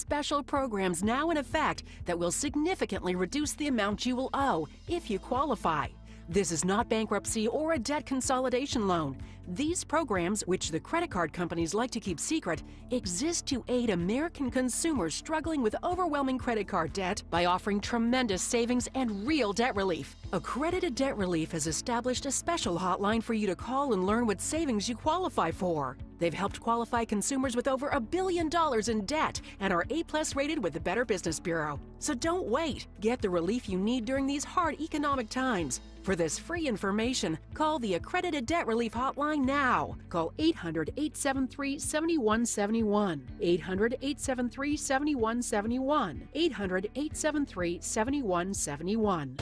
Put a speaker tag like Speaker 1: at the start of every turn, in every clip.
Speaker 1: special programs now in effect that will significantly reduce the amount you will owe if you qualify. This is not bankruptcy or a debt consolidation loan. These programs, which the credit card companies like to keep secret, exist to aid American consumers struggling with overwhelming credit card debt by offering tremendous savings and real debt relief. Accredited Debt Relief has established a special hotline for you to call and learn what savings you qualify for. They've helped qualify consumers with over $1 billion in debt and are A+ rated with the Better Business Bureau. So don't wait. Get the relief you need during these hard economic times. For this free information, call the Accredited Debt Relief Hotline now. Call 800-873-7171. 800-873-7171. 800-873-7171.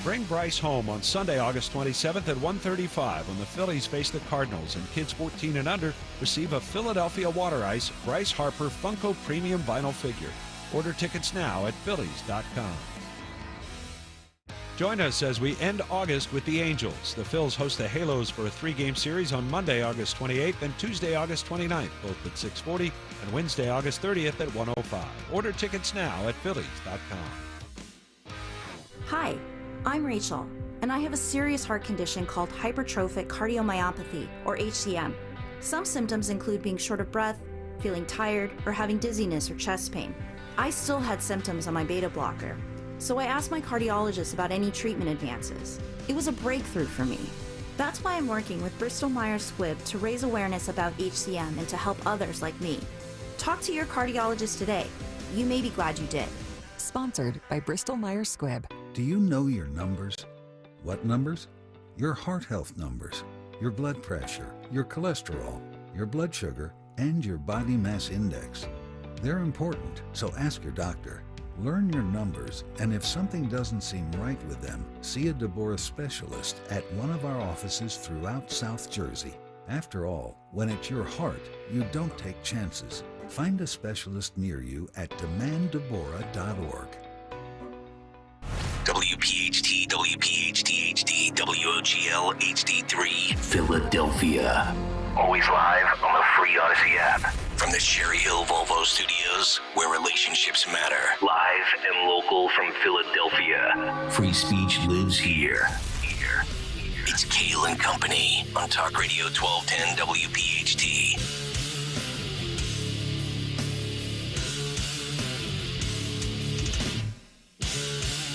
Speaker 2: Bring Bryce home on Sunday, August 27th at 1:35 when the Phillies face the Cardinals, and kids 14 and under receive a Philadelphia Water Ice Bryce Harper Funko Premium Vinyl Figure. Order tickets now at Phillies.com. Join us as we end August with the Angels. The Phils host the Halos for a 3-game series on Monday, August 28th and Tuesday, August 29th, both at 6:40, and Wednesday, August 30th at 1:05. Order tickets now at Phillies.com.
Speaker 3: Hi, I'm Rachel, and I have a serious heart condition called hypertrophic cardiomyopathy, or HCM. Some symptoms include being short of breath, feeling tired, or having dizziness or chest pain. I still had symptoms on my beta blocker, so I asked my cardiologist about any treatment advances. It was a breakthrough for me. That's why I'm working with Bristol-Myers Squibb to raise awareness about HCM and to help others like me. Talk to your cardiologist today. You may be glad you did.
Speaker 4: Sponsored by Bristol-Myers Squibb.
Speaker 5: Do you know your numbers? What numbers? Your heart health numbers, your blood pressure, your cholesterol, your blood sugar, and your body mass index. They're important, so ask your doctor. Learn your numbers, and if something doesn't seem right with them, see a Deborah specialist at one of our offices throughout South Jersey. After all, when it's your heart, you don't take chances. Find a specialist near you at demanddeborah.org.
Speaker 6: WPHT, WPHT-HD, WOGL HD3, Philadelphia. Always live on the free Odyssey app. From the Cherry Hill Volvo Studios, where relationships matter. Live and local from Philadelphia. Free speech lives here. It's Kayal and Company on Talk Radio 1210 WPHT.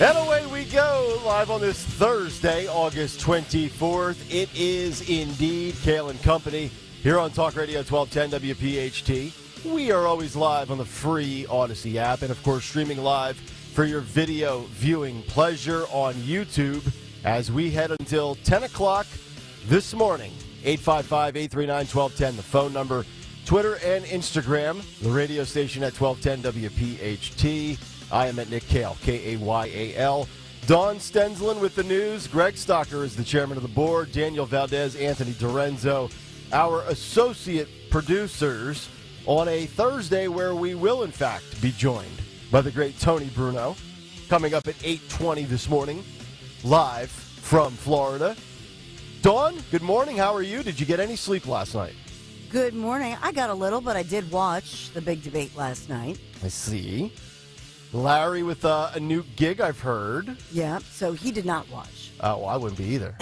Speaker 7: And away we go, live on this Thursday, August 24th. It is indeed Kayal and Company here on Talk Radio 1210 WPHT. We are always live on the free Odyssey app and, of course, streaming live for your video viewing pleasure on YouTube as we head until 10 o'clock this morning. 855-839-1210, the phone number, Twitter and Instagram, the radio station at 1210 WPHT. I am at Nick Kayal, K-A-Y-A-L. Dawn Stensland with the news. Greg Stocker is the chairman of the board. Daniel Valdez, Anthony Dorenzo, our associate producers on a Thursday where we will, in fact, be joined by the great Tony Bruno. Coming up at 8:20 this morning, live from Florida. Dawn, good morning. How are you? Did you get any sleep last night?
Speaker 8: Good morning. I got a little, but I did watch the big debate last night.
Speaker 7: I see. Larry with a new gig, I've heard.
Speaker 8: Yeah, so he did not watch.
Speaker 7: Oh, well, I wouldn't be either.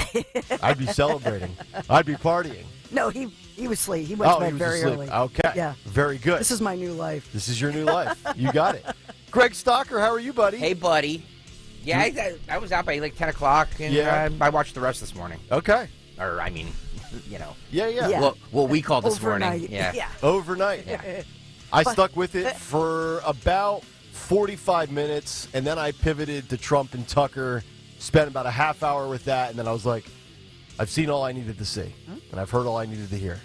Speaker 7: I'd be celebrating. I'd be partying.
Speaker 8: No, he was asleep. He went to bed very early.
Speaker 7: Okay.
Speaker 8: Yeah.
Speaker 7: Very good.
Speaker 8: This is my new life.
Speaker 7: This is your new life. You got it. Greg Stocker, how are you, buddy?
Speaker 9: Hey, buddy. Yeah, I was out by like 10 o'clock, and I watched the rest this morning.
Speaker 7: Okay.
Speaker 9: Or, I mean, you know.
Speaker 7: Yeah.
Speaker 9: What we called this
Speaker 8: Overnight.
Speaker 9: morning. Yeah.
Speaker 7: Overnight.
Speaker 9: Yeah.
Speaker 7: I stuck with it for about 45 minutes, and then I pivoted to Trump and Tucker, spent about a half hour with that, and then I was like, I've seen all I needed to see, and I've heard all I needed to hear.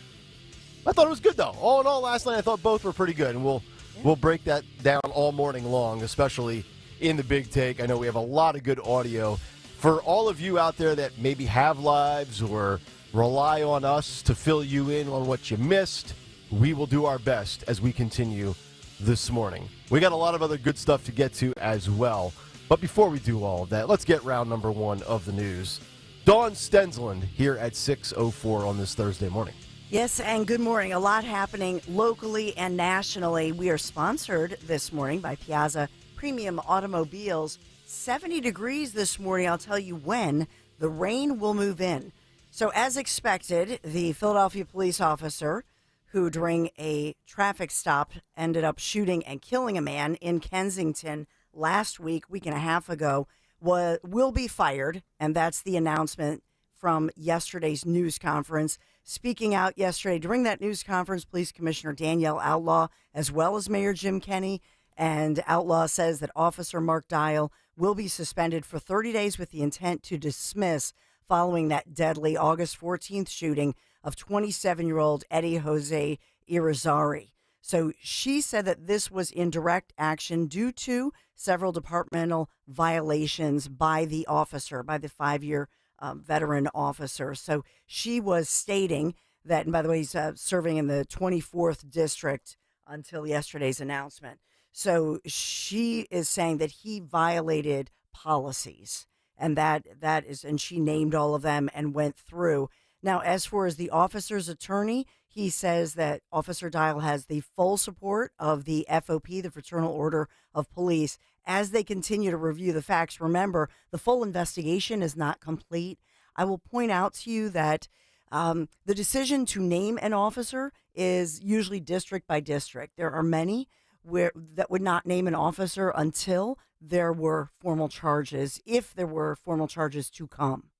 Speaker 7: I thought it was good, though. All in all, last night I thought both were pretty good, and we'll break that down all morning long, especially in the Big Take. I know we have a lot of good audio. For all of you out there that maybe have lives or rely on us to fill you in on what you missed, we will do our best as we continue this morning. We got a lot of other good stuff to get to as well. But before we do all of that, let's get round number one of the news. Dawn Stensland here at 6:04 on this Thursday morning.
Speaker 8: Yes, and good morning. A lot happening locally and nationally. We are sponsored this morning by Piazza Premium Automobiles. 70 degrees this morning. I'll tell you when the rain will move in. So as expected, the Philadelphia police officer who during a traffic stop ended up shooting and killing a man in Kensington last week and a half ago, will be fired. And that's the announcement from yesterday's news conference. Speaking out yesterday during that news conference, Police Commissioner Danielle Outlaw, as well as Mayor Jim Kenney, and Outlaw says that Officer Mark Dial will be suspended for 30 days with the intent to dismiss following that deadly August 14th shooting of 27-year-old Eddie Jose Irizarry. So she said that this was in direct action due to several departmental violations by the officer, by the 5-year veteran officer. So she was stating that, and by the way, he's serving in the 24th district until yesterday's announcement. So she is saying that he violated policies, and that is, and she named all of them and went through. Now, as far as the officer's attorney, he says that Officer Dial has the full support of the FOP, the Fraternal Order of Police, as they continue to review the facts. Remember, the full investigation is not complete. I will point out to you that the decision to name an officer is usually district by district. There are many that would not name an officer until there were formal charges, if there were formal charges to come.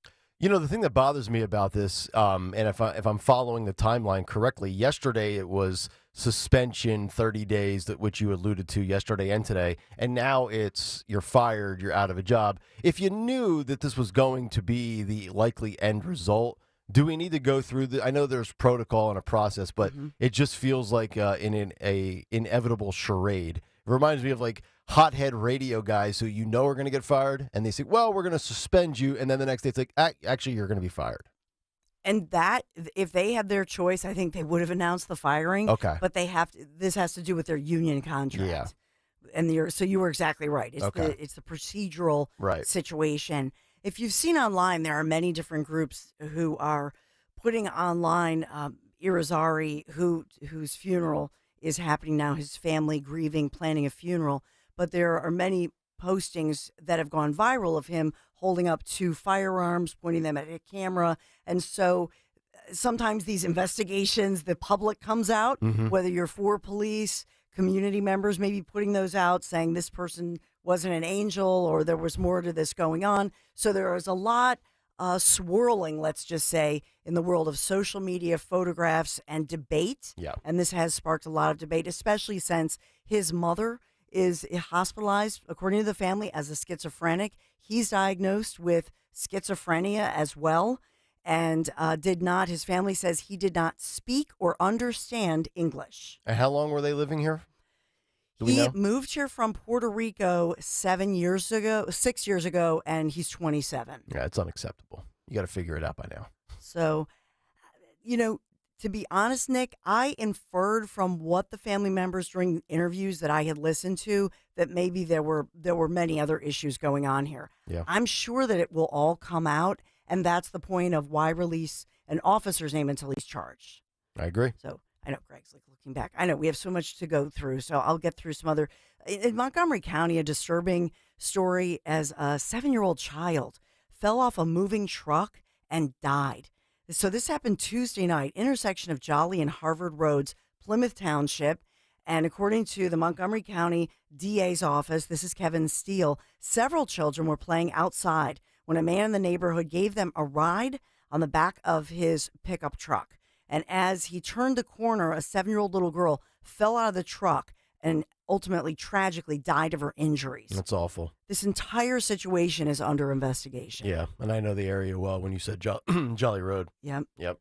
Speaker 7: You know, the thing that bothers me about this, and if I'm following the timeline correctly, yesterday it was suspension 30 days, which you alluded to yesterday and today, and now it's you're fired, you're out of a job. If you knew that this was going to be the likely end result, do we need to go through I know there's protocol and a process, but it just feels like an inevitable charade. It reminds me of like hothead radio guys who you know are going to get fired, and they say, well, we're going to suspend you, and then the next day it's like, actually, you're going to be fired.
Speaker 8: And that, if they had their choice, I think they would have announced the firing.
Speaker 7: Okay.
Speaker 8: But this has to do with their union contract.
Speaker 7: Yeah.
Speaker 8: And so you were exactly right. It's
Speaker 7: Okay.
Speaker 8: it's the procedural situation. If you've seen online, there are many different groups who are putting online Irizarry, whose funeral is happening now, his family grieving, planning a funeral. But there are many postings that have gone viral of him holding up 2 firearms, pointing them at a camera. And so sometimes these investigations, the public comes out, whether you're for police, community members maybe putting those out, saying this person wasn't an angel or there was more to this going on. So there is a lot swirling, let's just say, in the world of social media, photographs, and debate.
Speaker 7: Yeah.
Speaker 8: And this has sparked a lot of debate, especially since his mother is hospitalized, according to the family, as a schizophrenic. He's diagnosed with schizophrenia as well, and his family says he did not speak or understand English.
Speaker 7: And how long were they living here?
Speaker 8: He moved here from Puerto Rico 6 years ago, and he's 27.
Speaker 7: Yeah, it's unacceptable. You got to figure it out by now.
Speaker 8: So, to be honest, Nick, I inferred from what the family members during interviews that I had listened to that maybe there were many other issues going on here.
Speaker 7: Yeah.
Speaker 8: I'm sure that it will all come out, and that's the point of why release an officer's name until he's charged.
Speaker 7: I agree.
Speaker 8: So I know Greg's like looking back. I know we have so much to go through, so I'll get through some other. In Montgomery County, a disturbing story as a 7-year-old child fell off a moving truck and died. So this happened Tuesday night, intersection of Jolly and Harvard Roads, Plymouth Township. And according to the Montgomery County DA's office, this is Kevin Steele, several children were playing outside when a man in the neighborhood gave them a ride on the back of his pickup truck. And as he turned the corner, a 7-year-old little girl fell out of the truck and ultimately, tragically, died of her injuries.
Speaker 7: That's awful.
Speaker 8: This entire situation is under investigation.
Speaker 7: Yeah, and I know the area well when you said Jolly Road.
Speaker 8: Yep.
Speaker 7: Yep.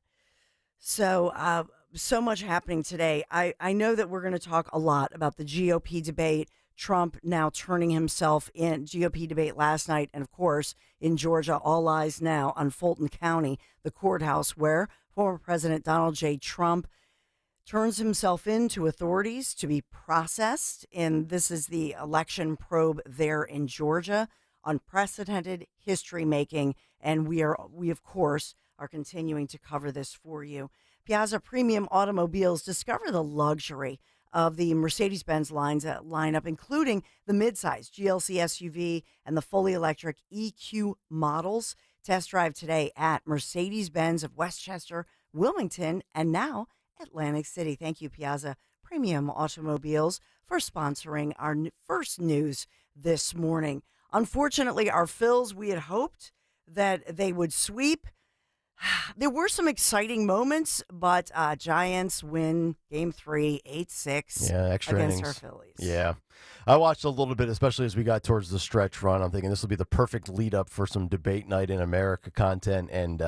Speaker 8: So, so much happening today. I know that we're going to talk a lot about the GOP debate, Trump now turning himself in, GOP debate last night, and of course, in Georgia, all eyes now on Fulton County, the courthouse where former President Donald J. Trump turns himself in to authorities to be processed. And this is the election probe there in Georgia. Unprecedented history making. And we of course, are continuing to cover this for you. Piazza Premium Automobiles, discover the luxury of the Mercedes-Benz lineup, including the midsize GLC SUV and the fully electric EQ models. Test drive today at Mercedes-Benz of Westchester, Wilmington, and now Atlantic City. Thank you, Piazza Premium Automobiles, for sponsoring our first news this morning. Unfortunately, our Phils, we had hoped that they would sweep. There were some exciting moments, but Giants win Game 3, 8-6
Speaker 7: extra
Speaker 8: against
Speaker 7: innings.
Speaker 8: our Phillies.
Speaker 7: Yeah. I watched a little bit, especially as we got towards the stretch run. I'm thinking this will be the perfect lead-up for some debate night in America content, and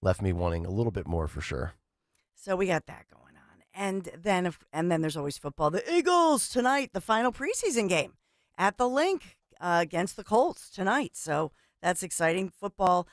Speaker 7: left me wanting a little bit more for sure.
Speaker 8: So we got that going on. And then there's always football. The Eagles tonight, the final preseason game at the Link against the Colts tonight. So that's exciting. Football.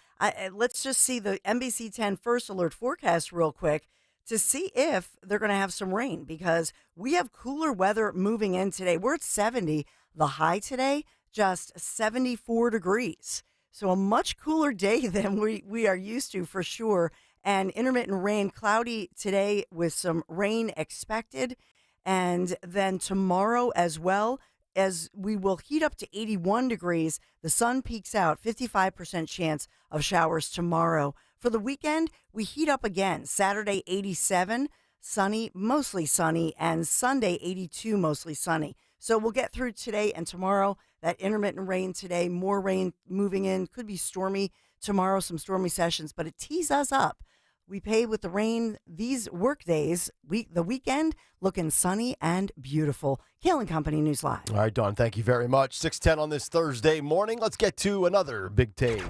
Speaker 8: Let's just see the NBC 10 First Alert forecast real quick to see if they're going to have some rain, because we have cooler weather moving in today. We're at 70. The high today, just 74 degrees. So a much cooler day than we are used to for sure. And intermittent rain, cloudy today with some rain expected. And then tomorrow as well, as we will heat up to 81 degrees. The sun peaks out, 55% chance of showers tomorrow. For the weekend, we heat up again. Saturday, 87, sunny, mostly sunny, and Sunday, 82, mostly sunny. So we'll get through today and tomorrow. That intermittent rain today, more rain moving in. Could be stormy tomorrow, some stormy sessions, but it tees us up. We pay with the rain these work days. The weekend looking sunny and beautiful. Kayal & Company News Live.
Speaker 7: All right, Dawn, thank you very much. 6:10 on this Thursday morning. Let's get to another Big Take.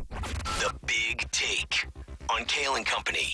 Speaker 6: The Big Take on Kayal & Company.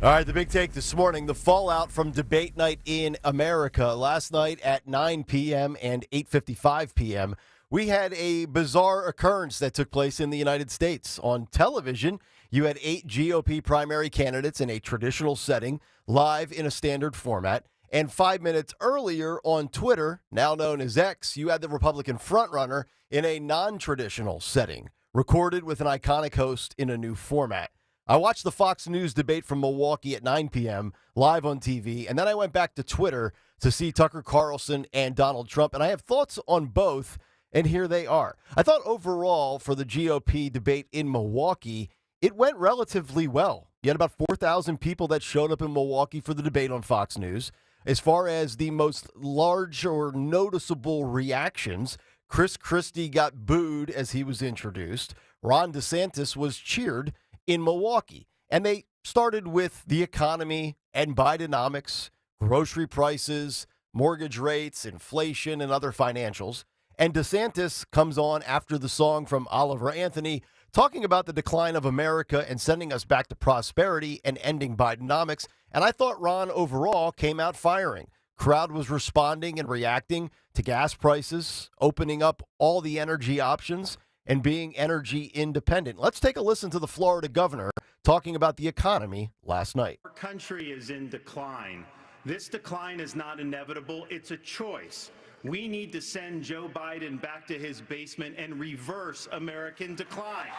Speaker 7: All right, the Big Take this morning, the fallout from debate night in America. Last night at 9 p.m. and 8:55 p.m., we had a bizarre occurrence that took place in the United States. On television, you had 8 GOP primary candidates in a traditional setting, live in a standard format. And 5 minutes earlier on Twitter, now known as X, you had the Republican frontrunner in a non-traditional setting, recorded with an iconic host in a new format. I watched the Fox News debate from Milwaukee at 9 p.m. live on TV, and then I went back to Twitter to see Tucker Carlson and Donald Trump, and I have thoughts on both, and here they are. I thought overall for the GOP debate in Milwaukee, it went relatively well. You had about 4,000 people that showed up in Milwaukee for the debate on Fox News. As far as the most large or noticeable reactions, Chris Christie got booed as he was introduced. Ron DeSantis was cheered in Milwaukee. And they started with the economy and Bidenomics, grocery prices, mortgage rates, inflation, and other financials. And DeSantis comes on after the song from Oliver Anthony, talking about the decline of America and sending us back to prosperity and ending Bidenomics. And I thought Ron overall came out firing. Crowd was responding and reacting to gas prices, opening up all the energy options, and being energy independent. Let's take a listen to the Florida governor talking about the economy last night.
Speaker 10: Our country is in decline. This decline is not inevitable. It's a choice. We need to send Joe Biden back to his basement and reverse American decline.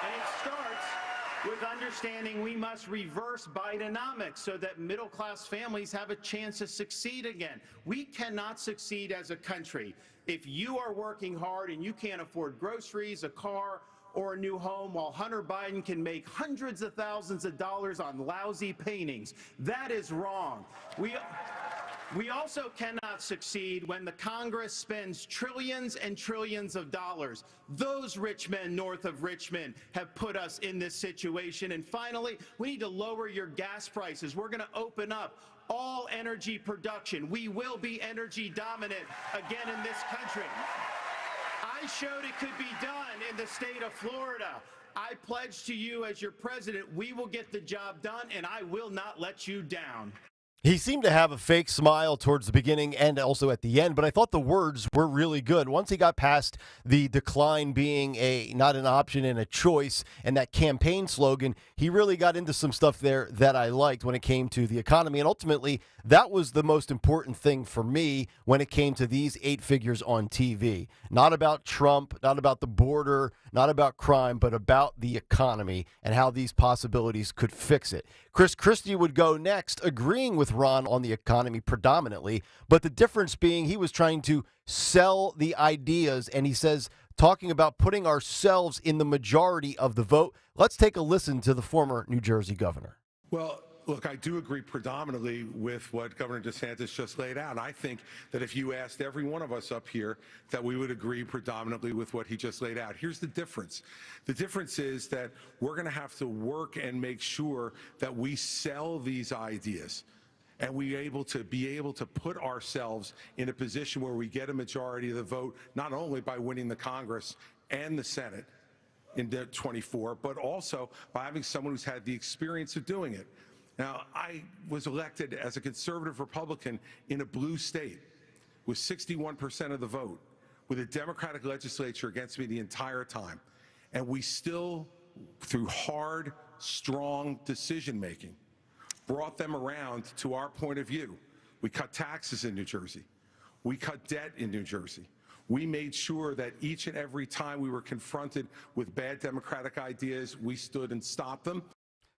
Speaker 10: And it starts with understanding we must reverse Bidenomics so that middle-class families have a chance to succeed again. We cannot succeed as a country if you are working hard and you can't afford groceries, a car, or a new home, while Hunter Biden can make hundreds of thousands of dollars on lousy paintings. That is wrong. We also cannot succeed when the Congress spends trillions and trillions of dollars. Those rich men north of Richmond have put us in this situation. And finally, we need to lower your gas prices. We're going to open up all energy production. We will be energy dominant again in this country. I showed it could be done in the state of Florida. I pledge to you as your president, we will get the job done, and I will not let you down.
Speaker 7: He seemed to have a fake smile towards the beginning and also at the end, but I thought the words were really good. Once he got past the decline being not an option and a choice and that campaign slogan, he really got into some stuff there that I liked when it came to the economy. And ultimately, that was the most important thing for me when it came to these 8 figures on TV. Not about Trump, not about the border, not about crime, but about the economy and how these possibilities could fix it. Chris Christie would go next, agreeing with Ron on the economy predominantly, but the difference being he was trying to sell the ideas, and he says, talking about putting ourselves in the majority of the vote. Let's take a listen to the former New Jersey governor.
Speaker 11: Well, look, I do agree predominantly with what Governor DeSantis just laid out. I think that if you asked every one of us up here, that we would agree predominantly with what he just laid out. Here's the difference. The difference is that we're going to have to work and make sure that we sell these ideas and be able to put ourselves in a position where we get a majority of the vote, not only by winning the Congress and the Senate in 24, but also by having someone who's had the experience of doing it. Now, I was elected as a conservative Republican in a blue state with 61% of the vote, with a Democratic legislature against me the entire time. And we still, through hard, strong decision-making, brought them around to our point of view. We cut taxes in New Jersey. We cut debt in New Jersey. We made sure that each and every time we were confronted with bad Democratic ideas, we stood and stopped them.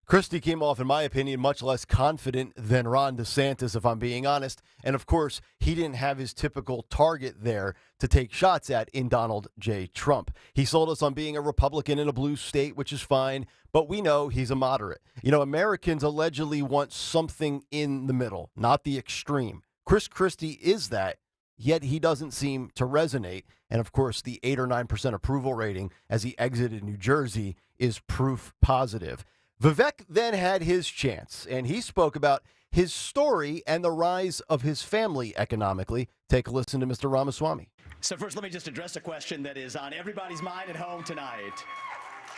Speaker 7: Christie came off, in my opinion, much less confident than Ron DeSantis, if I'm being honest. And, of course, he didn't have his typical target there to take shots at in Donald J. Trump. He sold us on being a Republican in a blue state, which is fine, but we know he's a moderate. You know, Americans allegedly want something in the middle, not the extreme. Chris Christie is that, yet he doesn't seem to resonate. And, of course, the 8 or 9% approval rating as he exited New Jersey is proof positive. Vivek then had his chance, and he spoke about his story and the rise of his family economically. Take a listen to Mr. Ramaswamy.
Speaker 12: So first, let me just address a question that is on everybody's mind at home tonight.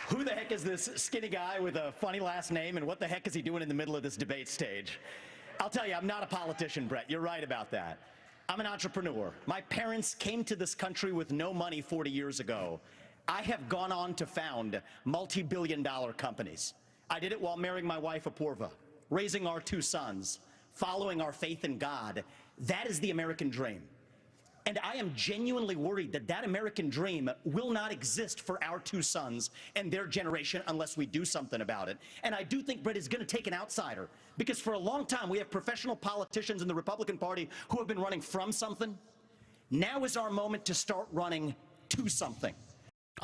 Speaker 12: Who the heck is this skinny guy with a funny last name, and what the heck is he doing in the middle of this debate stage? I'll tell you, I'm not a politician, Brett. You're right about that. I'm an entrepreneur. My parents came to this country with no money 40 years ago. I have gone on to found multi-billion-dollar companies. I did it while marrying my wife, Apoorva, raising our 2 sons, following our faith in God. That is the American dream. And I am genuinely worried that that American dream will not exist for our 2 sons and their generation unless we do something about it. And I do think Brett is going to take an outsider, because for a long time we have professional politicians in the Republican Party who have been running from something. Now is our moment to start running to something.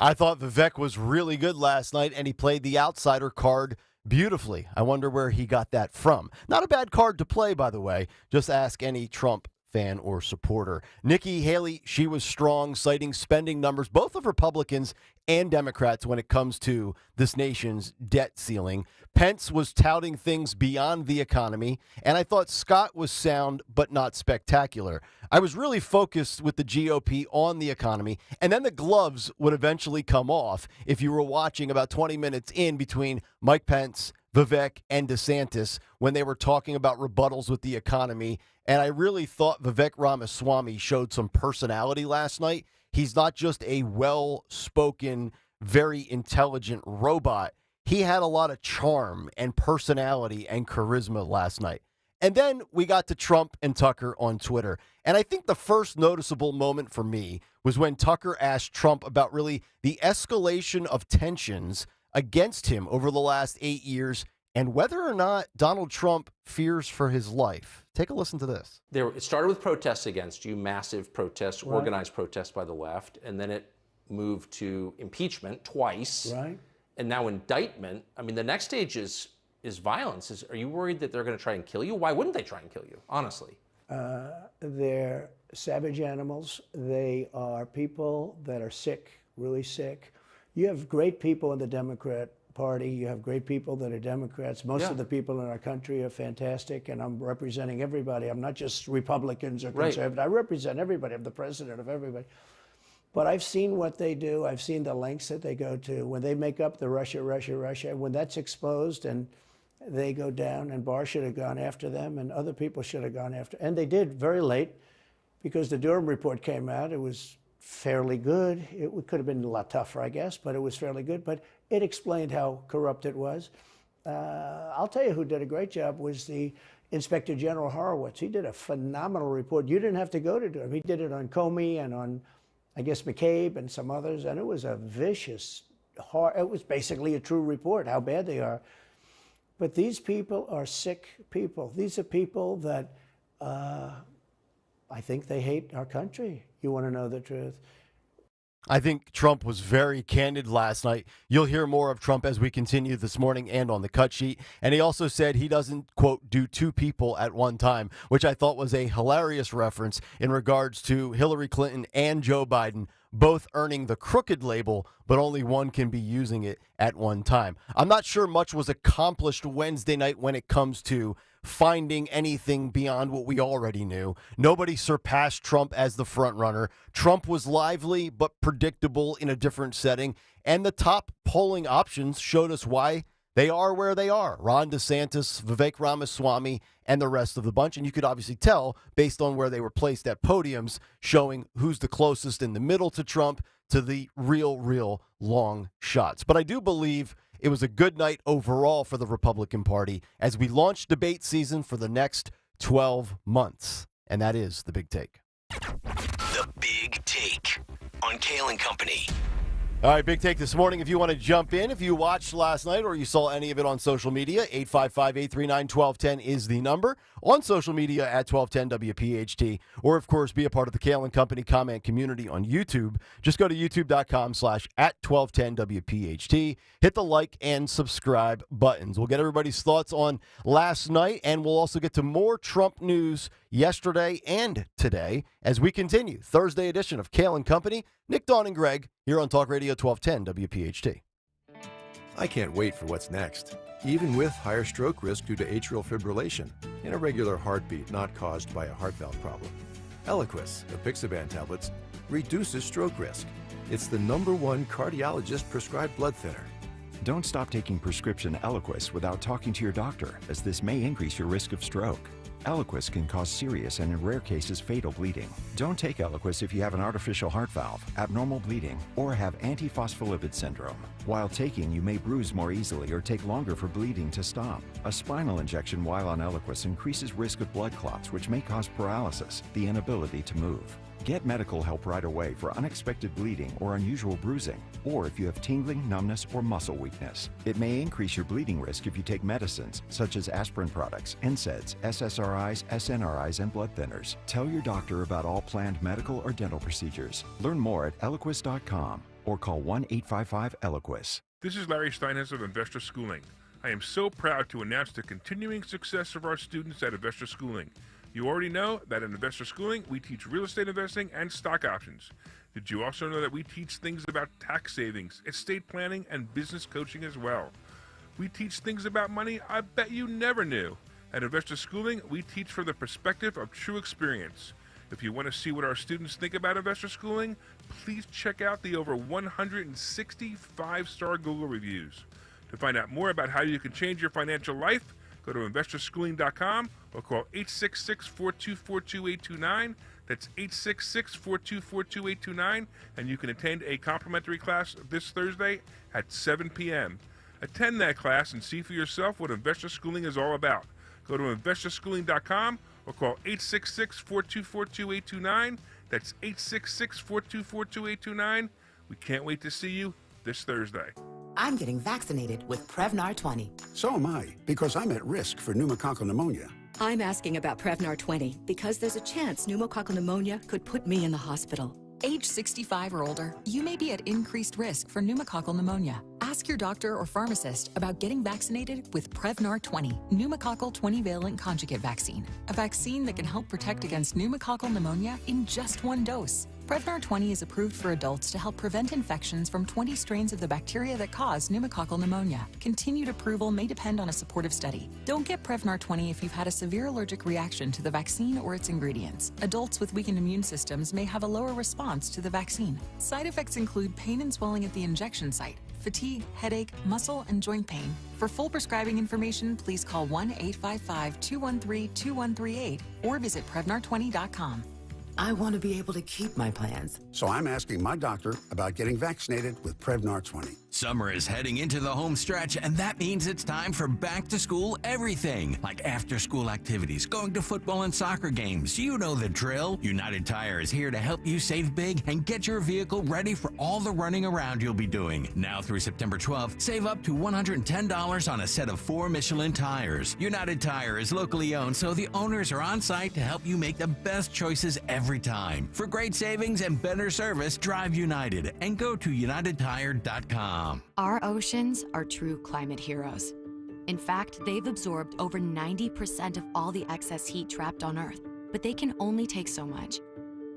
Speaker 7: I thought Vivek was really good last night, and he played the outsider card beautifully. I wonder where he got that from. Not a bad card to play, by the way. Just ask any Trump fan or supporter. Nikki Haley, she was strong, citing spending numbers, both of Republicans and Democrats, when it comes to this nation's debt ceiling. Pence was touting things beyond the economy, and I thought Scott was sound but not spectacular. I was really focused with the GOP on the economy, and then the gloves would eventually come off if you were watching about 20 minutes in between Mike Pence, Vivek, and DeSantis when they were talking about rebuttals with the economy. And I really thought Vivek Ramaswamy showed some personality last night. He's not just a well-spoken, very intelligent robot. He had a lot of charm and personality and charisma last night. And then we got to Trump and Tucker on Twitter. And I think the first noticeable moment for me was when Tucker asked Trump about really the escalation of tensions against him over the last 8 years and whether or not Donald Trump fears for his life. Take a listen to this.
Speaker 13: It started with protests against you, massive protests, right. Organized protests by the left, and then it moved to impeachment twice,
Speaker 14: right.
Speaker 13: And now indictment. I mean, the next stage is violence. Are you worried that they're going to try and kill you? Why wouldn't they try and kill you, honestly?
Speaker 14: They're savage animals. They are people that are sick, really sick. You have great people in the Democrat Party. You have great people that are Democrats. Most of the people in our country are fantastic, and I'm representing everybody. I'm not just Republicans or conservatives. Right. I represent everybody. I'm the president of everybody. But I've seen what they do. I've seen the lengths that they go to when they make up the Russia. When that's exposed, and they go down, and Barr should have gone after them, and other people should have gone after. And they did very late, because the Durham report came out. It was fairly good. It could have been a lot tougher, I guess, but it was fairly good. But it explained how corrupt it was. I'll tell you who did a great job was the Inspector General Horowitz. He did a phenomenal report. You didn't have to go to Durham. He did it on Comey and on, I guess, McCabe and some others, and it was a vicious, it was basically a true report, how bad they are. But these people are sick people. These are people that I think they hate our country. You want to know the truth?
Speaker 7: I think Trump was very candid last night. You'll hear more of Trump as we continue this morning and on the cut sheet. And he also said he doesn't, quote, do two people at one time, which I thought was a hilarious reference in regards to Hillary Clinton and Joe Biden both earning the crooked label, but only one can be using it at one time. I'm not sure much was accomplished Wednesday night when it comes to finding anything beyond what we already knew. Nobody surpassed Trump as the front runner. Trump was lively but predictable in a different setting, and the top polling options showed us why they are where they are. Ron DeSantis, Vivek Ramaswamy, and the rest of the bunch. And you could obviously tell based on where they were placed at podiums, showing who's the closest in the middle to Trump to the real long shots. But I do believe it was a good night overall for the Republican Party as we launch debate season for the next 12 months. And that is the Big Take.
Speaker 6: The Big Take on Kayal and Company.
Speaker 7: All right, Big Take this morning. If you want to jump in, if you watched last night or you saw any of it on social media, 855-839-1210 is the number. On social media at 1210 WPHT. Or, of course, be a part of the Kayal and Company comment community on YouTube. Just go to youtube.com/@1210 WPHT. Hit the like and subscribe buttons. We'll get everybody's thoughts on last night, and we'll also get to more Trump news yesterday and today as we continue Thursday edition of Kayal and Company. Nick, Dawn, and Greg here on Talk Radio 1210 WPHT.
Speaker 15: I can't wait for what's next. Even with higher stroke risk due to atrial fibrillation and irregular heartbeat not caused by a heart valve problem. Eliquis, apixaban tablets, reduces stroke risk. It's the #1 cardiologist prescribed blood thinner.
Speaker 16: Don't stop taking prescription Eliquis without talking to your doctor, as this may increase your risk of stroke. Eliquis can cause serious and in rare cases fatal bleeding. Don't take Eliquis if you have an artificial heart valve, abnormal bleeding, or have antiphospholipid syndrome. While taking, you may bruise more easily or take longer for bleeding to stop. A spinal injection while on Eliquis increases risk of blood clots, which may cause paralysis, the inability to move. Get medical help right away for unexpected bleeding or unusual bruising, or if you have tingling, numbness, or muscle weakness. It may increase your bleeding risk if you take medicines such as aspirin products, NSAIDs, SSRIs, SNRIs, and blood thinners. Tell your doctor about all planned medical or dental procedures. Learn more at Eliquis.com or call 1-855-ELIQUIS.
Speaker 17: This is Larry Steinhaus of Investor Schooling. I am so proud to announce the continuing success of our students at Investor Schooling. You already know that in Investor Schooling, we teach real estate investing and stock options. Did you also know that we teach things about tax savings, estate planning, and business coaching as well? We teach things about money I bet you never knew. At Investor Schooling, we teach from the perspective of true experience. If you want to see what our students think about Investor Schooling, please check out the over 160 5-star Google reviews. To find out more about how you can change your financial life, go to investorschooling.com or call 866-424-2829. That's 866-424-2829, and you can attend a complimentary class this Thursday at 7 p.m. Attend that class and see for yourself what Investor Schooling is all about. Go to investorschooling.com or call 866-424-2829. That's 866-424-2829. We can't wait to see you this Thursday.
Speaker 18: I'm getting vaccinated with Prevnar 20.
Speaker 19: So am I, because I'm at risk for pneumococcal pneumonia.
Speaker 20: I'm asking about Prevnar 20 because there's a chance pneumococcal pneumonia could put me in the hospital.
Speaker 4: Age 65 or older, you may be at increased risk for pneumococcal pneumonia. Ask your doctor or pharmacist about getting vaccinated with Prevnar 20, pneumococcal 20-valent conjugate vaccine, a vaccine that can help protect against pneumococcal pneumonia in just one dose. Prevnar 20 is approved for adults to help prevent infections from 20 strains of the bacteria that cause pneumococcal pneumonia. Continued approval may depend on a supportive study. Don't get Prevnar 20 if you've had a severe allergic reaction to the vaccine or its ingredients. Adults with weakened immune systems may have a lower response to the vaccine. Side effects include pain and swelling at the injection site, fatigue, headache, muscle, and joint pain. For full prescribing information, please call 1-855-213-2138 or visit Prevnar20.com.
Speaker 18: I want to be able to keep my plans.
Speaker 19: So I'm asking my doctor about getting vaccinated with Prevnar 20.
Speaker 21: Summer is heading into the home stretch, and that means it's time for back-to-school everything, like after-school activities, going to football and soccer games. You know the drill. United Tire is here to help you save big and get your vehicle ready for all the running around you'll be doing. Now through September 12th, save up to $110 on a set of 4 Michelin tires. United Tire is locally owned, so the owners are on site to help you make the best choices every time. For great savings and better service, drive United and go to UnitedTire.com.
Speaker 22: Our oceans are true climate heroes. In fact, they've absorbed over 90% of all the excess heat trapped on Earth, but they can only take so much.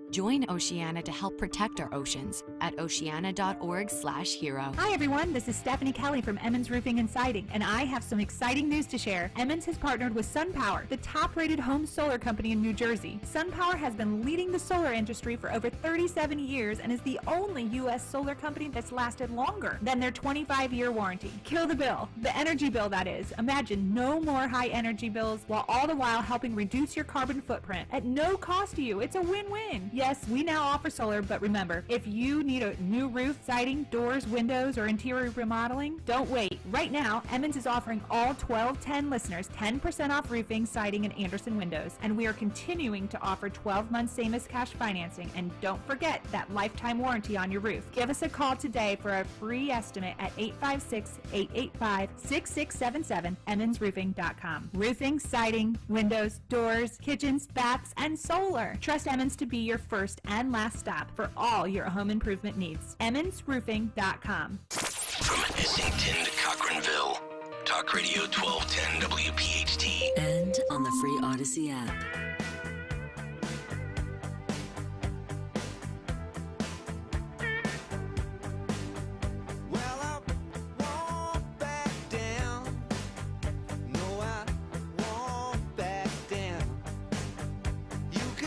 Speaker 22: Join Oceana to help protect our oceans at oceana.org/hero.
Speaker 23: Hi everyone, this is Stephanie Kelly from Emmons Roofing and Siding, and I have some exciting news to share. Emmons has partnered with SunPower, the top-rated home solar company in New Jersey. SunPower has been leading the solar industry for over 37 years and is the only U.S. solar company that's lasted longer than their 25-year warranty. Kill the bill, the energy bill that is. Imagine no more high energy bills, while all the while helping reduce your carbon footprint at no cost to you. It's a win-win. Yes, we now offer solar, but remember, if you need a new roof, siding, doors, windows, or interior remodeling, don't wait. Right now, Emmons is offering all 1210 listeners 10% off roofing, siding, and Anderson windows. And we are continuing to offer 12-month same-as cash financing. And don't forget that lifetime warranty on your roof. Give us a call today for a free estimate at 856-885-6677, emmonsroofing.com. Roofing, siding, windows, doors, kitchens, baths, and solar. Trust Emmons to be your first and last stop for all your home improvement needs. emmonsroofing.com.
Speaker 6: From Essington to Cochranville, Talk Radio 1210 WPHT.
Speaker 20: And on the free Odyssey app.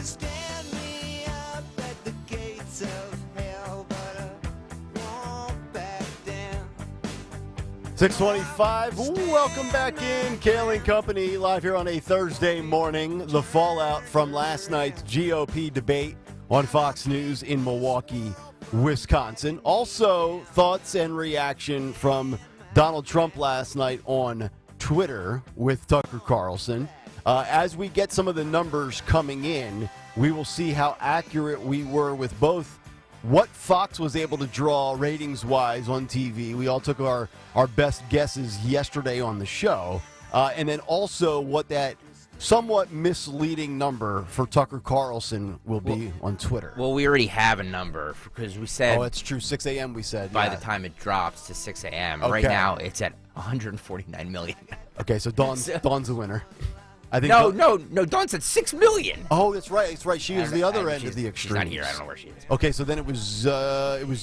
Speaker 24: Stand me up at the gates of hell, but I won't back down.
Speaker 7: 625. Welcome back in. Kayal and Company live here on a Thursday morning. The fallout from last night's GOP debate on Fox News in Milwaukee, Wisconsin. Also, thoughts and reaction from Donald Trump last night on Twitter with Tucker Carlson. As we get some of the numbers coming in, we will see how accurate we were with both what Fox was able to draw ratings-wise on TV. We all took our best guesses yesterday on the show. And then also what that somewhat misleading number for Tucker Carlson will be on Twitter.
Speaker 9: Well, we already have a number because we said...
Speaker 7: Oh, it's true. 6 a.m. we said.
Speaker 9: By the time it drops to 6 a.m.
Speaker 7: Okay.
Speaker 9: Right now, it's at 149 million.
Speaker 7: Okay, so Dawn's a winner. I think
Speaker 9: no, Dawn's at 6 million.
Speaker 7: Oh, that's right. It's right. She is the other end of the extreme.
Speaker 9: She's not here. I don't know where she is.
Speaker 7: Okay, so then it was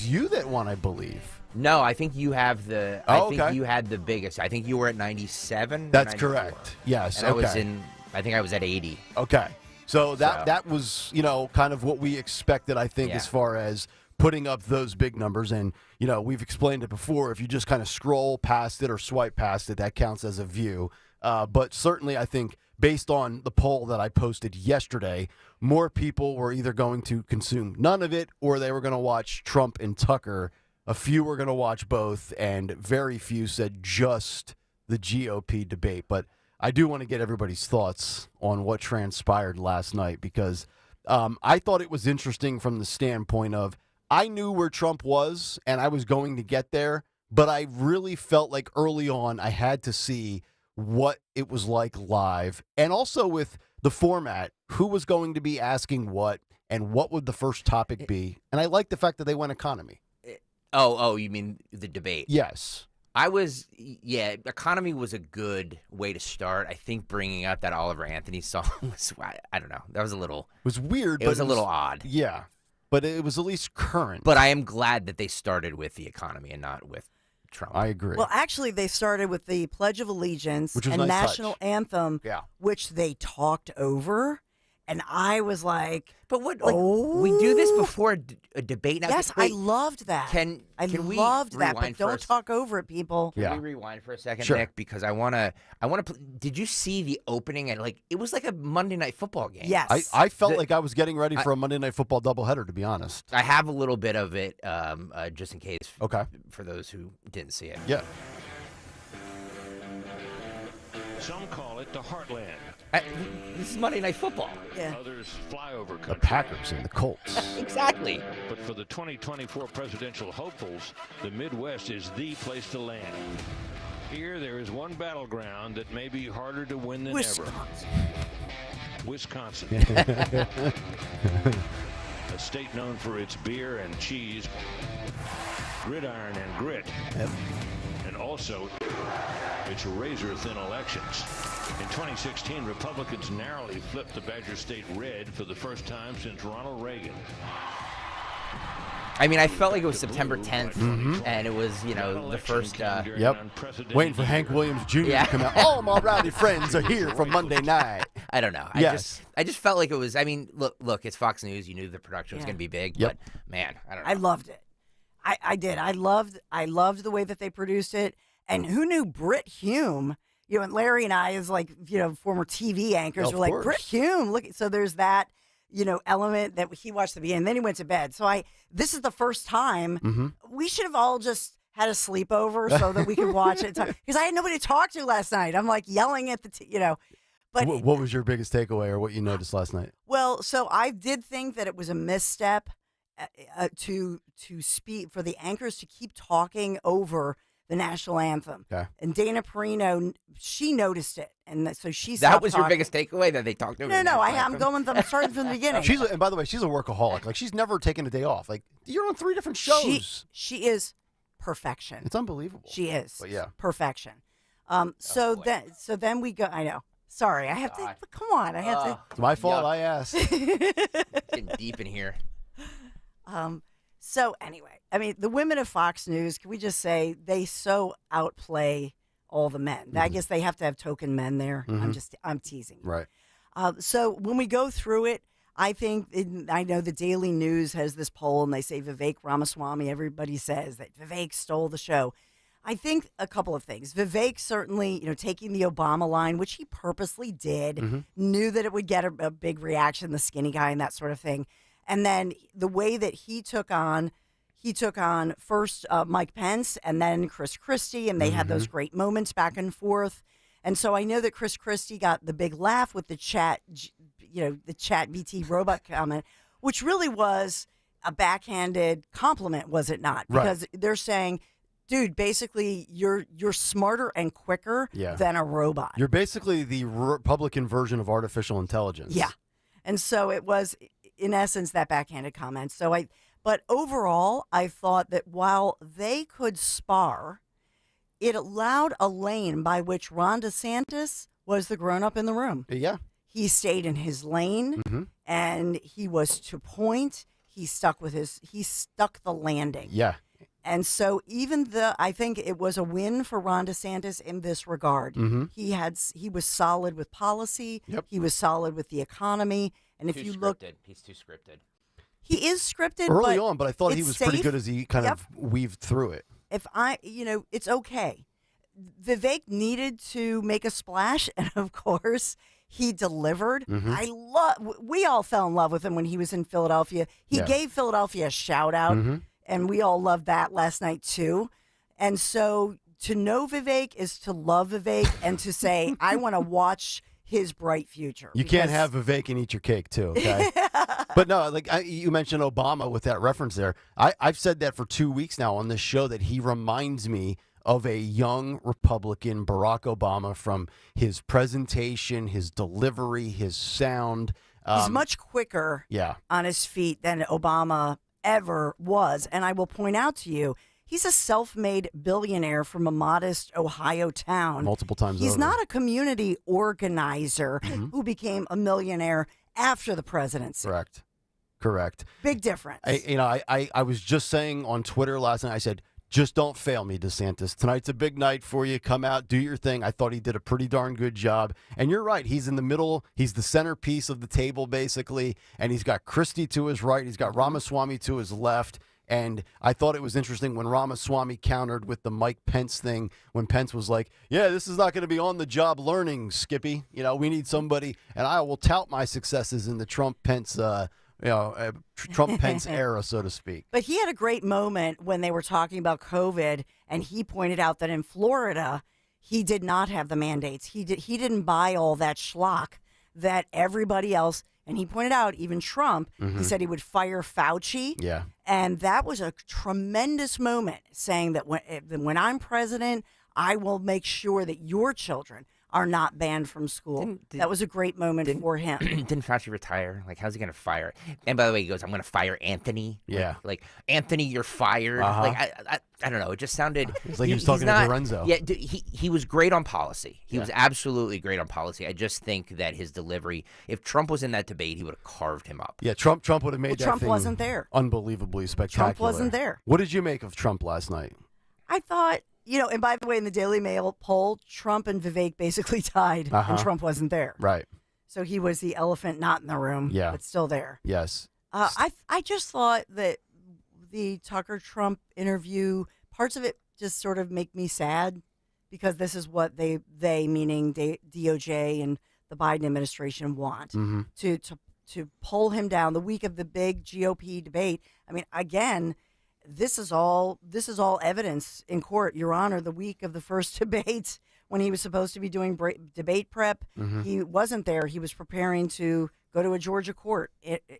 Speaker 7: you that won, I believe.
Speaker 9: No, I think you have the. I think you had the biggest. I think you were at 97.
Speaker 7: That's correct. Yes.
Speaker 9: And
Speaker 7: okay.
Speaker 9: I think I was at 80.
Speaker 7: Okay. So that was, kind of what we expected, I think, as far as putting up those big numbers. And, we've explained it before. If you just kind of scroll past it or swipe past it, that counts as a view. But certainly, I think, based on the poll that I posted yesterday, more people were either going to consume none of it or they were going to watch Trump and Tucker. A few were going to watch both, and very few said just the GOP debate. But I do want to get everybody's thoughts on what transpired last night because I thought it was interesting from the standpoint of I knew where Trump was and I was going to get there, but I really felt like early on I had to see what it was like live, and also with the format, who was going to be asking what, and what would the first topic be. And I like the fact that they went economy.
Speaker 9: Oh, you mean the debate?
Speaker 7: Yes.
Speaker 9: Economy was a good way to start. I think bringing out that Oliver Anthony song was, I don't know, that was a little...
Speaker 7: It was weird.
Speaker 9: It was a little odd.
Speaker 7: Yeah, but it was at least current.
Speaker 9: But I am glad that they started with the economy and not with Trump.
Speaker 7: I agree.
Speaker 8: Well, actually, they started with the Pledge of Allegiance and
Speaker 7: nice
Speaker 8: National
Speaker 7: touch.
Speaker 8: Anthem, which they talked over. And I was like,
Speaker 9: but what? Like, we do this before a debate now.
Speaker 8: Yes,
Speaker 9: Wait,
Speaker 8: I loved that.
Speaker 9: Can
Speaker 8: we
Speaker 9: we
Speaker 8: loved that? But
Speaker 9: rewind
Speaker 8: don't
Speaker 9: first?
Speaker 8: talk over it, people.
Speaker 9: Can we rewind for a second,
Speaker 7: Sure.
Speaker 9: Nick? Because I wanna. Did you see the opening? And like, it was like a Monday Night Football game.
Speaker 8: Yes.
Speaker 7: I felt like I was getting ready for a Monday Night Football doubleheader, to be honest.
Speaker 9: I have a little bit of it, just in case.
Speaker 7: Okay.
Speaker 9: For those who didn't see it.
Speaker 7: Yeah.
Speaker 1: Some call it the Heartland.
Speaker 9: This is Monday Night Football.
Speaker 8: Yeah.
Speaker 1: Others flyover country.
Speaker 7: The Packers and the Colts.
Speaker 9: Exactly.
Speaker 1: But for the 2024 presidential hopefuls, the Midwest is the place to land. Here, there is one battleground that may be harder to win than ever. Wisconsin. A state known for its beer and cheese, gridiron and grit, and also its razor-thin elections. In 2016, Republicans narrowly flipped the Badger State red for the first time since Ronald Reagan.
Speaker 9: I mean, I felt like it was September 10th, and it was, the first.
Speaker 7: Waiting for Hank Williams Jr. to come out. All my rowdy friends are here from Monday night.
Speaker 9: I don't know.
Speaker 7: Yes.
Speaker 9: I just felt like it was. I mean, look, it's Fox News. You knew the production was going to be big, but man, I don't know.
Speaker 8: I loved it. I did. I loved the way that they produced it. And who knew Britt Hume? And Larry and I, as former TV anchors,
Speaker 7: Of
Speaker 8: were like,
Speaker 7: course.
Speaker 8: Britt Hume. Look, so there's that, element that he watched the beginning. Then he went to bed. So this is the first time we should have all just had a sleepover so that we could watch it. Because I had nobody to talk to last night. I'm like yelling at the, But
Speaker 7: What was your biggest takeaway or what you noticed last night?
Speaker 8: Well, so I did think that it was a misstep to speak for the anchors to keep talking over the national anthem.
Speaker 7: Okay.
Speaker 8: And Dana Perino, she noticed it, and so she
Speaker 9: That
Speaker 8: stopped
Speaker 9: was your
Speaker 8: talking.
Speaker 9: biggest takeaway that they talked over.
Speaker 8: No,
Speaker 9: the national
Speaker 8: I'm
Speaker 9: anthem?
Speaker 8: I'm starting from the beginning.
Speaker 7: And by the way, she's a workaholic. Like she's never taken a day off. Like you're on 3 different shows.
Speaker 8: She is perfection.
Speaker 7: It's unbelievable.
Speaker 8: She is.
Speaker 7: But yeah.
Speaker 8: Perfection. So then we go. I know. Sorry, I have to. Come on, I have to.
Speaker 7: It's my fault. I asked.
Speaker 9: Getting deep in here.
Speaker 8: So anyway, I mean, the women of Fox News, can we just say they so outplay all the men? I guess they have to have token men there. I'm teasing.
Speaker 7: Right.
Speaker 8: So when we go through it, I know the Daily News has this poll, and they say Vivek Ramaswamy. Everybody says that Vivek stole the show. I think a couple of things. Vivek certainly, taking the Obama line, which he purposely did, knew that it would get a big reaction, the skinny guy and that sort of thing. And then the way that he took on first Mike Pence and then Chris Christie, and they had those great moments back and forth. And so I know that Chris Christie got the big laugh with the chat BT robot comment, which really was a backhanded compliment, was it not? Because they're saying, dude, basically you're smarter and quicker than a robot.
Speaker 7: You're basically the Republican version of artificial intelligence.
Speaker 8: Yeah. And so it was, in essence, that backhanded comment. But overall, I thought that while they could spar, it allowed a lane by which Ron DeSantis was the grown-up in the room.
Speaker 7: Yeah.
Speaker 8: He stayed in his lane, and he was to point. He stuck the landing.
Speaker 7: Yeah.
Speaker 8: And so I think it was a win for Ron DeSantis in this regard. He was solid with policy.
Speaker 7: Yep.
Speaker 8: He was solid with the economy. And if you look,
Speaker 9: he's too scripted.
Speaker 8: he is scripted
Speaker 7: Early on, but I thought he
Speaker 8: it's
Speaker 7: was pretty
Speaker 8: safe.
Speaker 7: good as he kind of weaved through it.
Speaker 8: It's okay. Vivek needed to make a splash, and of course, he delivered. We all fell in love with him when he was in Philadelphia. He gave Philadelphia a shout out, and we all loved that last night too. And so to know Vivek is to love Vivek, and to say, I want to watch his bright future.
Speaker 7: You can't have Vivek and eat your cake too, okay? But no, you mentioned Obama with that reference there. I've said that for 2 weeks now on this show, that he reminds me of a young Republican Barack Obama, from his presentation, his delivery, his sound.
Speaker 8: He's much quicker on his feet than Obama ever was. And I will point out to you, he's a self-made billionaire from a modest Ohio town.
Speaker 7: Multiple times
Speaker 8: He's
Speaker 7: over.
Speaker 8: not a community organizer who became a millionaire after the presidency.
Speaker 7: Correct.
Speaker 8: Big difference.
Speaker 7: I was just saying on Twitter last night, I said, Just don't fail me, DeSantis. Tonight's a big night for you. Come out, do your thing. I thought he did a pretty darn good job. And you're right. He's in the middle. He's the centerpiece of the table, basically. And he's got Christie to his right. He's got Ramaswamy to his left. And I thought it was interesting when Ramaswamy countered with the Mike Pence thing, when Pence was like, yeah, this is not going to be on-the-job learning, Skippy. You know, we need somebody. And I will tout my successes in the Trump-Pence Trump-Pence era, so to speak.
Speaker 8: But he had a great moment when they were talking about COVID, and he pointed out that in Florida, he did not have the mandates. He didn't buy all that schlock that everybody else, and he pointed out, even Trump, he said he would fire Fauci.
Speaker 7: Yeah.
Speaker 8: And that was a tremendous moment, saying that when I'm president, I will make sure that your children are not banned from school. That was a great moment for him.
Speaker 9: Didn't Fauci retire? Like, how's he going to fire? And by the way, he goes, I'm going to fire Anthony.
Speaker 7: Yeah.
Speaker 9: Like Anthony, you're fired. Like, I don't know. It just sounded...
Speaker 7: It's like he was talking to Lorenzo.
Speaker 9: Yeah, he was great on policy. He was absolutely great on policy. I just think that his delivery, if Trump was in that debate, he would have carved him up.
Speaker 7: Yeah, Trump would have made that
Speaker 8: Trump
Speaker 7: thing
Speaker 8: wasn't there.
Speaker 7: Unbelievably spectacular.
Speaker 8: Trump wasn't there.
Speaker 7: What did you make of Trump last night?
Speaker 8: I thought, and by the way, in the Daily Mail poll, Trump and Vivek basically tied, and Trump wasn't there.
Speaker 7: Right.
Speaker 8: So he was the elephant not in the room, but still there.
Speaker 7: Yes.
Speaker 8: I just thought that the Tucker-Trump interview, parts of it just sort of make me sad, because this is what they meaning DOJ and the Biden administration want, to pull him down the week of the big GOP debate. I mean, again, this is all evidence in court, Your Honor. The week of the first debate, when he was supposed to be doing debate prep, he wasn't there. He was preparing to go to a Georgia court,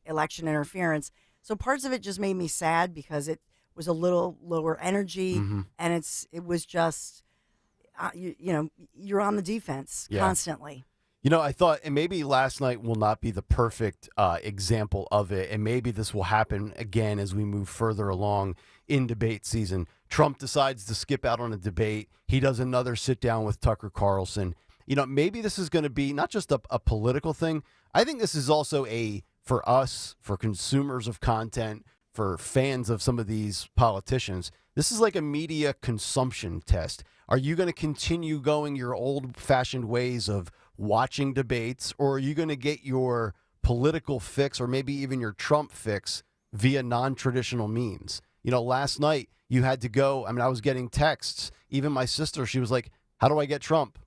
Speaker 8: election interference. So parts of it just made me sad, because it was a little lower energy, and it was just, you're on the defense constantly.
Speaker 7: I thought, and maybe last night will not be the perfect example of it, and maybe this will happen again as we move further along in debate season. Trump decides to skip out on a debate. He does another sit down with Tucker Carlson. Maybe this is going to be not just a political thing. I think this is also for us, for consumers of content, for fans of some of these politicians, this is like a media consumption test. Are you going to continue going your old-fashioned ways of watching debates, or are you going to get your political fix, or maybe even your Trump fix, via non-traditional means? Last night you had to go. I was getting texts. Even my sister, she was like, how do I get Trump?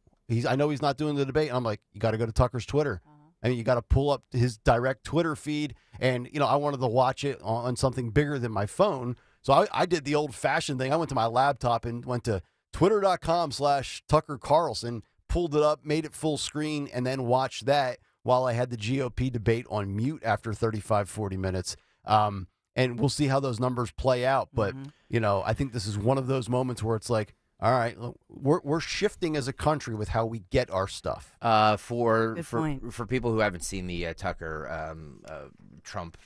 Speaker 7: I know he's not doing the debate. And I'm like, you got to go to Tucker's Twitter. You got to pull up his direct Twitter feed. And, I wanted to watch it on something bigger than my phone. So I did the old-fashioned thing. I went to my laptop and went to twitter.com/Tucker Carlson, pulled it up, made it full screen, and then watched that while I had the GOP debate on mute after 35, 40 minutes. And we'll see how those numbers play out. But, I think this is one of those moments where it's like, all right, we're shifting as a country with how we get our stuff.
Speaker 9: For people who haven't seen the Tucker Trump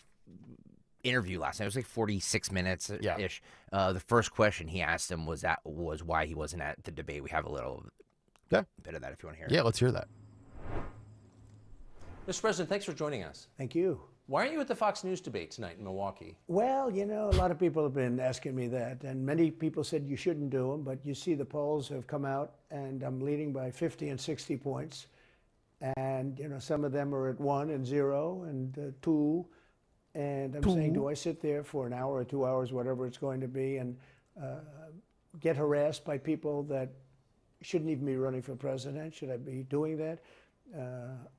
Speaker 9: interview last night, it was like 46 minutes ish. The first question he asked him was why he wasn't at the debate. We have a little bit of that if you want to hear it.
Speaker 7: Yeah, let's hear that.
Speaker 13: Mr. President, thanks for joining us.
Speaker 14: Thank you.
Speaker 13: Why aren't you at the Fox News debate tonight in Milwaukee?
Speaker 14: Well, a lot of people have been asking me that, and many people said you shouldn't do them, but you see the polls have come out, and I'm leading by 50 and 60 points. And, some of them are at 1 and 0 and 2. And I'm saying, do I sit there for an hour or 2 hours, whatever it's going to be, and get harassed by people that shouldn't even be running for president? Should I be doing that?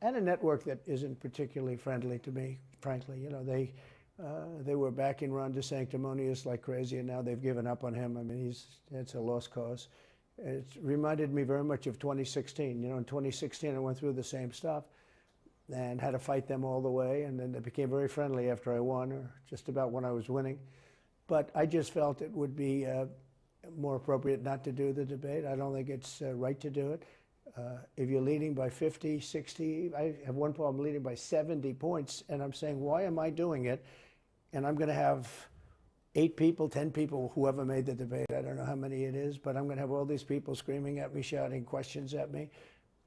Speaker 14: And a network that isn't particularly friendly to me, frankly. They were backing Ron DeSanctimonious like crazy, and now they've given up on him. It's a lost cause. It reminded me very much of 2016. In 2016, I went through the same stuff and had to fight them all the way, and then they became very friendly after I won, or just about when I was winning. But I just felt it would be more appropriate not to do the debate. I don't think it's right to do it. If you're leading by 50, 60, I have one problem leading by 70 points, and I'm saying, why am I doing it? And I'm going to have 8 people, 10 people, whoever made the debate, I don't know how many it is, but I'm going to have all these people screaming at me, shouting questions at me,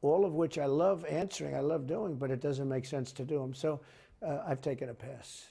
Speaker 14: all of which I love answering, I love doing, but it doesn't make sense to do them. So I've taken a pass.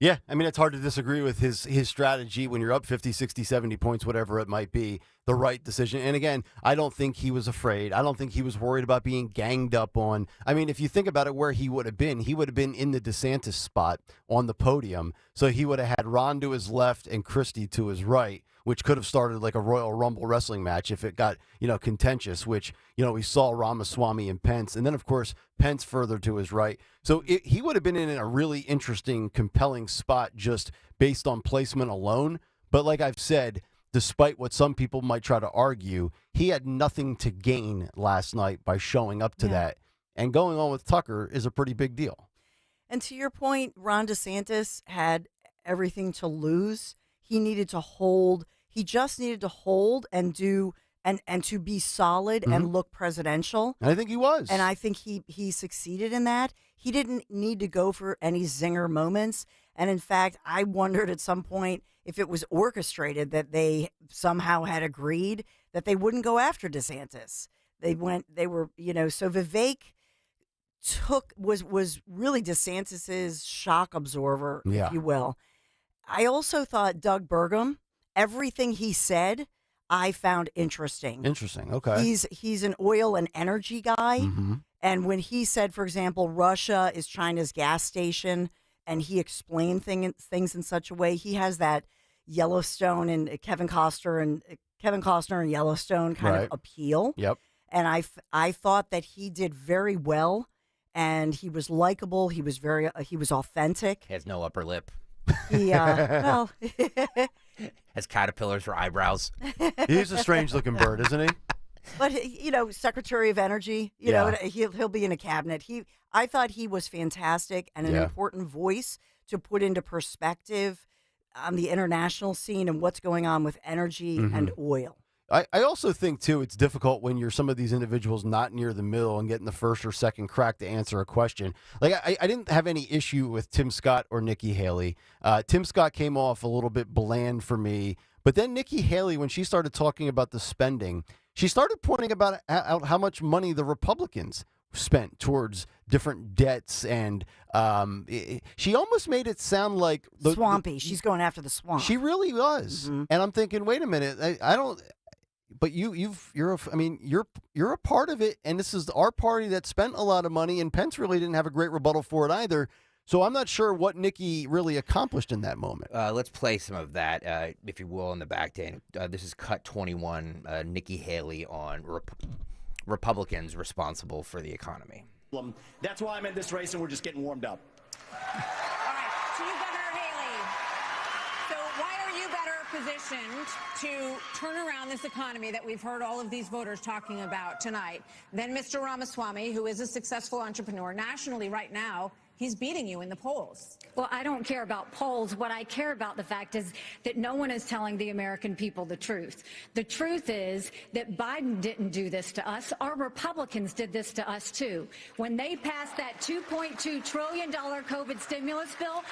Speaker 7: Yeah, I mean, it's hard to disagree with his strategy when you're up 50, 60, 70 points, whatever it might be, the right decision. And again, I don't think he was afraid. I don't think he was worried about being ganged up on. I mean, if you think about it, where he would have been in the DeSantis spot on the podium. So he would have had Ron to his left and Christie to his right, which could have started like a Royal Rumble wrestling match if it got, contentious, which, we saw Ramaswamy and Pence. And then, of course, Pence further to his right. So he would have been in a really interesting, compelling spot just based on placement alone. But like I've said, despite what some people might try to argue, he had nothing to gain last night by showing up to that. And going on with Tucker is a pretty big deal.
Speaker 8: And to your point, Ron DeSantis had everything to lose. He needed to hold. He just needed to hold and do and to be solid and look presidential.
Speaker 7: And I think he was.
Speaker 8: And I think he succeeded in that. He didn't need to go for any zinger moments. And in fact, I wondered at some point if it was orchestrated that they somehow had agreed that they wouldn't go after DeSantis. So Vivek was really DeSantis's shock absorber, if you will. I also thought Doug Burgum, everything he said, I found interesting.
Speaker 7: Interesting. Okay.
Speaker 8: He's an oil and energy guy. And when he said, for example, Russia is China's gas station, and he explained things in such a way, he has that Yellowstone and Kevin Costner and Yellowstone kind of appeal.
Speaker 7: Yep.
Speaker 8: And I thought that he did very well, and he was likable. He was he was authentic.
Speaker 9: He has no upper lip.
Speaker 8: Well,
Speaker 9: has caterpillars for eyebrows.
Speaker 7: He's a strange looking bird, isn't he?
Speaker 8: But Secretary of Energy, he'll be in a cabinet. I thought he was fantastic and an important voice to put into perspective on the international scene and what's going on with energy and oil.
Speaker 7: I also think, too, it's difficult when you're some of these individuals not near the middle and getting the first or second crack to answer a question. Like, I didn't have any issue with Tim Scott or Nikki Haley. Tim Scott came off a little bit bland for me. But then Nikki Haley, when she started talking about the spending, she started pointing out how much money the Republicans spent towards different debts. And she almost made it sound like...
Speaker 8: Swampy. She's going after the swamp.
Speaker 7: She really was. And I'm thinking, wait a minute, I don't... But you're a part of it, and this is our party that spent a lot of money, and Pence really didn't have a great rebuttal for it either. So I'm not sure what Nikki really accomplished in that moment.
Speaker 9: Let's play some of that, if you will, in the back, Dan. This is cut 21, Nikki Haley on Republicans responsible for the economy.
Speaker 12: That's why I'm in this race, and we're just getting warmed up.
Speaker 2: Positioned to turn around this economy that we've heard all of these voters talking about tonight. Then Mr. Ramaswamy, who is a successful entrepreneur nationally right now, he's beating you in the polls.
Speaker 3: Well, I don't care about polls. What I care about, the fact is that no one is telling the American people the truth. The truth is that Biden didn't do this to us. Our Republicans did this to us, too. When they passed that $2.2 trillion COVID stimulus bill,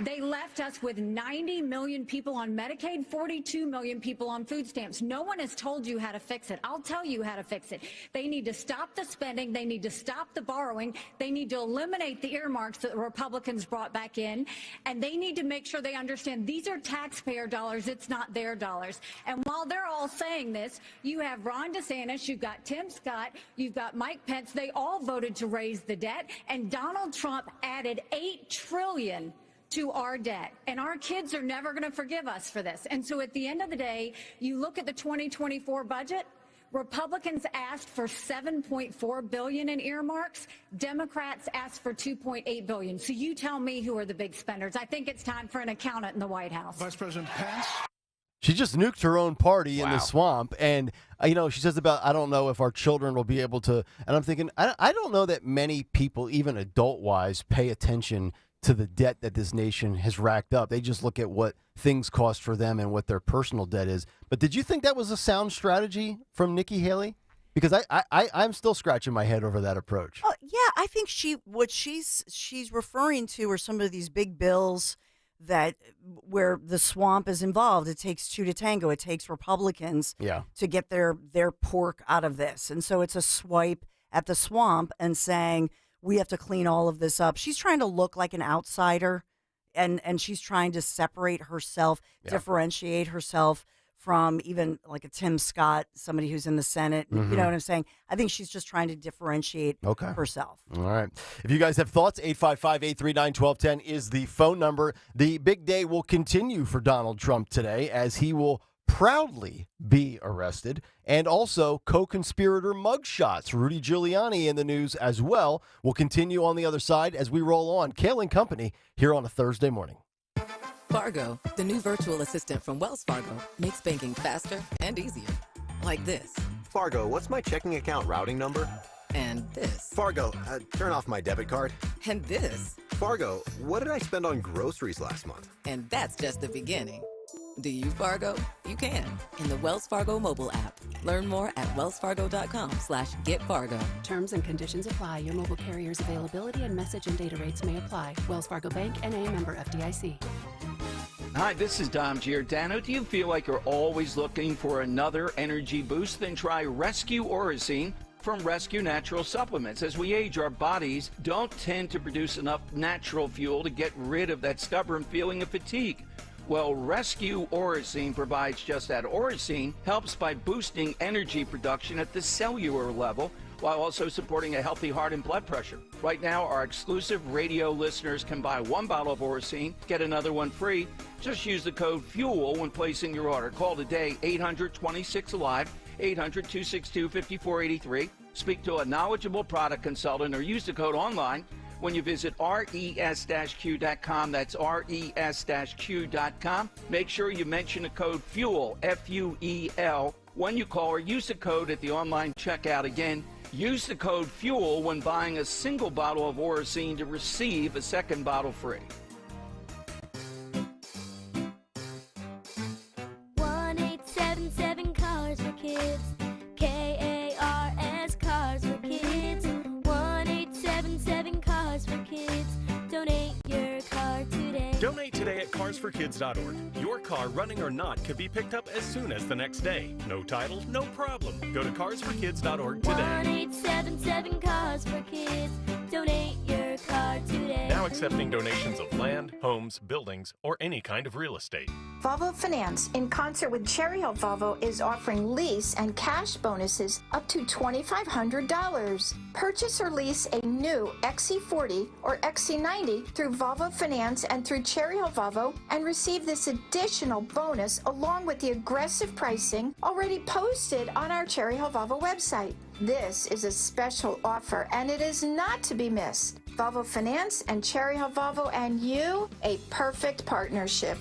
Speaker 3: they left us with 90 million people on Medicaid, 42 million people on food stamps. No one has told you how to fix it. I'll tell you how to fix it. They need to stop the spending. They need to stop the borrowing. They need to eliminate the earmarks that the Republicans brought back in. And they need to make sure they understand these are taxpayer dollars. It's not their dollars. And while they're all saying this, you have Ron DeSantis, you've got Tim Scott, you've got Mike Pence. They all voted to raise the debt. And Donald Trump added $8 trillion to our debt, and our kids are never going to forgive us for this. And so at the end of the day, you look at the 2024 budget, Republicans asked for $7.4 billion in earmarks. Democrats asked for $2.8 billion. So you tell me who are the big spenders. I think it's time for an accountant in the White House.
Speaker 5: Vice President Pence.
Speaker 7: She just nuked her own party in the swamp. And, she says about, I don't know if our children will be able to. And I'm thinking, I don't know that many people, even adult-wise, pay attention to the debt that this nation has racked up. They just look at what things cost for them and what their personal debt is. But did you think that was a sound strategy from Nikki Haley? Because I'm still scratching my head over that approach.
Speaker 8: Yeah, I think what she's referring to are some of these big bills where the swamp is involved. It takes two to tango. It takes Republicans to get their pork out of this. And so it's a swipe at the swamp and saying, we have to clean all of this up. She's trying to look like an outsider and she's trying to separate herself, differentiate herself from even like a Tim Scott, somebody who's in the Senate. You know what I'm saying? I think she's just trying to differentiate herself.
Speaker 7: All right. If you guys have thoughts, 855-839-1210 is the phone number. The big day will continue for Donald Trump today as he will proudly be arrested, and also co-conspirator mugshots. Rudy Giuliani in the news as well. Will continue on the other side as we roll on. Kayal and Company here on a Thursday morning.
Speaker 5: Fargo, the new virtual assistant from Wells Fargo, makes banking faster and easier. Like this.
Speaker 10: Fargo, what's my checking account routing number?
Speaker 5: And this.
Speaker 10: Fargo, turn off my debit card.
Speaker 5: And this.
Speaker 10: Fargo, what did I spend on groceries last month?
Speaker 5: And that's just the beginning. Do you, Fargo? You can in the Wells Fargo mobile app. Learn more at wellsfargo.com/getfargo.
Speaker 11: Terms and conditions apply. Your mobile carrier's availability and message and data rates may apply. Wells Fargo Bank, N.A. member FDIC.
Speaker 15: Hi, this is Dom Giordano. Do you feel like you're always looking for another energy boost? Then try Rescue Orosine from Rescue Natural Supplements. As we age, our bodies don't tend to produce enough natural fuel to get rid of that stubborn feeling of fatigue. Well, Rescue Orosine provides just that. Orosine helps by boosting energy production at the cellular level while also supporting a healthy heart and blood pressure. Right now, our exclusive radio listeners can buy one bottle of Orosine, get another one free. Just use the code FUEL when placing your order. Call today, 800-26-ALIVE, 800-262-5483. Speak to a knowledgeable product consultant or use the code online when you visit res-q.com. That's res-q.com. Make sure you mention the code FUEL, F-U-E-L, when you call, or use the code at the online checkout. Again, use the code FUEL when buying a single bottle of Orosine to receive a second bottle free.
Speaker 25: 1-877 Cars for Kids. K-A-R-S, Cars for Kids. 1-877 Cars for Kids. Donate your car today.
Speaker 26: Donate today at carsforkids.org. Your car, running or not, could be picked up as soon as the next day. No title, no problem. Go to carsforkids.org today.
Speaker 25: 1-877 Cars for Kids. Donate your car today.
Speaker 26: Now accepting donations of land, homes, buildings, or any kind of real estate.
Speaker 27: Volvo Finance, in concert with Cherry Hill Volvo, is offering lease and cash bonuses up to $2,500. Purchase or lease a new XC40 or XC90 through Volvo Finance and through Cherry Hill Volvo and receive this additional bonus along with the aggressive pricing already posted on our Cherry Hill Volvo website. This is a special offer and it is not to be missed. Volvo Finance and Cherry Hill Volvo and you, a perfect partnership.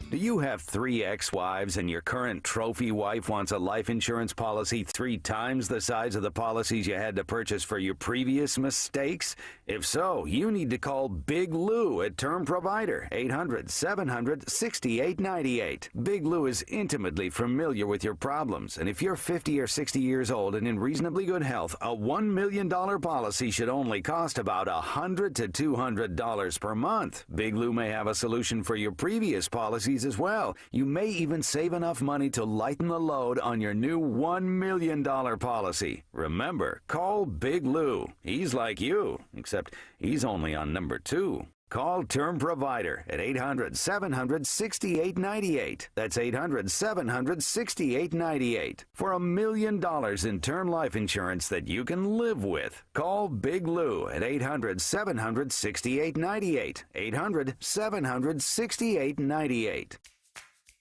Speaker 28: Do you have 3 ex-wives and your current trophy wife wants a life insurance policy 3 times the size of the policies you had to purchase for your previous mistakes? If so, you need to call Big Lou at Term Provider, 800-700-6898. Big Lou is intimately familiar with your problems, and if you're 50 or 60 years old and in reasonably good health, a $1 million policy should only cost about $100 to $200 per month. Big Lou may have a solution for your previous policies as well. You may even save enough money to lighten the load on your new $1 million policy. Remember, call Big Lou. He's like you, except he's only on number 2. Call Term Provider at 800-700-6898. That's 800-700-6898. For $1 million in term life insurance that you can live with. Call Big Lou at 800-700-6898. 800-700-6898.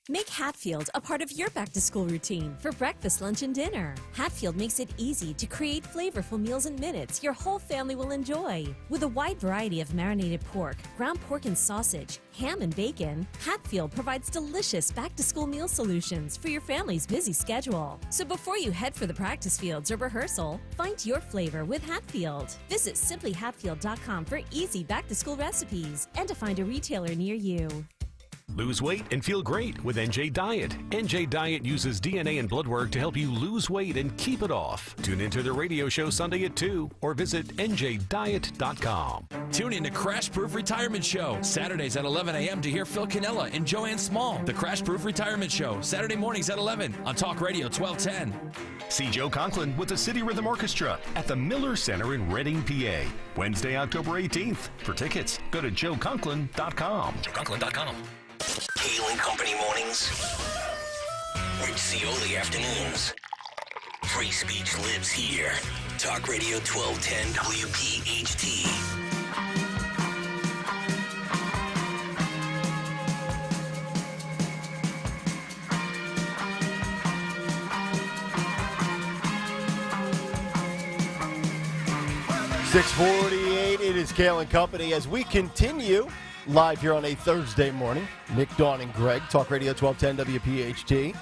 Speaker 29: Make Hatfield a part of your back-to-school routine for breakfast, lunch, and dinner. Hatfield makes it easy to create flavorful meals in minutes your whole family will enjoy. With a wide variety of marinated pork, ground pork and sausage, ham and bacon, Hatfield provides delicious back-to-school meal solutions for your family's busy schedule. So before you head for the practice fields or rehearsal, find your flavor with Hatfield. Visit simplyhatfield.com for easy back-to-school recipes and to find a retailer near you.
Speaker 30: Lose weight and feel great with NJ Diet. NJ Diet uses DNA and blood work to help you lose weight and keep it off. Tune into the radio show Sunday at 2 or visit njdiet.com.
Speaker 4: Tune in to Crash Proof Retirement Show, Saturdays at 11 a.m. to hear Phil Cannella and Joanne Small. The Crash Proof Retirement Show, Saturday mornings at 11 on Talk Radio 1210.
Speaker 30: See Joe Conklin with the City Rhythm Orchestra at the Miller Center in Reading, PA. Wednesday, October 18th. For tickets, go to joeconklin.com.
Speaker 4: JoeConklin.com.
Speaker 6: Kayal and Company mornings. Rich Cioli afternoons. Free speech lives here. Talk Radio 1210 WPHT.
Speaker 7: .648, it is Kayal and Company as we continue live here on a Thursday morning. Nick, Dawn, and Greg, Talk Radio 1210 WPHT.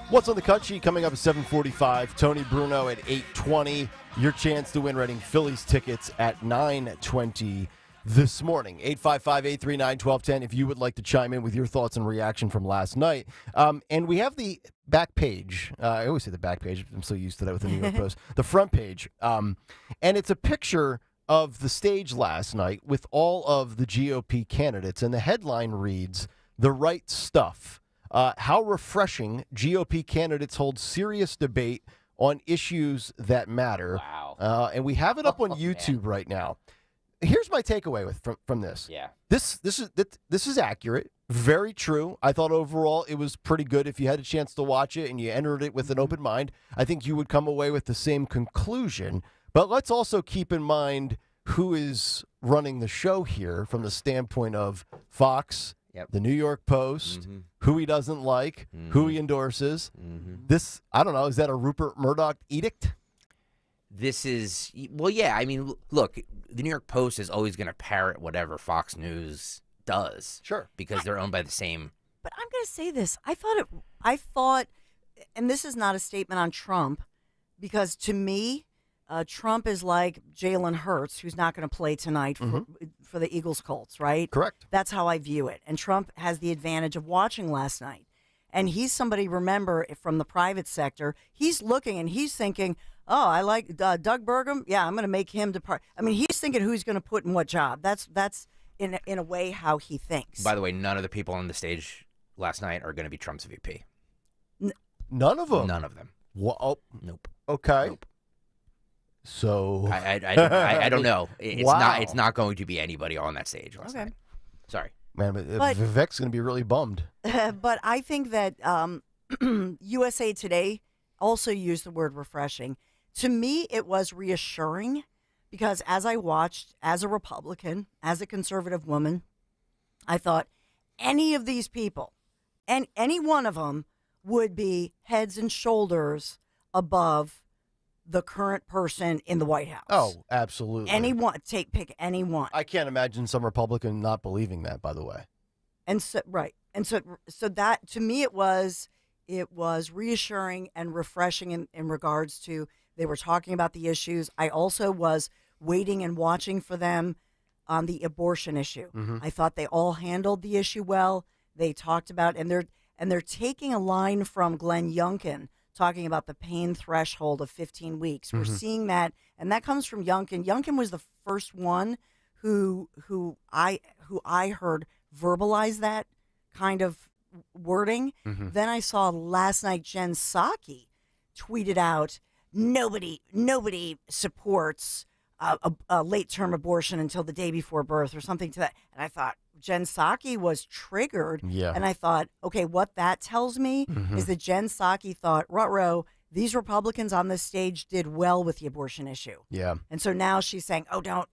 Speaker 7: What's on the cut sheet coming up at 7:45? Tony Bruno at 8:20. Your chance to win Reading Phillies tickets at 9:20 this morning. 855-839-1210 if you would like to chime in with your thoughts and reaction from last night. And we have the back page. I always say the back page. I'm so used to that with the New York Post. The front page. And it's a picture of the stage last night with all of the GOP candidates. And the headline reads, "The Right Stuff. How refreshing GOP candidates hold serious debate on issues that matter." Wow. And we have it up on YouTube right now. Here's my takeaway from this.
Speaker 9: Yeah.
Speaker 7: This is accurate, very true. I thought overall it was pretty good. If you had a chance to watch it and you entered it with an open mind, I think you would come away with the same conclusion. But let's also keep in mind who is running the show here from the standpoint of Fox, the New York Post, who he doesn't like, who he endorses. This, I don't know, is that a Rupert Murdoch edict?
Speaker 9: This is, well, yeah. I mean, look, the New York Post is always going to parrot whatever Fox News does.
Speaker 7: Sure.
Speaker 9: Because they're owned by the same.
Speaker 8: But I'm going to say this. I thought, and this is not a statement on Trump, because to me, Trump is like Jalen Hurts, who's not going to play tonight for the Eagles-Colts, right?
Speaker 7: Correct.
Speaker 8: That's how I view it. And Trump has the advantage of watching last night. And he's somebody, remember, from the private sector. He's looking and he's thinking, oh, I like Doug Burgum. Yeah, I'm going to make him depart. I mean, he's thinking who he's going to put in what job. That's in a way how he thinks.
Speaker 9: By the way, none of the people on the stage last night are going to be Trump's VP.
Speaker 7: None of them?
Speaker 9: None of them.
Speaker 7: Well,
Speaker 9: nope.
Speaker 7: Okay.
Speaker 9: Nope.
Speaker 7: So
Speaker 9: I don't know. It's
Speaker 7: Wow.
Speaker 9: It's not going to be anybody on that stage last night. Sorry.
Speaker 7: Man, but Vivek's going to be really bummed.
Speaker 8: But I think that USA Today also used the word refreshing. To me, it was reassuring because as I watched, as a Republican, as a conservative woman, I thought any of these people, and any one of them, would be heads and shoulders above the current person in the White House.
Speaker 7: Oh, absolutely.
Speaker 8: Anyone, pick anyone.
Speaker 7: I can't imagine some Republican not believing that, by the way.
Speaker 8: And so, right. And so that, to me, it was reassuring and refreshing in regards to, they were talking about the issues. I also was waiting and watching for them on the abortion issue. I thought they all handled the issue well. They talked about, and they're taking a line from Glenn Youngkin, talking about the pain threshold of 15 weeks. We're seeing that, and that comes from Youngkin. Youngkin was the first one who I heard verbalize that kind of wording. Then I saw last night Jen Psaki tweeted out, nobody supports a late-term abortion until the day before birth or something to that. And I thought, Jen Psaki was triggered.
Speaker 7: Yeah.
Speaker 8: And I thought, okay, what that tells me is that Jen Psaki thought, ruh-roh, these Republicans on this stage did well with the abortion issue.
Speaker 7: Yeah.
Speaker 8: And so now she's saying, oh, don't,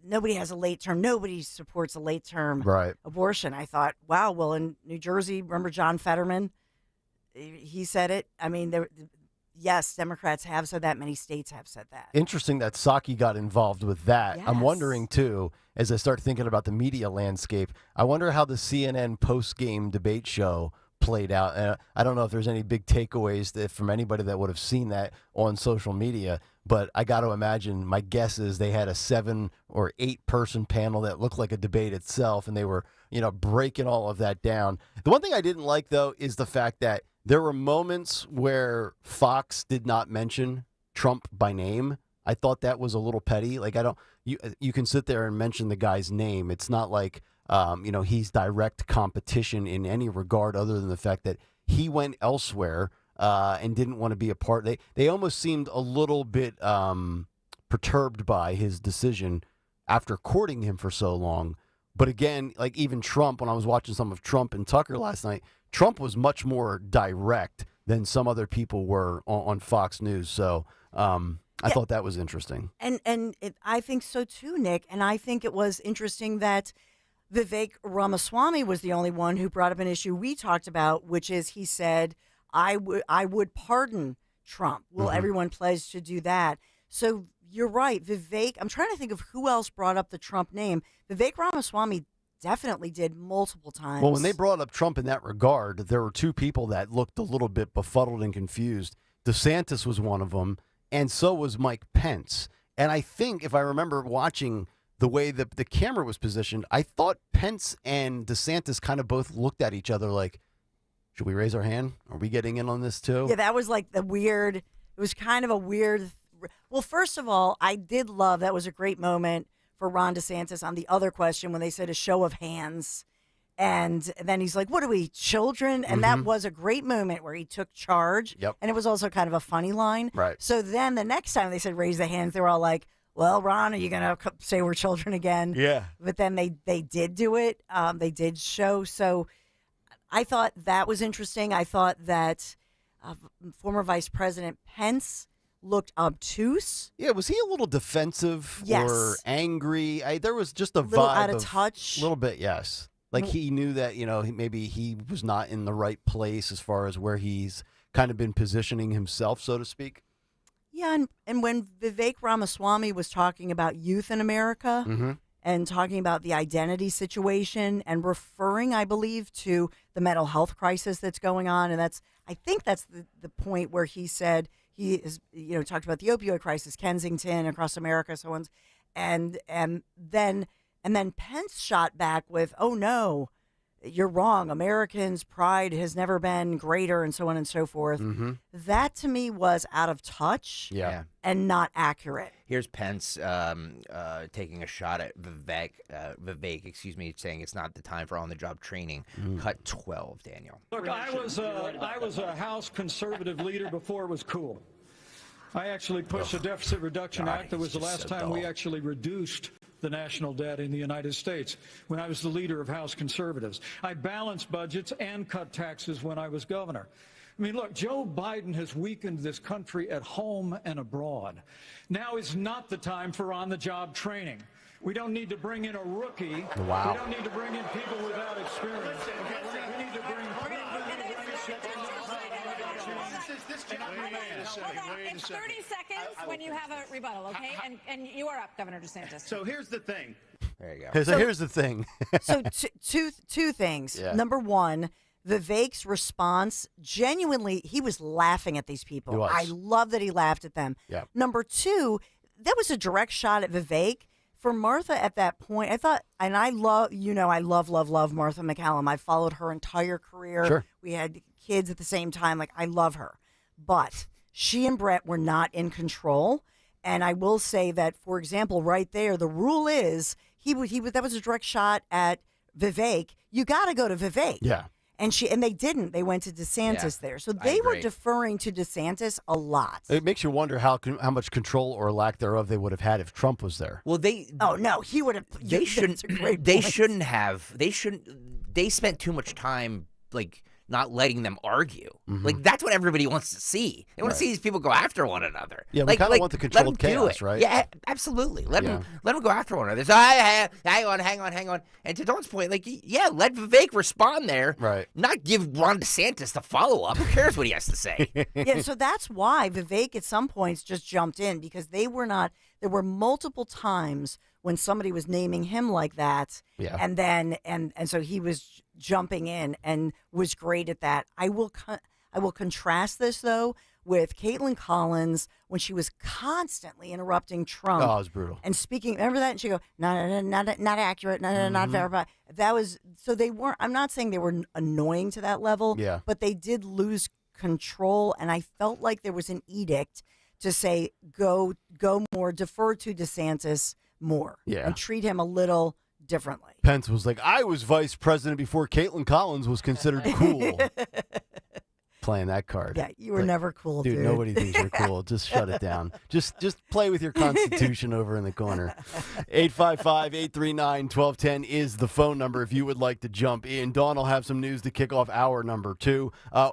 Speaker 8: nobody has a late term. Nobody supports a late term abortion. I thought, wow, well, in New Jersey, remember John Fetterman? He said it. I mean, yes, Democrats have said that. Many states have said that.
Speaker 7: Interesting that Psaki got involved with that.
Speaker 8: Yes.
Speaker 7: I'm wondering, too, as I start thinking about the media landscape, I wonder how the CNN post-game debate show played out. I don't know if there's any big takeaways from anybody that would have seen that on social media, but I got to imagine, my guess is they had a 7 or 8 person panel that looked like a debate itself, and they were, breaking all of that down. The one thing I didn't like, though, is the fact that there were moments where Fox did not mention Trump by name. I thought that was a little petty. Like, you can sit there and mention the guy's name. It's not like, he's direct competition in any regard other than the fact that he went elsewhere and didn't want to be a part. They almost seemed a little bit perturbed by his decision after courting him for so long. But again, like even Trump, when I was watching some of Trump and Tucker last night, Trump was much more direct than some other people were on Fox News. So I thought that was interesting.
Speaker 8: I think so too, Nick. And I think it was interesting that Vivek Ramaswamy was the only one who brought up an issue we talked about, which is he said, I would pardon Trump. Will everyone pledge to do that? So you're right, Vivek. I'm trying to think of who else brought up the Trump name. Vivek Ramaswamy definitely did multiple times.
Speaker 7: Well, when they brought up Trump in that regard, there were two people that looked a little bit befuddled and confused. DeSantis was one of them, and so was Mike Pence. And I think, if I remember watching the way that the camera was positioned, I thought Pence and DeSantis kind of both looked at each other like, should we raise our hand? Are we getting in on this too?
Speaker 8: Yeah, that was like it was kind of a weird. Well, first of all, I did love, that was a great moment for Ron DeSantis on the other question when they said a show of hands. And then he's like, what are we, children? And that was a great moment where he took charge.
Speaker 7: Yep.
Speaker 8: And it was also kind of a funny line.
Speaker 7: Right.
Speaker 8: So then the next time they said raise the hands, they were all like, well, Ron, are you going to say we're children again?
Speaker 7: Yeah.
Speaker 8: But then they did do it. They did show. So I thought that was interesting. I thought that former Vice President Pence looked obtuse.
Speaker 7: Yeah, was he a little defensive or angry? There was just a
Speaker 8: little
Speaker 7: vibe
Speaker 8: out of touch.
Speaker 7: A little bit, yes. Like he knew that, maybe he was not in the right place as far as where he's kind of been positioning himself, so to speak.
Speaker 8: Yeah, and when Vivek Ramaswamy was talking about youth in America and talking about the identity situation and referring, I believe, to the mental health crisis that's going on, and I think that's the point where he said he is, talked about the opioid crisis, Kensington, across America, so on, and then Pence shot back with, "Oh no, you're wrong. Americans' pride has never been greater," and so on and so forth. That to me was out of touch, and not accurate.
Speaker 9: Here's Pence taking a shot at Vivek, saying it's not the time for on-the-job training. Cut 12, Daniel.
Speaker 1: Look, I was a House conservative leader before it was cool. I actually pushed a Deficit Reduction Act. That was the last time we actually reduced the national debt in the United States when I was the leader of House conservatives. I balanced budgets and cut taxes when I was governor. I mean, look, Joe Biden has weakened this country at home and abroad. Now is not the time for on-the-job training. We don't need to bring in a rookie.
Speaker 7: Wow.
Speaker 1: We don't need to bring in people without experience. We need to bring
Speaker 2: It's 30 seconds when you have a rebuttal, okay? And you are up, Governor DeSantis.
Speaker 12: So here's the thing.
Speaker 9: There you go.
Speaker 7: So here's the thing.
Speaker 8: So two things.
Speaker 7: Yeah.
Speaker 8: Number one, Vivek's response, genuinely, he was laughing at these people.
Speaker 7: He was.
Speaker 8: I love that he laughed at them.
Speaker 7: Yeah.
Speaker 8: Number two, that was a direct shot at Vivek. For Martha at that point, I thought, and I love Martha McCallum. I followed her entire career.
Speaker 7: Sure.
Speaker 8: We had kids at the same time. Like, I love her. But she and Brett were not in control. And I will say that, for example, right there, the rule is that was a direct shot at Vivek. You got to go to Vivek.
Speaker 7: Yeah.
Speaker 8: And they didn't. They went to DeSantis there. So they were deferring to DeSantis a lot.
Speaker 7: It makes you wonder how much control or lack thereof they would have had if Trump was there.
Speaker 9: Well,
Speaker 8: Oh no, he would have.
Speaker 9: They shouldn't. They shouldn't have. They shouldn't. They spent too much time not letting them argue. Like, that's what everybody wants to see. They want to see these people go after one another.
Speaker 7: Yeah, we kind of want the controlled chaos, right?
Speaker 9: Yeah, absolutely. Let them go after one another. So, hang on. And to Dawn's point, let Vivek respond there.
Speaker 7: Right.
Speaker 9: Not give Ron DeSantis the follow-up. Who cares what he has to say?
Speaker 8: Yeah, so that's why Vivek at some points just jumped in, because there were multiple times when somebody was naming him like that.
Speaker 7: Yeah.
Speaker 8: And then, and so he was jumping in and was great at that. I will contrast this, though, with Caitlin Collins when she was constantly interrupting Trump.
Speaker 7: Oh, it was brutal.
Speaker 8: And speaking, remember that? And she go, not accurate, not verified. That was, so they weren't, I'm not saying they were annoying to that level,
Speaker 7: Yeah.
Speaker 8: but they did lose control. And I felt like there was an edict to say go more, defer to DeSantis more, and treat him a little differently.
Speaker 7: Pence was like, I was vice president before Caitlin Collins was considered cool. Playing that card.
Speaker 8: Yeah, you were never cool, dude.
Speaker 7: Nobody thinks you're cool. Just shut it down. Just play with your Constitution over in the corner. 855-839-1210 is the phone number if you would like to jump in. Dawn will have some news to kick off hour number 2.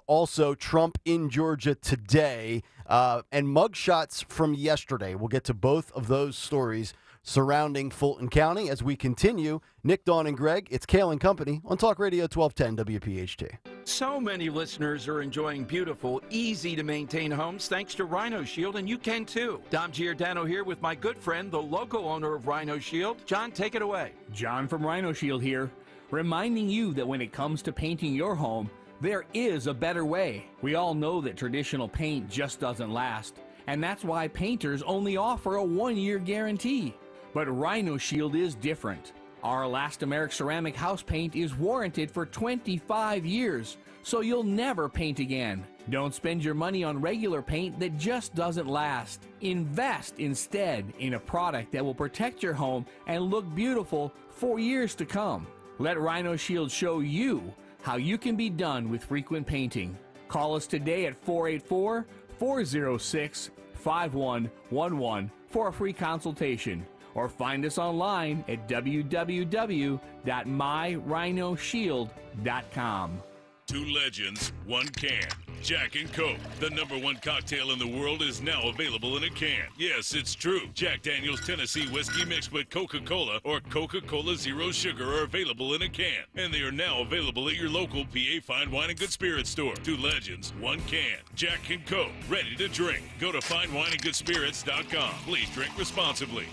Speaker 7: Also, Trump in Georgia today and mugshots from yesterday. We'll get to both of those stories surrounding Fulton County as we continue. Nick, Dawn, and Greg, it's Kayal and Company on Talk Radio 1210 WPHT.
Speaker 15: So many listeners are enjoying beautiful, easy-to-maintain homes thanks to Rhino Shield, and you can too. Dom Giordano here with my good friend, the local owner of Rhino Shield. John, take it away.
Speaker 13: John from Rhino Shield here, reminding you that when it comes to painting your home, there is a better way. We all know that traditional paint just doesn't last, and that's why painters only offer a 1-year guarantee. But Rhino Shield is different. Our elastomeric ceramic house paint is warranted for 25 years, so you'll never paint again. Don't spend your money on regular paint that just doesn't last. Invest instead in a product that will protect your home and look beautiful for years to come. Let Rhino Shield show you how you can be done with frequent painting. Call us today at 484-406-5111 for a free consultation. Or find us online at www.myrhinoshield.com.
Speaker 16: 2 legends, 1 can. Jack and Coke, the #1 cocktail in the world, is now available in a can. Yes, it's true. Jack Daniel's Tennessee Whiskey mixed with Coca-Cola or Coca-Cola Zero Sugar are available in a can. And they are now available at your local PA Fine Wine and Good Spirits store. 2 legends, 1 can. Jack and Coke, ready to drink. Go to finewineandgoodspirits.com. Please drink responsibly.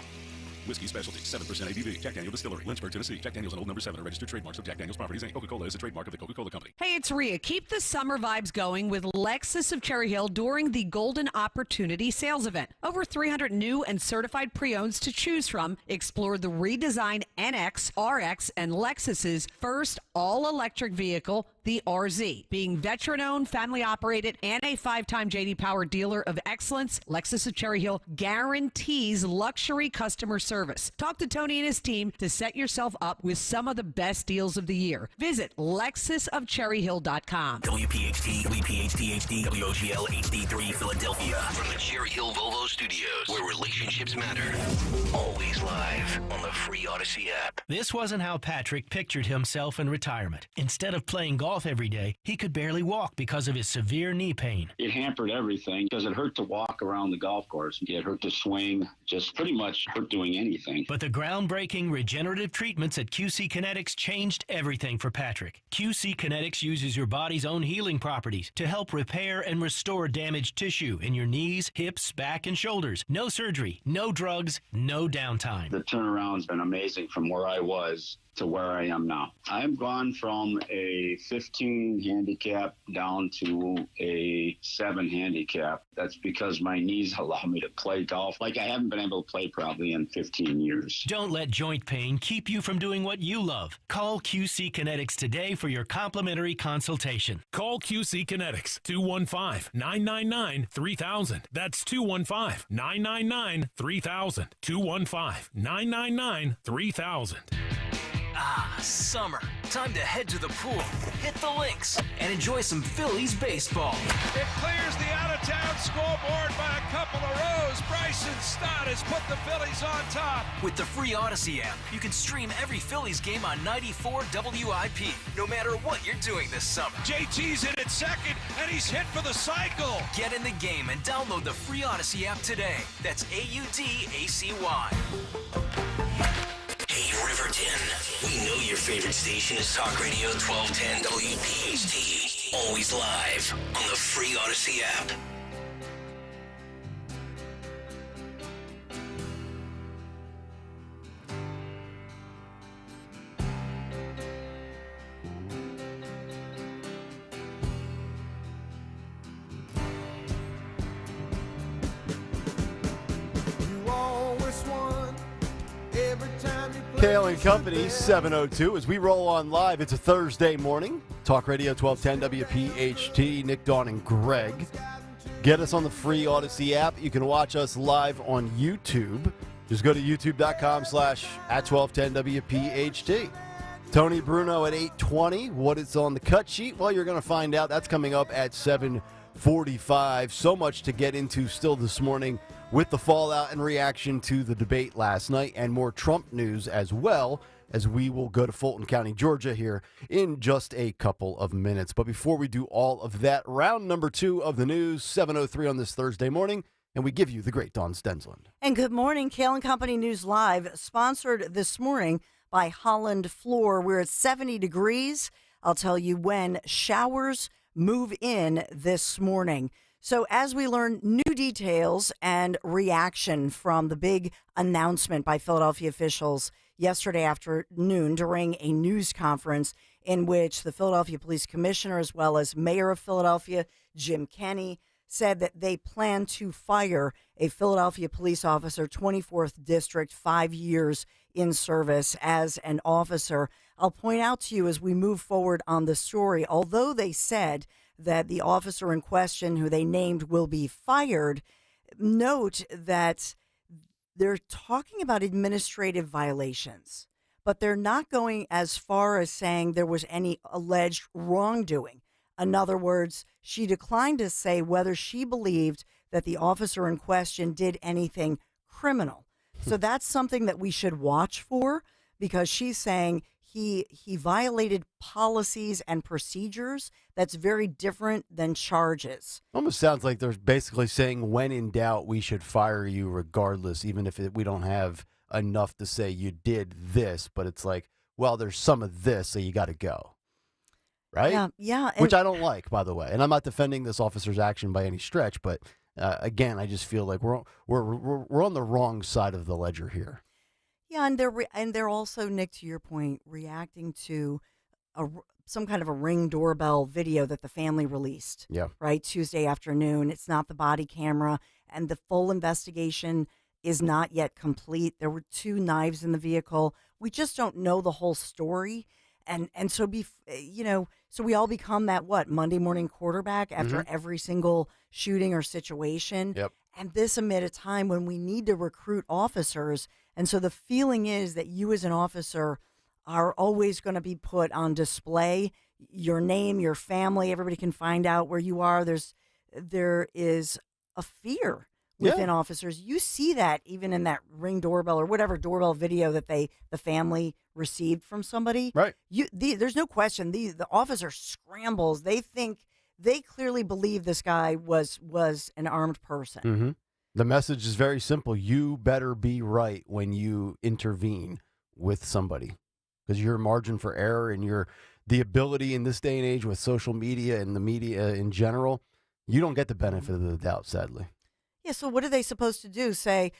Speaker 17: Whiskey specialty, 7% ABV. Jack Daniel Distillery, Lynchburg, Tennessee. Jack Daniel's and Old No. 7 are registered trademarks of Jack Daniel's Properties, Inc. Coca-Cola is a trademark of the Coca-Cola Company.
Speaker 18: Hey, it's Rhea. Keep the summer vibes going with Lexus of Cherry Hill during the Golden Opportunity Sales Event. Over 300 new and certified pre-owns to choose from. Explore the redesigned NX, RX, and Lexus's first all-electric vehicle, the RZ. Being veteran-owned, family-operated, and a 5-time J.D. Power dealer of excellence, Lexus of Cherry Hill guarantees luxury customer service. Talk to Tony and his team to set yourself up with some of the best deals of the year. Visit LexusofCherryHill.com.
Speaker 6: WPHT, WPHT-HD, WOGL HD3 Philadelphia. From the Cherry Hill Volvo Studios, where relationships matter. Always live on the free Odyssey app.
Speaker 19: This wasn't how Patrick pictured himself in retirement. Instead of playing golf every day, he could barely walk because of his severe knee pain.
Speaker 20: It hampered everything because it hurt to walk around the golf course. It hurt to swing, just pretty much hurt doing anything.
Speaker 19: But the groundbreaking regenerative treatments at QC Kinetics changed everything for Patrick. QC Kinetics uses your body's own healing properties to help repair and restore damaged tissue in your knees, hips, back, and shoulders. No surgery, no drugs, no downtime.
Speaker 20: The turnaround's been amazing from where I was to where I am now. I've gone from a 15 handicap down to a 7 handicap. That's because my knees allow me to play golf like I haven't been able to play probably in 15 years.
Speaker 19: Don't let joint pain keep you from doing what you love. Call QC Kinetics today for your complimentary consultation.
Speaker 26: Call QC Kinetics, 215-999-3000. That's 215-999-3000. 215-999-3000.
Speaker 21: Ah, summer. Time to head to the pool, hit the links, and enjoy some Phillies baseball.
Speaker 22: It clears the out-of-town scoreboard by a couple of rows. Bryson Stott has put the Phillies on top.
Speaker 21: With the free Odyssey app, you can stream every Phillies game on 94 WIP, no matter what you're doing this summer.
Speaker 22: JT's in at second, and he's hit for the cycle.
Speaker 21: Get in the game and download the free Odyssey app today. That's AUDACY.
Speaker 6: Hey, Riverton. We know your favorite station is Talk Radio 1210 WPHT. Always live on the free Odyssey app.
Speaker 7: Kayal and Company, 7:02. As we roll on live, it's a Thursday morning. Talk Radio 1210 WPHT. Nick, Dawn, and Greg. Get us on the free Odyssey app. You can watch us live on YouTube. Just go to youtube.com/@1210WPHT. Tony Bruno at 8:20. What is on the cut sheet? Well, you're going to find out. That's coming up at 7:45. So much to get into still this morning with the fallout and reaction to the debate last night, and more Trump news as well, as we will go to Fulton County, Georgia here in just a couple of minutes. But before we do all of that, round number 2 of the news, 7:03 on this Thursday morning, and we give you the great Dawn Stensland.
Speaker 8: And good morning, Kayal and Company News Live, sponsored this morning by Holland Floor. We're at 70 degrees. I'll tell you when showers move in this morning. So as we learn new details and reaction from the big announcement by Philadelphia officials yesterday afternoon during a news conference in which the Philadelphia Police Commissioner, as well as Mayor of Philadelphia, Jim Kenney, said that they plan to fire a Philadelphia police officer, 24th District, 5 years in service as an officer. I'll point out to you as we move forward on the story, although they said that the officer in question, who they named, will be fired, note that they're talking about administrative violations, but they're not going as far as saying there was any alleged wrongdoing. In other words, she declined to say whether she believed that the officer in question did anything criminal. So that's something that we should watch for, because she's saying he violated policies and procedures. That's very different than charges.
Speaker 7: Almost sounds like they're basically saying, when in doubt, we should fire you regardless, even if we don't have enough to say you did this. But it's like, well, there's some of this, so you got to go. Right?
Speaker 8: Yeah.
Speaker 7: Which I don't like, by the way. And I'm not defending this officer's action by any stretch, but again, I just feel like we're on the wrong side of the ledger here.
Speaker 8: Yeah, and they're also, Nick, to your point, reacting to some kind of a Ring doorbell video that the family released.
Speaker 7: Yeah.
Speaker 8: Right, Tuesday afternoon. It's not the body camera, and the full investigation is not yet complete. There were 2 knives in the vehicle. We just don't know the whole story, and so so we all become that Monday morning quarterback after every single shooting or situation.
Speaker 7: Yep.
Speaker 8: And this amid a time when we need to recruit officers. And so the feeling is that you as an officer are always going to be put on display. Your name, your family, everybody can find out where you are. There is a fear within officers. You see that even in that Ring doorbell or whatever doorbell video that the family received from somebody.
Speaker 7: Right.
Speaker 8: There's no question. The officer scrambles. They clearly believe this guy was an armed person.
Speaker 7: Mm-hmm. The message is very simple. You better be right when you intervene with somebody, because your margin for error and the ability in this day and age with social media and the media in general, you don't get the benefit of the doubt, sadly.
Speaker 8: Yeah, so what are they supposed to do? Say,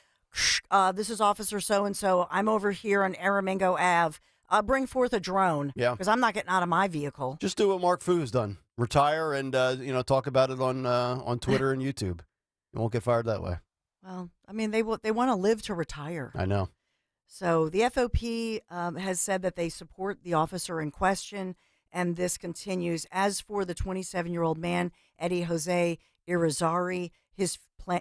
Speaker 8: this is Officer so-and-so. I'm over here on Aramingo Ave. Bring forth a drone.
Speaker 7: Yeah.
Speaker 8: Because I'm not getting out of my vehicle.
Speaker 7: Just do what Mark Fu has done. Retire and talk about it on Twitter and YouTube. You won't get fired that way.
Speaker 8: Well, I mean, they want to live to retire.
Speaker 7: I know.
Speaker 8: So the FOP has said that they support the officer in question, and this continues. As for the 27-year-old man, Eddie Jose Irizarry, his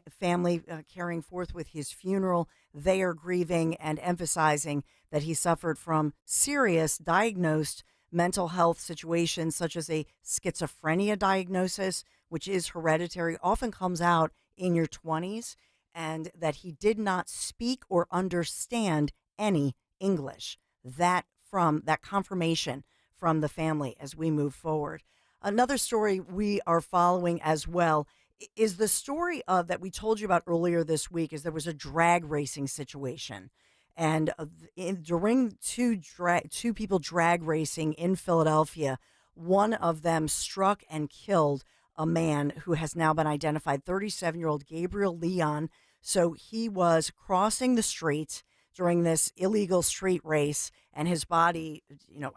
Speaker 8: family carrying forth with his funeral, they are grieving and emphasizing that he suffered from serious diagnosed mental health situations such as a schizophrenia diagnosis, which is hereditary, often comes out in your 20s, and that he did not speak or understand any English. That confirmation from the family as we move forward. Another story we are following as well is the story that we told you about earlier this week. Is there was a drag racing situation, and during two people drag racing in Philadelphia, one of them struck and killed a man who has now been identified, 37-year-old Gabriel Leon. So he was crossing the street during this illegal street race, and his body,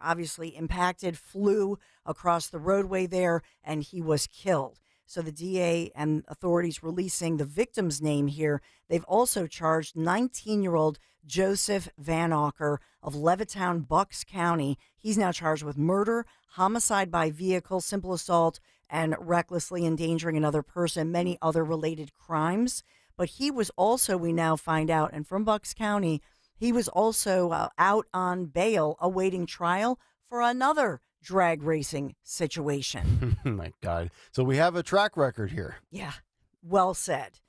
Speaker 8: obviously impacted, flew across the roadway there, and he was killed. So the DA and authorities releasing the victim's name here. They've also charged 19-year-old Joseph Van Auker of Levittown, Bucks County. He's now charged with murder, homicide by vehicle, simple assault, and recklessly endangering another person, many other related crimes. But he was also, we now find out, and from Bucks County, he was also out on bail awaiting trial for another drag racing situation.
Speaker 7: My God. So we have a track record here.
Speaker 8: Yeah, well said.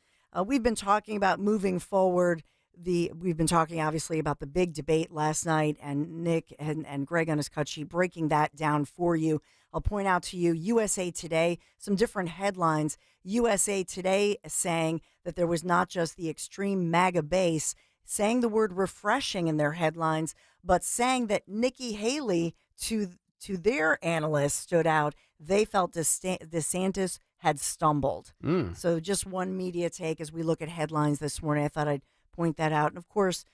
Speaker 8: We've been talking about moving forward. We've been talking, obviously, about the big debate last night, and Nick and Greg on his cut sheet breaking that down for you. I'll point out to you USA Today, some different headlines. USA Today saying that there was not just the extreme MAGA base saying the word refreshing in their headlines, but saying that Nikki Haley, to their analysts, stood out. They felt DeSantis had stumbled. So just one media take as we look at headlines this morning. I thought I'd point that out. And of course,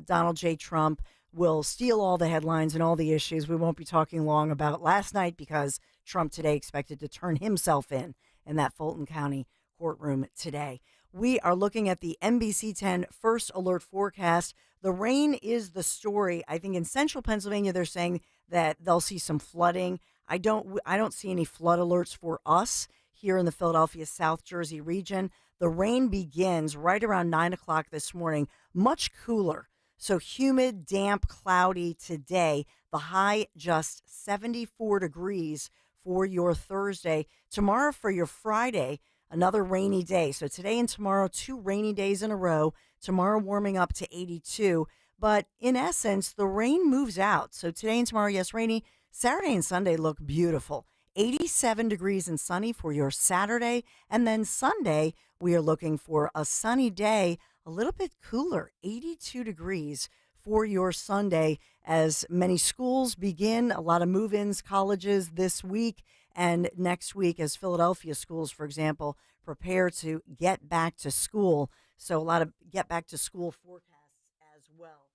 Speaker 8: Donald J. Trump will steal all the headlines and all the issues. We won't be talking long about last night because Trump today expected to turn himself in that Fulton County courtroom today. We are looking at the NBC 10 first alert forecast. The rain is the story. I think in central Pennsylvania, they're saying that they'll see some flooding. I don't see any flood alerts for us here in the Philadelphia, South Jersey region. The rain begins right around 9 o'clock this morning, much cooler. So humid, damp, cloudy today. The high just 74 degrees for your Thursday. Tomorrow for your Friday, another rainy day. So today and tomorrow, 2 rainy days in a row. Tomorrow warming up to 82. But in essence, the rain moves out. So today and tomorrow, yes, rainy. Saturday and Sunday look beautiful. 87 degrees and sunny for your Saturday. And then Sunday, we are looking for a sunny day, a little bit cooler, 82 degrees for your Sunday as many schools begin. A lot of move-ins, colleges this week and next week as Philadelphia schools, for example, prepare to get back to school. So a lot of get back to school forecasts as well.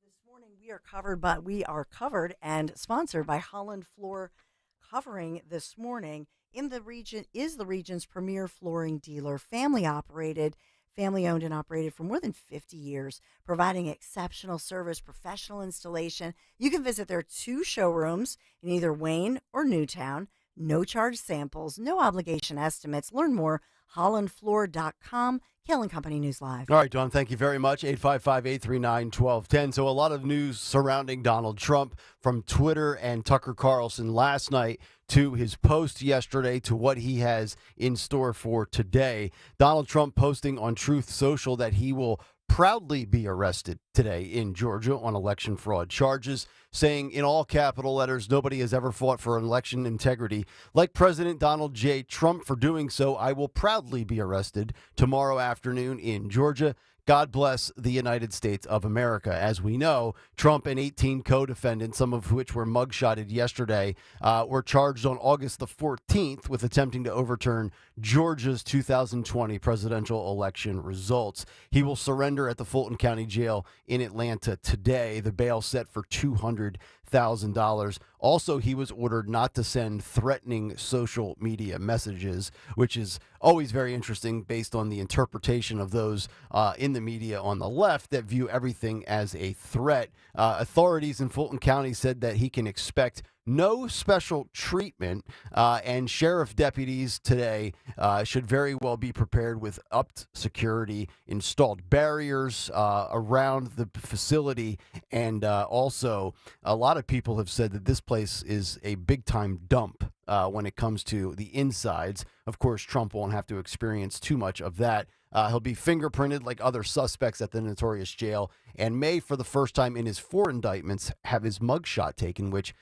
Speaker 8: This morning we are covered and sponsored by Holland Floor. Covering this morning in the region is the region's premier flooring dealer, family owned and operated for more than 50 years, providing exceptional service, professional installation. You can visit their 2 showrooms in either Wayne or Newtown. No charge samples, no obligation estimates. Learn more, hollandfloor.com. Kayal and Company News Live.
Speaker 7: All right, Dawn, thank you very much. 855-839-1210. So a lot of news surrounding Donald Trump, from Twitter and Tucker Carlson last night to his post yesterday to what he has in store for today. Donald Trump posting on Truth Social that he will proudly be arrested today in Georgia on election fraud charges, saying in all capital letters, nobody has ever fought for election integrity like President Donald J. Trump. For doing so, I will proudly be arrested tomorrow afternoon in Georgia. God bless the United States of America. As we know, Trump and 18 co-defendants, some of which were mugshotted yesterday, were charged on August the 14th with attempting to overturn Georgia's 2020 presidential election results. He will surrender at the Fulton County Jail in Atlanta today. The bail set for $200,000. Also, he was ordered not to send threatening social media messages, which is always very interesting based on the interpretation of those in the media on the left that view everything as a threat. Authorities in Fulton County said that he can expect no special treatment, and sheriff deputies today should very well be prepared with upped security, installed barriers around the facility, and also a lot of people have said that this place is a big-time dump when it comes to the insides. Of course, Trump won't have to experience too much of that. He'll be fingerprinted like other suspects at the notorious jail, and may, for the first time in his 4 indictments, have his mugshot taken, which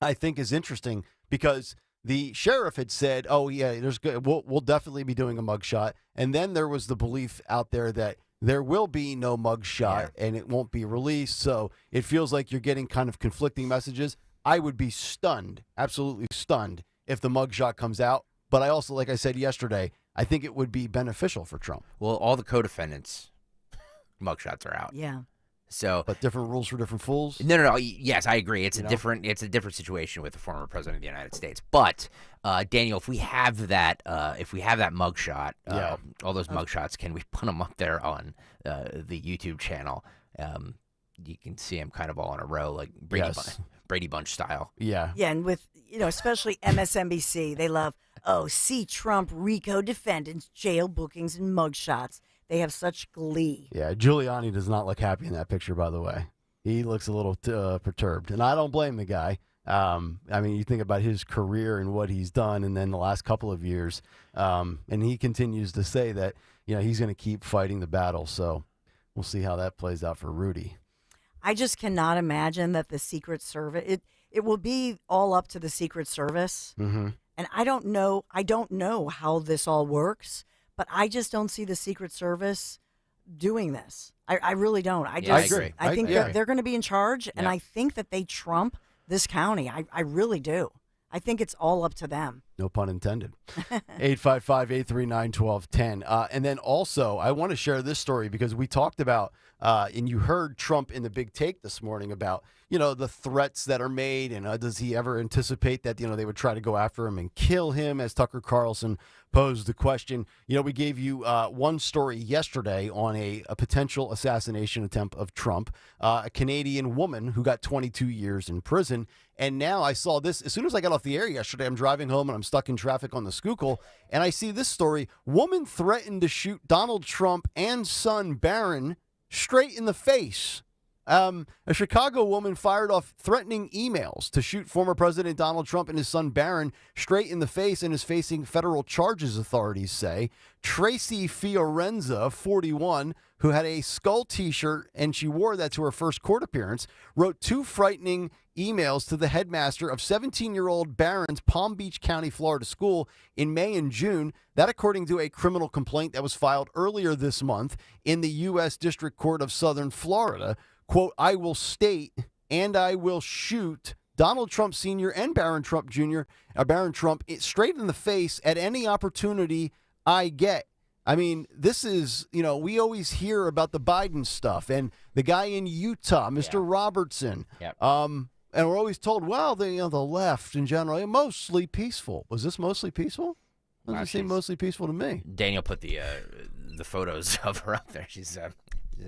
Speaker 7: I think is interesting because the sheriff had said, "Oh yeah, we'll definitely be doing a mugshot," and then there was the belief out there that there will be no mugshot and it won't be released. So it feels like you're getting kind of conflicting messages. I would be stunned, absolutely stunned, if the mugshot comes out. But I also, like I said yesterday, I think it would be beneficial for Trump.
Speaker 9: Well, all the co-defendants' mugshots are out.
Speaker 8: Yeah.
Speaker 7: So, but different rules for different fools?
Speaker 9: No. Yes, I agree. It's a different situation with the former president of the United States. But Daniel, if we have that mugshot, all those mugshots, can we put them up there on the YouTube channel? You can see them kind of all in a row, like Brady Bunch style.
Speaker 7: Yeah.
Speaker 8: Yeah, and with especially MSNBC, they love, see Trump RICO defendants, jail bookings, and mugshots. They have such glee.
Speaker 7: Yeah, Giuliani does not look happy in that picture, by the way. He looks a little perturbed, and I don't blame the guy. You think about his career and what he's done, and then the last couple of years, and he continues to say that he's going to keep fighting the battle. So we'll see how that plays out for Rudy.
Speaker 8: I just cannot imagine that the Secret Service. It will be all up to the Secret Service, and I don't know how this all works, but I just don't see the Secret Service doing this. I really don't. I
Speaker 9: agree.
Speaker 8: I think they're going to be in charge, and I think that they trump this county. I really do. I think it's all up to them.
Speaker 7: No pun intended. 855-839-1210. And then also, I want to share this story because we talked about, and you heard Trump in the big take this morning about, the threats that are made, and does he ever anticipate that, they would try to go after him and kill him, as Tucker Carlson posed the question. We gave you one story yesterday on a potential assassination attempt of Trump, a Canadian woman who got 22 years in prison. And now I saw this, as soon as I got off the air yesterday, I'm driving home and I'm stuck in traffic on the Schuylkill, and I see this story. Woman threatened to shoot Donald Trump and son Barron straight in the face. A Chicago woman fired off threatening emails to shoot former President Donald Trump and his son Barron straight in the face and is facing federal charges, authorities say. Tracy Fiorenza, 41, who had a skull T-shirt, and she wore that to her first court appearance, wrote 2 frightening emails to the headmaster of 17-year-old Barron's Palm Beach County, Florida school in May and June. That according to a criminal complaint that was filed earlier this month in the U.S. District Court of Southern Florida. Quote, I will state and I will shoot Donald Trump Sr. and Barron Trump Jr., Barron Trump, straight in the face at any opportunity I get. I mean, this is, we always hear about the Biden stuff and the guy in Utah, Mr. Robertson.
Speaker 9: Yep.
Speaker 7: And we're always told, well, the left in general, mostly peaceful. Was this mostly peaceful? Doesn't seem mostly peaceful to me.
Speaker 9: Daniel put the photos of her up there. She's an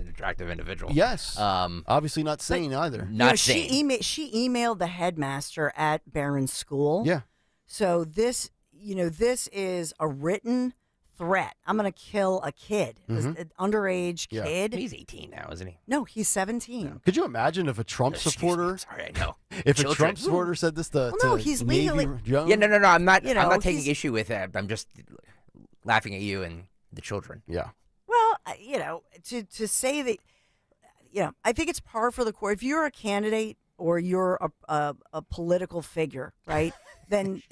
Speaker 9: attractive individual.
Speaker 7: Yes. Obviously not sane either.
Speaker 9: Not sane.
Speaker 8: She emailed the headmaster at Barron's school.
Speaker 7: Yeah.
Speaker 8: So this is a written threat. I'm going to kill a kid, an underage kid.
Speaker 9: He's 18 now, isn't he?
Speaker 8: No, he's 17.
Speaker 7: Could you imagine if a Trump supporter?
Speaker 9: Sorry, I know.
Speaker 7: If a Trump supporter said this to
Speaker 8: he's
Speaker 7: Navy
Speaker 8: legally.
Speaker 7: Jones?
Speaker 9: Yeah, no. I'm not taking issue with it. I'm just laughing at you and the children.
Speaker 7: Yeah.
Speaker 8: Well, to say that, I think it's par for the course. If you're a candidate or you're a political figure, right? Then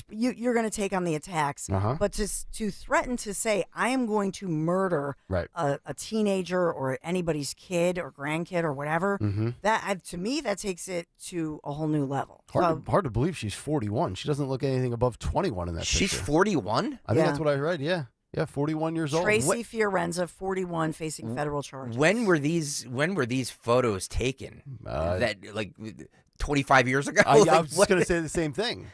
Speaker 8: you're going to take on the attacks. But to threaten to say I am going to murder a teenager or anybody's kid or grandkid or whatever, to me that takes it to a whole new level.
Speaker 7: Hard to believe she's 41. She doesn't look anything above 21 in that picture.
Speaker 9: She's 41?
Speaker 7: I think that's what I read. Yeah. Yeah, 41 years old.
Speaker 8: Tracy Fiorenza, 41, facing federal charges.
Speaker 9: When were these photos taken? That 25 years ago?
Speaker 7: I was just going to say the same thing.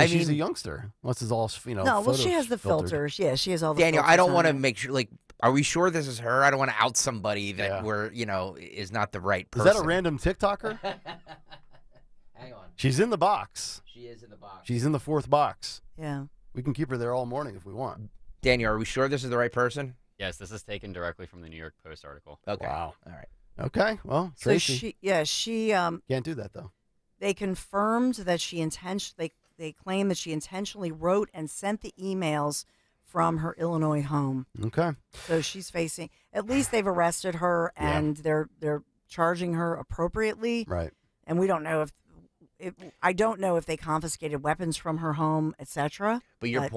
Speaker 7: She's a youngster. Unless it's all,
Speaker 8: No, well, she has the filters. Yeah, she has all the
Speaker 9: Daniel,
Speaker 8: filters.
Speaker 9: I don't want to make sure, are we sure this is her? I don't want to out somebody that is not the right person.
Speaker 7: Is that a random TikToker?
Speaker 9: Hang on.
Speaker 7: She's in the box.
Speaker 9: She is in the box.
Speaker 7: She's in the 4th box.
Speaker 8: Yeah.
Speaker 7: We can keep her there all morning if we want.
Speaker 9: Daniel, are we sure this is the right person?
Speaker 3: Yes, this is taken directly from the New York Post article.
Speaker 9: Okay.
Speaker 7: Wow.
Speaker 9: All right.
Speaker 7: Okay. Well, Tracy.
Speaker 8: She
Speaker 7: can't do that though.
Speaker 8: They confirmed that they claim that she intentionally wrote and sent the emails from her Illinois home.
Speaker 7: Okay.
Speaker 8: So she's facing. At least they've arrested her and they're charging her appropriately.
Speaker 7: Right.
Speaker 8: And we don't know if I don't know if they confiscated weapons from her home, etc.
Speaker 9: But your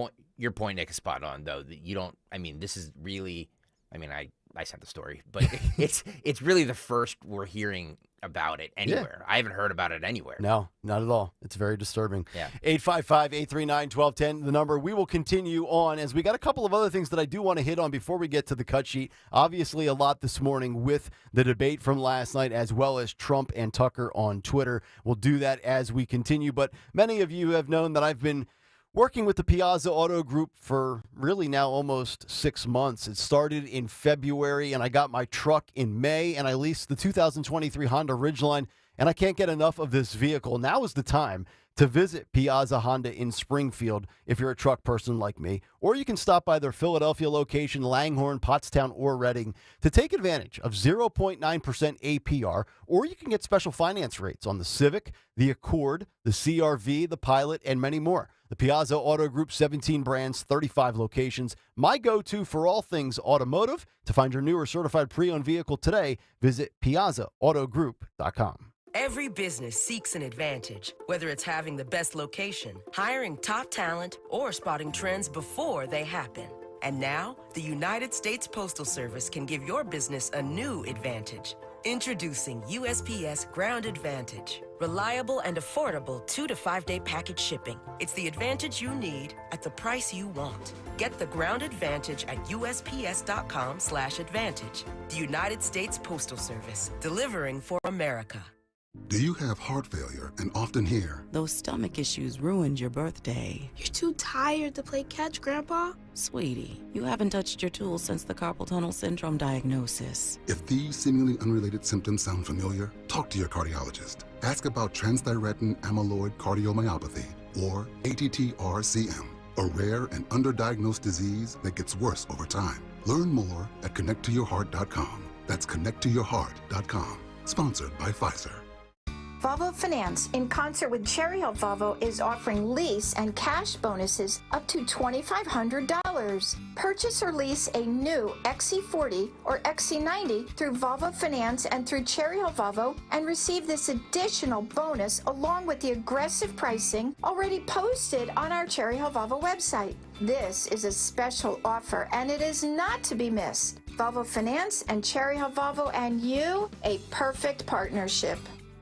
Speaker 9: point, Nick, is spot on, though. That you don't. I mean, this is really. I mean, I sent the story, but it's really the first we're hearing about it anywhere. I haven't heard about it anywhere.
Speaker 7: No, not at all. It's very disturbing.
Speaker 9: Yeah.
Speaker 7: 855-839-1210, the number. We will continue on as we got a couple of other things that I do want to hit on before we get to the cut sheet. Obviously, a lot this morning with the debate from last night, as well as Trump and Tucker on Twitter. We'll do that as we continue. But many of you have known that I've been working with the Piazza Auto Group for really now almost 6 months. It started in February, and I got my truck in May, and I leased the 2023 Honda Ridgeline, and I can't get enough of this vehicle. Now is the time to visit Piazza Honda in Springfield if you're a truck person like me, or you can stop by their Philadelphia location, Langhorne, Pottstown, or Reading to take advantage of 0.9% APR, or you can get special finance rates on the Civic, the Accord, the CRV, the Pilot, and many more. The Piazza Auto Group, 17 brands, 35 locations. My go-to for all things automotive. To find your new or certified pre-owned vehicle today, visit PiazzaAutoGroup.com.
Speaker 5: Every business seeks an advantage, whether it's having the best location, hiring top talent, or spotting trends before they happen. And now, the United States Postal Service can give your business a new advantage. Introducing USPS Ground Advantage. Reliable and affordable 2 to 5 day package shipping. It's the advantage you need at the price you want. Get the Ground Advantage at USPS.com/advantage. The United States Postal Service, delivering for America.
Speaker 10: Do you have heart failure and often hear,
Speaker 11: "Those stomach issues ruined your birthday"?
Speaker 14: "You're too tired to play catch, Grandpa."
Speaker 11: Sweetie, you haven't touched your tools since the carpal tunnel syndrome diagnosis.
Speaker 10: If these seemingly unrelated symptoms sound familiar, talk to your cardiologist. Ask about transthyretin amyloid cardiomyopathy, or ATTR-CM, a rare and underdiagnosed disease that gets worse over time. Learn more at connecttoyourheart.com. That's connecttoyourheart.com. Sponsored by Pfizer.
Speaker 23: Volvo Finance, in concert with Cherry Hill Volvo, is offering lease and cash bonuses up to $2,500. Purchase or lease a new XC40 or XC90 through Volvo Finance and through Cherry Hill Volvo and receive this additional bonus along with the aggressive pricing already posted on our Cherry Hill Volvo website. This is a special offer and it is not to be missed. Volvo Finance and Cherry Hill Volvo and you, a perfect partnership.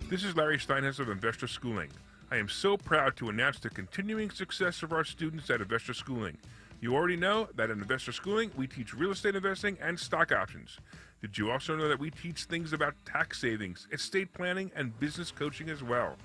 Speaker 24: This is Larry Steinhaus of Investor Schooling. I am so proud to announce the continuing success of our students at Investor Schooling. You already know that at Investor Schooling, we teach real estate investing and stock options. Did you also know that we teach things about tax savings, estate planning, and business coaching as well?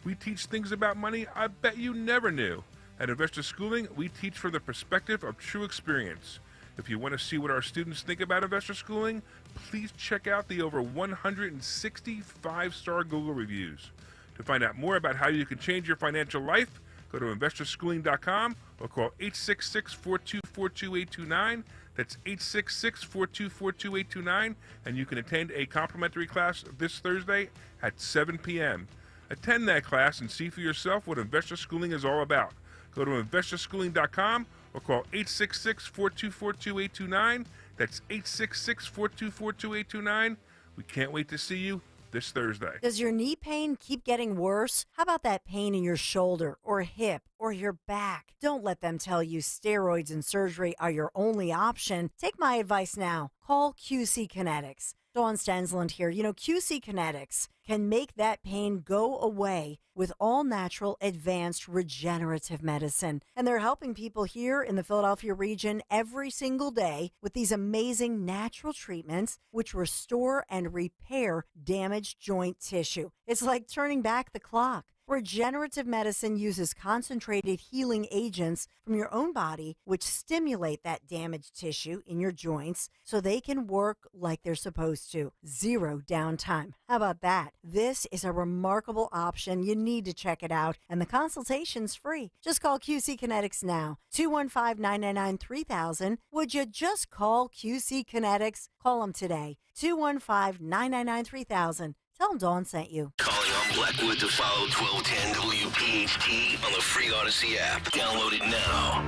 Speaker 24: We teach things about money I bet you never knew. At Investor Schooling, we teach from the perspective of true experience. If you want to see what our students think about Investor Schooling, please check out the over 160 5-star Google reviews. To find out more about how you can change your financial life, go to investorschooling.com or call 866-424-2829. That's 866-424-2829, and you can attend a complimentary class this Thursday at 7 p.m. Attend that class and see for yourself what Investor Schooling is all about. Go to investorschooling.com or call 866-424-2829. That's 866-424-2829. We can't wait to see you this Thursday.
Speaker 8: Does your knee pain keep getting worse? How about that pain in your shoulder or hip or your back? Don't let them tell you steroids and surgery are your only option. Take my advice now. Call QC Kinetics. Dawn Stensland here. You know, QC Kinetics can make that pain go away with all-natural advanced regenerative medicine. And they're helping people here in the Philadelphia region every single day with these amazing natural treatments which restore and repair damaged joint tissue. It's like turning back the clock. Regenerative medicine uses concentrated healing agents from your own body, which stimulate that damaged tissue in your joints so they can work like they're supposed to. Zero downtime. How about that? This is a remarkable option. You need to check it out, and the consultation's free. Just call QC Kinetics now. 215-999-3000. Would you just call QC Kinetics? Call them today. 215-999-3000. Tell them Dawn sent you.
Speaker 6: Calling on Blackwood to follow 1210 WPHT on the free Odyssey app. Download it now.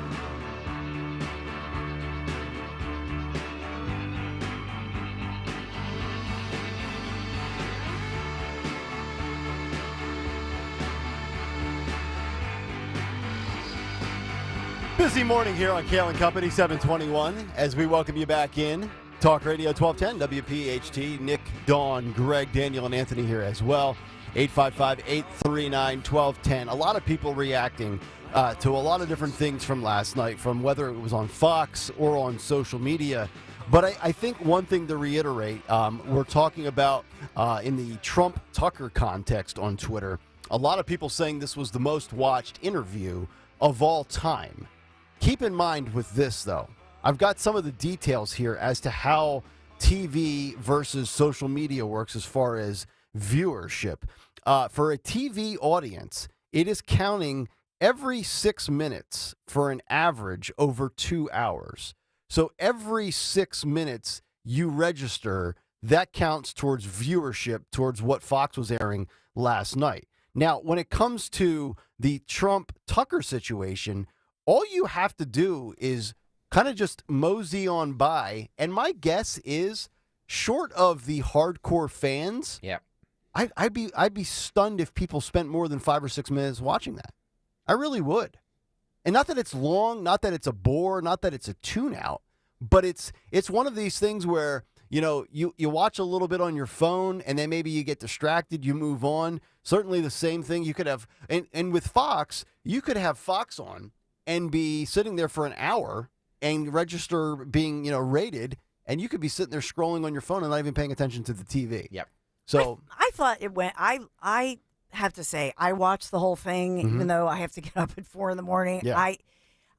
Speaker 7: Busy morning here on Kayal and Company, 721, as we welcome you back in. Talk Radio 1210, WPHT. Nick, Dawn, Greg, Daniel, and Anthony here as well. 855-839-1210. A lot of people reacting to a lot of different things from last night, from whether it was on Fox or on social media. But I think one thing to reiterate, we're talking about in the Trump-Tucker context on Twitter, a lot of people saying this was the most watched interview of all time. Keep in mind with this, though, I've got some of the details here as to how TV versus social media works as far as viewership. For a TV audience, it is counting every 6 minutes for an average over 2 hours. So every 6 minutes you register, that counts towards viewership, towards what Fox was airing last night. Now, when it comes to the Trump-Tucker situation, all you have to do is kind of just mosey on by. And my guess is, short of the hardcore fans, I'd be stunned if people spent more than 5 or 6 minutes watching that. I really would. And not that it's long, not that it's a bore, not that it's a tune-out, but it's one of these things where, you watch a little bit on your phone, and then maybe you get distracted, you move on. Certainly the same thing you could have, and with Fox, you could have Fox on and be sitting there for an hour and register being, rated, and you could be sitting there scrolling on your phone and not even paying attention to the TV.
Speaker 9: Yep.
Speaker 7: So
Speaker 8: I thought it went. I have to say, I watched the whole thing, even though I have to get up at 4 a.m.
Speaker 7: Yeah.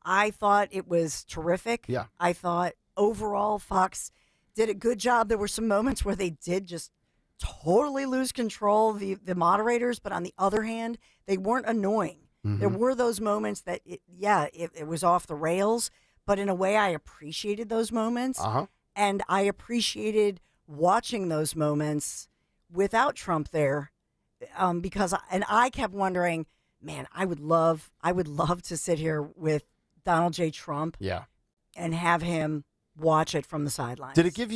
Speaker 8: I thought it was terrific.
Speaker 7: Yeah.
Speaker 8: I thought overall Fox did a good job. There were some moments where they did just totally lose control, the moderators, but on the other hand, they weren't annoying. There were those moments that, it was off the rails, but in a way I appreciated those moments. And I appreciated watching those moments without Trump there, because I kept wondering, man, I would love to sit here with Donald J. Trump, and have him watch it from the sidelines.
Speaker 7: Did it give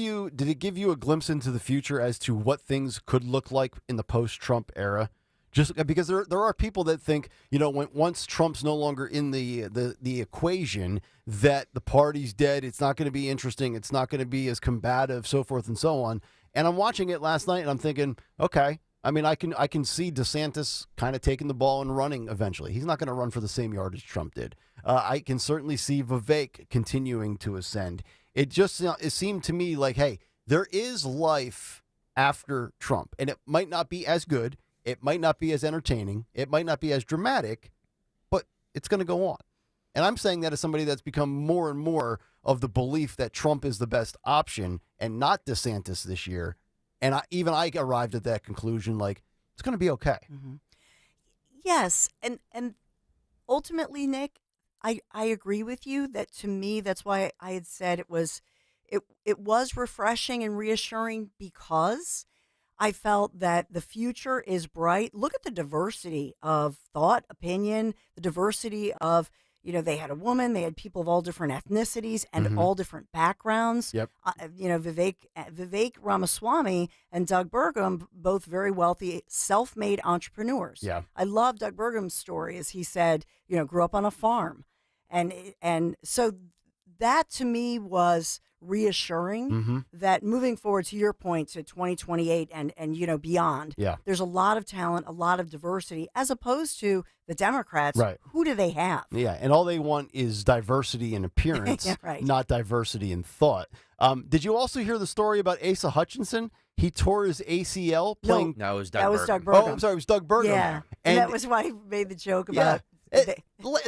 Speaker 7: you a glimpse into the future as to what things could look like in the post-Trump era? Just because there are people that think, once Trump's no longer in the equation, that the party's dead. It's not going to be interesting. It's not going to be as combative, so forth and so on. And I'm watching it last night, and I'm thinking, okay. I mean, I can see DeSantis kind of taking the ball and running eventually. He's not going to run for the same yardage Trump did. I can certainly see Vivek continuing to ascend. It seemed to me like, hey, there is life after Trump, and it might not be as good. It might not be as entertaining. It might not be as dramatic, but it's going to go on. And I'm saying that as somebody that's become more and more of the belief that Trump is the best option and not DeSantis this year. And I arrived at that conclusion, like, it's going to be okay.
Speaker 8: Yes. And ultimately, Nick, I agree with you that, to me, that's why I had said it was refreshing and reassuring, because I felt that the future is bright. Look at the diversity of thought, opinion, the diversity of, they had a woman, they had people of all different ethnicities and all different backgrounds.
Speaker 7: Yep.
Speaker 8: Vivek Ramaswamy and Doug Burgum, both very wealthy, self-made entrepreneurs.
Speaker 7: Yeah.
Speaker 8: I love Doug Burgum's story, as he said, grew up on a farm. And so that, to me, was reassuring that moving forward, to your point, to 2028 and beyond, there's a lot of talent, a lot of diversity, as opposed to the Democrats.
Speaker 7: Right.
Speaker 8: Who do they have?
Speaker 7: Yeah, and all they want is diversity in appearance, not diversity in thought. Did you also hear the story about Asa Hutchinson? He tore his ACL playing.
Speaker 9: No, it was Doug
Speaker 8: That
Speaker 9: Burgum.
Speaker 8: was Doug Burgum.
Speaker 7: Oh, I'm sorry, it was Doug Burgum.
Speaker 8: Yeah, and that was why he made the joke about.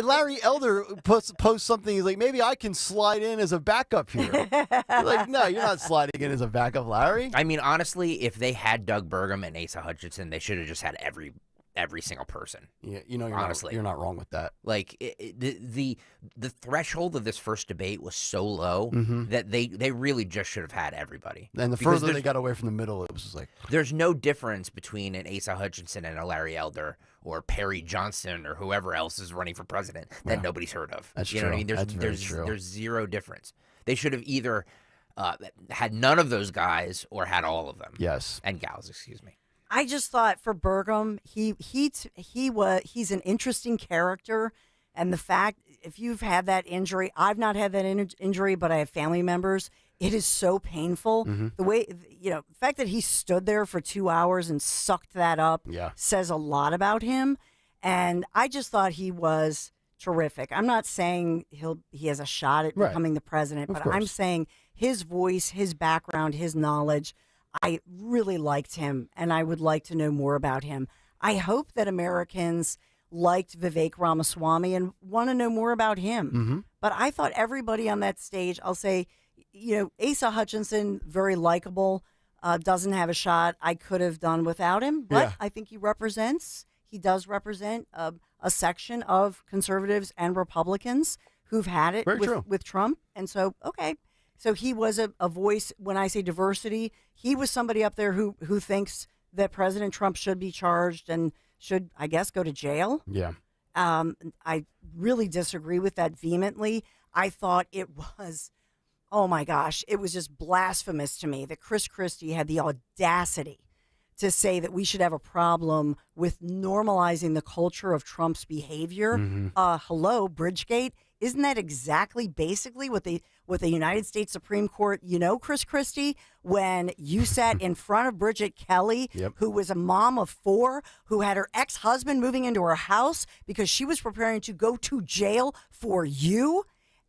Speaker 7: Larry Elder posts something. He's like, maybe I can slide in as a backup here. Like, no, you're not sliding in as a backup, Larry.
Speaker 9: I mean, honestly, if they had Doug Burgum and Asa Hutchinson, they should have just had every single person.
Speaker 7: Yeah, you're
Speaker 9: honestly,
Speaker 7: you're not wrong with that.
Speaker 9: Like the threshold of this first debate was so low that they really just should have had everybody.
Speaker 7: And the further they got away from the middle, it was just like,
Speaker 9: there's no difference between an Asa Hutchinson and a Larry Elder or Perry Johnson or whoever else is running for president that nobody's heard of.
Speaker 7: That's
Speaker 9: you
Speaker 7: true.
Speaker 9: know what I mean? There's zero difference. They should have either had none of those guys or had all of them.
Speaker 7: Yes.
Speaker 9: And gals, excuse me.
Speaker 8: I just thought for Burgum, he's an interesting character, and the fact, if you've had that injury, I've not had that injury, but I have family members. It is so painful. The way, the fact that he stood there for 2 hours and sucked that up says a lot about him. And I just thought he was terrific. I'm not saying he has a shot at becoming the president, but I'm saying his voice, his background, his knowledge, I really liked him, and I would like to know more about him. I hope that Americans liked Vivek Ramaswamy and want to know more about him. But I thought everybody on that stage, I'll say, Asa Hutchinson, very likable, doesn't have a shot. I could have done without him, but I think he he does represent a section of conservatives and Republicans who've had it with Trump. And so, okay. So he was a voice. When I say diversity, he was somebody up there who thinks that President Trump should be charged and should, I guess, go to jail.
Speaker 7: Yeah.
Speaker 8: I really disagree with that vehemently. I thought it was, oh my gosh, it was just blasphemous to me that Chris Christie had the audacity to say that we should have a problem with normalizing the culture of Trump's behavior. Hello, Bridgegate. Isn't that exactly basically what the United States Supreme Court, Chris Christie, when you sat in front of Bridget Kelly, who was a mom of 4, who had her ex-husband moving into her house because she was preparing to go to jail for you,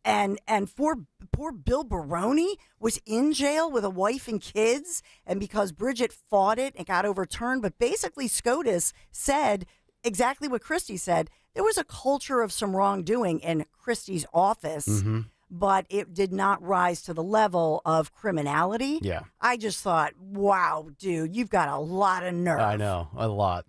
Speaker 8: and poor Bill Baroni was in jail with a wife and kids, and because Bridget fought it, it got overturned. But basically, SCOTUS said exactly what Christie said. There was a culture of some wrongdoing in Christie's office, but it did not rise to the level of criminality.
Speaker 7: Yeah.
Speaker 8: I just thought, wow, dude, you've got a lot of nerve.
Speaker 7: I know, a lot.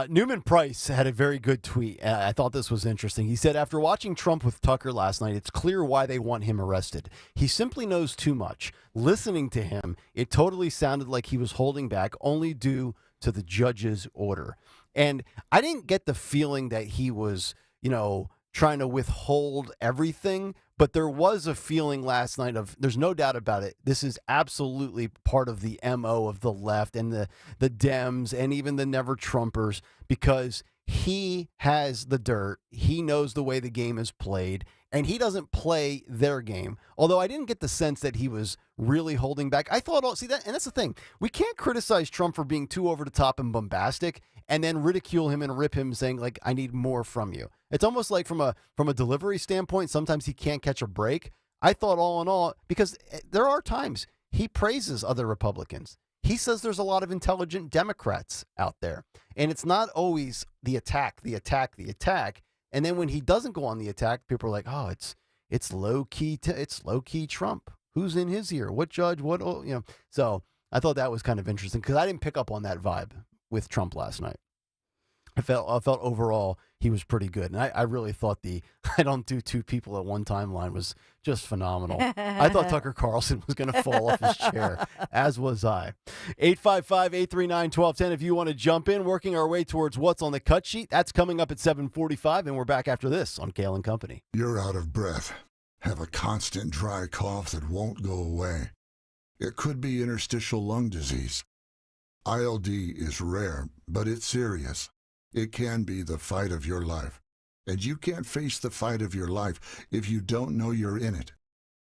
Speaker 7: Newman Price had a very good tweet. I thought this was interesting. He said, after watching Trump with Tucker last night, it's clear why they want him arrested. He simply knows too much. Listening to him, it totally sounded like he was holding back only due to the judge's order. And I didn't get the feeling that he was, trying to withhold everything, but there was a feeling last night of, there's no doubt about it, this is absolutely part of the MO of the left and the Dems and even the Never Trumpers, because he has the dirt. He knows the way the game is played, and he doesn't play their game. Although I didn't get the sense that he was really holding back. I thought, and that's the thing. We can't criticize Trump for being too over the top and bombastic and then ridicule him and rip him saying, like, I need more from you. It's almost like from a delivery standpoint, sometimes he can't catch a break. I thought all in all, because there are times he praises other Republicans. He says there's a lot of intelligent Democrats out there. And it's not always the attack. And then when he doesn't go on the attack, people are like, oh, it's low key. It's low key Trump. Who's in his ear? What judge? So I thought that was kind of interesting because I didn't pick up on that vibe with Trump last night. I felt overall he was pretty good. And I really thought the I don't do two people at one time line was just phenomenal. I thought Tucker Carlson was going to fall off his chair, as was I. 855-839-1210 if you want to jump in. Working our way towards what's on the cut sheet. That's coming up at 7:45, and we're back after this on Kayal and Company.
Speaker 10: You're out of breath. Have a constant dry cough that won't go away. It could be interstitial lung disease. ILD is rare, but it's serious. It can be the fight of your life. And you can't face the fight of your life if you don't know you're in it.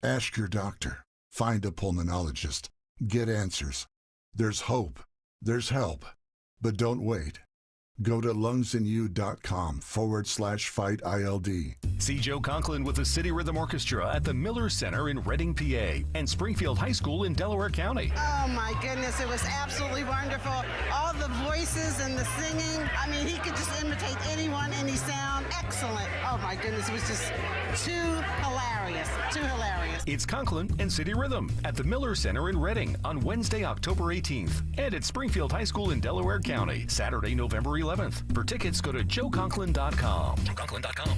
Speaker 10: Ask your doctor. Find a pulmonologist. Get answers. There's hope. There's help. But don't wait. Go to lungsandyou.com/fight ILD.
Speaker 26: See Joe Conklin with the City Rhythm Orchestra at the Miller Center in Reading, PA, and Springfield High School in Delaware County.
Speaker 1: Oh my goodness, it was absolutely wonderful. All the voices and the singing. I mean, he could just imitate anyone, any sound. Excellent. Oh my goodness, it was just too hilarious. Too hilarious.
Speaker 26: It's Conklin and City Rhythm at the Miller Center in Reading on Wednesday, October 18th, and at Springfield High School in Delaware County, Saturday, November 11th. For tickets, go to joeconklin.com. joeconklin.com.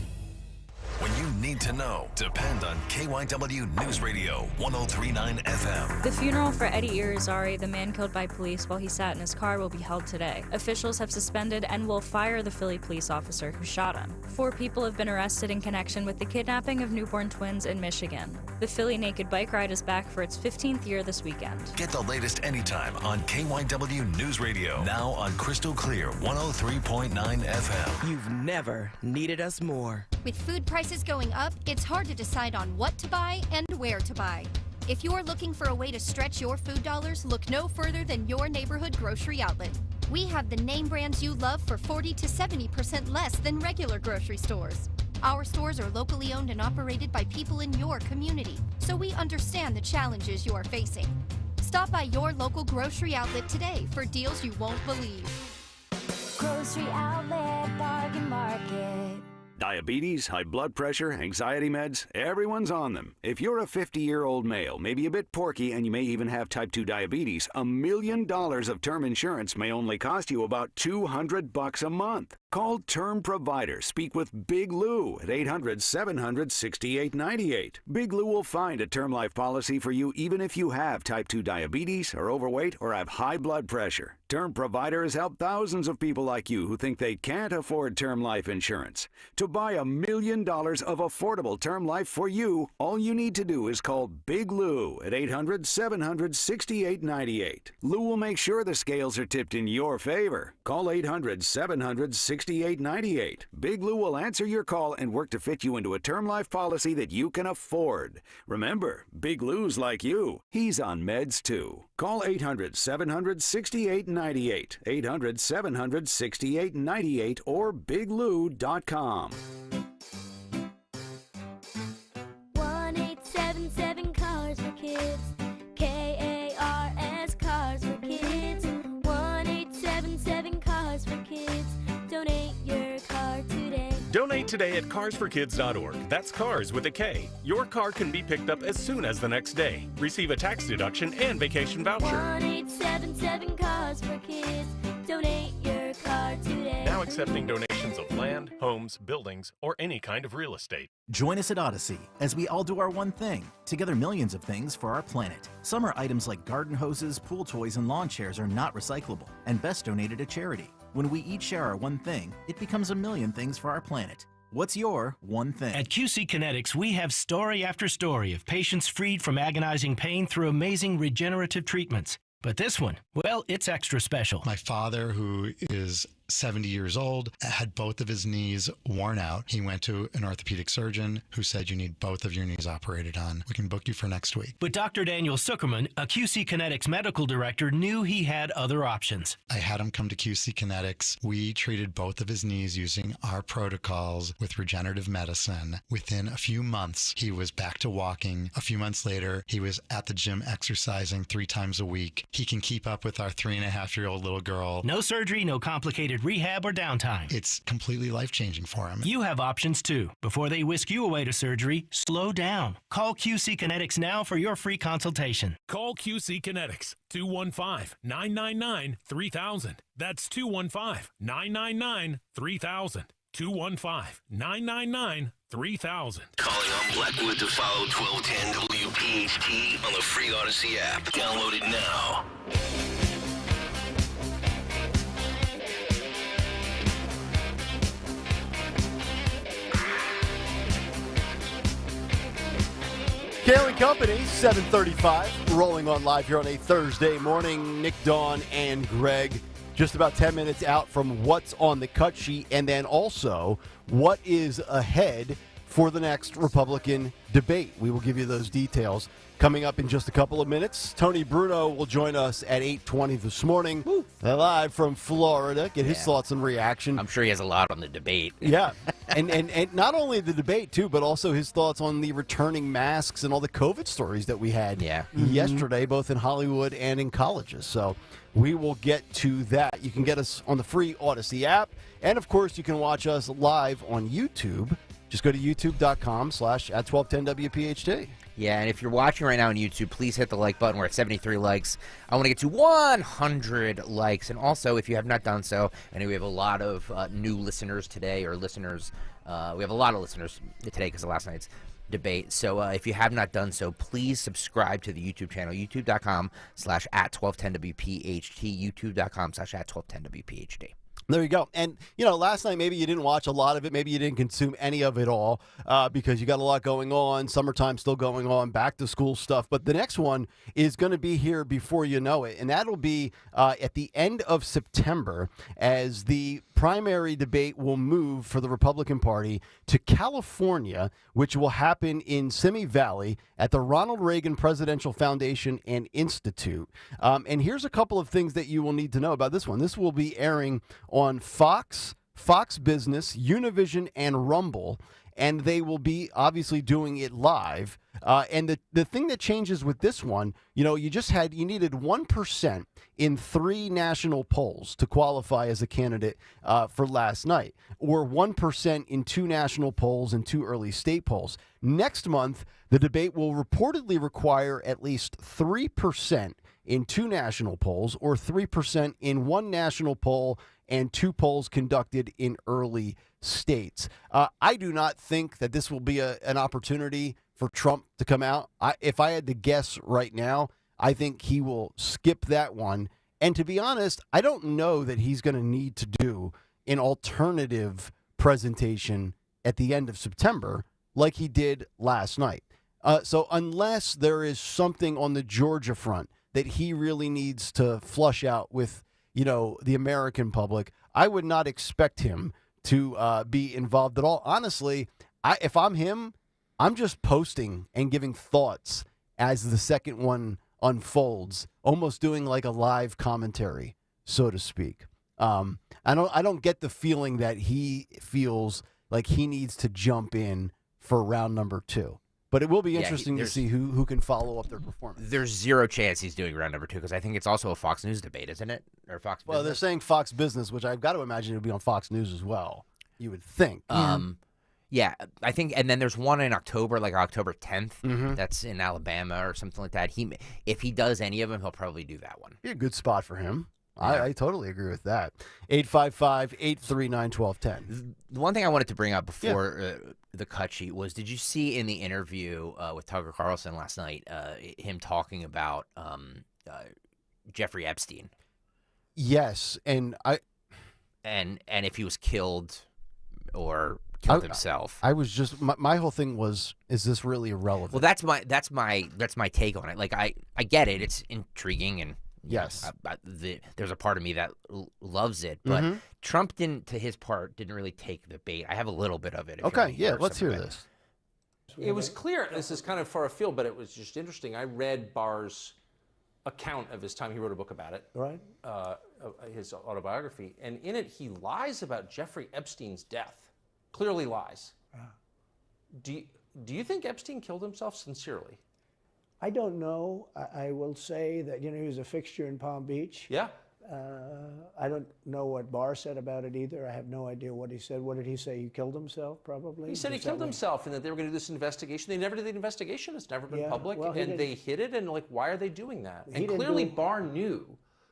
Speaker 6: When you need to know, depend on KYW News Radio 103.9 FM.
Speaker 2: The funeral for Eddie Irizarry, the man killed by police while he sat in his car, will be held today. Officials have suspended and will fire the Philly police officer who shot him. 4 people have been arrested in connection with the kidnapping of newborn twins in Michigan. The Philly Naked Bike Ride is back for its 15th year this weekend.
Speaker 6: Get the latest anytime on KYW News Radio. Now on Crystal Clear 103.9 FM.
Speaker 5: You've never needed us more.
Speaker 4: With food prices going up, it's hard to decide on what to buy and where to buy. If you're looking for a way to stretch your food dollars, look no further than your neighborhood grocery outlet. We have the name brands you love for 40 to 70% less than regular grocery stores. Our stores are locally owned and operated by people in your community, so we understand the challenges you are facing. Stop by your local grocery outlet today for deals you won't believe.
Speaker 12: Grocery Outlet Bargain Market. Diabetes, high blood pressure, anxiety meds, everyone's on them. If you're a 50-year-old male, maybe a bit porky, and you may even have type 2 diabetes, $1 million of term insurance may only cost you about $200 a month. Call Term Provider. Speak with Big Lou at 800-700-6898. Big Lou will find a term life policy for you even if you have type 2 diabetes, are overweight, or have high blood pressure. Term Provider has helped thousands of people like you who think they can't afford term life insurance. To buy $1 million of affordable term life for you, all you need to do is call Big Lou at 800-700-6898. Lou will make sure the scales are tipped in your favor. Call 800-700-6898. Big Lou will answer your call and work to fit you into a term life policy that you can afford. Remember, Big Lou's like you. He's on meds too. Call 800-700-6898. 800-700-6898 or biglou.com.
Speaker 13: 1877 Cars for Kids. KARS Cars for Kids. 1877 Cars for Kids. Donate your car today.
Speaker 15: Donate today at carsforkids.org. That's cars with a K. Your car can be picked up as soon as the next day. Receive a tax deduction and vacation voucher.
Speaker 13: 1877 Cars for Kids. Donate your car today.
Speaker 15: Now accepting donations of land, homes, buildings, or any kind of real estate.
Speaker 16: Join us at Odyssey as we all do our one thing. Together, millions of things for our planet. Some are items like garden hoses, pool toys, and lawn chairs are not recyclable and best donated to charity. When we each share our one thing, it becomes a million things for our planet. What's your one thing?
Speaker 19: At QC Kinetics, we have story after story of patients freed from agonizing pain through amazing regenerative treatments. But this one, well, it's extra special.
Speaker 17: My father, who is 70 years old, had both of his knees worn out. He went to an orthopedic surgeon who said, you need both of your knees operated on. We can book you for next week.
Speaker 19: But Dr. Daniel Zuckerman, a QC Kinetics medical director, knew he had other options.
Speaker 17: I had him come to QC Kinetics. We treated both of his knees using our protocols with regenerative medicine. Within a few months, he was back to walking. A few months later, he was at the gym exercising 3 times a week. He can keep up with our 3.5-year-old little girl.
Speaker 19: No surgery, no complicated rehab or downtime.
Speaker 17: It's completely life-changing for him.
Speaker 19: You have options too. Before they whisk you away to surgery, slow down. Call QC Kinetics now for your free consultation.
Speaker 25: Call QC Kinetics, 215-999-3000. That's 215-999-3000. 215-999-3000.
Speaker 6: Calling on Blackwood to follow 1210 WPHT on the free Odyssey app. Download it now.
Speaker 7: Kayal and Company, 7:35, rolling on live here on a Thursday morning. Nick, Dawn, and Greg, just about 10 minutes out from what's on the cut sheet, and then also what is ahead for the next Republican debate. We will give you those details coming up in just a couple of minutes. Tony Bruno will join us at 8:20 this morning, live from Florida. Get his thoughts and reaction.
Speaker 9: I'm sure he has a lot on the debate.
Speaker 7: Yeah, and not only the debate, too, but also his thoughts on the returning masks and all the COVID stories that we had yesterday, both in Hollywood and in colleges. So we will get to that. You can get us on the free Odyssey app, and, of course, you can watch us live on YouTube. Just go to youtube.com/@1210WPHT.
Speaker 9: Yeah, and if you're watching right now on YouTube, please hit the like button. We're at 73 likes. I want to get to 100 likes. And also, if you have not done so, I know we have a lot of new listeners today, or listeners. We have a lot of listeners today because of last night's debate. So if you have not done so, please subscribe to the YouTube channel, youtube.com/@1210WPHT, youtube.com/@1210WPHT.
Speaker 7: There you go. And, last night maybe you didn't watch a lot of it. Maybe you didn't consume any of it all because you got a lot going on. Summertime still going on, back to school stuff. But the next one is going to be here before you know it. And that'll be at the end of September, as the primary debate will move for the Republican Party to California, which will happen in Simi Valley at the Ronald Reagan Presidential Foundation and Institute. And here's a couple of things that you will need to know about this one. This will be airing on Fox, Fox Business, Univision, and Rumble. and they will be obviously doing it live. And the thing that changes with this one, you needed 1% in 3 national polls to qualify as a candidate for last night, or 1% in 2 national polls and 2 early state polls. Next month, the debate will reportedly require at least 3% in 2 national polls, or 3% in 1 national poll and 2 polls conducted in early states. I do not think that this will be an opportunity for Trump to come out. If I had to guess right now, I think he will skip that one. And to be honest, I don't know that he's going to need to do an alternative presentation at the end of September like he did last night. So unless there is something on the Georgia front that he really needs to flush out with, the American public, I would not expect him to be involved at all. Honestly, if I'm him, I'm just posting and giving thoughts as the second one unfolds, almost doing like a live commentary, so to speak. I don't get the feeling that he feels like he needs to jump in for round number 2. But it will be interesting to see who can follow up their performance.
Speaker 9: There's zero chance he's doing round number 2 because I think it's also a Fox News debate, isn't it? Or Fox Business?
Speaker 7: Well, they're saying Fox Business, which I've got to imagine it would be on Fox News as well. You would think.
Speaker 9: Yeah, I think, and then there's one in October, like October 10th. That's in Alabama or something like that. If he does any of them, he'll probably do that one.
Speaker 7: Be a good spot for him. I totally agree with that. 855-839-1210.
Speaker 9: The one thing I wanted to bring up before the cut sheet was, did you see in the interview with Tucker Carlson last night him talking about Jeffrey Epstein?
Speaker 7: Yes, and
Speaker 9: if he was killed or killed himself.
Speaker 7: I was just my whole thing was, is this really irrelevant?
Speaker 9: Well, that's my take on it. Like I get it. It's intriguing and.
Speaker 7: Yes,
Speaker 9: there's a part of me that loves it, but Trump didn't really take the bait. I have a little bit of it.
Speaker 7: Okay, let's hear this.
Speaker 3: It was clear, this is kind of far afield, but it was just interesting. I read Barr's account of his time. He wrote a book about it,
Speaker 14: right?
Speaker 3: His autobiography, and in it he lies about Jeffrey Epstein's death. Clearly lies. Do you think Epstein killed himself sincerely?
Speaker 14: I don't know. I will say that, he was a fixture in Palm Beach.
Speaker 3: Yeah.
Speaker 14: I don't know what Barr said about it either. I have no idea what he said. What did he say? He killed himself, probably?
Speaker 3: He said he killed himself and that they were going to do this investigation. They never did the investigation. It's never been public.
Speaker 14: Well,
Speaker 3: and they hid it. And, why are they doing that? And clearly Barr knew.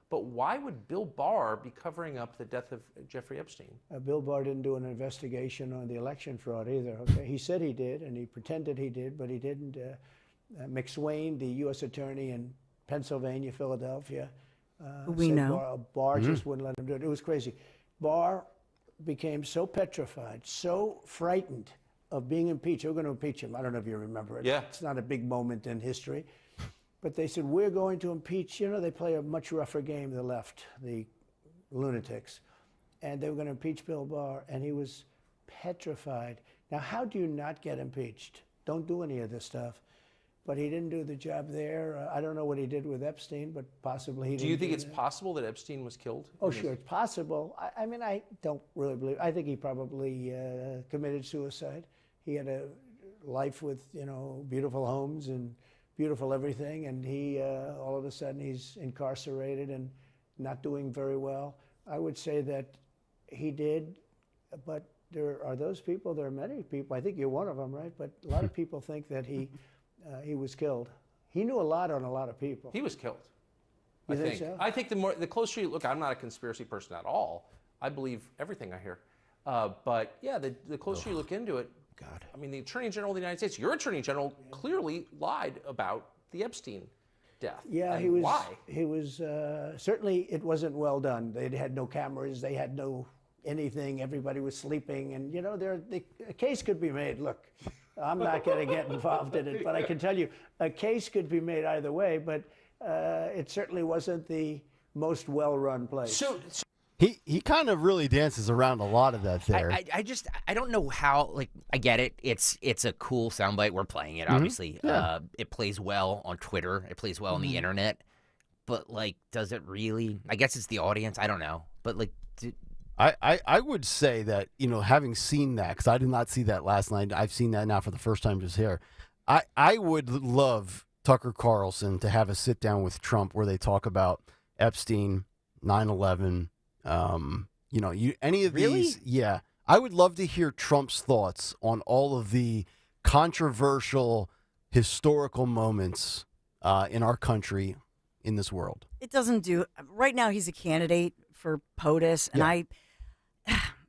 Speaker 3: But why would Bill Barr be covering up the death of Jeffrey Epstein?
Speaker 14: Bill Barr didn't do an investigation on the election fraud either. Okay, he said he did, and he pretended he did, but he didn't. McSwain, the U.S. attorney in Pennsylvania, Philadelphia, Barr just wouldn't let him do it. It was crazy. Barr became so petrified, so frightened of being impeached. They were going to impeach him. I don't know if you remember it.
Speaker 3: Yeah.
Speaker 14: It's not a big moment in history. But they said, we're going to impeach. They play a much rougher game, the left, the lunatics. And they were going to impeach Bill Barr, and he was petrified. Now, how do you not get impeached? Don't do any of this stuff. But he didn't do the job there. I don't know what he did with Epstein, but possibly he didn't.
Speaker 3: Do you think it's possible that Epstein was killed?
Speaker 14: Oh, sure, it's possible. I mean, I don't really believe. I think he probably committed suicide. He had a life with, beautiful homes and beautiful everything, and he all of a sudden he's incarcerated and not doing very well. I would say that he did, but there are those people. There are many people. I think you're one of them, right? But a lot of people think that he was killed. He knew a lot on a lot of people.
Speaker 3: He was killed.
Speaker 14: You think so?
Speaker 3: I think the closer you look, I'm not a conspiracy person at all. I believe everything I hear. But yeah, the closer you look into it,
Speaker 7: God.
Speaker 3: I mean, the Attorney General of the United States, your Attorney General, clearly lied about the Epstein death.
Speaker 14: Yeah,
Speaker 3: and
Speaker 14: he was.
Speaker 3: Why?
Speaker 14: He was certainly. It wasn't well done. They had no cameras. They had no anything. Everybody was sleeping, and a case could be made. Look, I'm not going to get involved in it, but I can tell you a case could be made either way. But it certainly wasn't the most well-run place.
Speaker 3: So
Speaker 7: he kind of really dances around a lot of that there.
Speaker 9: I don't know how, I get it. It's a cool soundbite. We're playing it, obviously.
Speaker 7: Yeah.
Speaker 9: It plays well on Twitter. It plays well on the internet. But, does it really? I guess it's the audience. I don't know. But,
Speaker 7: I would say that, having seen that, because I did not see that last night, I've seen that now for the first time just here. I would love Tucker Carlson to have a sit down with Trump where they talk about Epstein, 9/11, any of these. Yeah. I would love to hear Trump's thoughts on all of the controversial historical moments in our country, in this world.
Speaker 8: It doesn't do. Right now, he's a candidate for POTUS, and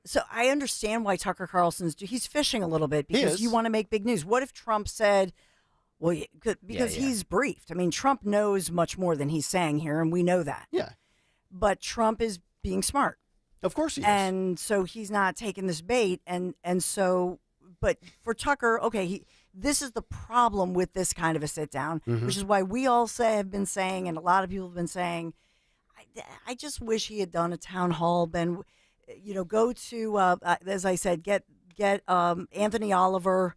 Speaker 8: so I understand why Tucker Carlson's he's fishing a little bit because you want to make big news. What if Trump said, well, because he's briefed. I mean, Trump knows much more than he's saying here, and we know that.
Speaker 7: Yeah.
Speaker 8: But Trump is being smart.
Speaker 7: Of course he is.
Speaker 8: And so he's not taking this bait. And so, but for Tucker, okay, this is the problem with this kind of a sit down, which is why we all have been saying, and a lot of people have been saying, I just wish he had done a town hall, go to, as I said, get Anthony Oliver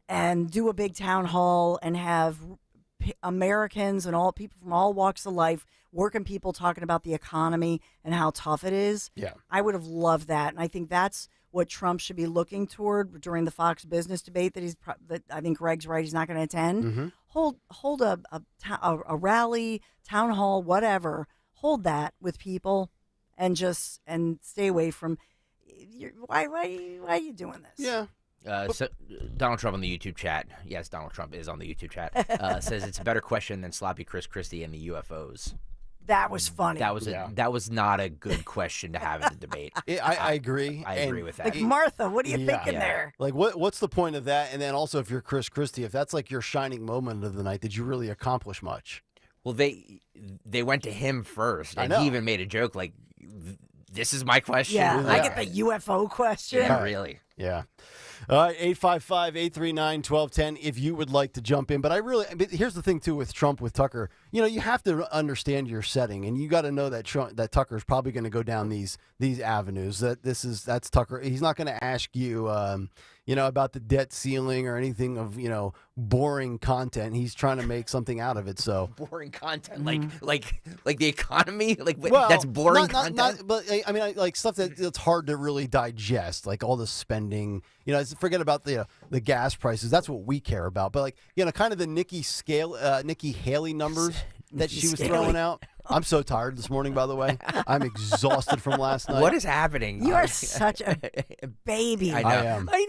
Speaker 8: and do a big town hall and have Americans and all people from all walks of life, working people talking about the economy and how tough it is.
Speaker 7: Yeah. I
Speaker 8: would have loved that. And I think that's what Trump should be looking toward during the Fox Business debate that I think Greg's right, he's not going to attend. Hold a rally, town hall, whatever. Hold that with people and stay away from why are you doing this?
Speaker 7: Yeah.
Speaker 9: So Donald Trump on the YouTube chat. Yes, Donald Trump is on the YouTube chat. Says it's a better question than sloppy Chris Christie and the UFOs.
Speaker 8: That was funny.
Speaker 9: That was not a good question to have in the debate.
Speaker 7: I agree.
Speaker 9: I agree with that.
Speaker 8: Like, Martha, what are you thinking there?
Speaker 7: Like, what's the point of that? And then also, if you're Chris Christie, if that's like your shining moment of the night, did you really accomplish much?
Speaker 9: Well, they went to him first, and he even made a joke like, "This is my question."
Speaker 8: Yeah, I get the UFO question.
Speaker 9: Yeah, really.
Speaker 7: Yeah. 855-839-1210 if you would like to jump in. But here's the thing, too, with Trump, with Tucker. You have to understand your setting, and you got to know that that Tucker's probably going to go down these avenues. That's Tucker. He's not going to ask you, about the debt ceiling or anything of, boring content. He's trying to make something out of it. So
Speaker 9: boring content, like the economy, that's boring content.
Speaker 7: But I mean, like stuff that's hard to really digest, like all the spending. Forget about the gas prices. That's what we care about. But kind of the Nikki Haley numbers that she was throwing out. I'm so tired this morning, by the way. I'm exhausted from last night.
Speaker 9: What is happening?
Speaker 8: You are such a baby.
Speaker 9: I know.
Speaker 7: I am.
Speaker 9: I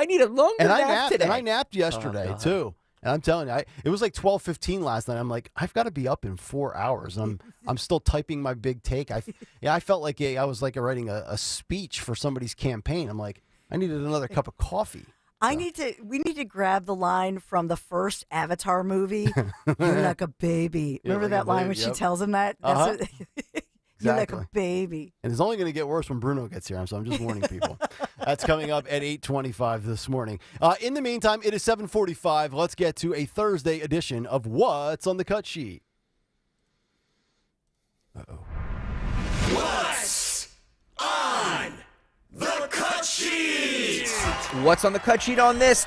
Speaker 9: need a longer nap today.
Speaker 7: And I napped yesterday too. And I'm telling you, it was like 12:15 last night. I'm like, I've got to be up in 4 hours. And I'm still typing my big take. I felt like I was like writing a speech for somebody's campaign. I'm like, I needed another cup of coffee.
Speaker 8: We need to grab the line from the first Avatar movie. You're like a baby. Remember that line when she tells him that? That's You're like a baby.
Speaker 7: And it's only going to get worse when Bruno gets here, so I'm just warning people. That's coming up at 8:25 this morning. In the meantime, it is 7:45. Let's get to a Thursday edition of What's on the Cut Sheet. Uh-oh.
Speaker 6: What's on the cut sheet?
Speaker 9: What's on the cut sheet on this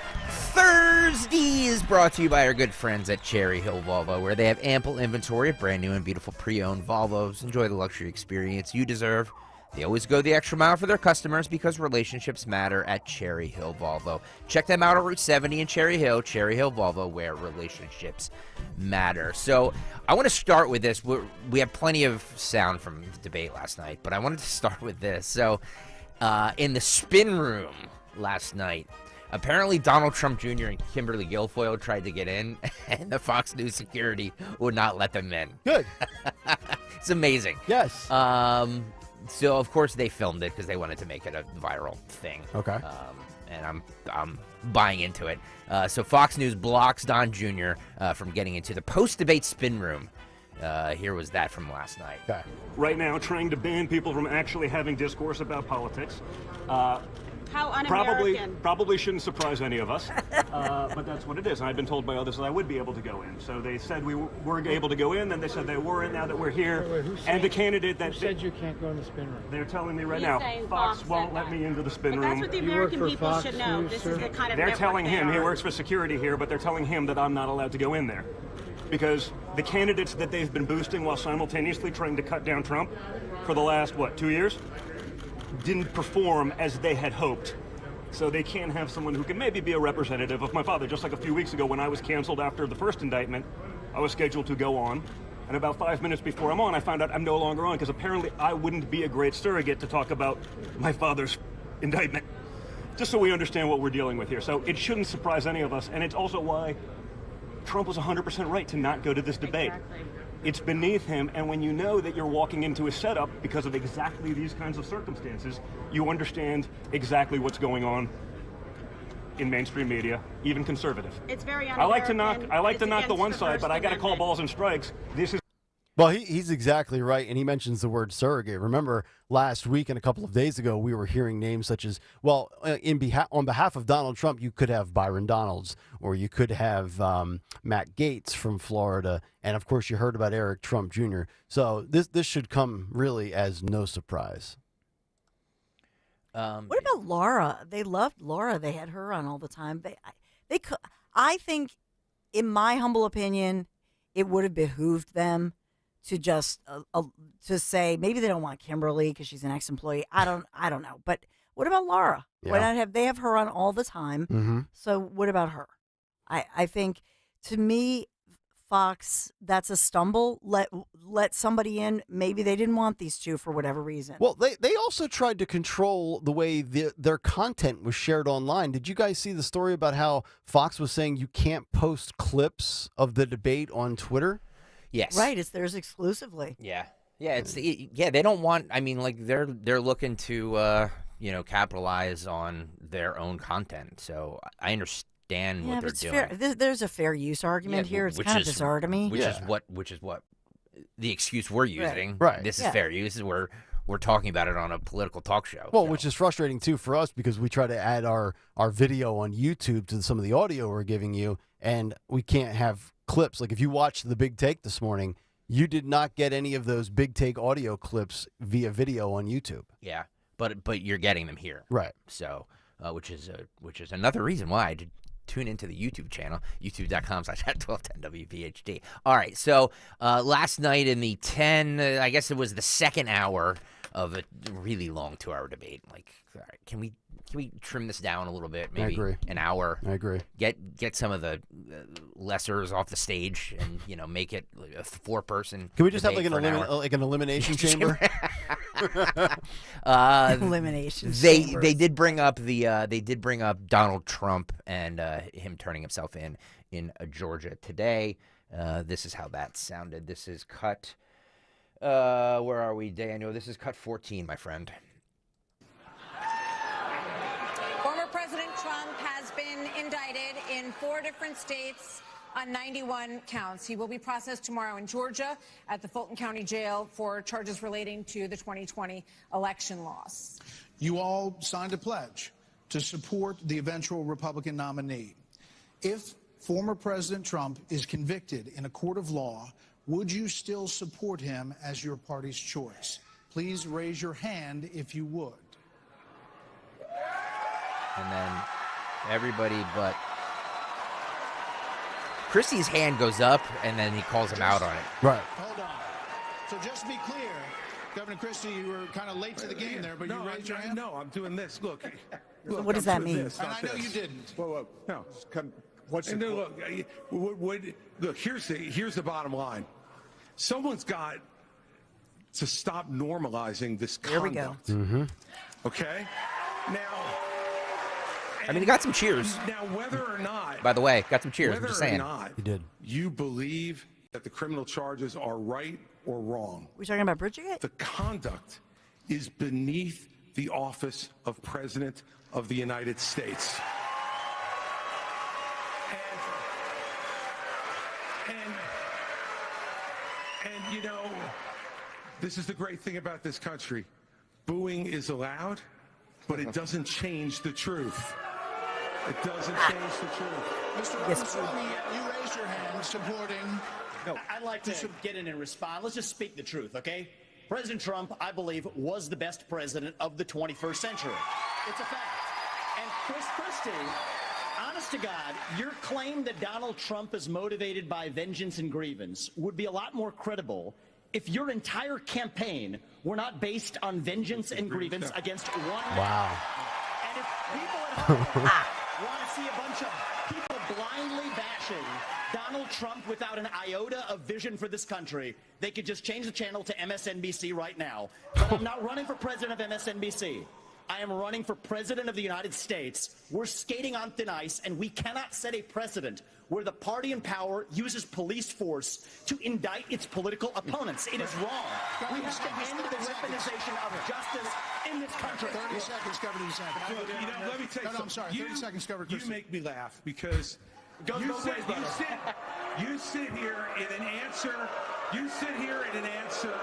Speaker 9: Thursday is brought to you by our good friends at Cherry Hill Volvo, where they have ample inventory of brand new and beautiful pre-owned Volvos. Enjoy the luxury experience you deserve. They always go the extra mile for their customers because relationships matter at Cherry Hill Volvo. Check them out on Route 70 in Cherry Hill Volvo, where relationships matter. So I want to start with this. We have plenty of sound from the debate last night, but I wanted to start with this. So in the spin room last night, apparently Donald Trump Jr. and Kimberly Guilfoyle tried to get in, and the Fox News security would not let them in.
Speaker 7: Good.
Speaker 9: It's amazing.
Speaker 7: Yes.
Speaker 9: So of course they filmed it because they wanted to make it a viral thing.
Speaker 7: Okay.
Speaker 9: And I'm buying into it. So Fox News blocks Don Jr. From getting into the post-debate spin room. Here was that from last night.
Speaker 7: Okay.
Speaker 11: Right now, trying to ban people from actually having discourse about politics.
Speaker 1: How un-American.
Speaker 11: Probably shouldn't surprise any of us, but that's what it is. And I've been told by others that I would be able to go in. So they said we were able to go in, then they said they weren't. Now that we're here, and the candidate that
Speaker 14: said you can't go in the spin room.
Speaker 11: They're telling me right now, Fox won't let me into the spin room.
Speaker 1: That's what the American people should know. This is the kind of
Speaker 11: they're telling him
Speaker 1: he
Speaker 11: he works for security here, but they're telling him that I'm not allowed to go in there because the candidates that they've been boosting while simultaneously trying to cut down Trump for the last 2 years. didn't perform as they had hoped. So they can't have someone who can maybe be a representative of my father. Just like a few weeks ago when I was canceled after the first indictment, I was scheduled to go on. And about 5 minutes before I'm on, I found out I'm no longer on because apparently I wouldn't be a great surrogate to talk about my father's indictment. Just so we understand what we're dealing with here. So it shouldn't surprise any of us. And it's also why Trump was 100% right to not go to this debate. Exactly. It's beneath him, and when you know that you're walking into a setup because of exactly these kinds of circumstances, you understand exactly what's going on in mainstream media, even conservative.
Speaker 18: It's very
Speaker 11: I like to knock the one side, but I got to call balls and strikes. This is.
Speaker 7: Well, he's exactly right, and he mentions the word surrogate. Remember, last week and a couple of days ago, we were hearing names such as, well, on behalf of Donald Trump, you could have Byron Donalds, or you could have Matt Gaetz from Florida, and of course, you heard about Eric Trump Jr. So this should come really as no surprise.
Speaker 8: What about Laura? They loved Laura. They had her on all the time. They could. I think, in my humble opinion, it would have behooved them to just to say maybe they don't want Kimberly because she's an ex-employee. I don't know. But what about Laura?
Speaker 7: Yeah.
Speaker 8: Why not they have her on all the time?
Speaker 7: Mm-hmm.
Speaker 8: So what about her? I think, to me, Fox, that's a stumble. Let somebody in. Maybe they didn't want these two for whatever reason.
Speaker 7: Well, they also tried to control the way their content was shared online. Did you guys see the story about how Fox was saying you can't post clips of the debate on Twitter?
Speaker 9: Yes.
Speaker 8: Right, it's theirs exclusively.
Speaker 9: Yeah. Yeah, they don't want, I mean, like, they're looking to capitalize on their own content. So I understand what they're doing.
Speaker 8: There's a fair use argument here. It's kind of bizarre to me.
Speaker 9: Which is what the excuse we're using.
Speaker 7: Right.
Speaker 9: This is fair use. We're talking about it on a political talk show.
Speaker 7: Well, which is frustrating too for us because we try to add our video on YouTube to some of the audio we're giving you, and we can't have clips. Like if you watched the Big Take this morning, you did not get any of those Big Take audio clips via video on YouTube.
Speaker 9: Yeah, but you're getting them here,
Speaker 7: right?
Speaker 9: So, which is another reason why I did tune into the YouTube channel, youtube.com/@1210WPHD. All right, so last night in the I guess it was the second hour of a really long 2-hour debate. Like, all right, can we trim this down a little bit? Maybe
Speaker 7: I agree.
Speaker 9: An hour.
Speaker 7: I agree.
Speaker 9: Get some of the lessers off the stage and make it a 4-person.
Speaker 7: Can we just have like an elimination chamber?
Speaker 8: Elimination.
Speaker 9: They did bring up Donald Trump and him turning himself in Georgia today. This is how that sounded. This is cut. Where are we, Daniel? This is cut 14, my friend.
Speaker 20: Former President Trump has been indicted in 4 different states on 91 counts. He will be processed tomorrow in Georgia at the Fulton County Jail for charges relating to the 2020 election loss.
Speaker 21: You all signed a pledge to support the eventual Republican nominee. If former President Trump is convicted in a court of law, would you still support him as your party's choice? Please raise your hand if you would.
Speaker 9: And then everybody but Christie's hand goes up, and then he calls him out on it.
Speaker 7: Right.
Speaker 21: Hold on. So just to be clear, Governor Christie, you were kind of late to the game there, but you raised your hand?
Speaker 22: No, I'm doing this. Look.
Speaker 8: What does that mean?
Speaker 21: And I know you didn't.
Speaker 22: Whoa. No. What's the look, here's the bottom line. Someone's got to stop normalizing this conduct.
Speaker 8: Here we go.
Speaker 7: Mm-hmm.
Speaker 22: Okay? Now,
Speaker 9: I mean, he got some cheers.
Speaker 22: Now, whether or not,
Speaker 9: by the way, got some cheers. I'm just saying.
Speaker 7: He did.
Speaker 22: You believe that the criminal charges are right or wrong?
Speaker 8: We talking about Bridget?
Speaker 22: The conduct is beneath the office of President of the United States. And you know, this is the great thing about this country. Booing is allowed, but it doesn't change the truth. It doesn't change the truth.
Speaker 21: Mr. Ramaswamy, you raised your hand supporting.
Speaker 23: No, I'd like to get in and respond. Let's just speak the truth, okay? President Trump, I believe, was the best president of the 21st century. It's a fact. And Chris Christie, honest to God, your claim that Donald Trump is motivated by vengeance and grievance would be a lot more credible if your entire campaign were not based on vengeance and grievance against one man.
Speaker 7: Wow.
Speaker 23: And if people at home want to see a bunch of people blindly bashing Donald Trump without an iota of vision for this country, they could just change the channel to MSNBC right now. But I'm not running for president of MSNBC. I am running for president of the United States. We're skating on thin ice, and we cannot set a precedent where the party in power uses police force to indict its political opponents. It is wrong. We have to end the weaponization of justice in this country.
Speaker 21: 30 seconds, Governor DeSantis.
Speaker 22: Look, let me tell you
Speaker 21: I'm sorry. 30 seconds, Governor
Speaker 22: You
Speaker 21: Christie.
Speaker 22: make me laugh because you sit here in an answer. You sit here in an answer.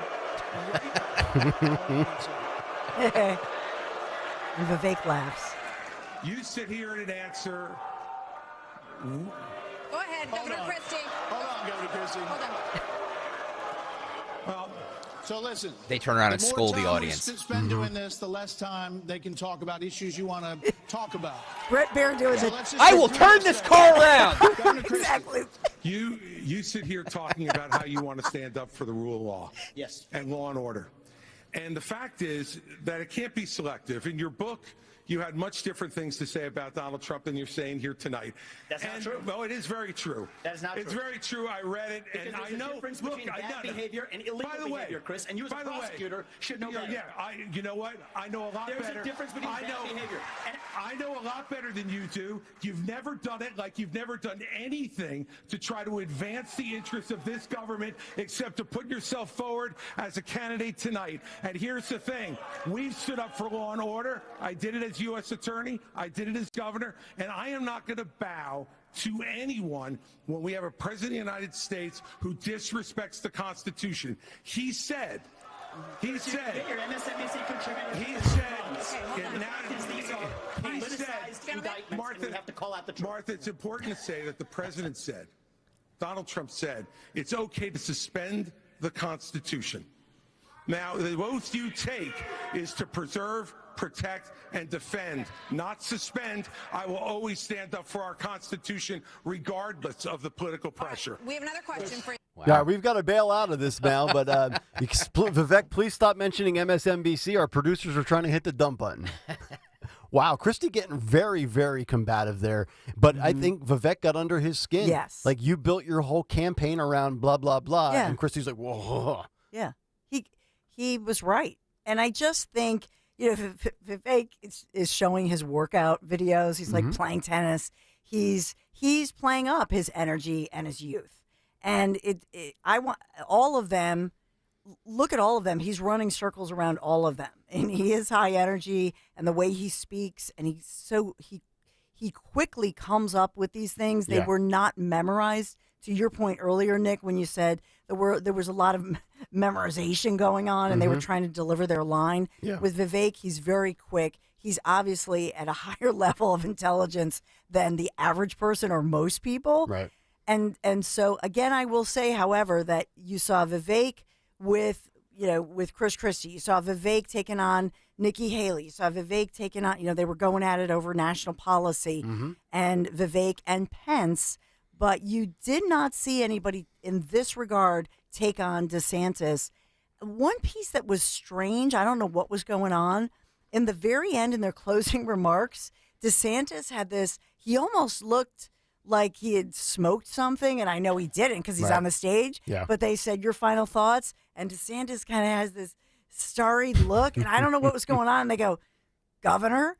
Speaker 8: And Vivek laughs.
Speaker 22: You sit here in an answer.
Speaker 20: Go ahead, Governor Christie.
Speaker 21: Hold on, Governor Christie.
Speaker 20: Hold on.
Speaker 21: Well, so listen.
Speaker 9: They turn around and scold the audience.
Speaker 21: The more time we spend doing this, the less time they can talk about issues you want to talk about.
Speaker 8: Brett Baer doing
Speaker 21: So
Speaker 8: it.
Speaker 21: let's just
Speaker 9: I
Speaker 21: go
Speaker 9: will
Speaker 21: through
Speaker 9: turn
Speaker 21: this
Speaker 9: this
Speaker 21: thing.
Speaker 9: car around.
Speaker 21: Governor Christie.
Speaker 8: Exactly.
Speaker 22: You sit here talking about how you want to stand up for the rule of law.
Speaker 23: Yes.
Speaker 22: And law and order. And the fact is that it can't be selective. In your book, you had much different things to say about Donald Trump than you're saying here tonight.
Speaker 23: That's not true.
Speaker 22: Well, it is very true.
Speaker 23: That is not
Speaker 22: It's
Speaker 23: true.
Speaker 22: very true. I read it,
Speaker 23: Because
Speaker 22: and I
Speaker 23: there's a
Speaker 22: know.
Speaker 23: difference
Speaker 22: Look,
Speaker 23: between bad behavior and illegal
Speaker 22: by the way,
Speaker 23: behavior, Chris, and you as a
Speaker 22: by the way,
Speaker 23: prosecutor should know better.
Speaker 22: Yeah, you know what? I know a lot
Speaker 23: There's
Speaker 22: better.
Speaker 23: a difference between
Speaker 22: I
Speaker 23: bad
Speaker 22: know,
Speaker 23: behavior. And
Speaker 22: I know a lot better than you do. You've never done it like you've never done anything to try to advance the interests of this government except to put yourself forward as a candidate tonight. And here's the thing. We've stood up for law and order. I did it as U.S. attorney. I did it as governor. And I am not going to bow to anyone when we have a president of the United States who disrespects the Constitution. He said,
Speaker 23: Your MSNBC contributor.
Speaker 22: he said,
Speaker 23: These are politicized indictments, and we have to call out the truth.
Speaker 22: Martha, it's important to say that the president said, Donald Trump said, it's okay to suspend the Constitution. Now, the oath you take is to preserve, protect, and defend, not suspend. I will always stand up for our Constitution, regardless of the political pressure.
Speaker 20: We have another question for you.
Speaker 7: Wow. Yeah, we've got to bail out of this now, but Vivek, please stop mentioning MSNBC. Our producers are trying to hit the dump button. Wow, Christie getting very, very combative there. But I think Vivek got under his skin.
Speaker 8: Yes.
Speaker 7: Like, you built your whole campaign around blah, blah, blah.
Speaker 8: Yeah.
Speaker 7: And Christie's like, whoa.
Speaker 8: Yeah, he was right. And I just think, Vivek is showing his workout videos. He's like playing tennis. He's playing up his energy and his youth. And I want all of them. Look at all of them. He's running circles around all of them, and he is high energy. And the way he speaks, and he quickly comes up with these things. They were not memorized. To your point earlier, Nick, when you said there was a lot of memorization going on, and they were trying to deliver their line.
Speaker 7: Yeah.
Speaker 8: With Vivek, he's very quick. He's obviously at a higher level of intelligence than the average person or most people.
Speaker 7: Right.
Speaker 8: And so again, I will say, however, that you saw Vivek with Chris Christie. You saw Vivek taking on Nikki Haley. You saw Vivek taking on, they were going at it over national policy, and Vivek and Pence. But you did not see anybody in this regard take on DeSantis. One piece that was strange, I don't know what was going on. In the very end, in their closing remarks, DeSantis had this, he almost looked like he had smoked something, and I know he didn't because he's on the stage.
Speaker 7: Yeah.
Speaker 8: But they said, your final thoughts? And DeSantis kind of has this starry look, and I don't know what was going on. And they go, Governor.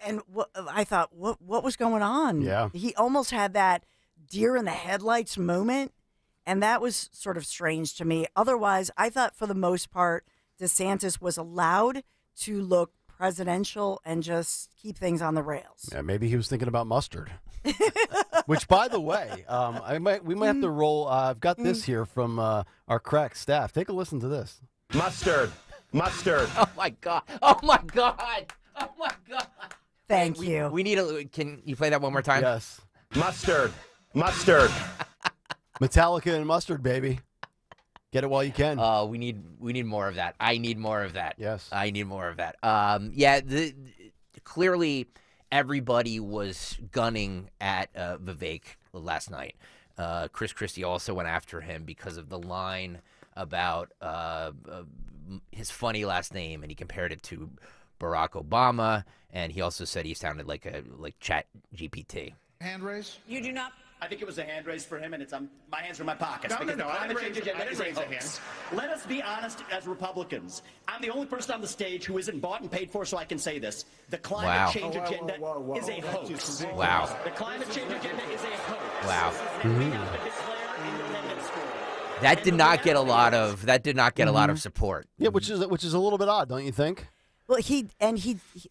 Speaker 8: And I thought, what was going on?
Speaker 7: Yeah.
Speaker 8: He almost had that deer in the headlights moment, and that was sort of strange to me. Otherwise, I thought for the most part, DeSantis was allowed to look presidential and just keep things on the rails.
Speaker 7: Yeah, maybe he was thinking about mustard. Which, by the way, we might have to roll. I've got this here from our crack staff. Take a listen to this.
Speaker 2: Mustard.
Speaker 9: Oh my god. Oh my god. Oh my god.
Speaker 8: Thank you.
Speaker 9: We need a. Can you play that one more time?
Speaker 7: Yes.
Speaker 2: Mustard.
Speaker 7: Metallica and mustard, baby. Get it while you can.
Speaker 9: We need more of that. I need more of that.
Speaker 7: Yes.
Speaker 9: I need more of that. Clearly everybody was gunning at Vivek last night. Chris Christie also went after him because of the line about his funny last name, and he compared it to Barack Obama, and he also said he sounded like Chat GPT.
Speaker 21: Hand raise?
Speaker 20: You do not.
Speaker 23: I think it was a hand raise for him, and it's my hands are in my pockets.
Speaker 22: No,
Speaker 23: because
Speaker 22: no,
Speaker 23: the
Speaker 22: I
Speaker 23: climate
Speaker 22: didn't
Speaker 23: change
Speaker 22: raise-
Speaker 23: agenda
Speaker 22: I
Speaker 23: is
Speaker 22: didn't
Speaker 23: a
Speaker 22: raise a
Speaker 23: hoax. Let us be honest as Republicans. I'm the only person on the stage who isn't bought and paid for, so I can say this. The climate
Speaker 9: Wow.
Speaker 23: change agenda is a hoax.
Speaker 9: Wow.
Speaker 23: The climate change agenda is a hoax.
Speaker 9: Wow.
Speaker 23: And we have to declare independence for it.
Speaker 9: That did not get a lot of support.
Speaker 7: Yeah, which is a little bit odd, don't you think?
Speaker 8: Well, he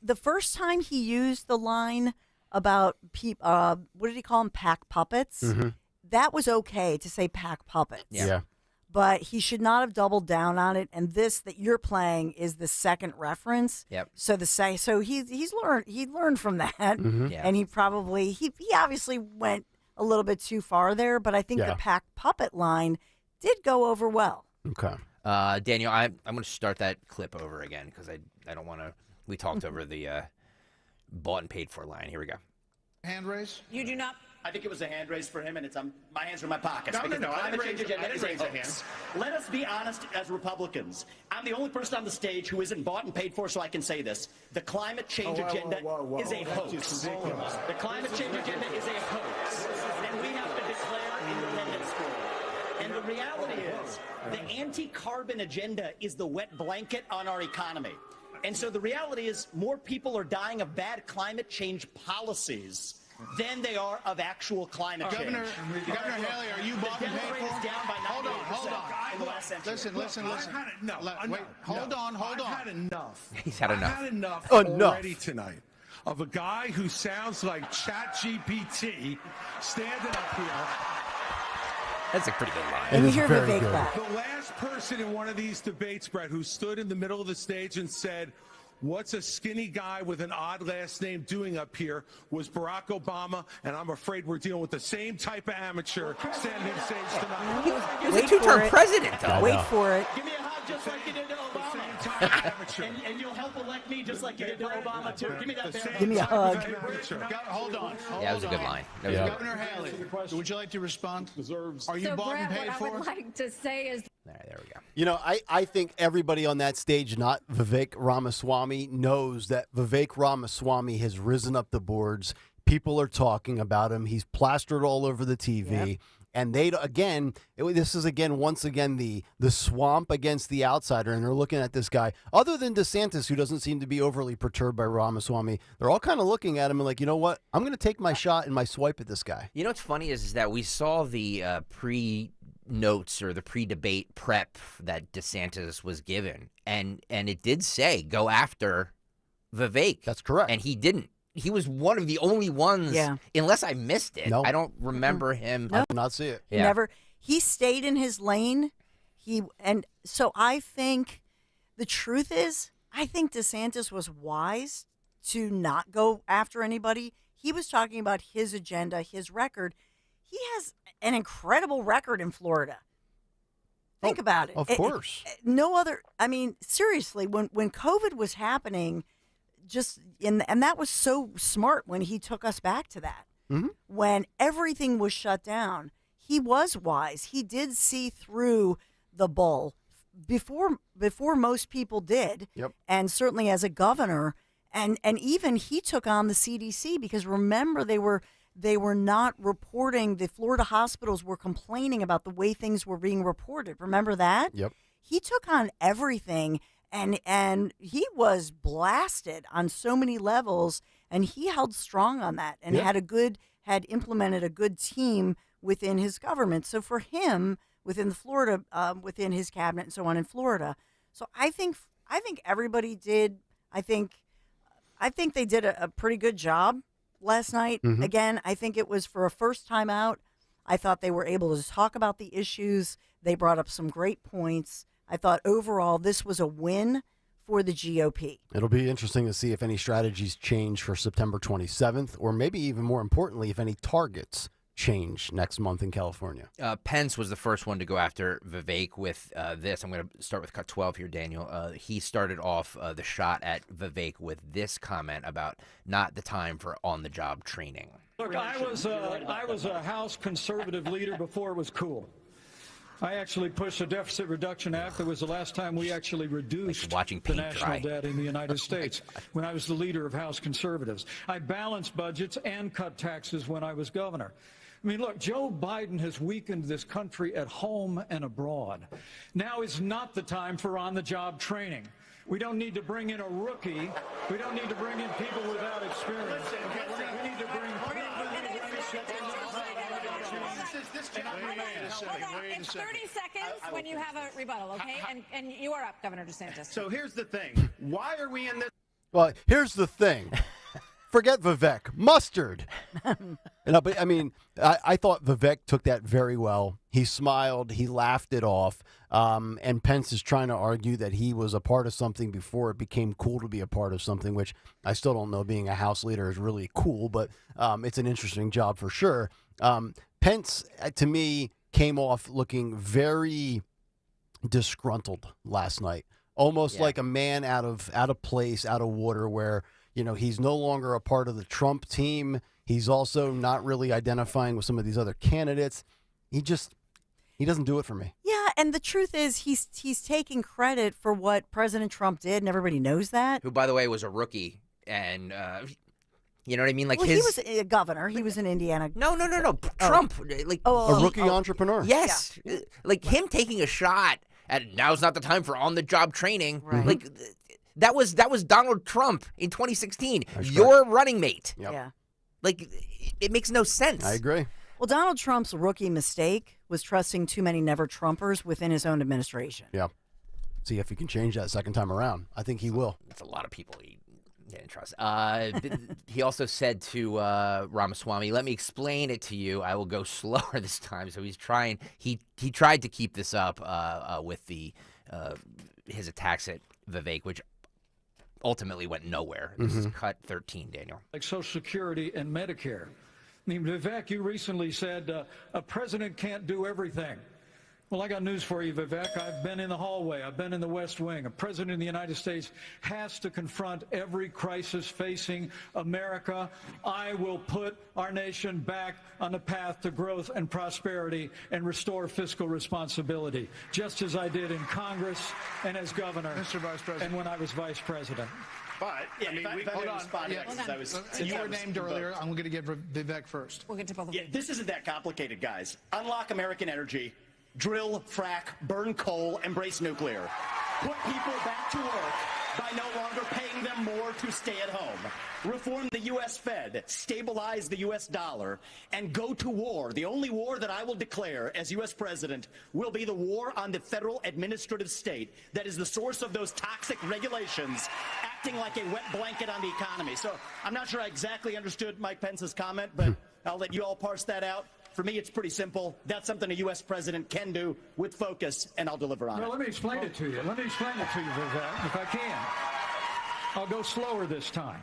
Speaker 8: the first time he used the line about what did he call them, pack puppets?
Speaker 7: Mm-hmm.
Speaker 8: That was okay to say pack puppets.
Speaker 7: Yeah.
Speaker 8: But he should not have doubled down on it. And this that you're playing is the second reference.
Speaker 9: Yep.
Speaker 8: So he learned from that,
Speaker 7: Mhm.
Speaker 9: Yeah.
Speaker 8: and he obviously went a little bit too far there. But I think
Speaker 7: Yeah.
Speaker 8: the pack puppet line did go over well.
Speaker 7: Okay.
Speaker 9: Daniel, I'm going to start that clip over again because I don't want to. We talked over the bought and paid for line. Here we go.
Speaker 21: Hand raise?
Speaker 20: You do not.
Speaker 23: I think it was a hand raise for him, and it's my hands are in my pockets.
Speaker 22: No,
Speaker 23: because
Speaker 22: no,
Speaker 23: the
Speaker 22: I
Speaker 23: climate
Speaker 22: didn't
Speaker 23: change
Speaker 22: raise-
Speaker 23: agenda
Speaker 22: I
Speaker 23: is
Speaker 22: didn't
Speaker 23: a
Speaker 22: raise a
Speaker 23: hoax. Let us be honest as Republicans. I'm the only person on the stage who isn't bought and paid for, so I can say this. The climate change agenda is a hoax. The climate change agenda is a hoax. And we have to declare independence for it. And the reality is, the anti-carbon agenda is the wet blanket on our economy. And so the reality is more people are dying of bad climate change policies than they are of actual climate change.
Speaker 21: Governor Haley, are you bought and
Speaker 23: The
Speaker 21: paid
Speaker 23: death rate
Speaker 21: for?
Speaker 23: is down by
Speaker 21: Hold on,
Speaker 23: 98% in the last century.
Speaker 21: Listen.
Speaker 22: I've had it- no,
Speaker 21: Wait, hold on.
Speaker 22: I've had enough.
Speaker 9: He's had enough.
Speaker 22: I've had enough
Speaker 7: Enough.
Speaker 22: already tonight of a guy who sounds like ChatGPT standing up here.
Speaker 9: That's a pretty good line.
Speaker 8: And you hear Vivek back.
Speaker 22: The last person in one of these debates, Brett, who stood in the middle of the stage and said, "What's a skinny guy with an odd last name doing up here?" was Barack Obama, and I'm afraid we're dealing with the same type of amateur standing on stage tonight.
Speaker 9: He was a
Speaker 8: Wait
Speaker 9: two-term
Speaker 8: for it.
Speaker 9: president, though.
Speaker 8: Wait for it.
Speaker 23: Give me a hug just like you did to Obama. And you'll help elect me just like you did to Obama, too. Give me that bear
Speaker 8: Give me a hug.
Speaker 21: Hold on.
Speaker 9: Yeah, that was a good line. That was a good-
Speaker 21: Governor Haley, would you like to respond? Are you
Speaker 2: So,
Speaker 21: bought and
Speaker 2: Brett,
Speaker 21: paid
Speaker 2: what I
Speaker 21: for?
Speaker 2: would like to say is
Speaker 9: There we go.
Speaker 7: You know, I think everybody on that stage, not Vivek Ramaswamy, knows that Vivek Ramaswamy has risen up the boards. People are talking about him. He's plastered all over the TV.
Speaker 8: Yep.
Speaker 7: And this is once again the swamp against the outsider, and they're looking at this guy. Other than DeSantis, who doesn't seem to be overly perturbed by Ramaswamy, they're all kind of looking at him and like, you know what? I'm going to take my shot and my swipe at this guy.
Speaker 9: You know what's funny is that we saw the pre-notes or the pre-debate prep that DeSantis was given, and it did say go after Vivek.
Speaker 7: That's correct.
Speaker 9: And he didn't. He was one of the only ones,
Speaker 8: Yeah.
Speaker 9: unless I missed it.
Speaker 7: No.
Speaker 9: I don't remember him.
Speaker 7: I did not see it.
Speaker 8: He never. He stayed in his lane. So I think the truth is, I think DeSantis was wise to not go after anybody. He was talking about his agenda, his record. He has an incredible record in Florida. Think about it.
Speaker 7: Of course.
Speaker 8: No other. I mean, seriously, when COVID was happening, and that was so smart when he took us back to that.
Speaker 7: Mm-hmm.
Speaker 8: When everything was shut down, he was wise. He did see through the bull before most people did.
Speaker 7: Yep.
Speaker 8: And certainly as a governor, and even he took on the CDC because remember they were not reporting. The Florida hospitals were complaining about the way things were being reported. Remember that?
Speaker 7: Yep.
Speaker 8: He took on everything. And he was blasted on so many levels, and he held strong on that and had implemented a good team within his government. So for him, within Florida, within his cabinet and so on in Florida. So I think everybody did. I think they did a pretty good job last night.
Speaker 7: Mm-hmm.
Speaker 8: Again, I think it was for a first time out. I thought they were able to talk about the issues. They brought up some great points. I thought overall this was a win for the GOP.
Speaker 7: It'll be interesting to see if any strategies change for September 27th, or maybe even more importantly, if any targets change next month in California.
Speaker 9: Pence was the first one to go after Vivek with this. I'm going to start with cut 12 here, Daniel. He started off the shot at Vivek with this comment about not the time for on-the-job training.
Speaker 5: Look, I was a House conservative leader before it was cool.
Speaker 2: I actually pushed a Deficit Reduction Act. That was the last time we actually reduced
Speaker 9: watching
Speaker 2: the
Speaker 9: paint
Speaker 2: national
Speaker 9: dry.
Speaker 2: debt in the United States when I was the leader of House Conservatives. I balanced budgets and cut taxes when I was governor. I mean, look, Joe Biden has weakened this country at home and abroad. Now is not the time for on-the-job training. We don't need to bring in a rookie. We don't need to bring in people without experience. We need to bring people
Speaker 20: It's 30 seconds when you have a rebuttal, okay? And you are up, Governor DeSantis.
Speaker 23: So here's the thing. Why are we in this?
Speaker 7: Well, here's the thing. Forget Vivek. Mustard. But I mean, I thought Vivek took that very well. He smiled. He laughed it off. And Pence is trying to argue that he was a part of something before it became cool to be a part of something, which I still don't know. Being a House leader is really cool, but it's an interesting job for sure. Pence, to me, came off looking very disgruntled last night, almost like a man out of place, out of water, where he's no longer a part of the Trump team. He's also not really identifying with some of these other candidates. He doesn't do it for me.
Speaker 8: Yeah, and the truth is he's taking credit for what President Trump did, and everybody knows that.
Speaker 9: Who, by the way, was a rookie, and you know what I mean? Like
Speaker 8: he was a governor. He was in Indiana.
Speaker 9: No. Trump,
Speaker 7: A rookie entrepreneur.
Speaker 9: Yes, like him taking a shot at now's not the time for on-the-job training.
Speaker 8: Right.
Speaker 9: Like that was Donald Trump in 2016. Your running mate.
Speaker 7: Yep.
Speaker 8: Yeah.
Speaker 9: Like it makes no sense.
Speaker 7: I agree.
Speaker 8: Well, Donald Trump's rookie mistake was trusting too many never-Trumpers within his own administration.
Speaker 7: Yeah. See if he can change that second time around. I think he will.
Speaker 9: That's a lot of people he didn't trust. He also said to Ramaswamy, "Let me explain it to you. I will go slower this time." So he's trying. He tried to keep this up with his attacks at Vivek, which ultimately went nowhere. This is cut 13, Daniel.
Speaker 2: like Social Security and Medicare. I mean, Vivek, you recently said a president can't do everything. Well, I got news for you, Vivek. I've been in the hallway. I've been in the West Wing. A president of the United States has to confront every crisis facing America. I will put our nation back on the path to growth and prosperity and restore fiscal responsibility, just as I did in Congress and as governor,
Speaker 21: Mr. Vice President.
Speaker 2: and when I was vice president.
Speaker 23: But
Speaker 21: Yeah,
Speaker 23: I mean,
Speaker 21: hold on. You were named earlier. I'm going to give Vivek first.
Speaker 20: We'll get to both of them.
Speaker 23: This isn't that complicated, guys. Unlock American energy. Drill, frack, burn coal, embrace nuclear. Put people back to work by no longer paying them more to stay at home. Reform the U.S. Fed, stabilize the U.S. dollar, and go to war. The only war that I will declare as U.S. president will be the war on the federal administrative state that is the source of those toxic regulations acting like a wet blanket on the economy. So I'm not sure I exactly understood Mike Pence's comment, but I'll let you all parse that out. For me, it's pretty simple. That's something a U.S. president can do with focus, and I'll deliver on it.
Speaker 2: Well, let me explain it to you. Vivek, if I can. I'll go slower this time.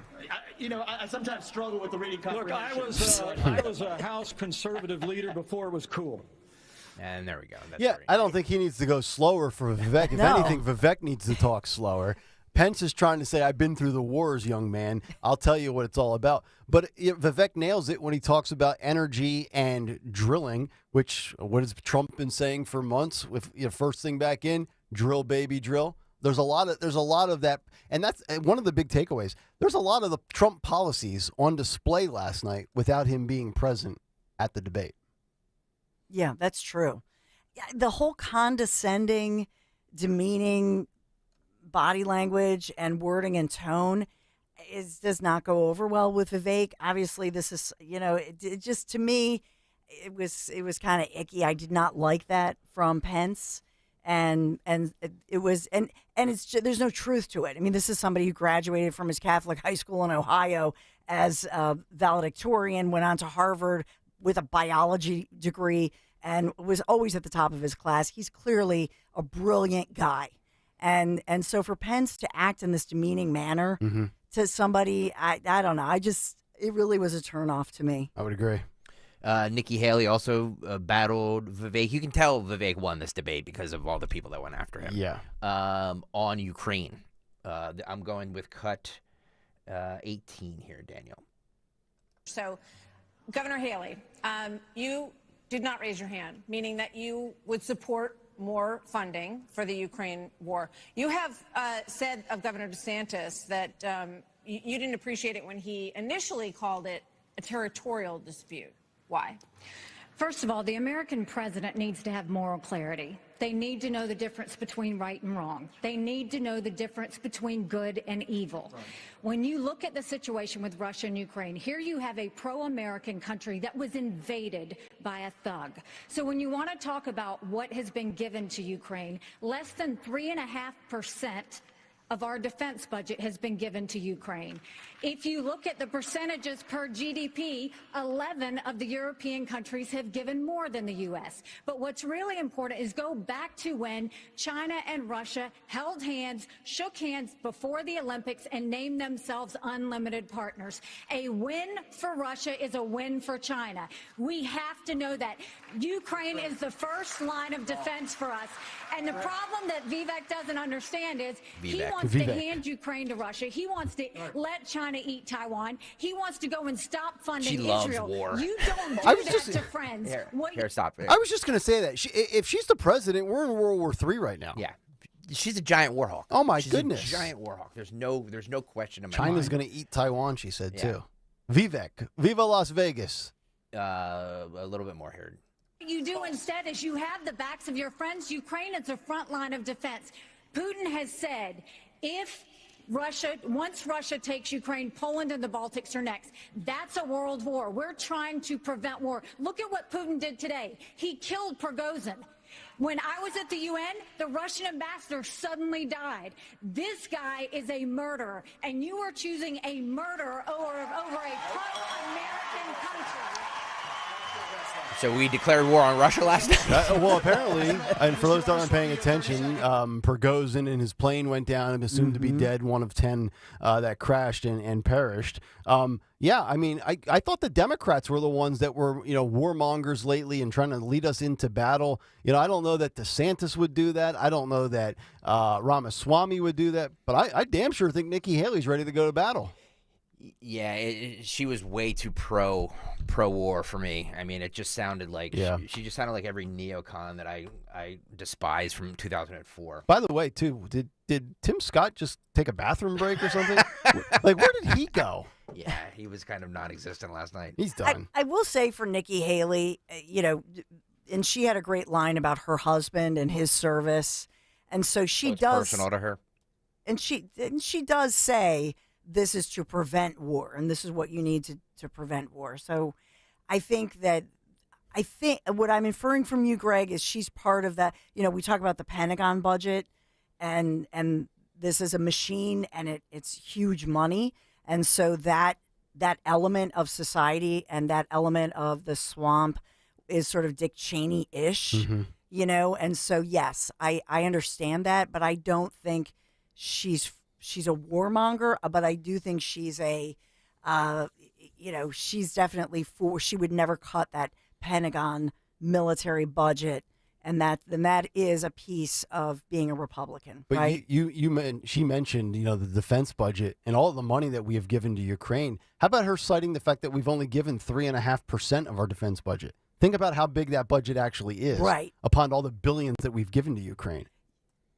Speaker 23: I sometimes struggle with the reading
Speaker 2: Look,
Speaker 23: comprehension.
Speaker 2: I was a House conservative leader before it was cool.
Speaker 9: And there we go.
Speaker 7: Yeah, I don't think he needs to go slower for Vivek. If anything, Vivek needs to talk slower. Pence is trying to say, I've been through the wars, young man. I'll tell you what it's all about. But Vivek nails it when he talks about energy and drilling, which, what has Trump been saying for months? With first thing back in, drill, baby, drill. There's a lot of that. And that's one of the big takeaways. There's a lot of the Trump policies on display last night without him being present at the debate.
Speaker 8: Yeah, that's true. The whole condescending, demeaning body language and wording and tone does not go over well with Vivek. Obviously, this is, it just, to me, it was kind of icky. I did not like that from Pence. And it was, and it's just, there's no truth to it. I mean, this is somebody who graduated from his Catholic high school in Ohio as a valedictorian, went on to Harvard with a biology degree, and was always at the top of his class. He's clearly a brilliant guy. And so for Pence to act in this demeaning manner to somebody, I don't know. It really was a turnoff to me.
Speaker 7: I would agree.
Speaker 9: Nikki Haley also battled Vivek. You can tell Vivek won this debate because of all the people that went after him.
Speaker 7: Yeah.
Speaker 9: On Ukraine. I'm going with cut 18 here, Daniel.
Speaker 20: So, Governor Haley, you did not raise your hand, meaning that you would support more funding for the Ukraine war. You have said of Governor DeSantis that you didn't appreciate it when he initially called it a territorial dispute. Why?
Speaker 4: First of all, the American president needs to have moral clarity. They need to know the difference between right and wrong. They need to know the difference between good and evil. Right. When you look at the situation with Russia and Ukraine, here you have a pro-American country that was invaded by a thug. So when you want to talk about what has been given to Ukraine, less than 3.5% of our defense budget has been given to Ukraine. If you look at the percentages per GDP, 11 of the European countries have given more than the U.S. But what's really important is go back to when China and Russia held hands, shook hands before the Olympics, and named themselves unlimited partners. A win for Russia is a win for China. We have to know that. Ukraine is the first line of defense for us. And the problem that Vivek doesn't understand is he wants to hand Ukraine to Russia. He wants to let China eat Taiwan. He wants to go and stop funding Israel.
Speaker 9: War.
Speaker 4: You don't do that to friends.
Speaker 9: Here, stop.
Speaker 7: I was just going to say that if she's the president, we're in World War III right now.
Speaker 9: Yeah. She's a giant war hawk.
Speaker 7: Oh my
Speaker 9: She's
Speaker 7: goodness.
Speaker 9: A giant war hawk. There's no question in my
Speaker 7: China's
Speaker 9: mind.
Speaker 7: going to eat Taiwan, she said too. Vivek, Viva Las Vegas.
Speaker 9: A little bit more here.
Speaker 4: What you do instead is you have the backs of your friends. Ukraine is a front line of defense. Putin has said once Russia takes Ukraine, Poland and the Baltics are next. That's a world war. We're trying to prevent war. Look at what Putin did today. He killed Prigozhin. When I was at the UN, the Russian ambassador suddenly died. This guy is a murderer, and you are choosing a murderer over a pro-American country.
Speaker 9: So we declared war on Russia last night?
Speaker 7: Well, apparently, and for those that aren't paying attention, Prigozhin and his plane went down and assumed to be dead, one of 10 that crashed and perished. Yeah, I mean, I thought the Democrats were the ones that were, warmongers lately and trying to lead us into battle. I don't know that DeSantis would do that. I don't know that Ramaswamy would do that. But I damn sure think Nikki Haley's ready to go to battle.
Speaker 9: Yeah, she was way too pro-war for me. I mean, it just sounded like she just sounded like every neocon that I despise from 2004.
Speaker 7: By the way, too, did Tim Scott just take a bathroom break or something? Like, where did he go?
Speaker 9: Yeah, he was kind of non-existent last night.
Speaker 7: He's done.
Speaker 8: I will say for Nikki Haley, and she had a great line about her husband and his service, and so she does
Speaker 9: personal to her,
Speaker 8: and she does say, this is to prevent war, and this is what you need to prevent war. So I think what I'm inferring from you, Greg, is she's part of that. We talk about the Pentagon budget, and this is a machine, and it's huge money. And so that element of society and that element of the swamp is sort of Dick Cheney-ish, And so, yes, I understand that, but I don't think she's a warmonger, but I do think she's she's definitely she would never cut that Pentagon military budget, and that is a piece of being a Republican,
Speaker 7: but
Speaker 8: right?
Speaker 7: She mentioned, the defense budget and all the money that we have given to Ukraine. How about her citing the fact that we've only given 3.5% of our defense budget? Think about how big that budget actually is,
Speaker 8: right?
Speaker 7: Upon all the billions that we've given to Ukraine.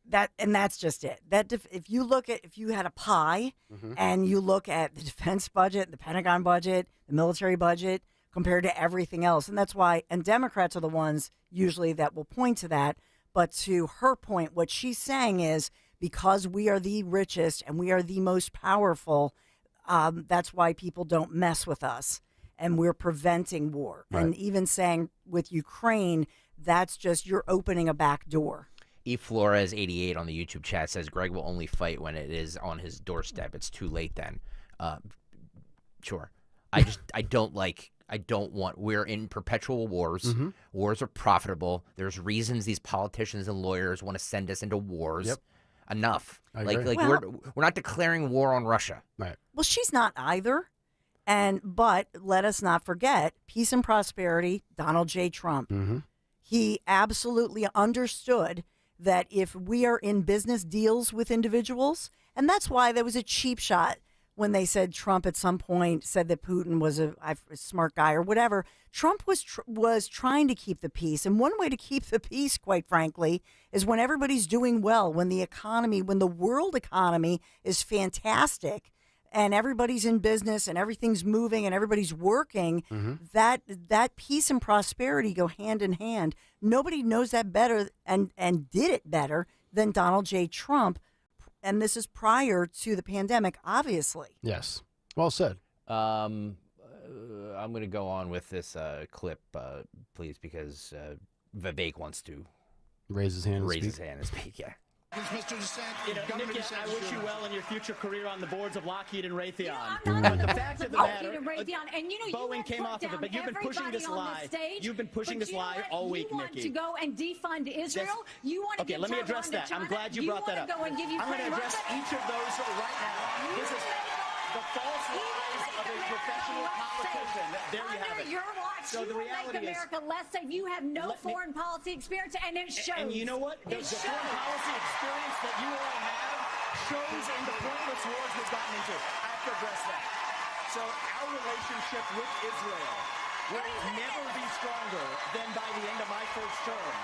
Speaker 8: That's just it. If you had a pie and you look at the defense budget, the Pentagon budget, the military budget compared to everything else, and that's why. And Democrats are the ones usually that will point to that. But to her point, what she's saying is because we are the richest and we are the most powerful, that's why people don't mess with us, and we're preventing war. Right. And even saying with Ukraine, that's just you're opening a back door.
Speaker 9: E. Flores 88 on the YouTube chat says Greg will only fight when it is on his doorstep. It's too late then. Sure. I don't want. We're in perpetual wars. Wars are profitable. There's reasons these politicians and lawyers want to send us into wars. Yep. Enough. We're not declaring war on Russia.
Speaker 7: Right.
Speaker 8: Well, she's not either. But let us not forget peace and prosperity. Donald J. Trump. He absolutely understood that if we are in business deals with individuals, and that's why there was a cheap shot when they said Trump at some point said that Putin was a smart guy or whatever. Trump was trying to keep the peace. And one way to keep the peace, quite frankly, is when everybody's doing well, when the world economy is fantastic and everybody's in business and everything's moving and everybody's working, that peace and prosperity go hand in hand. Nobody knows that better and did it better than Donald J. Trump. And this is prior to the pandemic, obviously.
Speaker 7: Yes. Well said.
Speaker 9: I'm going to go on with this clip, please, because Vivek wants to
Speaker 7: raise his hand
Speaker 9: and speak. Yeah.
Speaker 21: Mr. DeSantis,
Speaker 23: Nikki, I wish you well in your future career on the boards of Lockheed and Raytheon.
Speaker 4: I'm
Speaker 23: But
Speaker 4: not
Speaker 23: the
Speaker 4: on
Speaker 23: fact
Speaker 4: the
Speaker 23: of the
Speaker 4: boards
Speaker 23: matter,
Speaker 4: of Lockheed and Raytheon, and you
Speaker 23: Boeing came off of it, but you've been pushing this lie. You've been pushing this lie all week,
Speaker 4: You want
Speaker 23: Nikki.
Speaker 4: to go and defund Israel? You want to
Speaker 23: Okay,
Speaker 4: give
Speaker 23: let me
Speaker 4: Taiwan
Speaker 23: address
Speaker 4: to
Speaker 23: that.
Speaker 4: China?
Speaker 23: I'm glad you brought that up.
Speaker 4: Go and give
Speaker 23: I'm going to
Speaker 4: Ukraine
Speaker 23: address
Speaker 4: weapons?
Speaker 23: each of those right now. This is the false lies of a professional politician. There you have it.
Speaker 4: Your watch,
Speaker 23: So the
Speaker 4: you
Speaker 23: reality
Speaker 4: make America less safe. You have no foreign policy experience, and it shows.
Speaker 23: And you know what? The foreign policy experience that you all have shows in the pointless wars we've gotten into. I have to address that. So our relationship with Israel will never be stronger than by the end of my first term.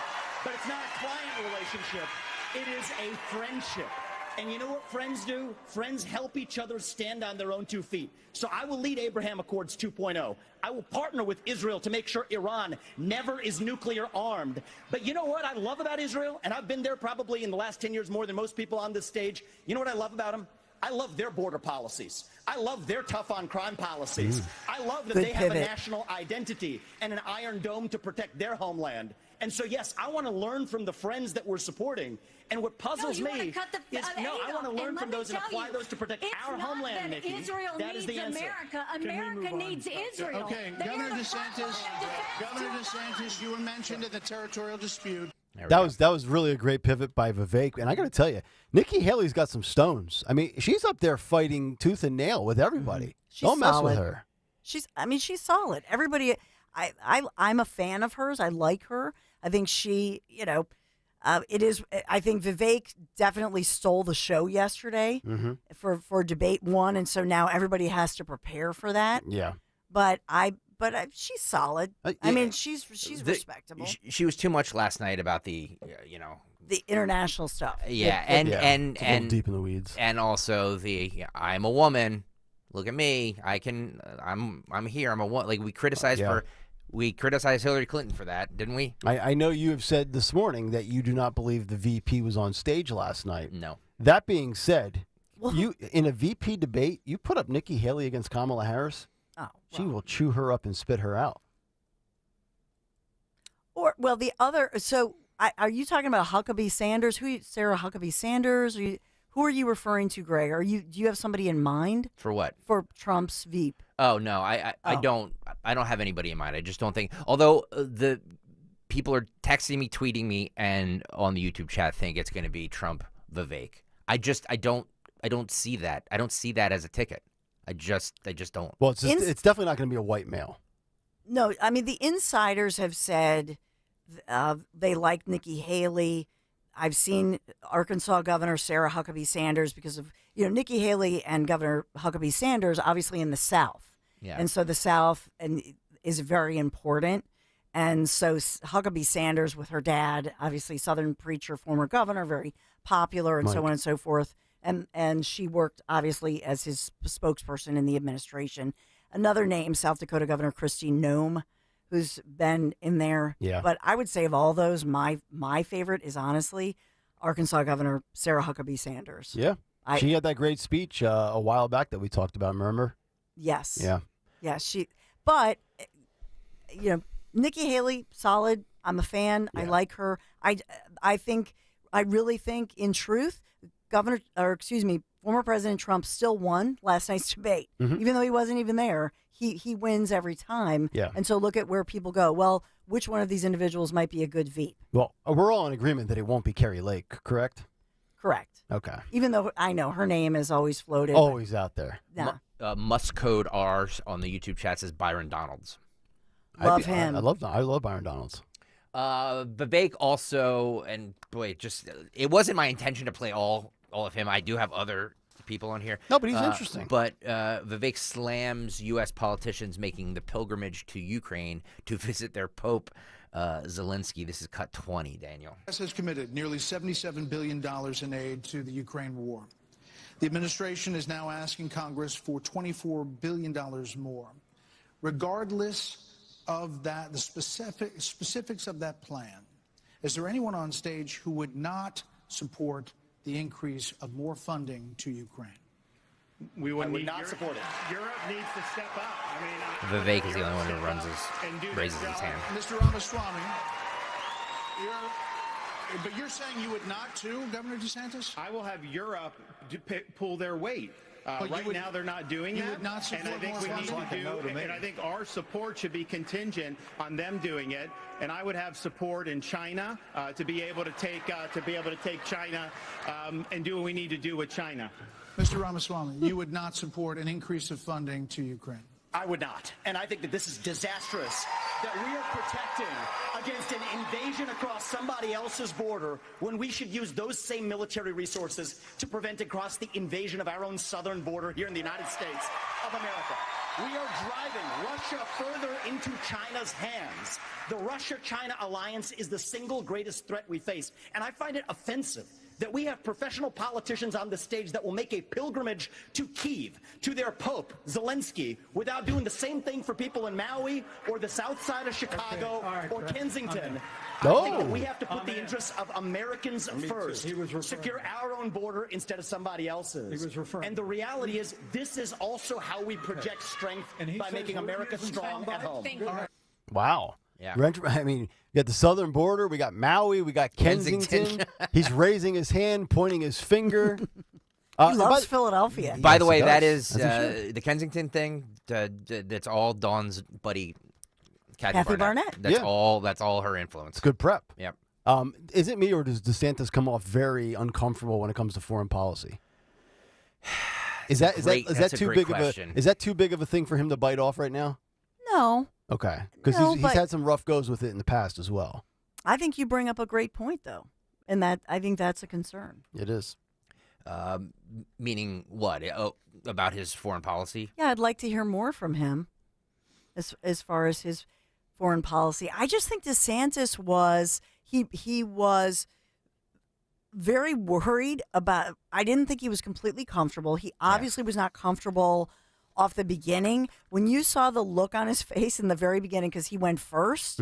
Speaker 23: But it's not a client relationship. It is a friendship. And you know what friends do? Friends help each other stand on their own 2 feet. So I will lead Abraham Accords 2.0. I will partner with Israel to make sure Iran never is nuclear armed. But you know what I love about Israel? And I've been there probably in the last 10 years more than most people on this stage. You know what I love about them? I love their border policies. I love their tough on crime policies. I love that they have a national identity and an iron dome to protect their homeland. And so, yes, I want to learn from the friends that we're supporting. And what puzzles me is, I want to learn from those and apply those to protect our homeland, Nikki.
Speaker 4: Israel
Speaker 23: that is the
Speaker 4: needs
Speaker 23: answer.
Speaker 4: America. America needs Israel.
Speaker 21: Okay, Governor DeSantis, you were mentioned in the territorial dispute.
Speaker 7: That was really a great pivot by Vivek. And I got to tell you, Nikki Haley's got some stones. I mean, she's up there fighting tooth and nail with everybody. Don't mess with her.
Speaker 8: She's solid. Everybody, I'm a fan of hers. I like her. I think she, I think Vivek definitely stole the show yesterday for debate 1. And so now everybody has to prepare for that.
Speaker 7: Yeah.
Speaker 8: But she's solid. I mean, she's respectable.
Speaker 9: She was too much last night about the
Speaker 8: international stuff.
Speaker 9: Yeah,
Speaker 7: It's a
Speaker 9: and
Speaker 7: little deep in the weeds.
Speaker 9: And also I'm a woman. Look at me. I'm here. I'm a woman. Like we criticized Hillary Clinton for that, didn't we?
Speaker 7: I know you have said this morning that you do not believe the VP was on stage last night.
Speaker 9: No.
Speaker 7: That being said, you in a VP debate, you put up Nikki Haley against Kamala Harris. She will chew her up and spit her out.
Speaker 8: Or the other. So are you talking about Huckabee Sanders? Sarah Huckabee Sanders? Who are you referring to, Greg? Do you have somebody in mind
Speaker 9: for what?
Speaker 8: For Trump's Veep?
Speaker 9: Oh no, I don't have anybody in mind. I just don't think. Although the people are texting me, tweeting me, and on the YouTube chat think it's going to be Trump Vivek. I don't see that. I don't see that as a ticket. I just don't.
Speaker 7: Well, it's definitely not going to be a white male.
Speaker 8: No, I mean the insiders have said they like Nikki Haley. I've seen Arkansas Governor Sarah Huckabee Sanders because of Nikki Haley and Governor Huckabee Sanders obviously in the South.
Speaker 9: Yeah.
Speaker 8: And so the South is very important. And so Huckabee Sanders with her dad, obviously Southern preacher, former governor, very popular, and so on and so forth. And she worked obviously as his spokesperson in the administration. Another name, South Dakota Governor Kristi Noem, who's been in there.
Speaker 7: Yeah.
Speaker 8: But I would say of all those, my favorite is honestly Arkansas Governor Sarah Huckabee Sanders.
Speaker 7: Yeah. She had that great speech a while back that we talked about, remember?
Speaker 8: Yes.
Speaker 7: Yeah.
Speaker 8: Yeah, but Nikki Haley, solid. I'm a fan. Yeah. I like her. I really think in truth, former President Trump still won last night's debate. Even though he wasn't even there, he wins every time.
Speaker 7: Yeah.
Speaker 8: And so look at where people go. Well, which one of these individuals might be a good Veep?
Speaker 7: Well, we're all in agreement that it won't be Carrie Lake, correct?
Speaker 8: Correct.
Speaker 7: Okay.
Speaker 8: Even though I know her name is always floated.
Speaker 7: Always out there.
Speaker 8: Yeah.
Speaker 9: Must code R on the YouTube chat says Byron Donalds.
Speaker 8: Love him.
Speaker 7: I love Byron Donalds.
Speaker 9: Vivek also, and boy, it wasn't my intention to play all of him. I do have other people on here.
Speaker 7: No, but he's interesting.
Speaker 9: But Vivek slams U.S. politicians making the pilgrimage to Ukraine to visit their Pope, Zelensky. This is cut 20, Daniel.
Speaker 21: The U.S. has committed nearly $77 billion in aid to the Ukraine war. The administration is now asking Congress for $24 billion more. Regardless of that, the specifics of that plan, is there anyone on stage who would not support the increase of more funding to Ukraine?
Speaker 23: We would not support it.
Speaker 5: Europe needs to step up. I mean,
Speaker 9: Vivek is the only one who raises his hand.
Speaker 21: Mr. Ramaswamy, but you're saying you would not too, Governor DeSantis?
Speaker 5: I will have Europe pull their weight. Right now, they're not doing that.
Speaker 21: You would not support
Speaker 5: and I think we need to do, and I think our support should be contingent on them doing it. And I would have support in China to be able to take China and do what we need to do with China.
Speaker 21: Mr. Ramaswamy, you would not support an increase of funding to Ukraine?
Speaker 23: I would not. And I think that this is disastrous, that we are protecting against an invasion across somebody else's border when we should use those same military resources to prevent across the invasion of our own southern border here in the United States of America. We are driving Russia further into China's hands. The Russia-China alliance is the single greatest threat we face. And I find it offensive that we have professional politicians on the stage that will make a pilgrimage to Kyiv, to their Pope, Zelensky, without doing the same thing for people in Maui or the south side of Chicago or Kensington. I think that we have to put the interests of Americans first. Secure our own border instead of somebody else's. And the reality is, this is also how we project strength by making America strong at home.
Speaker 7: Wow.
Speaker 9: Yeah.
Speaker 7: I mean, you got the southern border, we got Maui, we got Kensington. He's raising his hand, pointing his finger.
Speaker 8: He loves Philadelphia.
Speaker 9: By the way, that is the Kensington thing. That's all Dawn's buddy, Kathy Barnett. That's all her influence.
Speaker 7: It's good prep.
Speaker 9: Yep.
Speaker 7: Is it me, or does DeSantis come off very uncomfortable when it comes to foreign policy? Is that too big of a thing for him to bite off right now?
Speaker 8: No.
Speaker 7: Okay, because he's had some rough goes with it in the past as well.
Speaker 8: I think you bring up a great point, though, and that I think that's a concern.
Speaker 7: It is.
Speaker 9: Meaning what? Oh, about his foreign policy?
Speaker 8: Yeah, I'd like to hear more from him as far as his foreign policy. I just think DeSantis was he was very worried about. I didn't think he was completely comfortable. He obviously was not comfortable off the beginning. When you saw the look on his face in the very beginning, because he went first,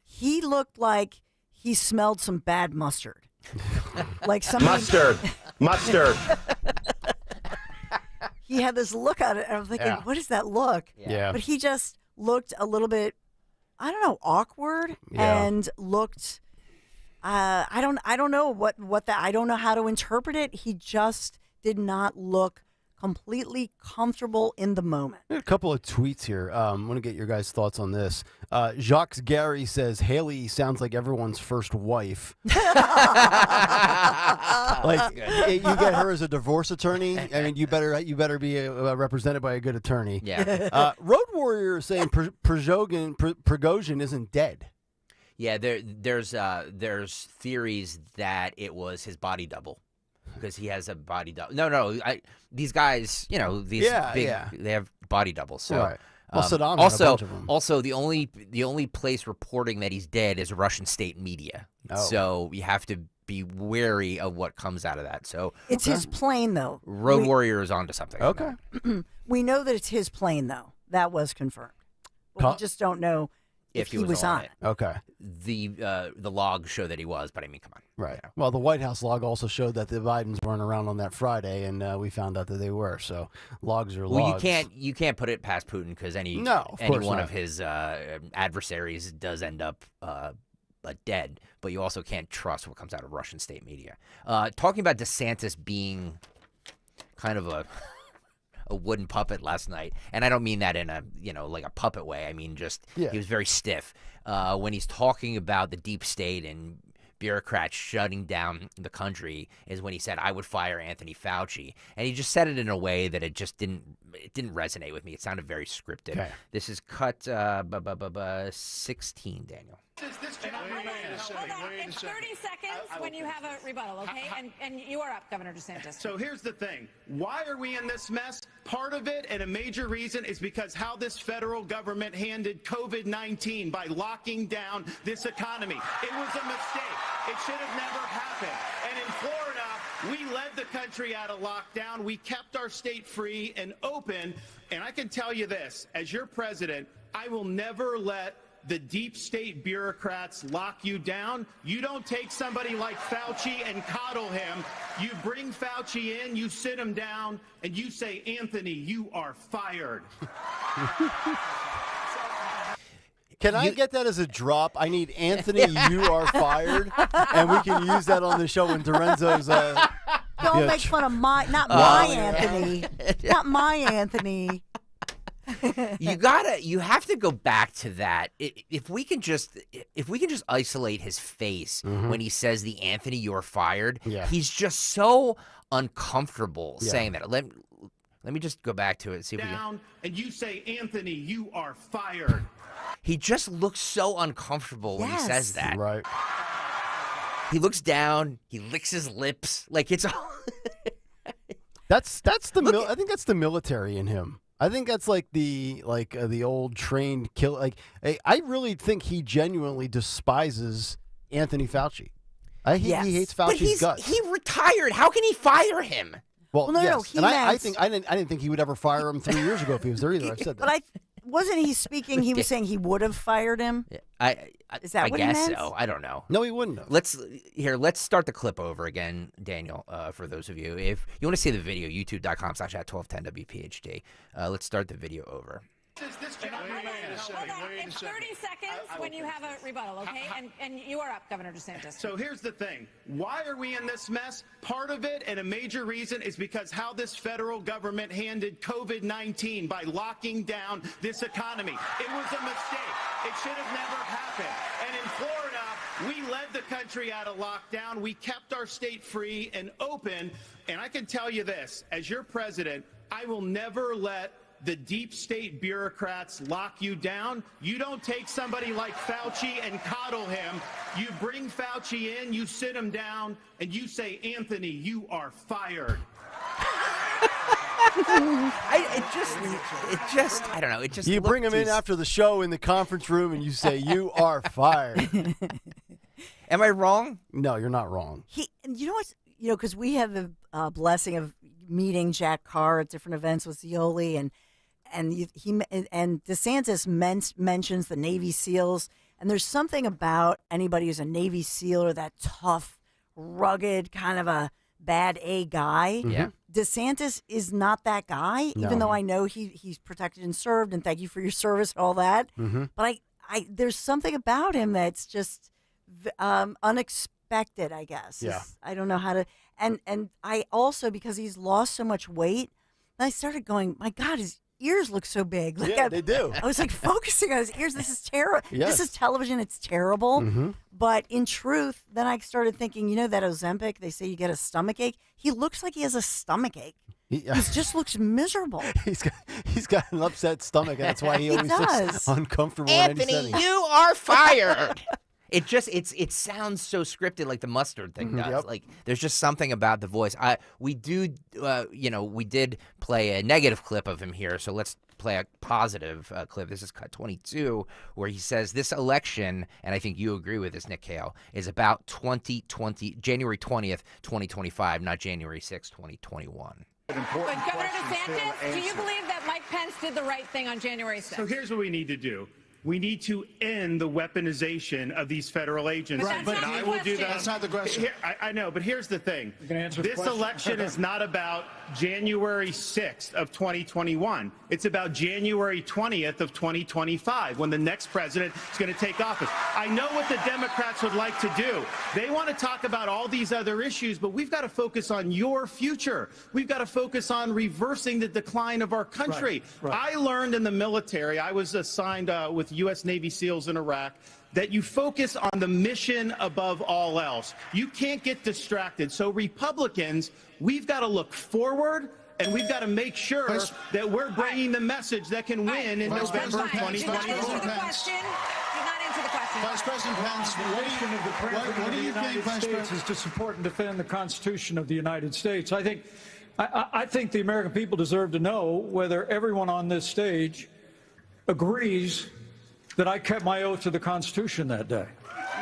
Speaker 8: he looked like he smelled some bad mustard. Like somebody... Mustard. He had this look on it, and I'm thinking, what is that look?
Speaker 7: Yeah.
Speaker 8: But he just looked a little bit, I don't know, awkward, and looked. I don't know what that. I don't know how to interpret it. He just did not look completely comfortable in the moment.
Speaker 7: A couple of tweets here. I want to get your guys' thoughts on this. Jacques Gary says Haley sounds like everyone's first wife. Like you get her as a divorce attorney. I mean, you better be represented by a good attorney.
Speaker 9: Yeah.
Speaker 7: Road Warrior is saying Prigozhin isn't dead.
Speaker 9: Yeah, there's theories that it was his body double. Because he has a body double. No. These guys, they have body doubles. So,
Speaker 7: right. Well, Saddam had a bunch of them.
Speaker 9: Also, the only place reporting that he's dead is Russian state media.
Speaker 7: Oh.
Speaker 9: So you have to be wary of what comes out of that. So
Speaker 8: it's his plane, though.
Speaker 9: Road Warrior is onto something.
Speaker 7: Okay.
Speaker 8: We know that it's his plane, though. That was confirmed. But we just don't know if he was on it.
Speaker 7: Okay.
Speaker 9: The logs show that he was, but I mean, come on.
Speaker 7: Right. Well, the White House log also showed that the Bidens weren't around on that Friday, and we found out that they were. So logs are logs.
Speaker 9: Well, you can't put it past Putin because any one of his adversaries does end up dead. But you also can't trust what comes out of Russian state media. Talking about DeSantis being kind of a wooden puppet last night, and I don't mean that in a like a puppet way. I mean just he was very stiff when he's talking about the deep state and bureaucrats shutting down the country. Is when he said I would fire Anthony Fauci, and he just said it in a way that it didn't resonate with me. It sounded very scripted.
Speaker 7: Okay.
Speaker 9: This is cut 16, Daniel.
Speaker 5: This gentleman
Speaker 20: Hold on. It's 30 seconds when you have a rebuttal, okay? And you are up, Governor DeSantis.
Speaker 5: So here's the thing. Why are we in this mess? Part of it, and a major reason, is because how this federal government handled COVID-19 by locking down this economy. It was a mistake. It should have never happened. And in Florida, we led the country out of lockdown. We kept our state free and open. And I can tell you this, as your president, I will never let the deep state bureaucrats lock you down. You don't take somebody like Fauci and coddle him. You bring Fauci in, you sit him down, and you say, Anthony, you are fired.
Speaker 7: Can I get that as a drop? I need Anthony, you are fired. And we can use that on the show when Dorenzo's...
Speaker 8: Don't make fun of not my Anthony. Not my Anthony.
Speaker 9: You have to go back to that. If we can just isolate his face when he says the Anthony, you're fired.
Speaker 7: Yeah.
Speaker 9: He's just so uncomfortable saying that. Let me just go back to it. See if we can.
Speaker 5: And you say, Anthony, you are fired.
Speaker 9: He just looks so uncomfortable when he says that.
Speaker 7: Right.
Speaker 9: He looks down. He licks his lips like it's all.
Speaker 7: That's the I think that's the military in him. I think that's like the old trained kill. Like I really think he genuinely despises Anthony Fauci. He hates Fauci's guts.
Speaker 9: He retired. How can he fire him?
Speaker 7: Well,
Speaker 8: no,
Speaker 7: yes.
Speaker 8: he
Speaker 7: and
Speaker 8: meant...
Speaker 7: I didn't think he would ever fire him 3 years ago if he was there either. I've said that.
Speaker 8: But wasn't he speaking? He was saying he would have fired him. Is that what he
Speaker 9: guess
Speaker 8: meant?
Speaker 9: so. I don't know.
Speaker 7: No, he wouldn't have.
Speaker 9: Let's start the clip over again, Daniel. For those of you, if you want to see the video, youtube.com/@1210WPHD. Let's start the video over.
Speaker 20: Hold on. It's 30 seconds when you have a rebuttal, okay? And you are up, Governor DeSantis.
Speaker 5: So here's the thing. Why are we in this mess? Part of it, and a major reason, is because how this federal government handled COVID-19 by locking down this economy. It was a mistake. It should have never happened. And in Florida, we led the country out of lockdown. We kept our state free and open. And I can tell you this, as your president, I will never let the deep state bureaucrats lock you down. You don't take somebody like Fauci and coddle him. You bring Fauci in, you sit him down, and you say, Anthony, you are fired.
Speaker 9: I don't know. It just
Speaker 7: you bring him in after the show in the conference room and you say, you are fired.
Speaker 9: Am I wrong?
Speaker 7: No, you're not wrong.
Speaker 8: You know what? Because we have the blessing of meeting Jack Carr at different events with Zioli, and DeSantis mentions the Navy SEALs, and there's something about anybody who's a Navy SEAL or that tough, rugged kind of a bad A guy.
Speaker 9: Yeah.
Speaker 8: DeSantis is not that guy, even though I know he's protected and served, and thank you for your service and all that. But there's something about him that's just unexpected, I guess.
Speaker 7: Yeah.
Speaker 8: I don't know how to. And I also, because he's lost so much weight, I started going, my God, his ears look so big. Like
Speaker 7: they do.
Speaker 8: I was like focusing on his ears. This is terrible.
Speaker 7: Yes.
Speaker 8: This is television. It's terrible. But in truth, then I started thinking, that Ozempic, they say you get a stomach ache. He looks like he has a stomach ache. He just looks miserable.
Speaker 7: He's got an upset stomach, and that's why he always looks uncomfortable.
Speaker 9: Anthony, you are fired. It sounds so scripted, like the mustard thing does.
Speaker 7: Yep.
Speaker 9: Like there's just something about the voice. We did play a negative clip of him here, so let's play a positive clip. This is cut 22, where he says this election, and I think you agree with this, Nick Kayal, is about January 20th, 2025, not January 6th, 2021.
Speaker 20: But Governor DeSantis, do you believe that Mike Pence did the right thing on January 6th?
Speaker 5: So here's what we need to do. We need to end the weaponization of these federal agents.
Speaker 20: But
Speaker 5: I will do that.
Speaker 21: That's not the question.
Speaker 5: I know, but here's the thing. This
Speaker 2: question?
Speaker 5: election is not about January 6th of 2021. It's about January 20th of 2025, when the next president is going to take office. I know what the Democrats would like to do. They want to talk about all these other issues, but we've got to focus on your future. We've got to focus on reversing the decline of our country.
Speaker 2: Right.
Speaker 5: I learned in the military, I was assigned with U.S. Navy SEALs in Iraq, that you focus on the mission above all else. You can't get distracted. So Republicans, we've got to look forward, and we've got to make sure that we're bringing the message that can win in November 2024.
Speaker 20: Did not answer the question.
Speaker 21: Vice President Pence, what do you think, Vice President?
Speaker 2: Is to support and defend the Constitution of the United States. I think the American people deserve to know whether everyone on this stage agrees that I kept my oath to the Constitution that day.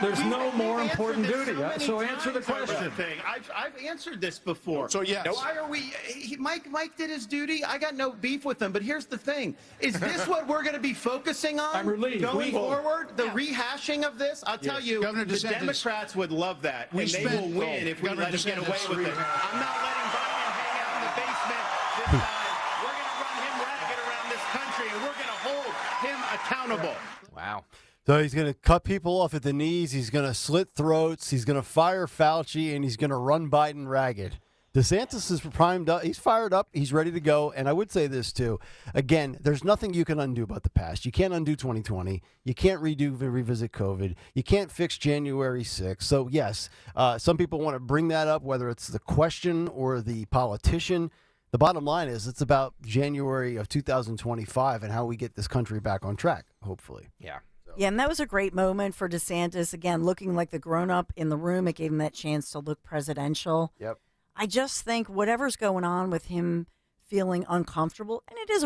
Speaker 2: There's no more important duty. So answer the question.
Speaker 5: I've answered this before.
Speaker 21: So yes.
Speaker 5: Why are we? Mike did his duty. I got no beef with him. But here's the thing: is this what we're going to be focusing on
Speaker 2: I'm relieved.
Speaker 5: going forward? The rehashing of this. I'll tell you,
Speaker 21: Governor
Speaker 5: the
Speaker 21: DeSantis,
Speaker 5: Democrats would love that, and they will win if we let him get away with it. I'm not letting Biden hang out in the basement this time. We're going to run him ragged around this country, and we're going to hold him accountable.
Speaker 9: Wow.
Speaker 7: So he's going to cut people off at the knees. He's going to slit throats. He's going to fire Fauci, and he's going to run Biden ragged. DeSantis is primed up. He's fired up. He's ready to go. And I would say this, too. Again, there's nothing you can undo about the past. You can't undo 2020. You can't revisit COVID. You can't fix January 6th. So, yes, some people want to bring that up, whether it's the question or the politician. The bottom line is it's about January of 2025 and how we get this country back on track, hopefully.
Speaker 9: Yeah.
Speaker 8: Yeah, and that was a great moment for DeSantis. Again, looking like the grown-up in the room. It gave him that chance to look presidential.
Speaker 7: Yep.
Speaker 8: I just think whatever's going on with him feeling uncomfortable, and it's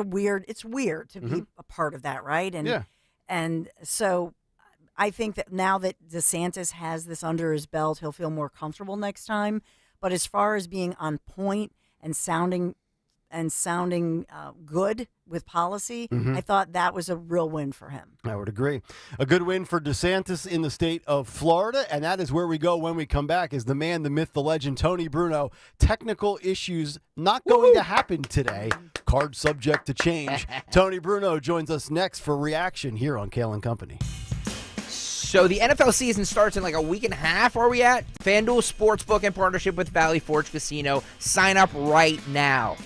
Speaker 8: weird to be a part of that, right? And so I think that now that DeSantis has this under his belt, he'll feel more comfortable next time. But as far as being on point and sounding good with policy, I thought that was a real win for him.
Speaker 7: I would agree. A good win for DeSantis in the state of Florida, and that is where we go when we come back, is the man, the myth, the legend, Tony Bruno. Technical issues not going to happen today. Card subject to change. Tony Bruno joins us next for Reaction here on Kayal and Company.
Speaker 9: So the NFL season starts in like a week and a half. Where are we at? FanDuel Sportsbook in partnership with Valley Forge Casino. Sign up right now.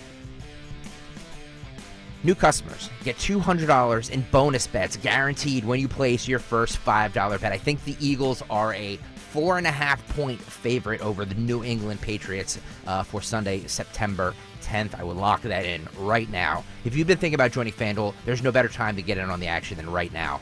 Speaker 9: New customers get $200 in bonus bets guaranteed when you place your first $5 bet. I think the Eagles are a 4.5-point favorite over the New England Patriots for Sunday, September 10th. I will lock that in right now. If you've been thinking about joining FanDuel, there's no better time to get in on the action than right now.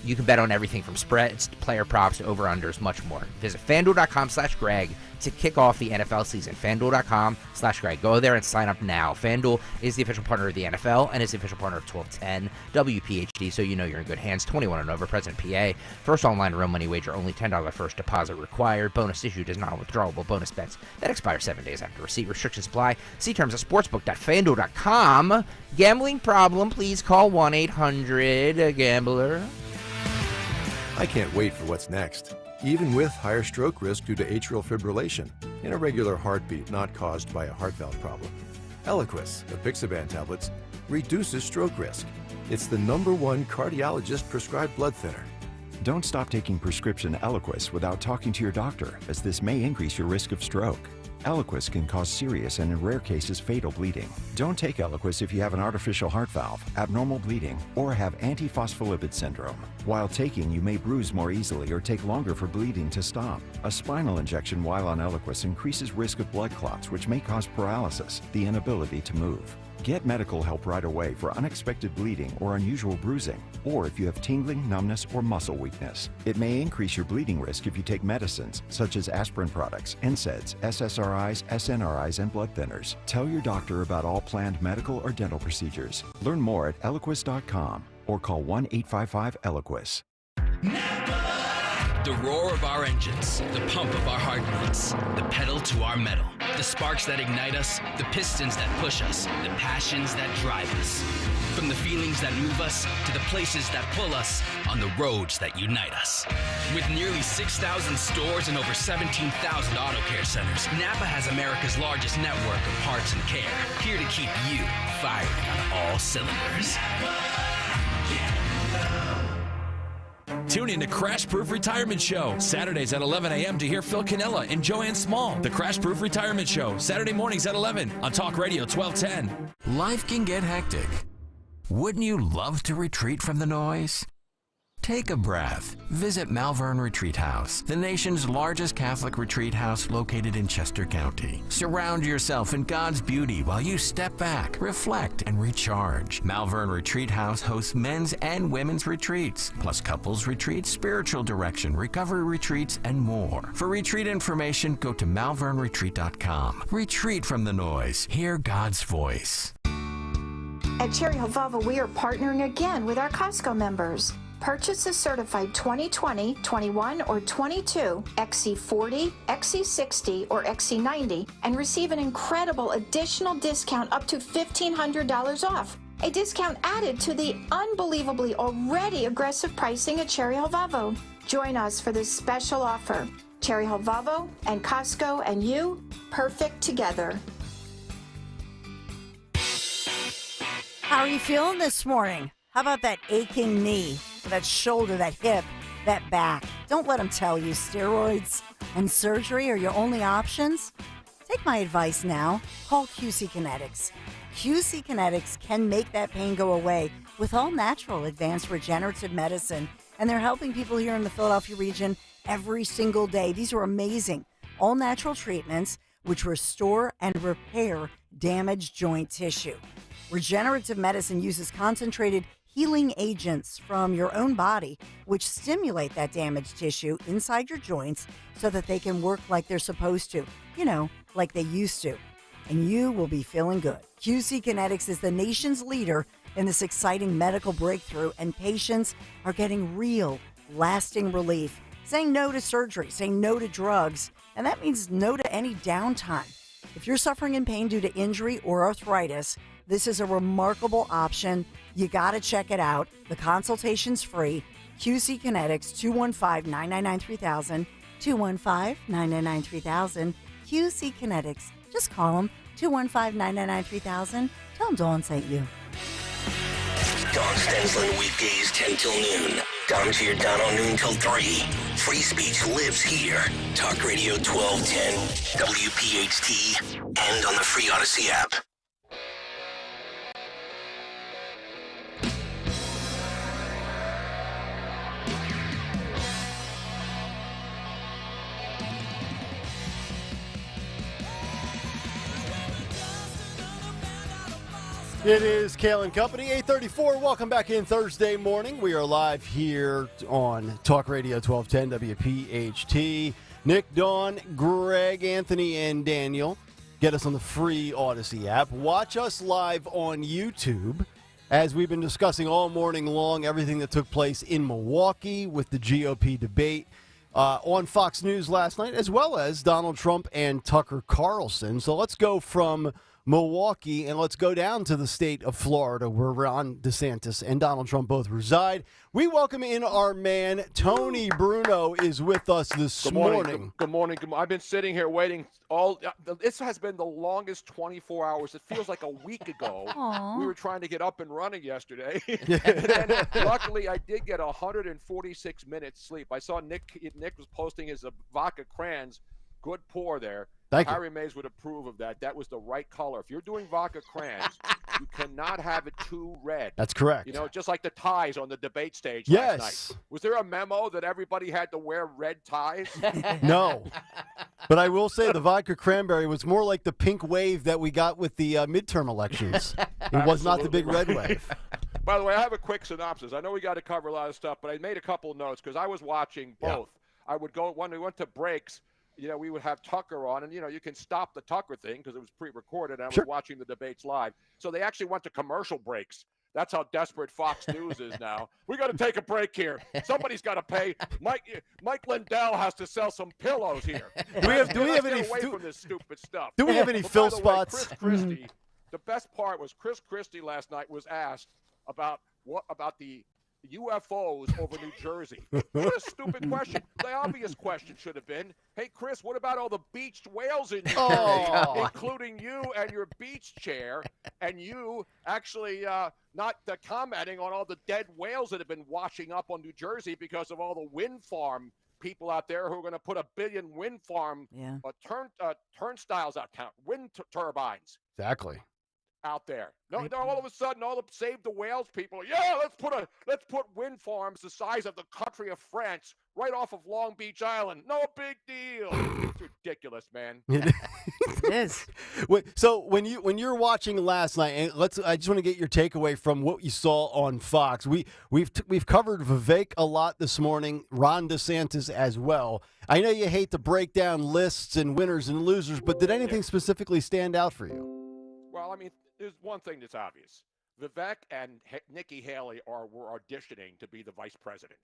Speaker 9: You can bet on everything from spreads to player props to over-unders, much more. Visit FanDuel.com/Greg to kick off the NFL season. FanDuel.com/Greg. Go there and sign up now. FanDuel is the official partner of the NFL and is the official partner of 1210 WPHD, so you know you're in good hands. 21 and over, President PA. First online real money wager, only $10 first deposit required. Bonus issued is non-withdrawable bonus bets that expire 7 days after receipt. Restrictions apply. See terms at sportsbook.fanduel.com. Gambling problem, please call 1-800-GAMBLER.
Speaker 10: I can't wait for what's next, even with higher stroke risk due to atrial fibrillation and irregular heartbeat not caused by a heart valve problem. Eliquis, apixaban tablets, reduces stroke risk. It's the #1 cardiologist-prescribed blood thinner.
Speaker 12: Don't stop taking prescription Eliquis without talking to your doctor, as this may increase your risk of stroke. Eliquis can cause serious and in rare cases fatal bleeding. Don't take Eliquis if you have an artificial heart valve, abnormal bleeding, or have antiphospholipid syndrome. While taking, you may bruise more easily or take longer for bleeding to stop. A spinal injection while on Eliquis increases risk of blood clots, which may cause paralysis, the inability to move. Get medical help right away for unexpected bleeding or unusual bruising, or if you have tingling, numbness, or muscle weakness. It may increase your bleeding risk if you take medicines such as aspirin products, NSAIDs, SSRIs, SNRIs, and blood thinners. Tell your doctor about all planned medical or dental procedures. Learn more at Eliquis.com or call 1-855-ELIQUIS.
Speaker 13: The roar of our engines, the pump of our heartbeats, the pedal to our metal, the sparks that ignite us, the pistons that push us, the passions that drive us. From the feelings that move us to the places that pull us on the roads that unite us. With nearly 6,000 stores and over 17,000 auto care centers, Napa has America's largest network of parts and care, here to keep you firing on all cylinders.
Speaker 18: Tune in to Crash Proof Retirement Show, Saturdays at 11 a.m. to hear Phil Cannella and Joanne Small. The Crash Proof Retirement Show, Saturday mornings at 11 on Talk Radio 1210.
Speaker 24: Life can get hectic. Wouldn't you love to retreat from the noise?
Speaker 15: Take a breath. Visit Malvern Retreat House, the nation's largest Catholic retreat house located in Chester County. Surround yourself in God's beauty while you step back, reflect, and recharge. Malvern Retreat House hosts men's and women's retreats, plus couples retreats, spiritual direction, recovery retreats, and more. For retreat information, go to malvernretreat.com. Retreat from the noise. Hear God's voice.
Speaker 16: At Cherry Hill Volvo, we are partnering again with our Costco members. Purchase a certified 2020, 21, or 22 XC40, XC60, or XC90 and receive an incredible additional discount up to $1,500 off. A discount added to the unbelievably already aggressive pricing at Cherry Hill Volvo. Join us for this special offer. Cherry Hill Volvo and Costco and you, perfect together.
Speaker 8: How are you feeling this morning? How about that aching knee, that shoulder, that hip, that back? Don't let them tell you steroids and surgery are your only options. Take my advice now. Call QC Kinetics. QC Kinetics can make that pain go away with all natural advanced regenerative medicine, and they're helping people here in the Philadelphia region every single day. These are amazing, all natural treatments which restore and repair damaged joint tissue. Regenerative medicine uses concentrated healing agents from your own body, which stimulate that damaged tissue inside your joints so that they can work like they're supposed to, like they used to. And you will be feeling good. QC Kinetics is the nation's leader in this exciting medical breakthrough, and patients are getting real, lasting relief. Saying no to surgery, saying no to drugs, and that means no to any downtime. If you're suffering in pain due to injury or arthritis, this is a remarkable option. You got to check it out. The consultation's free. QC Kinetics, 215-999-3000, 215-999-3000. QC Kinetics. Just call them, 215-999-3000. Tell them Dawn sent you.
Speaker 6: Dawn Stensland, weekdays 10 till noon. Dom's here down on noon till 3. Free speech lives here. Talk Radio 1210, WPHT, and on the free Odyssey app.
Speaker 7: It is Kayal and Company, 8:34. Welcome back in Thursday morning. We are live here on Talk Radio 1210 WPHT. Nick, Dawn, Greg, Anthony, and Daniel. Get us on the free Odyssey app. Watch us live on YouTube as we've been discussing all morning long everything that took place in Milwaukee with the GOP debate on Fox News last night, as well as Donald Trump and Tucker Carlson. So let's go from Milwaukee, and let's go down to the state of Florida, where Ron DeSantis and Donald Trump both reside. We welcome in our man, Tony Bruno is with us this morning.
Speaker 17: Good morning. I've been sitting here waiting this has been the longest 24 hours. It feels like a week ago.
Speaker 8: Aww.
Speaker 17: We were trying to get up and running yesterday. And then, luckily, I did get 146 minutes sleep. I saw Nick was posting his vodka crayons. Good pour there.
Speaker 7: Thank you.
Speaker 17: Harry Mays would approve of that. That was the right color. If you're doing vodka crayons, you cannot have it too red.
Speaker 7: That's correct.
Speaker 17: Just like the ties on the debate stage
Speaker 7: Yes.
Speaker 17: last night. Was there a memo that everybody had to wear red ties?
Speaker 7: No. But I will say the vodka cranberry was more like the pink wave that we got with the midterm elections. It was not the big red wave.
Speaker 17: By the way, I have a quick synopsis. I know we got to cover a lot of stuff, but I made a couple of notes because I was watching both. Yeah. I would go, when we went to breaks, we would have Tucker on, and, you can stop the Tucker thing because it was pre-recorded, and I was watching the debates live. So they actually went to commercial breaks. That's how desperate Fox News is now. We got to take a break here. Somebody's got to pay. Mike Lindell has to sell some pillows here.
Speaker 7: Do we have any
Speaker 17: away from this stupid stuff?
Speaker 7: Do we have any Phil spots?
Speaker 17: Chris Christie, the best part was Chris Christie last night was asked about the UFOs over New Jersey. What a stupid question. The obvious question should have been, hey, Chris, what about all the beached whales in New Jersey, including you and your beach chair, and you actually not commenting on all the dead whales that have been washing up on New Jersey because of all the wind farm people out there who are going to put 1 billion wind farm turnstiles out, wind turbines.
Speaker 7: Exactly.
Speaker 17: out there. No, all of a sudden, all the Save the Whales people, let's put wind farms the size of the country of France right off of Long Beach Island. No big deal. It's ridiculous, man.
Speaker 8: It is.
Speaker 7: So when you're watching last night, and I just want to get your takeaway from what you saw on Fox. We've covered Vivek a lot this morning, Ron DeSantis as well. I know you hate to break down lists and winners and losers, but did anything specifically stand out for you?
Speaker 17: Well, I mean, there's one thing that's obvious. Vivek and Nikki Haley were auditioning to be the vice president.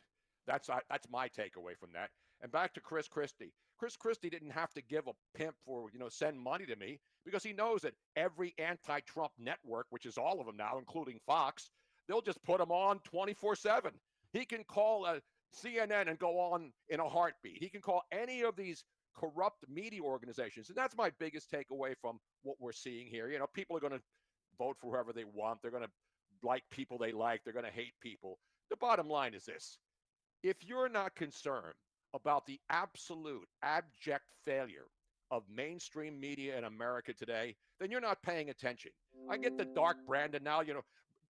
Speaker 17: That's my takeaway from that. And back to Chris Christie. Chris Christie didn't have to give a pimp for, send money to me, because he knows that every anti-Trump network, which is all of them now, including Fox, they'll just put him on 24/7. He can call CNN and go on in a heartbeat. He can call any of these corrupt media organizations. And that's my biggest takeaway from what we're seeing here. People are going to vote for whoever they want. They're going to like people they like. They're going to hate people. The bottom line is this. If you're not concerned about the absolute abject failure of mainstream media in America today, then you're not paying attention. I get the dark Brandon now.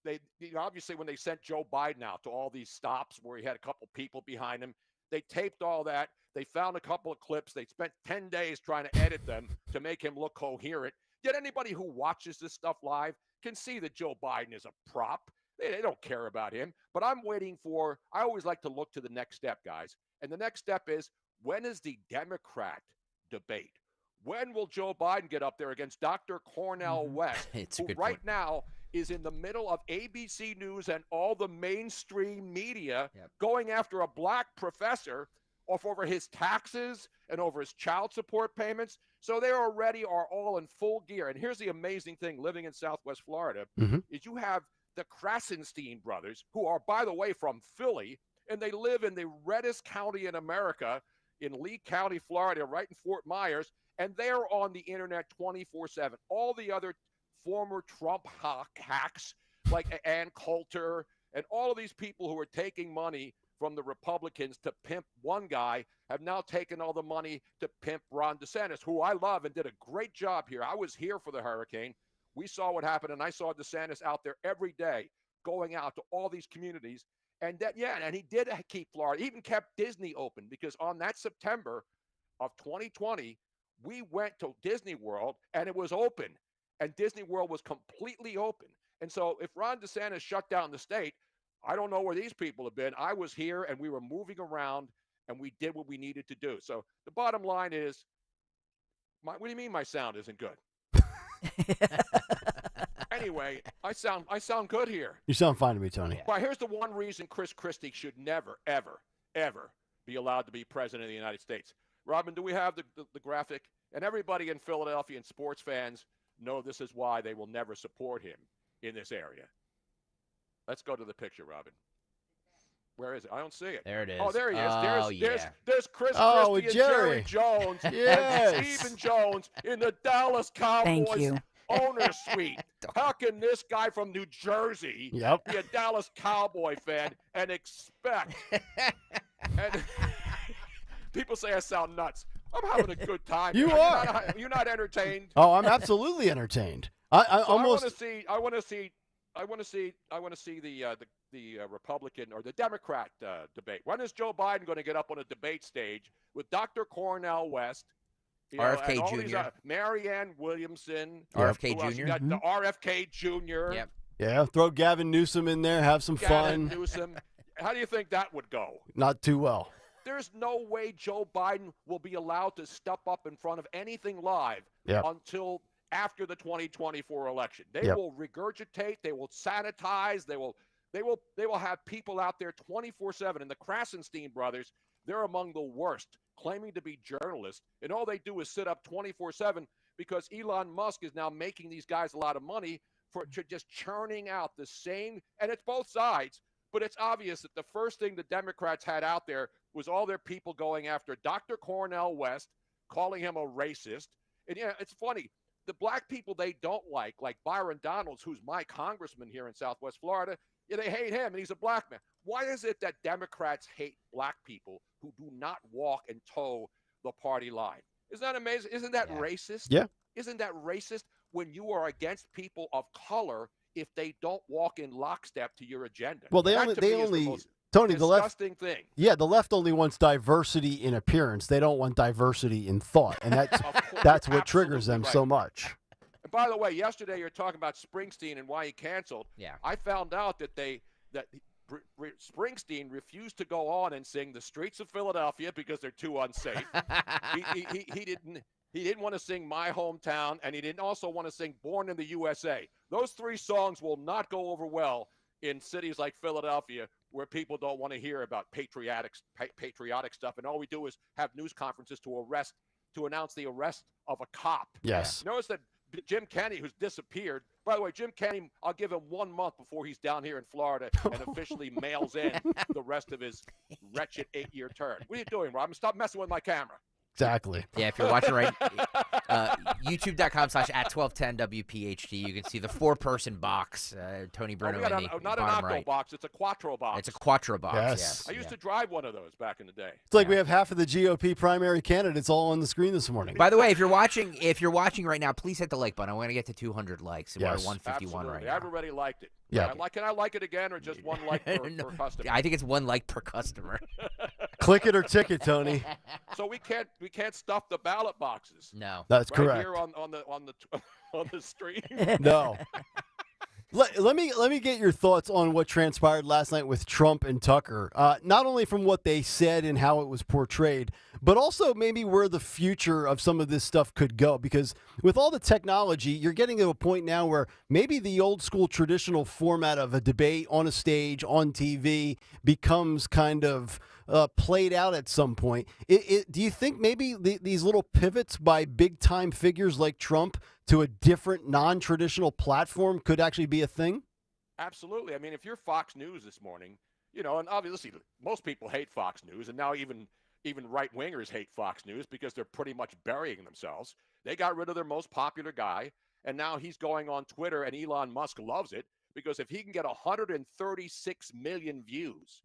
Speaker 17: They obviously, when they sent Joe Biden out to all these stops where he had a couple people behind him, they taped all that. They found a couple of clips. They spent 10 days trying to edit them to make him look coherent. Yet anybody who watches this stuff live can see that Joe Biden is a prop. They don't care about him. But I always like to look to the next step, guys. And the next step is, when is the Democrat debate? When will Joe Biden get up there against Dr. Cornel West, who right now is in the middle of ABC News and all the mainstream media going after a black professor over his taxes and over his child support payments? So they already are all in full gear. And here's the amazing thing, living in Southwest Florida, is you have the Krasenstein brothers, who are, by the way, from Philly, and they live in the reddest county in America, in Lee County, Florida, right in Fort Myers, and they're on the internet 24/7. All the other former Trump hacks, like Ann Coulter, and all of these people who are taking money from the Republicans to pimp one guy, have now taken all the money to pimp Ron DeSantis, who I love and did a great job here. I was here for the hurricane. We saw what happened, and I saw DeSantis out there every day going out to all these communities. And and he did keep Florida, even kept Disney open, because on that September of 2020, we went to Disney World and it was open, and Disney World was completely open. And so if Ron DeSantis shut down the state, I don't know where these people have been. I was here and we were moving around and we did what we needed to do. So the bottom line is, what do you mean my sound isn't good? Anyway, I sound good here.
Speaker 7: You sound fine to me, Tony.
Speaker 17: Well, here's the one reason Chris Christie should never, ever, ever be allowed to be president of the United States. Robin, do we have the graphic? And everybody in Philadelphia and sports fans know this is why they will never support him in this area. Let's go to the picture, Robin. Where is it? I don't see it.
Speaker 9: There it is.
Speaker 17: Oh, there he is.
Speaker 9: Oh,
Speaker 17: there's Chris Christie and
Speaker 7: Jerry
Speaker 17: Jones
Speaker 7: yes.
Speaker 17: and Stephen Jones in the Dallas Cowboys owner's suite. How can this guy from New Jersey be a Dallas Cowboy fan and expect? And people say I sound nuts. I'm having a good time.
Speaker 7: You are.
Speaker 17: You're not entertained.
Speaker 7: Oh, I'm absolutely entertained. I want
Speaker 17: to see the Republican or the Democrat debate. When is Joe Biden going to get up on a debate stage with Dr. Cornel West,
Speaker 9: RFK Jr.,
Speaker 17: Marianne Williamson,
Speaker 9: RFK Jr.,
Speaker 17: you got the RFK Jr.
Speaker 9: Yep.
Speaker 7: Yeah, throw Gavin Newsom in there, have some
Speaker 17: Gavin
Speaker 7: fun.
Speaker 17: Newsom. How do you think that would go?
Speaker 7: Not too well.
Speaker 17: There's no way Joe Biden will be allowed to step up in front of anything live until after the 2024 election. They will regurgitate, they will sanitize, they will have people out there 24/7. And the Krasenstein brothers, they're among the worst, claiming to be journalists, and all they do is sit up 24/7 because Elon Musk is now making these guys a lot of money for just churning out the same, and it's both sides. But it's obvious that the first thing the Democrats had out there was all their people going after Dr. Cornel West, calling him a racist. And it's funny. The black people they don't like Byron Donalds, who's my congressman here in Southwest Florida, they hate him, and he's a black man. Why is it that Democrats hate black people who do not walk and toe the party line? Isn't that amazing? Isn't that racist?
Speaker 7: Yeah.
Speaker 17: Isn't that racist? when you are against people of color if they don't walk in lockstep to your agenda.
Speaker 7: Well,
Speaker 17: That, to me, is the most
Speaker 7: Tony, the left,
Speaker 17: disgusting thing.
Speaker 7: Yeah, the left only wants diversity in appearance. They don't want diversity in thought, and that's what triggers them so much.
Speaker 17: And by the way, yesterday you're talking about Springsteen and why he canceled.
Speaker 9: Yeah.
Speaker 17: I found out that Springsteen refused to go on and sing "The Streets of Philadelphia" because they're too unsafe. He didn't want to sing "My Hometown," and he didn't also want to sing "Born in the USA." Those 3 songs will not go over well in cities like Philadelphia, where people don't want to hear about patriotic stuff, and all we do is have news conferences to announce the arrest of a cop.
Speaker 7: Yes.
Speaker 17: Notice that Jim Kenney, who's disappeared. By the way, Jim Kenney, I'll give him 1 month before he's down here in Florida and officially mails in the rest of his wretched 8-year term. What are you doing, Robin? Stop messing with my camera.
Speaker 7: Exactly.
Speaker 9: Yeah, if you're watching right, youtube.com/@1210WPHT, you can see the 4-person box. Tony Bruno
Speaker 17: we got
Speaker 9: in the
Speaker 17: not an
Speaker 9: bottom
Speaker 17: octo
Speaker 9: right.
Speaker 17: box, it's a quattro box.
Speaker 9: It's a quattro box,
Speaker 7: Yes.
Speaker 17: I used to drive one of those back in the day.
Speaker 7: It's like we have half of the GOP primary candidates all on the screen this morning.
Speaker 9: By the way, if you're watching right now, please hit the like button. I want to get to 200 likes. We're at 151
Speaker 17: Absolutely.
Speaker 9: right now.
Speaker 17: Everybody liked it.
Speaker 7: Yeah.
Speaker 17: Can I like it again or just 1 like per customer?
Speaker 9: I think it's 1 like per customer.
Speaker 7: Click it or ticket, Tony.
Speaker 17: So we can't stuff the ballot boxes.
Speaker 9: No.
Speaker 7: That's
Speaker 17: right
Speaker 7: correct.
Speaker 17: Here on the stream.
Speaker 7: No. Let me get your thoughts on what transpired last night with Trump and Tucker. Not only from what they said and how it was portrayed, but also maybe where the future of some of this stuff could go. Because with all the technology, you're getting to a point now where maybe the old school traditional format of a debate on a stage, on TV, becomes kind of played out at some point. Do you think maybe these little pivots by big-time figures like Trump to a different non-traditional platform could actually be a thing?
Speaker 17: Absolutely. I mean, if you're Fox News this morning, and obviously most people hate Fox News, and now even right-wingers hate Fox News because they're pretty much burying themselves. They got rid of their most popular guy, and now he's going on Twitter, and Elon Musk loves it because if he can get 136 million views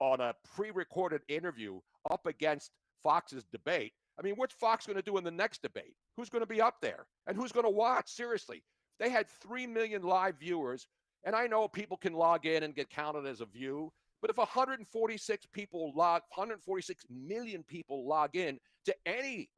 Speaker 17: on a pre-recorded interview up against Fox's debate, I mean, what's Fox going to do in the next debate? Who's going to be up there? And who's going to watch? Seriously. They had 3 million live viewers, and I know people can log in and get counted as a view, but if 146 million people log in to any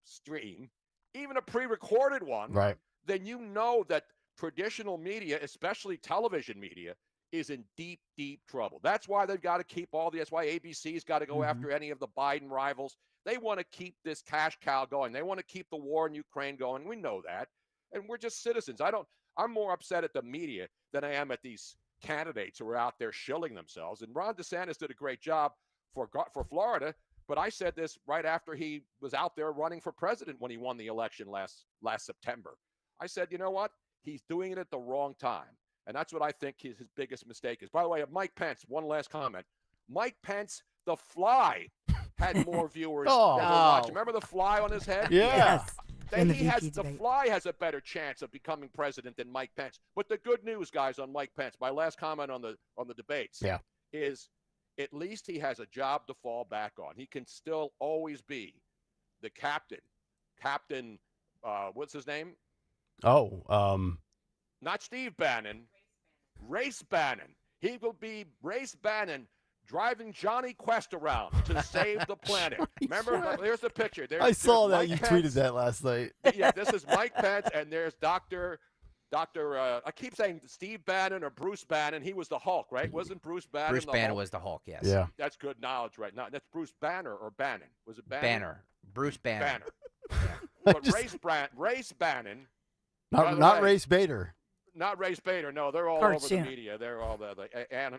Speaker 17: stream, even a pre-recorded one,
Speaker 7: right,
Speaker 17: then you know that traditional media, especially television media, is in deep, deep trouble. That's why they've got to keep that's why ABC's got to go after any of the Biden rivals. They want to keep this cash cow going. They want to keep the war in Ukraine going. We know that. And we're just citizens. I'm more upset at the media than I am at these candidates who are out there shilling themselves. And Ron DeSantis did a great job for Florida, but I said this right after he was out there running for president when he won the election last September. I said, you know what? He's doing it at the wrong time. And that's what I think his biggest mistake is. By the way, Mike Pence, one last comment. Mike Pence, The Fly, had more viewers that were watching. Remember The Fly on his head?
Speaker 7: Yeah.
Speaker 8: Yes.
Speaker 17: The Fly has a better chance of becoming president than Mike Pence. But the good news, guys, on Mike Pence, my last comment on the debates, is at least he has a job to fall back on. He can still always be the captain. Captain, what's his name? Not Steve Bannon. Race Bannon. He will be Race Bannon driving Johnny Quest around to save the planet. Remember, there's the picture.
Speaker 7: I saw that.
Speaker 17: Mike
Speaker 7: You
Speaker 17: Pence.
Speaker 7: tweeted that last night.
Speaker 17: Yeah, this is Mike Pence, and there's Dr. I keep saying Steve Bannon or Bruce Bannon. He was the Hulk, right? Wasn't Bruce Bannon
Speaker 9: Bruce
Speaker 17: the
Speaker 9: Banner
Speaker 17: Hulk?
Speaker 9: was the Hulk, yes.
Speaker 7: Yeah.
Speaker 17: That's good knowledge right now. That's Bruce Banner or Bannon. Was it Bannon?
Speaker 9: Banner. Bruce Banner.
Speaker 17: Banner. But Race Bannon.
Speaker 7: Not Race Bader.
Speaker 17: Not Race Bader. No, they're all
Speaker 8: Cartoon.
Speaker 17: over the media. They're all Ann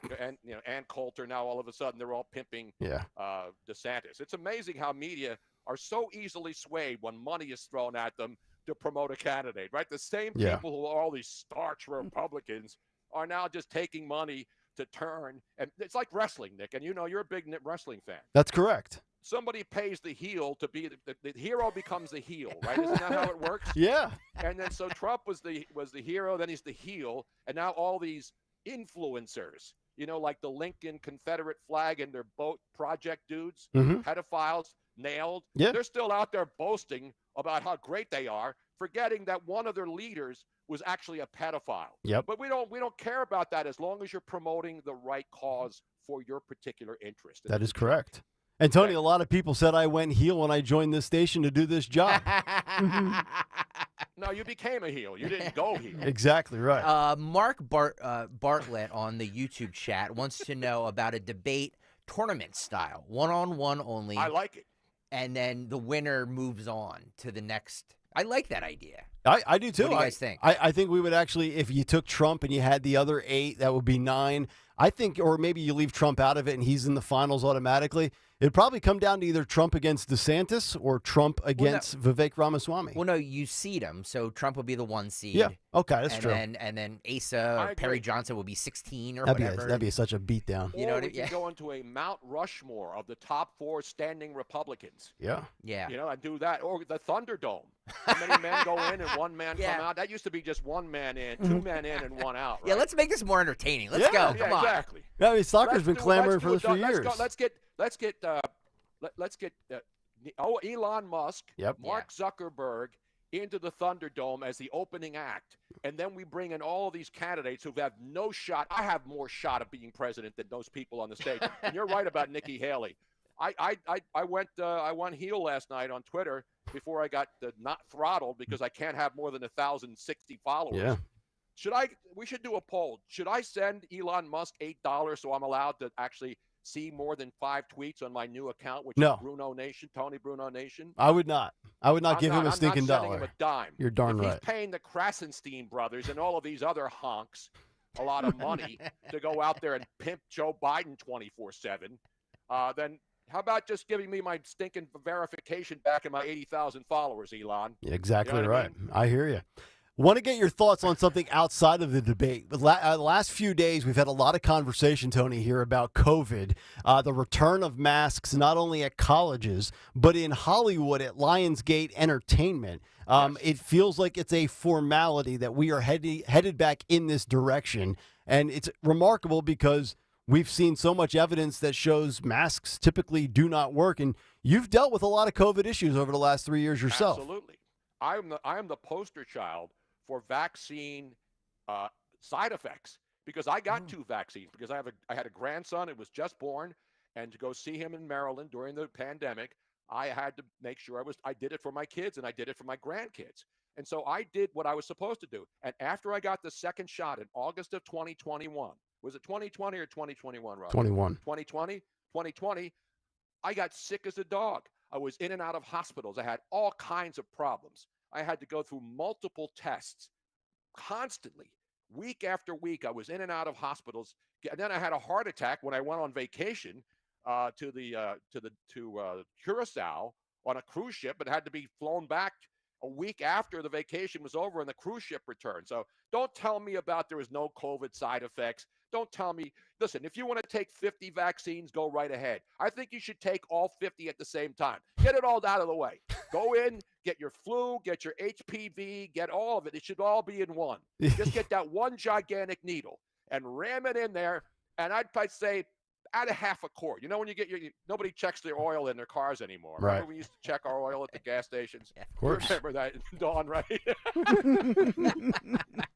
Speaker 17: Coulter. Now all of a sudden they're all pimping DeSantis. It's amazing how media are so easily swayed when money is thrown at them to promote a candidate. Right, the same people who are all these starch Republicans are now just taking money to turn. And it's like wrestling, Nick. And you're a big wrestling fan.
Speaker 7: That's correct.
Speaker 17: Somebody pays the heel to be the hero becomes the heel, right? Isn't that how it works?
Speaker 7: Yeah.
Speaker 17: And then so Trump was the hero, then he's the heel, and now all these influencers, like the Lincoln Confederate flag and their boat project dudes, pedophiles, nailed.
Speaker 7: Yeah.
Speaker 17: They're still out there boasting about how great they are forgetting that one of their leaders was actually a pedophile.
Speaker 7: Yep.
Speaker 17: But we don't care about that as long as you're promoting the right cause for your particular interest.
Speaker 7: That is correct. And Tony, a lot of people said I went heel when I joined this station to do this job.
Speaker 17: No, you became a heel. You didn't go heel.
Speaker 7: Exactly right.
Speaker 9: Mark Bartlett on the YouTube chat wants to know about a debate tournament style, one-on-one only.
Speaker 17: I like it.
Speaker 9: And then the winner moves on to the next. I like that idea.
Speaker 7: I do too.
Speaker 9: What do you guys think?
Speaker 7: I think we would actually, if you took Trump and you had the other 8, that would be 9. I think, or maybe you leave Trump out of it and he's in the finals automatically. It'd probably come down to either Trump against DeSantis or Trump against Vivek Ramaswamy.
Speaker 9: Well, no, you seed them, so Trump would be the 1 seed.
Speaker 7: Yeah, okay, that's true.
Speaker 9: And then Asa or Perry Johnson would be 16 or
Speaker 7: That'd
Speaker 9: whatever.
Speaker 7: That'd be such a beatdown.
Speaker 17: You know what I mean? We can go into a Mount Rushmore of the top 4 standing Republicans.
Speaker 7: Yeah.
Speaker 9: Yeah.
Speaker 17: You know, and do that. Or the Thunderdome. How many men go in and 1 man come out? That used to be just 1 man in, 2 men in, and 1 out. Right?
Speaker 9: Yeah, let's make this more entertaining. Let's go. Come on.
Speaker 17: Exactly.
Speaker 7: Yeah, I mean, soccer's been clamoring for this for years.
Speaker 17: Let's get Elon Musk, Mark Zuckerberg into the Thunderdome as the opening act, and then we bring in all these candidates who have no shot. I have more shot of being president than those people on the stage. And you're right about Nikki Haley. I went heel last night on Twitter before I got not throttled because I can't have more than 1,060 followers.
Speaker 7: Yeah.
Speaker 17: We should do a poll. Should I send Elon Musk $8 so I'm allowed to actually see more than 5 tweets on my new account, which is Bruno Nation, Tony Bruno Nation?
Speaker 7: I would not. I would not give him a stinking dollar.
Speaker 17: I'm not sending him a dime.
Speaker 7: You're darn
Speaker 17: if
Speaker 7: right.
Speaker 17: He's paying the Krasenstein brothers and all of these other honks a lot of money to go out there and pimp Joe Biden 24/7. Then how about just giving me my stinking verification back and my 80,000 followers, Elon?
Speaker 7: Exactly
Speaker 17: You know what I
Speaker 7: right.
Speaker 17: mean?
Speaker 7: I hear you. Want to get your thoughts on something outside of the debate. The last few days, we've had a lot of conversation, Tony, here about COVID, the return of masks, not only at colleges, but in Hollywood at Lionsgate Entertainment. It feels like it's a formality that we are headed back in this direction. And it's remarkable because we've seen so much evidence that shows masks typically do not work. And you've dealt with a lot of COVID issues over the last 3 years yourself.
Speaker 17: Absolutely. I am the poster child for vaccine side effects because I got 2 vaccines because I had a grandson who was just born, and to go see him in Maryland during the pandemic, I had to make sure I did it for my kids and I did it for my grandkids. And so I did what I was supposed to do. And after I got the second shot in August of 2021, was it 2020 or 2021, Rob? 2020, I got sick as a dog. I was in and out of hospitals. I had all kinds of problems. I had to go through multiple tests constantly. Week after week, I was in and out of hospitals. And then I had a heart attack when I went on vacation to Curacao on a cruise ship, and had to be flown back a week after the vacation was over and the cruise ship returned. So don't tell me about there was no COVID side effects. Don't tell me, listen, if you want to take 50 vaccines, go right ahead. I think you should take all 50 at the same time. Get it all out of the way. Go in, get your flu, get your HPV, get all of it. It should all be in one. Just get that one gigantic needle and ram it in there. And I'd probably say add a half a quart. You know, when you get nobody checks their oil in their cars anymore.
Speaker 7: Right.
Speaker 17: Remember we used to check our oil at the gas stations?
Speaker 7: Of course.
Speaker 17: Remember that, Dawn, right?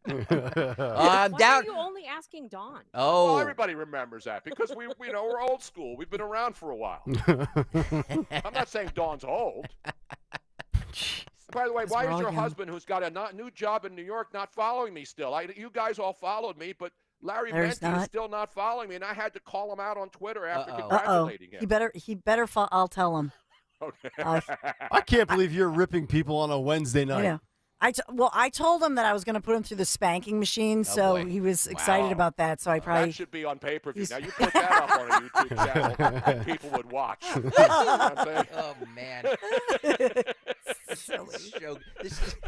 Speaker 3: Why are you only asking Dawn?
Speaker 17: Well, everybody remembers that because we're old school. We've been around for a while. I'm not saying Dawn's old. By the way, why is your husband, who's got a new job in New York, not following me still? You guys all folled me, but Larry Menti is still not following me, and I had to call him out on Twitter after congratulating him.
Speaker 8: He better. I'll tell him.
Speaker 17: Okay.
Speaker 7: I can't believe you're ripping people on a Wednesday night.
Speaker 8: I know. I told him that I was going to put him through the spanking machine, so he was excited about that. So I probably
Speaker 17: that should be on pay-per-view. Now you put that up on a YouTube channel, and people would watch. You know what I'm saying?
Speaker 9: Oh man,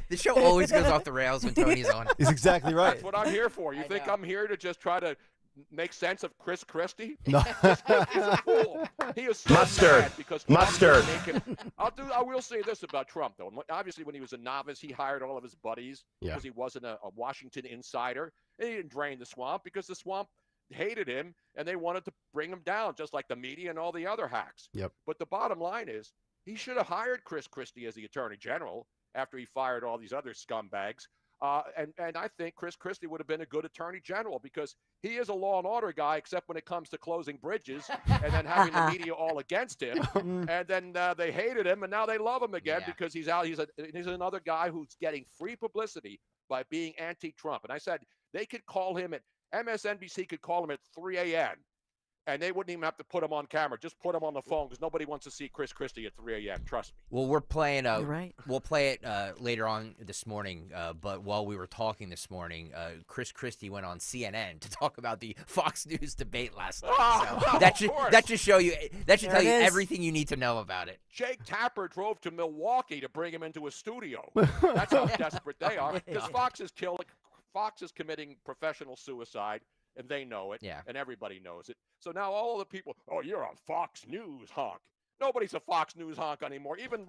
Speaker 9: this show always goes off the rails when Tony's on.
Speaker 7: He's exactly right.
Speaker 17: That's what I'm here for. You think I'm here to just try to make sense of Chris Christie?
Speaker 7: No.
Speaker 17: He's a fool. He is so mad because
Speaker 14: Mustard.
Speaker 17: I will say this about Trump, though. Obviously, when he was a novice, he hired all of his buddies because he wasn't a Washington insider. And he didn't drain the swamp because the swamp hated him, and they wanted to bring him down, just like the media and all the other hacks.
Speaker 7: Yep.
Speaker 17: But the bottom line is, he should have hired Chris Christie as the Attorney General. after he fired all these other scumbags. And I think Chris Christie would have been a good attorney general because he is a law and order guy, except when it comes to closing bridges and then having the media all against him. And then they hated him, and now they love him again because he's out. He's another guy who's getting free publicity by being anti-Trump. And I said they could call him at MSNBC could call him at 3 a.m. And they wouldn't even have to put him on camera. Just put him on the phone because nobody wants to see Chris Christie at 3 a.m. Trust me.
Speaker 9: Well, we're playing.
Speaker 8: You're right.
Speaker 9: We'll play it later on this morning. But while we were talking this morning, Chris Christie went on CNN to talk about the Fox News debate last night. So that should show you. That should tell you everything you need to know about it.
Speaker 17: Jake Tapper drove to Milwaukee to bring him into a studio. That's how desperate they are. Because Fox is committing professional suicide. And they know it, and everybody knows it. So now all the people, oh, you're a Fox News honk. Nobody's a Fox News honk anymore. Even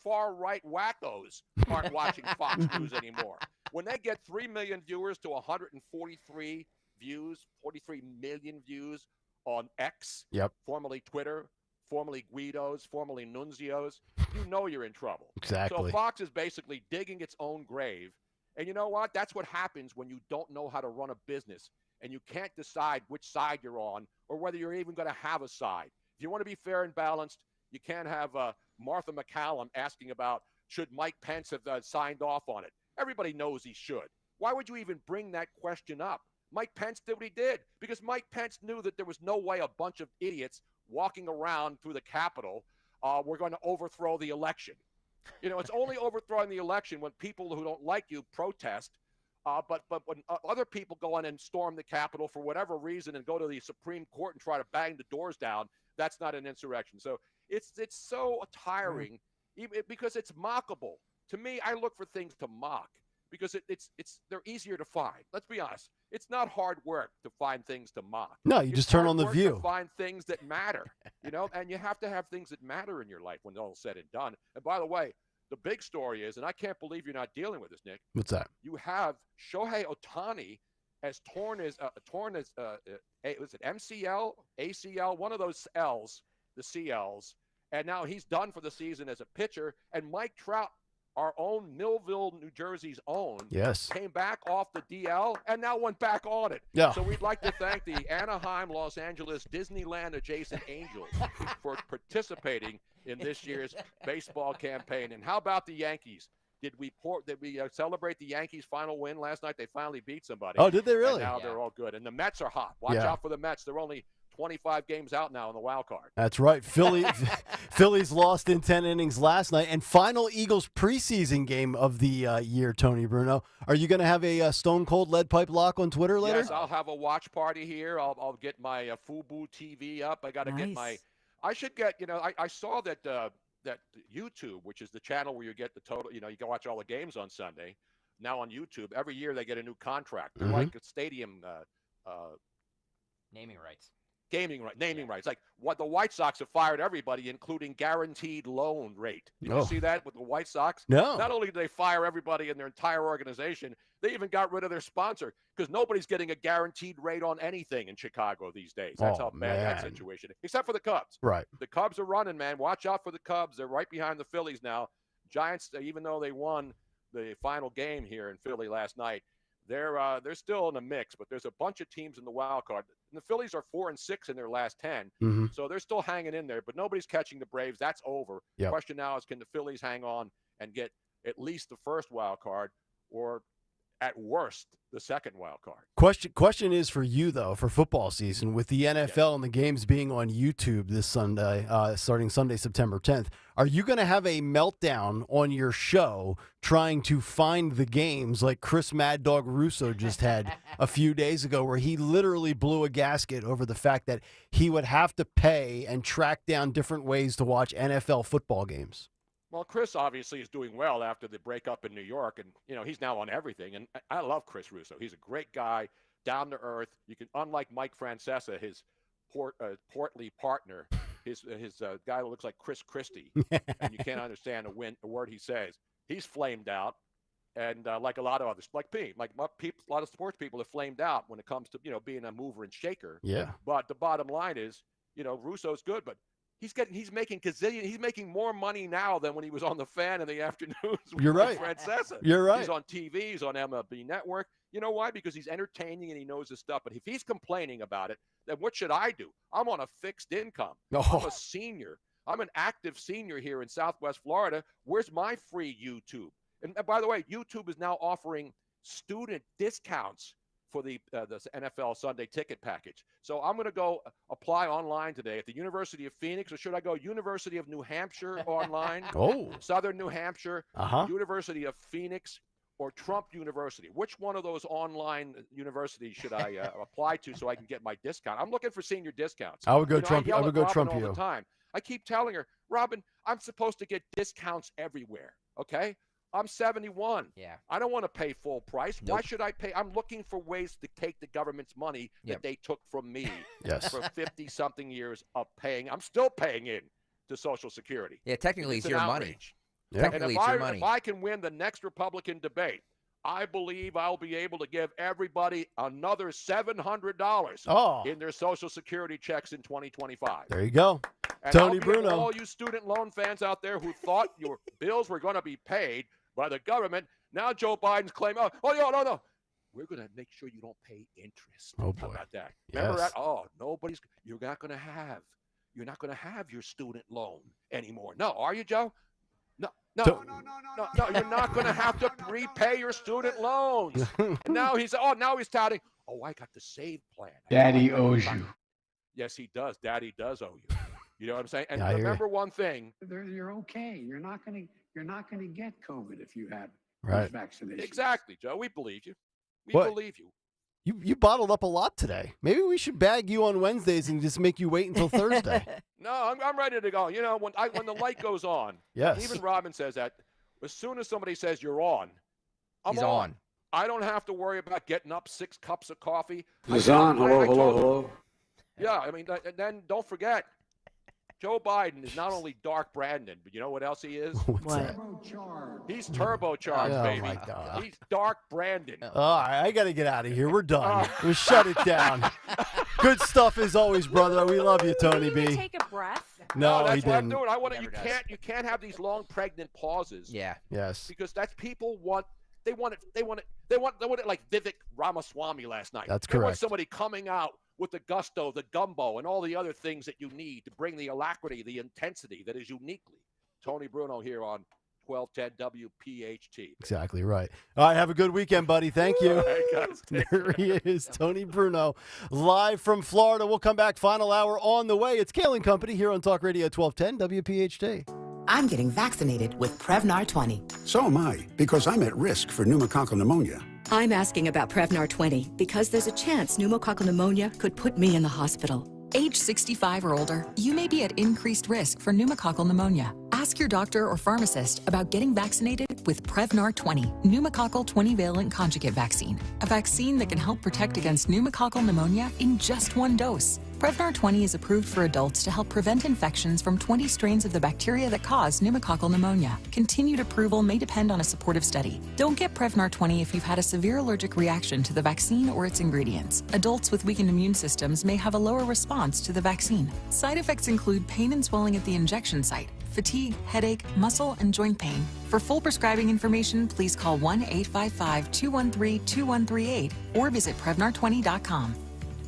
Speaker 17: far-right wackos aren't watching Fox News anymore. When they get 3 million viewers to 143 million views on X, formerly Twitter, formerly Guido's, formerly Nunzio's, you know you're in trouble.
Speaker 7: Exactly.
Speaker 17: So Fox is basically digging its own grave. And you know what? That's what happens when you don't know how to run a business and you can't decide which side you're on or whether you're even going to have a side. If you want to be fair and balanced, you can't have Martha McCallum asking about should Mike Pence have signed off on it. Everybody knows he should. Why would you even bring that question up? Mike Pence did what he did because Mike Pence knew that there was no way a bunch of idiots walking around through the Capitol were going to overthrow the election. You know, it's only overthrowing the election when people who don't like you protest. But when other people go in and storm the Capitol for whatever reason and go to the Supreme Court and try to bang the doors down, that's not an insurrection. So it's so tiring because it's mockable. To me, I look for things to mock because they're easier to find. Let's be honest. It's not hard work to find things to mock.
Speaker 7: No, you just turn on The View.
Speaker 17: To find things that matter, and you have to have things that matter in your life when it's all said and done. And by the way, the big story is, and I can't believe you're not dealing with this, Nick.
Speaker 7: What's that?
Speaker 17: You have Shohei Ohtani as torn as was it MCL, ACL, one of those L's, the CLs, and now he's done for the season as a pitcher. And Mike Trout, our own Millville, New Jersey's own, came back off the DL and now went back on it.
Speaker 7: Yeah.
Speaker 17: So we'd like to thank the Anaheim, Los Angeles, Disneyland adjacent Angels for participating in this year's baseball campaign. And how about the Yankees? Did we celebrate the Yankees' final win last night? They finally beat somebody.
Speaker 7: Oh, did they really?
Speaker 17: And now they're all good. And the Mets are hot. Watch out for the Mets. They're only 25 games out now in the wild card.
Speaker 7: That's right. Phillies lost in 10 innings last night. And final Eagles preseason game of the year, Tony Bruno. Are you going to have a Stone Cold lead pipe lock on Twitter later?
Speaker 17: Yes, I'll have a watch party here. I'll get my Fubu TV up. I got to get my – I should get – I saw that that YouTube, which is the channel where you get the total – you can watch all the games on Sunday. Now on YouTube, every year they get a new contract. They're like a stadium
Speaker 9: naming rights.
Speaker 17: Naming rights. Like what the White Sox have fired everybody, including guaranteed loan rate. Did you see that with the White Sox?
Speaker 7: No.
Speaker 17: Not only did they fire everybody in their entire organization, they even got rid of their sponsor because nobody's getting a guaranteed rate on anything in Chicago these days. That's how bad that situation is. Except for the Cubs.
Speaker 7: Right.
Speaker 17: The Cubs are running, man. Watch out for the Cubs. They're right behind the Phillies now. Giants, even though they won the final game here in Philly last night, they're still in the mix, but there's a bunch of teams in the wild card. And the Phillies are 4-6 in their last 10, so they're still hanging in there. But nobody's catching the Braves. That's over. The question now is, can the Phillies hang on and get at least the first wild card, or at worst the second wild card?
Speaker 7: Question is for you though, for football season with the NFL and the games being on YouTube this Sunday, starting Sunday, September 10th. Are you going to have a meltdown on your show trying to find the games like Chris Mad Dog Russo just had a few days ago, where he literally blew a gasket over the fact that he would have to pay and track down different ways to watch NFL football games?
Speaker 17: Well, Chris obviously is doing well after the breakup in New York, and he's now on everything. And I love Chris Russo. He's a great guy, down to earth. You can, unlike Mike Francesa, his portly partner, his guy that looks like Chris Christie, and you can't understand a word he says. He's flamed out, and like a lot of others, like me, a lot of sports people have flamed out when it comes to being a mover and shaker.
Speaker 7: Yeah.
Speaker 17: But the bottom line is, Russo's good, but He's making gazillion. He's making more money now than when he was on the Fan in the afternoons. With
Speaker 7: You're right.
Speaker 17: Francesa.
Speaker 7: You're right.
Speaker 17: He's on TV. He's on MLB Network. You know why? Because he's entertaining and he knows his stuff. But if he's complaining about it, then what should I do? I'm on a fixed income. I'm a senior. I'm an active senior here in Southwest Florida. Where's my free YouTube? And by the way, YouTube is now offering student discounts for the NFL Sunday ticket package. So I'm going to go apply online today at the University of Phoenix, or should I go University of New Hampshire online? Southern New Hampshire, University of Phoenix, or Trump University. Which one of those online universities should I apply to so I can get my discount? I'm looking for senior discounts.
Speaker 7: I would go Trump. I would go Trump
Speaker 17: all
Speaker 7: you.
Speaker 17: the time. I keep telling her, Robin, I'm supposed to get discounts everywhere. Okay. I'm 71.
Speaker 9: Yeah.
Speaker 17: I don't want to pay full price. Why should I pay? I'm looking for ways to take the government's money that they took from me for 50-something years of paying. I'm still paying in to Social Security.
Speaker 9: Yeah, technically it's your money.
Speaker 17: Yeah.
Speaker 9: Technically it's your money.
Speaker 17: If I can win the next Republican debate, I believe I'll be able to give everybody another $700 in their Social Security checks in 2025.
Speaker 7: There you go.
Speaker 17: And
Speaker 7: Tony
Speaker 17: I'll be able to
Speaker 7: Bruno.
Speaker 17: all you student loan fans out there who thought your bills were going to be paid by the government. Now Joe Biden's claiming, no. We're going to make sure you don't pay interest.
Speaker 7: Oh, boy.
Speaker 17: How about that? Remember that? Oh, you're not going to have your student loan anymore. No, are you, Joe? No, you're not going to have to repay your student loans. And now he's touting, I got the SAVE plan.
Speaker 1: Daddy owes you.
Speaker 17: Yes, he does. Daddy does owe you. You know what I'm saying? And
Speaker 7: Yeah,
Speaker 17: remember one thing.
Speaker 1: You're okay. You're not going to get COVID if you have
Speaker 7: Right.
Speaker 1: vaccination.
Speaker 17: Exactly, Joe. We believe you. We
Speaker 7: What?
Speaker 17: believe you.
Speaker 7: You bottled up a lot today. Maybe we should bag you on Wednesdays and just make you wait until Thursday.
Speaker 17: No, I'm ready to go. You know, when the light goes on,
Speaker 7: Yes.
Speaker 17: even Robin says that, as soon as somebody says you're on,
Speaker 9: He's on.
Speaker 17: I don't have to worry about getting up 6 cups of coffee.
Speaker 1: He's on. Hello.
Speaker 17: Yeah, I mean, and then don't forget, Joe Biden is not only Dark Brandon, but you know what else he is?
Speaker 7: What?
Speaker 17: He's turbocharged, baby.
Speaker 7: My God.
Speaker 17: He's Dark Brandon.
Speaker 7: All right, I got to get out of here. We're done. We shut it down. Good stuff as always, brother. We love you, Tony B.
Speaker 3: Take a breath.
Speaker 7: No,
Speaker 17: that's
Speaker 7: he
Speaker 17: what I'm
Speaker 7: didn't.
Speaker 17: doing. You can't have these long pregnant pauses.
Speaker 9: Yeah.
Speaker 7: Yes.
Speaker 17: Because that's people want it like Vivek Ramaswamy last night.
Speaker 7: That's
Speaker 17: They want
Speaker 7: correct.
Speaker 17: somebody coming out with the gusto, the gumbo, and all the other things that you need to bring the alacrity, the intensity that is uniquely Tony Bruno here on 1210 WPHT.
Speaker 7: Exactly right. All right, have a good weekend, buddy. Thank you.
Speaker 17: All right, guys.
Speaker 7: There he is, Tony Bruno, live from Florida. We'll come back, final hour on the way. It's Kayal and Company here on Talk Radio 1210 WPHT.
Speaker 14: I'm getting vaccinated with Prevnar 20.
Speaker 19: So am I, because I'm at risk for pneumococcal pneumonia.
Speaker 24: I'm asking about Prevnar 20 because there's a chance pneumococcal pneumonia could put me in the hospital. Age 65 or older, you may be at increased risk for pneumococcal pneumonia. Ask your doctor or pharmacist about getting vaccinated with Prevnar 20, pneumococcal 20-valent conjugate vaccine, a vaccine that can help protect against pneumococcal pneumonia in just one dose. Prevnar 20 is approved for adults to help prevent infections from 20 strains of the bacteria that cause pneumococcal pneumonia. Continued approval may depend on a supportive study. Don't get Prevnar 20 if you've had a severe allergic reaction to the vaccine or its ingredients. Adults with weakened immune systems may have a lower response to the vaccine. Side effects include pain and swelling at the injection site, fatigue, headache, muscle, and joint pain. For full prescribing information, please call 1-855-213-2138 or visit Prevnar20.com.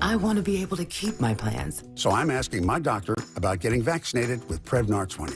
Speaker 14: I want to be able to keep my plans.
Speaker 19: So I'm asking my doctor about getting vaccinated with Prevnar 20.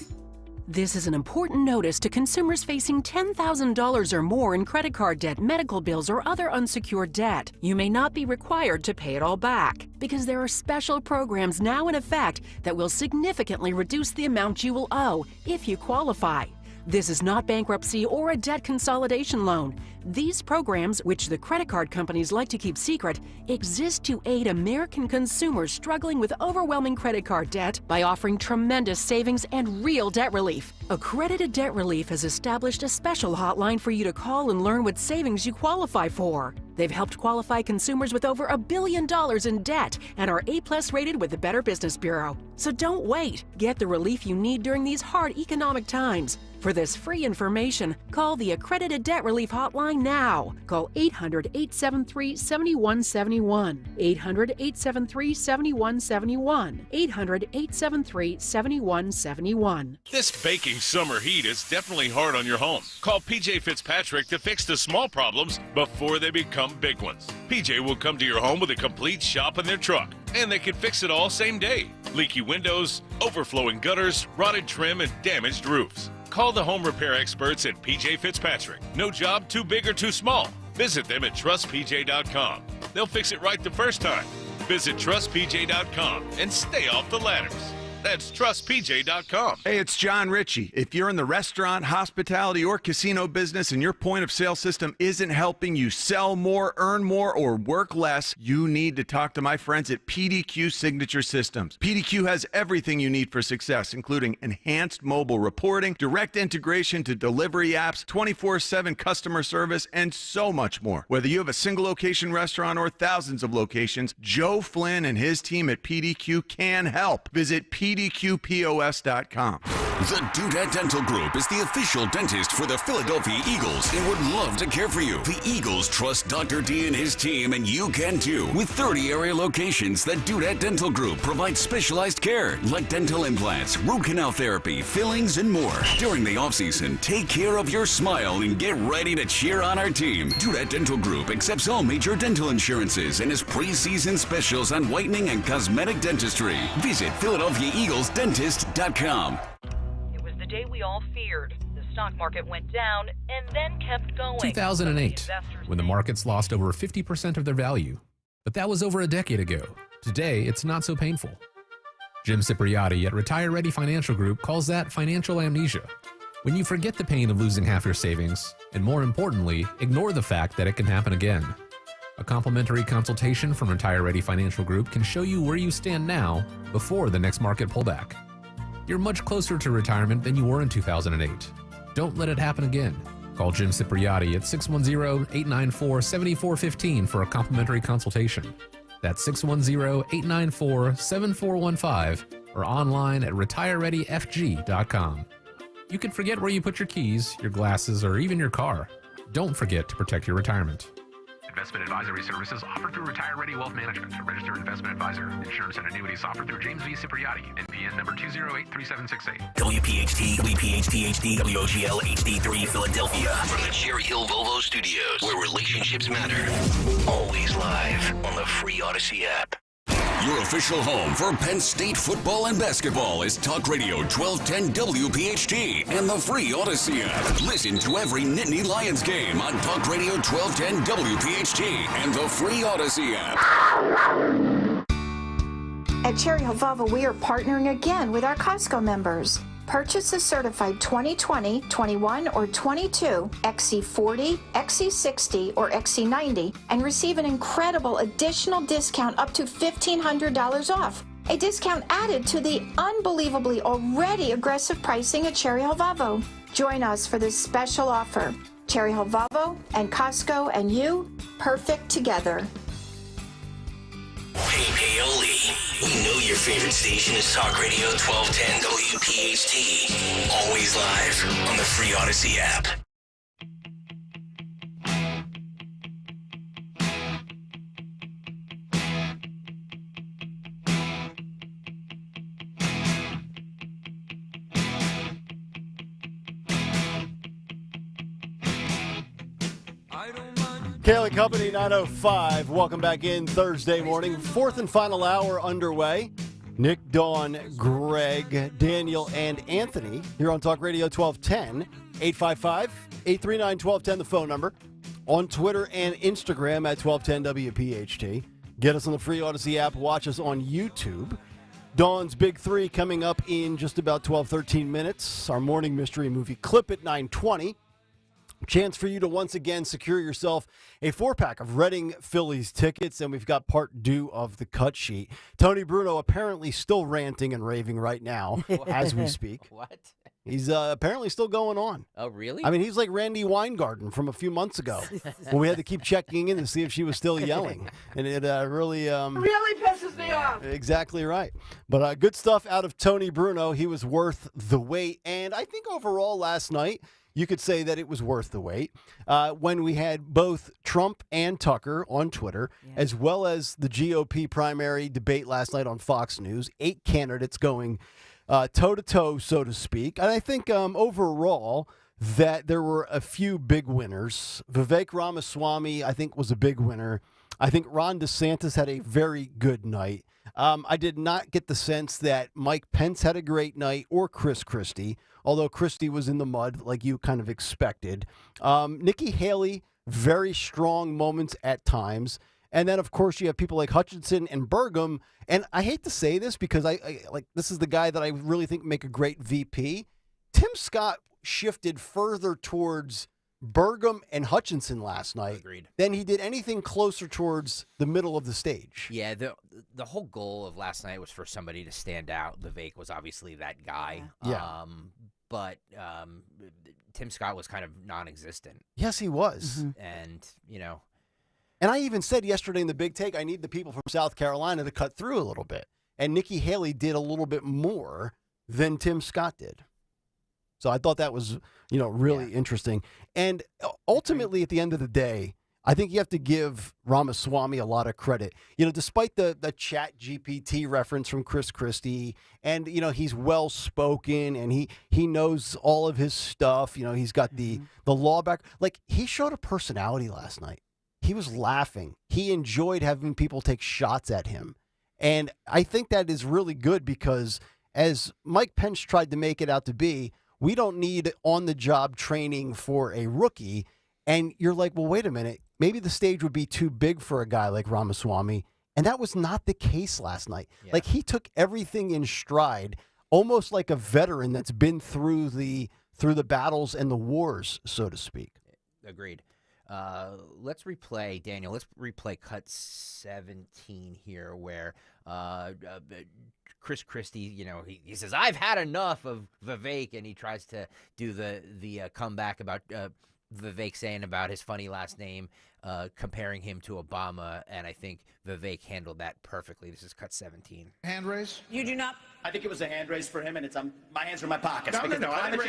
Speaker 25: This is an important notice to consumers facing $10,000 or more in credit card debt, medical bills, or other unsecured debt. You may not be required to pay it all back because there are special programs now in effect that will significantly reduce the amount you will owe if you qualify. This is not bankruptcy or a debt consolidation loan. These programs, which the credit card companies like to keep secret, exist to aid American consumers struggling with overwhelming credit card debt by offering tremendous savings and real debt relief. Accredited Debt Relief has established a special hotline for you to call and learn what savings you qualify for. They've helped qualify consumers with over $1 billion in debt and are A+ rated with the Better Business Bureau. So don't wait. Get the relief you need during these hard economic times. For this free information, call the Accredited Debt Relief Hotline now. Call 800-873-7171. 800-873-7171. 800-873-7171.
Speaker 4: This baking summer heat is definitely hard on your home. Call PJ Fitzpatrick to fix the small problems before they become big ones. PJ will come to your home with a complete shop in their truck, and they can fix it all same day. Leaky windows, overflowing gutters, rotted trim, and damaged roofs. Call the home repair experts at PJ Fitzpatrick. No job too big or too small. Visit them at trustpj.com. They'll fix it right the first time. Visit trustpj.com and stay off the ladders. That's trustpj.com.
Speaker 11: Hey, it's John Ritchie. If you're in the restaurant, hospitality, or casino business and your point of sale system isn't helping you sell more, earn more, or work less, you need to talk to my friends at PDQ Signature Systems. PDQ has everything you need for success, including enhanced mobile reporting, direct integration to delivery apps, 24/7 customer service, and so much more. Whether you have a single location restaurant or thousands of locations, Joe Flynn and his team at PDQ can help. Visit PDQPOS.com.
Speaker 20: The Dudette Dental Group is the official dentist for the Philadelphia Eagles and would love to care for you. The Eagles trust Dr. D and his team, and you can too. With 30 area locations, the Dudette Dental Group provides specialized care like dental implants, root canal therapy, fillings, and more. During the offseason, take care of your smile and get ready to cheer on our team. Dudette Dental Group accepts all major dental insurances and has preseason specials on whitening and cosmetic dentistry. Visit PhiladelphiaEaglesDentist.com.
Speaker 22: The day we all feared. The stock market went down and then kept going.
Speaker 23: 2008, when the markets lost over 50% of their value. But that was over a decade ago. Today, it's not so painful. Jim Cipriotti at Retire Ready Financial Group calls that financial amnesia. When you forget the pain of losing half your savings, and more importantly, ignore the fact that it can happen again. A complimentary consultation from Retire Ready Financial Group can show you where you stand now before the next market pullback. You're much closer to retirement than you were in 2008. Don't let it happen again. Call Jim Cipriotti at 610-894-7415 for a complimentary consultation. That's 610-894-7415 or online at retirereadyfg.com. You can forget where you put your keys, your glasses, or even your car. Don't forget to protect your retirement.
Speaker 26: Investment advisory services offered through Retire Ready Wealth Management, a registered investment advisor. Insurance and annuities offered through James V. Cipriotti, NPN number 2083768.
Speaker 6: WPHT, WPHT HD, WOGL HD3 Philadelphia. From the Cherry Hill Volvo Studios, where relationships matter. Always live on the free Odyssey app.
Speaker 20: Your official home for Penn State football and basketball is Talk Radio 1210 WPHT and the free Odyssey app. Listen to every Nittany Lions game on Talk Radio 1210 WPHT and the free Odyssey app.
Speaker 16: At Cherry Hill Volvo, we are partnering again with our Costco members. Purchase a certified 2020, 21, or 22 XC40, XC60, or XC90 and receive an incredible additional discount up to $1,500 off. A discount added to the unbelievably already aggressive pricing at Cherry Hill Volvo. Join us for this special offer. Cherry Hill Volvo and Costco and you, perfect together.
Speaker 6: Hey, Paoli. We know your favorite station is Talk Radio 1210 WPHT. Always live on the free Odyssey app.
Speaker 7: Kayal Company 905. Welcome back in Thursday morning. Fourth and final hour underway. Nick, Dawn, Greg, Daniel, and Anthony here on Talk Radio 1210. 855-839-1210, the phone number. On Twitter and Instagram at 1210 WPHT. Get us on the free Odyssey app. Watch us on YouTube. Dawn's Big Three coming up in just about 12, 13 minutes. Our morning mystery movie clip at 9:20. Chance for you to once again secure yourself a 4-pack of Reading Phillies tickets, and we've got part due of the cut sheet. Tony Bruno apparently still ranting and raving right now as we speak.
Speaker 9: What?
Speaker 7: He's apparently still going on.
Speaker 9: Oh, really?
Speaker 7: I mean, he's like Randy Weingarten from a few months ago when we had to keep checking in to see if she was still yelling. And it really
Speaker 2: pisses me off.
Speaker 7: Exactly right. But good stuff out of Tony Bruno. He was worth the wait. And I think overall last night, you could say that it was worth the wait when we had both Trump and Tucker on Twitter, as well as the GOP primary debate last night on Fox News. 8 candidates going toe-to-toe, so to speak. And I think overall that there were a few big winners. Vivek Ramaswamy, I think, was a big winner. I think Ron DeSantis had a very good night. I did not get the sense that Mike Pence had a great night or Chris Christie, although Christie was in the mud like you kind of expected. Nikki Haley, very strong moments at times. And then, of course, you have people like Hutchinson and Burgum. And I hate to say this because I like this is the guy that I really think make a great VP. Tim Scott shifted further towards Burgum and Hutchinson last night than he did anything closer towards the middle of the stage.
Speaker 9: Yeah, the whole goal of last night was for somebody to stand out. Vivek was obviously that guy.
Speaker 7: Yeah.
Speaker 9: But Tim Scott was kind of non-existent.
Speaker 7: Yes, he was.
Speaker 9: And, you know.
Speaker 7: And I even said yesterday in the Big Take, I need the people from South Carolina to cut through a little bit. And Nikki Haley did a little bit more than Tim Scott did. So I thought that was, really interesting. And ultimately, at the end of the day, I think you have to give Ramaswamy a lot of credit. Despite the Chat GPT reference from Chris Christie, and, he's well-spoken, and he knows all of his stuff. He's got the law back. Like, he showed a personality last night. He was laughing. He enjoyed having people take shots at him. And I think that is really good because, as Mike Pence tried to make it out to be, we don't need on-the-job training for a rookie. And you're like, well, wait a minute. Maybe the stage would be too big for a guy like Ramaswamy. And that was not the case last night. Yeah. Like, he took everything in stride, almost like a veteran that's been through the battles and the wars, so to speak.
Speaker 9: Agreed. Let's replay, Daniel. Let's replay cut 17 here, where Chris Christie, he says, "I've had enough of Vivek," and he tries to do the comeback about Vivek saying about his funny last name, comparing him to Obama, and I think Vivek handled that perfectly. This is cut 17.
Speaker 5: Hand raise.
Speaker 2: You do not.
Speaker 5: I think it was a hand raise for him, and it's my hands are in my pockets.
Speaker 2: No,
Speaker 5: I didn't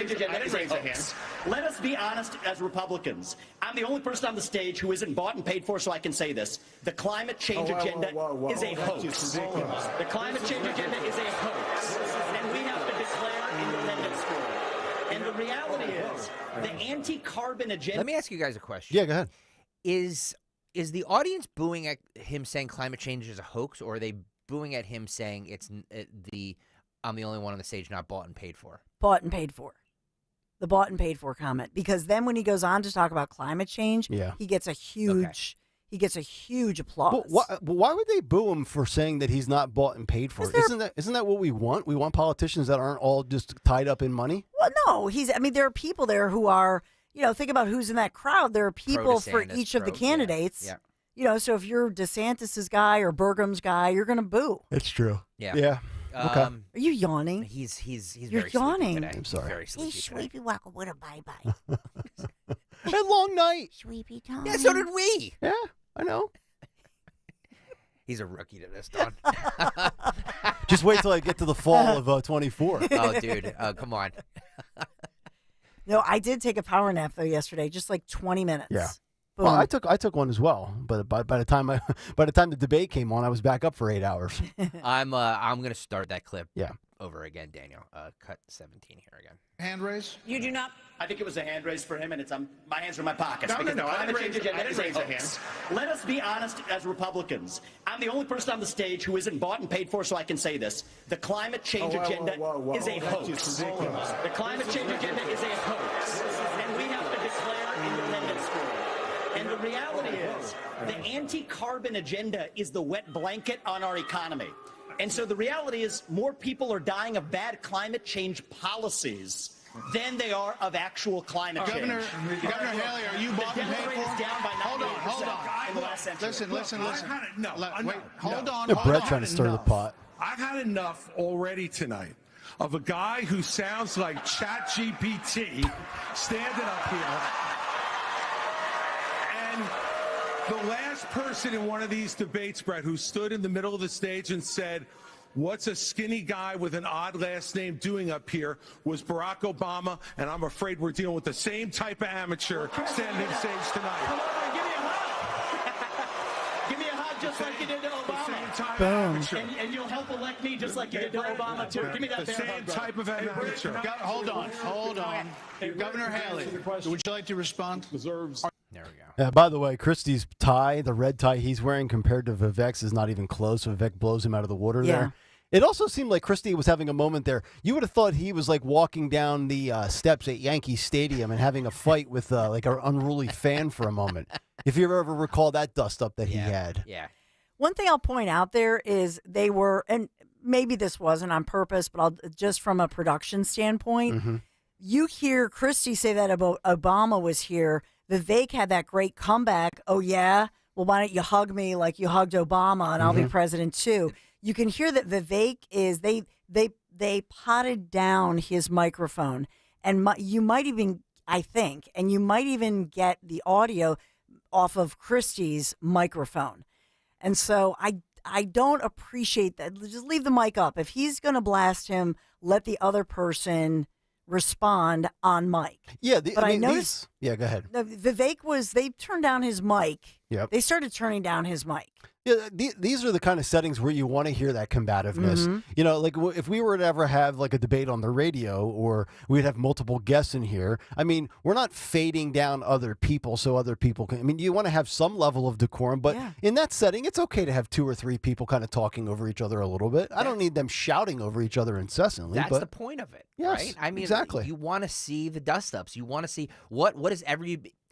Speaker 5: raise a hand. Let us be honest as Republicans. I'm the only person on the stage who isn't bought and paid for, so I can say this. The climate change agenda is a hoax. The climate change agenda is a hoax, and we have to declare independence for it. And the reality is, the anti-carbon agenda...
Speaker 9: Let me ask you guys a question.
Speaker 7: Yeah, go ahead.
Speaker 9: Is the audience booing at him saying climate change is a hoax, or are they booing at him saying I'm the only one on the stage not bought and paid for?
Speaker 8: Bought and paid for. The bought and paid for comment. Because then when he goes on to talk about climate change, he gets a huge applause.
Speaker 7: But why would they boo him for saying that he's not bought and paid for? Isn't that what we want? We want politicians that aren't all just tied up in money?
Speaker 8: Well, no. there are people there who are, think about who's in that crowd. There are people for each of the candidates.
Speaker 9: Yeah.
Speaker 8: So if you're DeSantis's guy or Burgum's guy, you're going to boo.
Speaker 7: It's true.
Speaker 9: Yeah.
Speaker 7: Okay.
Speaker 8: Are you yawning?
Speaker 9: He's
Speaker 8: You're
Speaker 9: very
Speaker 8: yawning.
Speaker 9: Today.
Speaker 7: I'm sorry.
Speaker 9: He's very sleepy.
Speaker 8: Sleepy Wackle with a bye-bye.
Speaker 7: A long night.
Speaker 8: Sleepy time.
Speaker 9: Yeah, so did we.
Speaker 7: Yeah, I know.
Speaker 9: He's a rookie to this, Don.
Speaker 7: Just wait till I get to the fall of 24.
Speaker 9: Oh, dude. Come on.
Speaker 8: No, I did take a power nap, though, yesterday. Just like 20 minutes.
Speaker 7: Yeah.
Speaker 8: Boom.
Speaker 7: Well, I took one as well, but by the time the debate came on, I was back up for 8 hours.
Speaker 9: I'm gonna start that clip.
Speaker 7: Yeah.
Speaker 9: Over again, Daniel. Cut 17 here again.
Speaker 5: Hand raise.
Speaker 2: You do not.
Speaker 5: I think it was a hand raise for him, and it's my hands are in my pockets. No, I didn't raise a hand.
Speaker 10: Let us be honest as Republicans. I'm the only person on the stage who isn't bought and paid for, so I can say this. The climate change agenda is a hoax. The climate change agenda is a hoax, and we have to declare independence for it. And the reality is, the anti-carbon agenda is the wet blanket on our economy. And so the reality is more people are dying of bad climate change policies than they are of actual climate change.
Speaker 5: Governor Haley, are you bought and paid for?
Speaker 10: Down by
Speaker 5: Hold on.
Speaker 10: in the last century.
Speaker 5: Listen.
Speaker 10: Hold on.
Speaker 7: Brett trying to stir the pot.
Speaker 12: I've had enough already tonight
Speaker 1: of a guy who sounds like ChatGPT standing up here. And the last person in one of these debates, Brett, who stood in the middle of the stage and said, "What's a skinny guy with an odd last name doing up here?" was Barack Obama, and I'm afraid we're dealing with the same type of amateur standing on stage tonight.
Speaker 5: Come over and give me a hug. Give me a hug just like you did to Obama.
Speaker 7: Boom.
Speaker 5: And you'll help elect me just like you did to Obama, too. Give me that
Speaker 1: The
Speaker 5: bear
Speaker 1: same
Speaker 5: hug, bro.
Speaker 1: type of amateur.
Speaker 12: Hold on. Governor Haley, would you like to respond?
Speaker 9: There we go.
Speaker 7: By the way, Christie's tie, the red tie he's wearing compared to Vivek's is not even close. Vivek blows him out of the water there. It also seemed like Christie was having a moment there. You would have thought he was like walking down the steps at Yankee Stadium and having a fight with like an unruly fan for a moment. If you ever recall that dust up that he had.
Speaker 9: Yeah.
Speaker 8: One thing I'll point out there is they were, and maybe this wasn't on purpose, but just from a production standpoint, you hear Christie say that about Obama was here. Vivek had that great comeback. Oh, yeah? Well, why don't you hug me like you hugged Obama and I'll be president too? You can hear that Vivek is, they potted down his microphone. And you might even, I think, and you might even get the audio off of Christie's microphone. And so I don't appreciate that. Just leave the mic up. If he's going to blast him, let the other person respond on mic.
Speaker 7: Yeah,
Speaker 8: but I noticed.
Speaker 7: Yeah, go ahead.
Speaker 8: Vivek they turned down his mic.
Speaker 7: Yep.
Speaker 8: They started turning down his mic.
Speaker 7: Yeah, these are the kind of settings where you want to hear that combativeness. You know, like if we were to ever have like a debate on the radio or we'd have multiple guests in here, I mean, we're not fading down other people so other people can, I mean, you want to have some level of decorum, but in that setting, it's okay to have 2 or 3 people kind of talking over each other a little bit. I don't need them shouting over each other incessantly.
Speaker 9: That's
Speaker 7: but
Speaker 9: the point of it,
Speaker 7: yes,
Speaker 9: right? I mean,
Speaker 7: exactly.
Speaker 9: You want to see the dust-ups. You want to see what is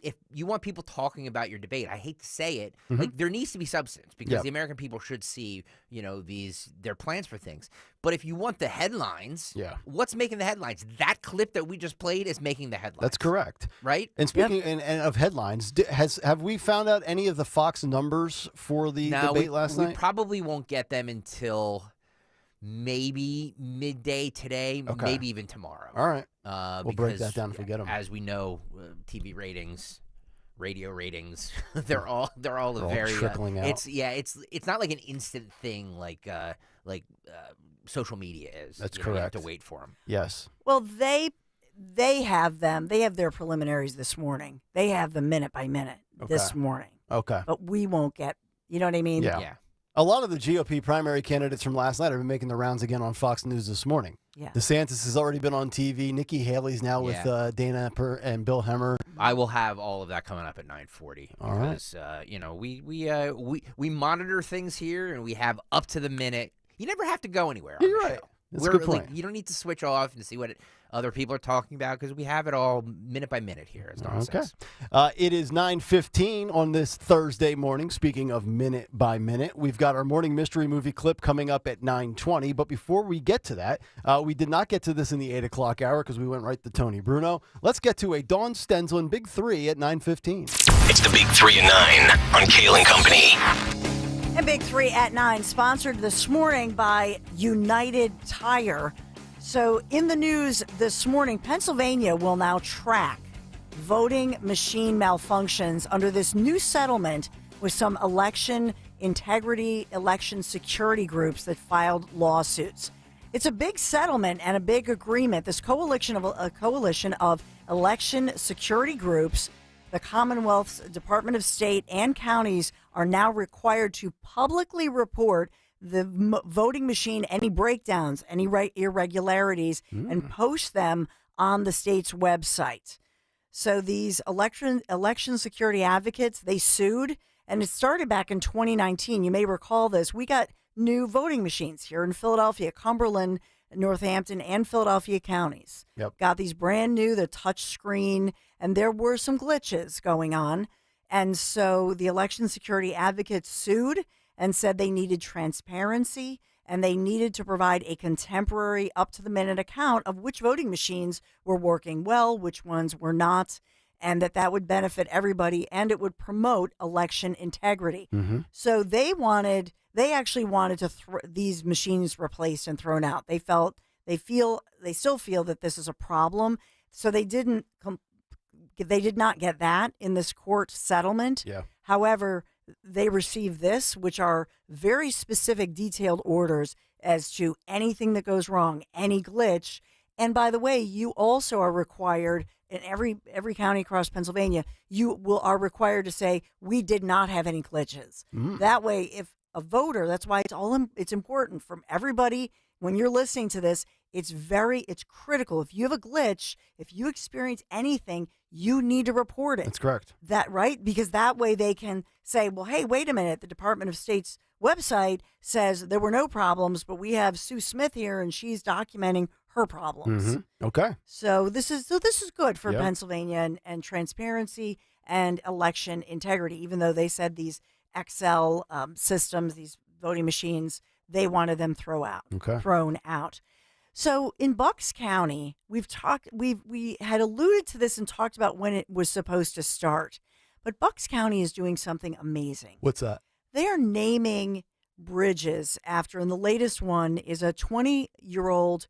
Speaker 9: if you want people talking about your debate, I hate to say it, like there needs to be substance because the American people should see, you know, their plans for things. But if you want the headlines, what's making the headlines? That clip that we just played is making the headlines.
Speaker 7: That's correct.
Speaker 9: Right?
Speaker 7: And speaking and of headlines, have we found out any of the Fox numbers for the debate last night?
Speaker 9: We probably won't get them until maybe midday today, maybe even tomorrow.
Speaker 7: All right. We'll break that down if we get them.
Speaker 9: As we know, TV ratings, radio ratings, they're all very
Speaker 7: trickling out.
Speaker 9: It's not like an instant thing like social media is.
Speaker 7: That's
Speaker 9: correct. You have to wait for them.
Speaker 7: Yes.
Speaker 8: Well, they have them. They have their preliminaries this morning. They have them minute by minute this morning.
Speaker 7: Okay.
Speaker 8: But we won't get. You know what I mean?
Speaker 7: Yeah. A lot of the GOP primary candidates from last night have been making the rounds again on Fox News this morning.
Speaker 8: Yeah.
Speaker 7: DeSantis has already been on TV. Nikki Haley's now with Dana and Bill Hemmer.
Speaker 9: I will have all of that coming up at 9:40.
Speaker 7: All right.
Speaker 9: Because, you know, we monitor things here and we have up to the minute. You never have to go anywhere.
Speaker 7: You're right. That's a good point.
Speaker 9: You don't need to switch off and see what other people are talking about because we have it all minute by minute here. It's nonsense.
Speaker 7: Okay. It is 9:15 on this Thursday morning. Speaking of minute by minute, we've got our morning mystery movie clip coming up at 9:20. But before we get to that, we did not get to this in the 8 o'clock hour because we went right to Tony Bruno. Let's get to a Dawn Stensland Big 3 at 9:15.
Speaker 6: It's the Big 3 at 9 on Kayal and Company.
Speaker 8: And Big 3 at 9, sponsored this morning by United Tire. So in the news this morning, Pennsylvania will now track voting machine malfunctions under this new settlement with some election integrity, election security groups that filed lawsuits. It's a big settlement and a big agreement. This coalition of election security groups, the Commonwealth's Department of State and counties are now required to publicly report the voting machine, any breakdowns, any irregularities, and post them on the state's website. So these election security advocates, they sued, and it started back in 2019. You may recall this. We got new voting machines here in Philadelphia, Cumberland, Northampton, and Philadelphia counties. Got these brand new, the touch screen, and there were some glitches going on. And so the election security advocates sued and said they needed transparency and they needed to provide a contemporary, up-to-the-minute account of which voting machines were working well, which ones were not, and that would benefit everybody and it would promote election integrity. So they actually wanted to these machines replaced and thrown out. They felt They still feel that this is a problem. So they did not get that in this court settlement.
Speaker 7: Yeah.
Speaker 8: However, they received this, which are very specific, detailed orders as to anything that goes wrong, any glitch. And by the way, you also are required in every county across Pennsylvania, are required to say, we did not have any glitches. That way, if a voter, that's why it's important from everybody. When you're listening to this, it's critical. If you have a glitch, if you experience anything, you need to report it.
Speaker 7: That's correct.
Speaker 8: Right? Because that way they can say, well, hey, wait a minute. The Department of State's website says there were no problems, but we have Sue Smith here and she's documenting her problems.
Speaker 7: Okay.
Speaker 8: So this is good for Pennsylvania and transparency and election integrity, even though they said these Excel systems, these voting machines, they wanted them thrown out. So in Bucks County, we had alluded to this and talked about when it was supposed to start. But Bucks County is doing something amazing.
Speaker 7: What's that?
Speaker 8: They are naming bridges after, and the latest one is a 20-year-old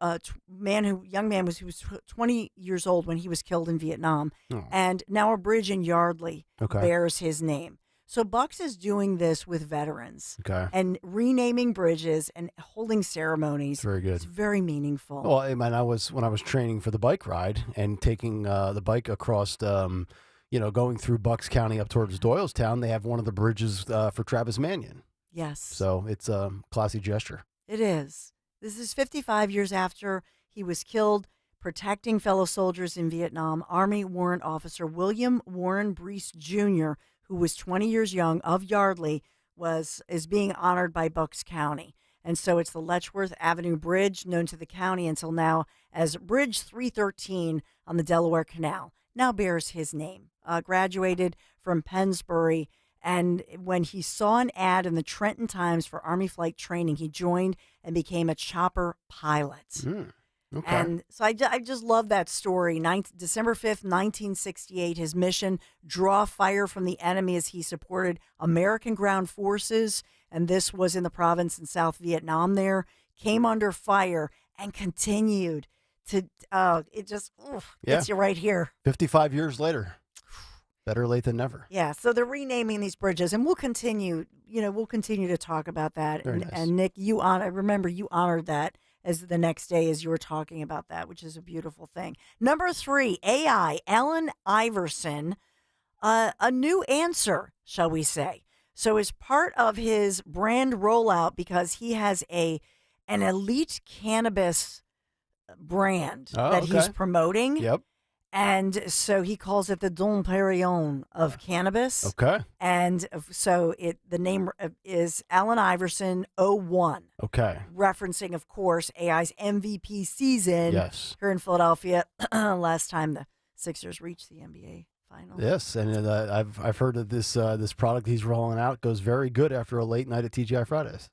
Speaker 8: young man who was 20 years old when he was killed in Vietnam, and now a bridge in Yardley bears his name. So Bucks is doing this with veterans and renaming bridges and holding ceremonies.
Speaker 7: Very good.
Speaker 8: It's very meaningful.
Speaker 7: Well, when I was training for the bike ride and taking the bike across, going through Bucks County up towards Doylestown, they have one of the bridges for Travis Manion.
Speaker 8: Yes.
Speaker 7: So it's a classy gesture.
Speaker 8: It is. This is 55 years after he was killed protecting fellow soldiers in Vietnam. Army Warrant Officer William Warren Brees Jr., who was 20 years young, of Yardley, is being honored by Bucks County. And so it's the Letchworth Avenue Bridge, known to the county until now as Bridge 313 on the Delaware Canal, now bears his name. Graduated from Pennsbury, and when he saw an ad in the Trenton Times for Army flight training, he joined and became a chopper pilot.
Speaker 7: Okay.
Speaker 8: And so I just love that story. December 5th, 1968, his mission, draw fire from the enemy as he supported American ground forces, and this was in the province in South Vietnam there, came under fire and continued to, it just gets you right here.
Speaker 7: 55 years later. Better late than never.
Speaker 8: Yeah, so they're renaming these bridges, and we'll continue to talk about that.
Speaker 7: Very nice.
Speaker 8: And Nick, you honored that as the next day as you were talking about that, which is a beautiful thing. Number 3, AI, Allen Iverson, a new answer, shall we say. So as part of his brand rollout, because he has an elite cannabis brand he's promoting.
Speaker 7: Yep.
Speaker 8: And so he calls it the Dom Perignon of cannabis.
Speaker 7: Okay.
Speaker 8: And so the name is Allen Iverson 01.
Speaker 7: Okay.
Speaker 8: Referencing, of course, AI's MVP season here in Philadelphia. Last time the Sixers reached the NBA Finals.
Speaker 7: Yes, and I've heard that this product he's rolling out goes very good after a late night at TGI Fridays.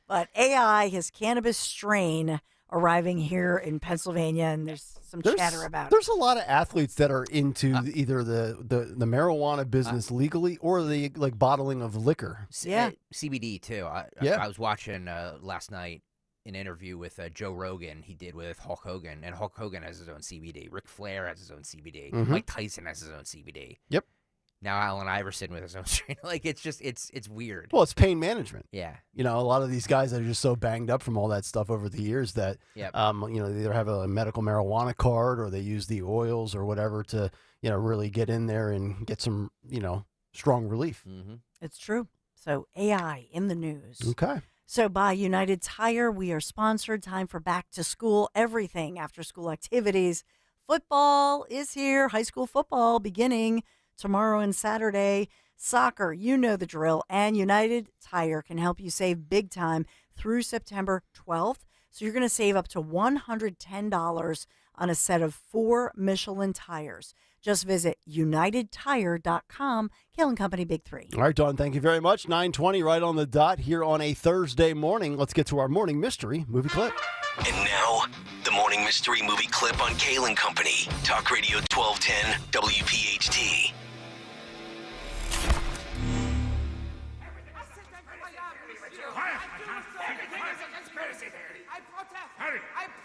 Speaker 8: But AI, his cannabis strain, arriving here in Pennsylvania, and there's chatter about it.
Speaker 7: There's a lot of athletes that are into either the marijuana business legally or the bottling of liquor.
Speaker 9: CBD too. I was watching last night an interview with Joe Rogan he did with Hulk Hogan, and Hulk Hogan has his own CBD. Ric Flair has his own CBD. Mike Tyson has his own CBD.
Speaker 7: Yep.
Speaker 9: Now Allen Iverson with his own strain. It's weird.
Speaker 7: Well, it's pain management.
Speaker 9: Yeah.
Speaker 7: A lot of these guys that are just so banged up from all that stuff over the years that, they either have a medical marijuana card or they use the oils or whatever to, really get in there and get some, strong relief.
Speaker 8: It's true. So AI in the news.
Speaker 7: Okay.
Speaker 8: So by United Tire, we are sponsored. Time for back to school, everything after school activities. Football is here. High school football beginning tomorrow and Saturday. Soccer, you know the drill. And United Tire can help you save big time through September 12th. So you're going to save up to $110 on a set of 4 Michelin tires. Just visit UnitedTire.com. Kayal and Company, Big 3.
Speaker 7: All right, Dawn, thank you very much. 9:20 right on the dot here on a Thursday morning. Let's get to our morning mystery movie clip.
Speaker 6: And now, the morning mystery movie clip on Kayal and Company. Talk Radio 1210 WPHT.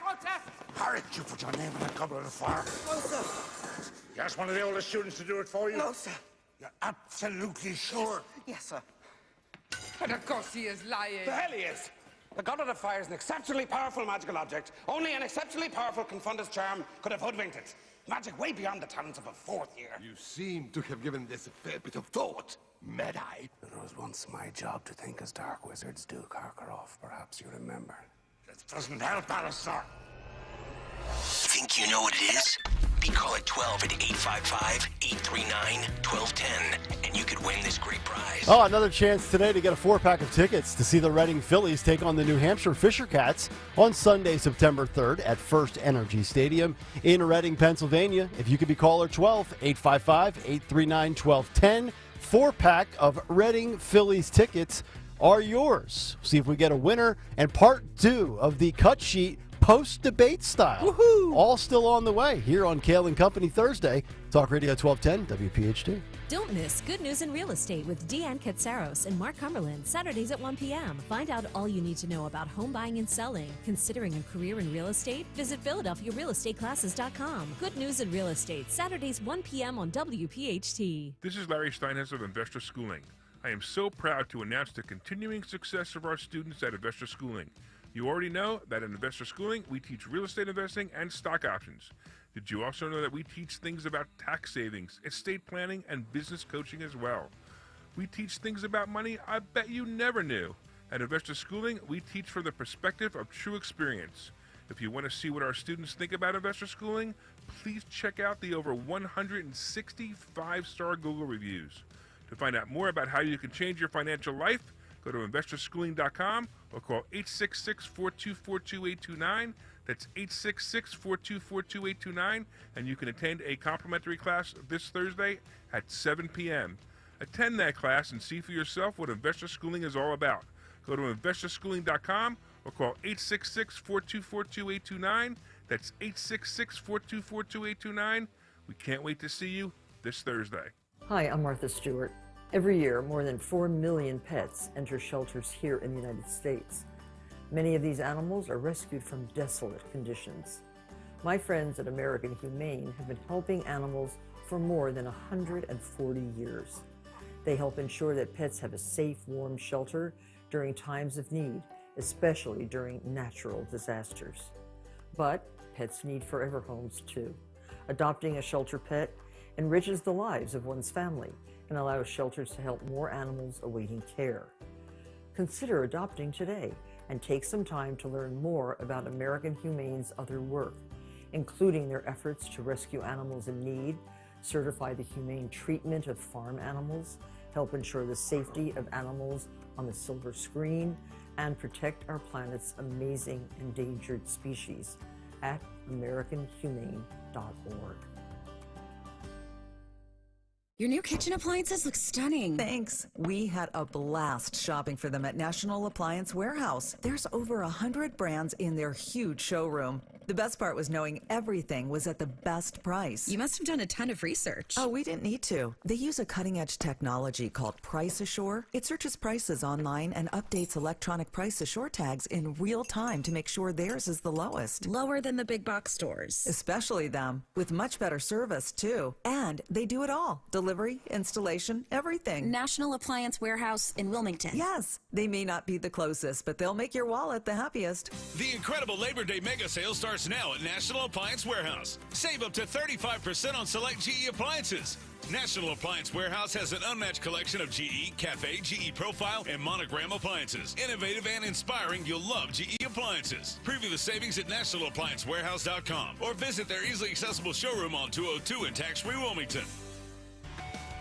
Speaker 3: protest!
Speaker 13: Harry, you put your name in the goblet of fire.
Speaker 3: No, sir.
Speaker 13: You asked one of the oldest students to do it for you?
Speaker 3: No, sir.
Speaker 13: You're absolutely sure?
Speaker 3: Yes, sir. And of course he is lying.
Speaker 13: The hell he is! The goblet of fire is an exceptionally powerful magical object. Only an exceptionally powerful Confundus charm could have hoodwinked it. Magic way beyond the talents of a fourth year.
Speaker 15: You seem to have given this a fair bit of thought, Mad-Eye.
Speaker 13: It was once my job to think as dark wizards do, Karkaroff. Perhaps you remember. This doesn't help, Alistair.
Speaker 6: Think you know what it is? Be call at 12 at 855-839-1210, and you could win this great prize.
Speaker 7: Oh, another chance today to get a 4-pack of tickets to see the Reading Phillies take on the New Hampshire Fisher Cats on Sunday, September 3rd at First Energy Stadium in Reading, Pennsylvania. If you could be caller 12, 855-839-1210, 4-pack of Reading Phillies tickets are yours. See if we get a winner. And part 2 of the cut sheet post-debate style. Woohoo! All still on the way here on Kayal and Company Thursday. Talk Radio 1210, WPHT.
Speaker 17: Don't miss Good News in Real Estate with Deanne Katsaros and Mark Cumberland, Saturdays at 1 p.m. Find out all you need to know about home buying and selling. Considering a career in real estate? Visit PhiladelphiaRealEstateClasses.com. Good News in Real Estate, Saturdays 1 p.m. on WPHT.
Speaker 18: This is Larry Steinhess of Investor Schooling. I am so proud to announce the continuing success of our students at Investor Schooling. You already know that at Investor Schooling, we teach real estate investing and stock options. Did you also know that we teach things about tax savings, estate planning, and business coaching as well? We teach things about money I bet you never knew. At Investor Schooling, we teach from the perspective of true experience. If you want to see what our students think about Investor Schooling, please check out the over 160 5-star Google reviews. To find out more about how you can change your financial life, go to investorschooling.com or call 866-424-2829. That's 866-424-2829, and you can attend a complimentary class this Thursday at 7 p.m. Attend that class and see for yourself what Investor Schooling is all about. Go to investorschooling.com or call 866-424-2829. That's 866-424-2829. We can't wait to see you this Thursday.
Speaker 21: Hi, I'm Martha Stewart. Every year, more than 4 million pets enter shelters here in the United States. Many of these animals are rescued from desolate conditions. My friends at American Humane have been helping animals for more than 140 years. They help ensure that pets have a safe, warm shelter during times of need, especially during natural disasters. But pets need forever homes too. Adopting a shelter pet enriches the lives of one's family and allows shelters to help more animals awaiting care. Consider adopting today and take some time to learn more about American Humane's other work, including their efforts to rescue animals in need, certify the humane treatment of farm animals, help ensure the safety of animals on the silver screen, and protect our planet's amazing endangered species at AmericanHumane.org.
Speaker 27: Your new kitchen appliances look stunning. Thanks. We had a blast shopping for them at National Appliance Warehouse. There's over 100 brands in their huge showroom. The best part was knowing everything was at the best price. You must have done a ton of research. Oh, we didn't need to. They use a cutting-edge technology called Price Assure. It searches prices online and updates electronic Price Assure tags in real time to make sure theirs is the lowest. Lower than the big box stores. Especially them, with much better service, too. And they do it all. Delivery, installation, everything. National Appliance Warehouse in Wilmington. Yes. They may not be the closest, but they'll make your wallet the happiest.
Speaker 28: The incredible Labor Day mega sale starts now at National Appliance Warehouse. Save up to 35% on select GE appliances. National Appliance Warehouse has an unmatched collection of GE, Cafe, GE Profile, and Monogram appliances. Innovative and inspiring, you'll love GE appliances. Preview the savings at nationalappliancewarehouse.com or visit their easily accessible showroom on 202 in tax-free Wilmington.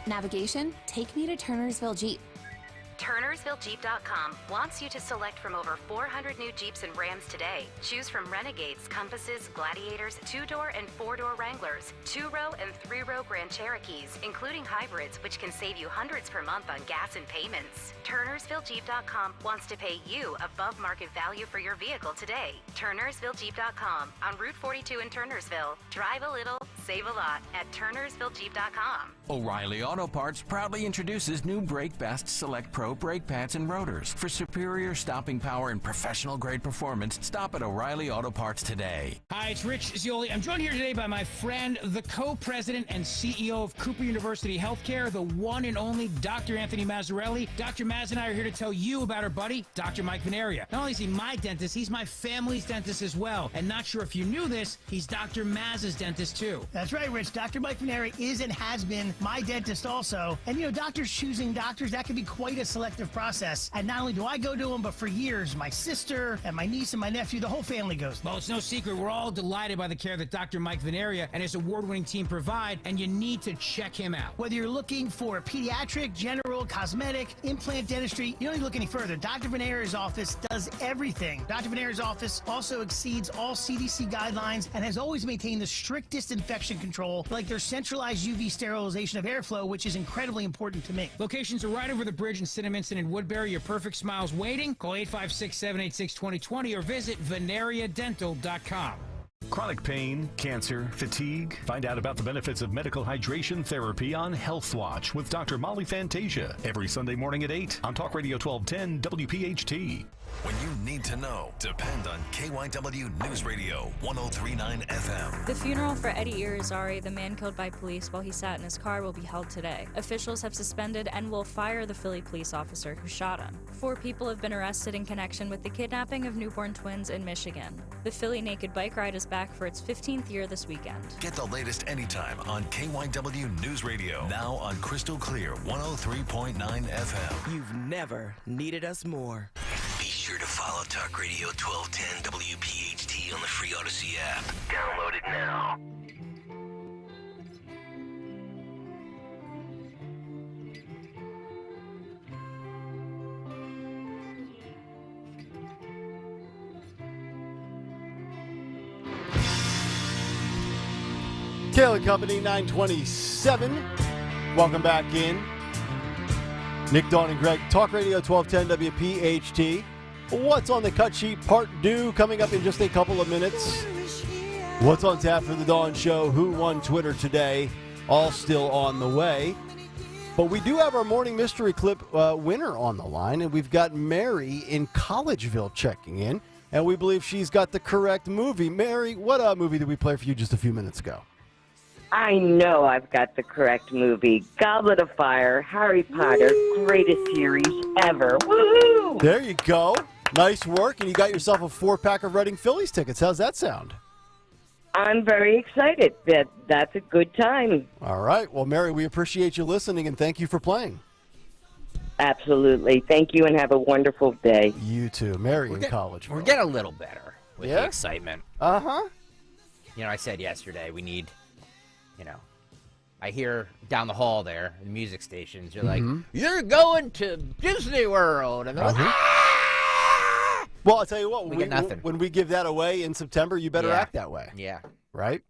Speaker 29: Navigation, take me to Turnersville Jeep.
Speaker 22: TurnersvilleJeep.com wants you to select from over 400 new Jeeps and Rams today. Choose from Renegades, Compasses, Gladiators, 2-door and 4-door Wranglers, 2-row and 3-row Grand Cherokees, including hybrids, which can save you hundreds per month on gas and payments. TurnersvilleJeep.com wants to pay you above market value for your vehicle today. TurnersvilleJeep.com on Route 42 in Turnersville. Drive a little, Save a lot at turnersvillejeep.com.
Speaker 4: O'Reilly Auto Parts proudly introduces new Brake Best Select Pro brake pads and rotors. For superior stopping power and professional-grade performance, stop at O'Reilly Auto Parts today.
Speaker 11: Hi, it's Rich Zioli. I'm joined here today by my friend, the co-president and CEO of Cooper University Healthcare, the one and only Dr. Anthony Mazzarelli. Dr. Maz and I are here to tell you about our buddy, Dr. Mike Veneria. Not only is he my dentist, he's my family's dentist as well. And not sure if you knew this, he's Dr. Maz's dentist too.
Speaker 14: That's right, Rich. Dr. Mike Veneria is and has been my dentist also. And, doctors choosing doctors, that can be quite a selective process. And not only do I go to them, but for years, my sister and my niece and my nephew, the whole family goes.
Speaker 11: Well, it's no secret. We're all delighted by the care that Dr. Mike Veneria and his award-winning team provide, and you need to check him out.
Speaker 14: Whether you're looking for pediatric, general, cosmetic, implant dentistry, you don't need to look any further. Dr. Veneria's office does everything. Dr. Veneria's office also exceeds all CDC guidelines and has always maintained the strictest infection control, like their centralized UV sterilization of airflow, which is incredibly important to me.
Speaker 11: Locations are right over the bridge in Cinnaminson and Woodbury. Your perfect smile's waiting. Call 856-786-2020 or visit veneriadental.com.
Speaker 19: Chronic pain, cancer, fatigue. Find out about the benefits of medical hydration therapy on Health Watch with Dr. Molly Fantasia every Sunday morning at 8 on Talk Radio 1210 WPHT.
Speaker 20: When you need to know, depend on KYW News Radio 1039 FM.
Speaker 23: The funeral for Eddie Irizarry, the man killed by police while he sat in his car, will be held today. Officials have suspended and will fire the Philly police officer who shot him. 4 people have been arrested in connection with the kidnapping of newborn twins in Michigan. The Philly Naked Bike Ride is back for its 15th year this weekend.
Speaker 20: Get the latest anytime on KYW News Radio. Now on Crystal Clear 103.9 FM.
Speaker 24: You've never needed us more.
Speaker 6: Be sure to follow Talk Radio 1210 WPHT on the free Odyssey app. Download it now.
Speaker 7: Kayal Company 927. Welcome back in. Nick, Dawn, and Greg, Talk Radio 1210 WPHT. What's on the cut sheet? Part 2 coming up in just a couple of minutes. What's on tap for the Dawn Show? Who won Twitter today? All still on the way. But we do have our morning mystery clip winner on the line, and we've got Mary in Collegeville checking in, and we believe she's got the correct movie. Mary, what movie did we play for you just a few minutes ago?
Speaker 25: I know I've got the correct movie. Goblet of Fire, Harry Potter, greatest series ever. Woohoo!
Speaker 7: There you go. Nice work, and you got yourself a 4-pack of Reading Phillies tickets. How's that sound?
Speaker 25: I'm very excited. That's a good time.
Speaker 7: All right. Well, Mary, we appreciate you listening, and thank you for playing.
Speaker 25: Absolutely. Thank you, and have a wonderful day.
Speaker 7: You too. Mary in college.
Speaker 9: We're getting a little better with the excitement.
Speaker 7: Uh-huh.
Speaker 9: I said yesterday we need, I hear down the hall there, the music stations, you're like, you're going to Disney World. And they're like, ah!
Speaker 7: Well, I'll tell you what,
Speaker 9: we get nothing.
Speaker 7: When we give that away in September, you better act that way.
Speaker 9: Yeah.
Speaker 7: Right?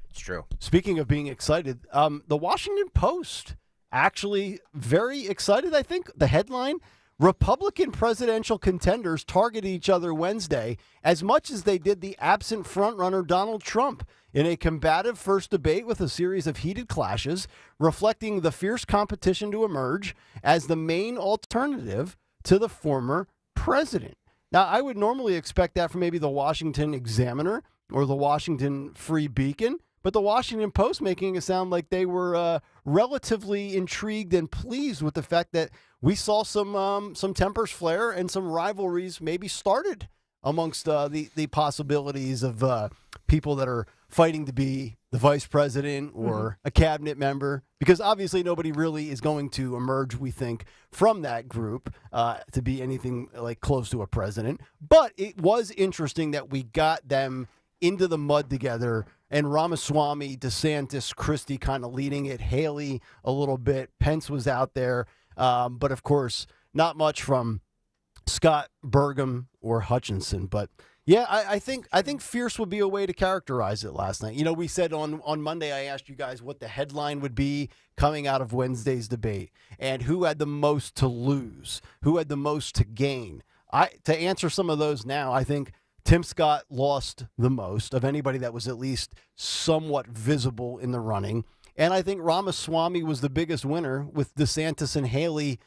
Speaker 9: It's true.
Speaker 7: Speaking of being excited, the Washington Post actually very excited, I think. The headline, Republican presidential contenders target each other Wednesday as much as they did the absent frontrunner Donald Trump in a combative first debate with a series of heated clashes, reflecting the fierce competition to emerge as the main alternative to the former president. Now, I would normally expect that from maybe the Washington Examiner or the Washington Free Beacon, but the Washington Post making it sound like they were relatively intrigued and pleased with the fact that we saw some tempers flare and some rivalries maybe started amongst the possibilities of people that are fighting to be the vice president or a cabinet member, because obviously nobody really is going to emerge, we think, from that group to be anything like close to a president. But it was interesting that we got them into the mud together, and Ramaswamy, DeSantis, Christie kind of leading it, Haley a little bit, Pence was out there, but of course not much from Scott, Burgum, or Hutchinson. But yeah, I think fierce would be a way to characterize it last night. We said on Monday, I asked you guys what the headline would be coming out of Wednesday's debate and who had the most to lose, who had the most to gain. To answer some of those now, I think Tim Scott lost the most of anybody that was at least somewhat visible in the running. And I think Ramaswamy was the biggest winner, with DeSantis and Haley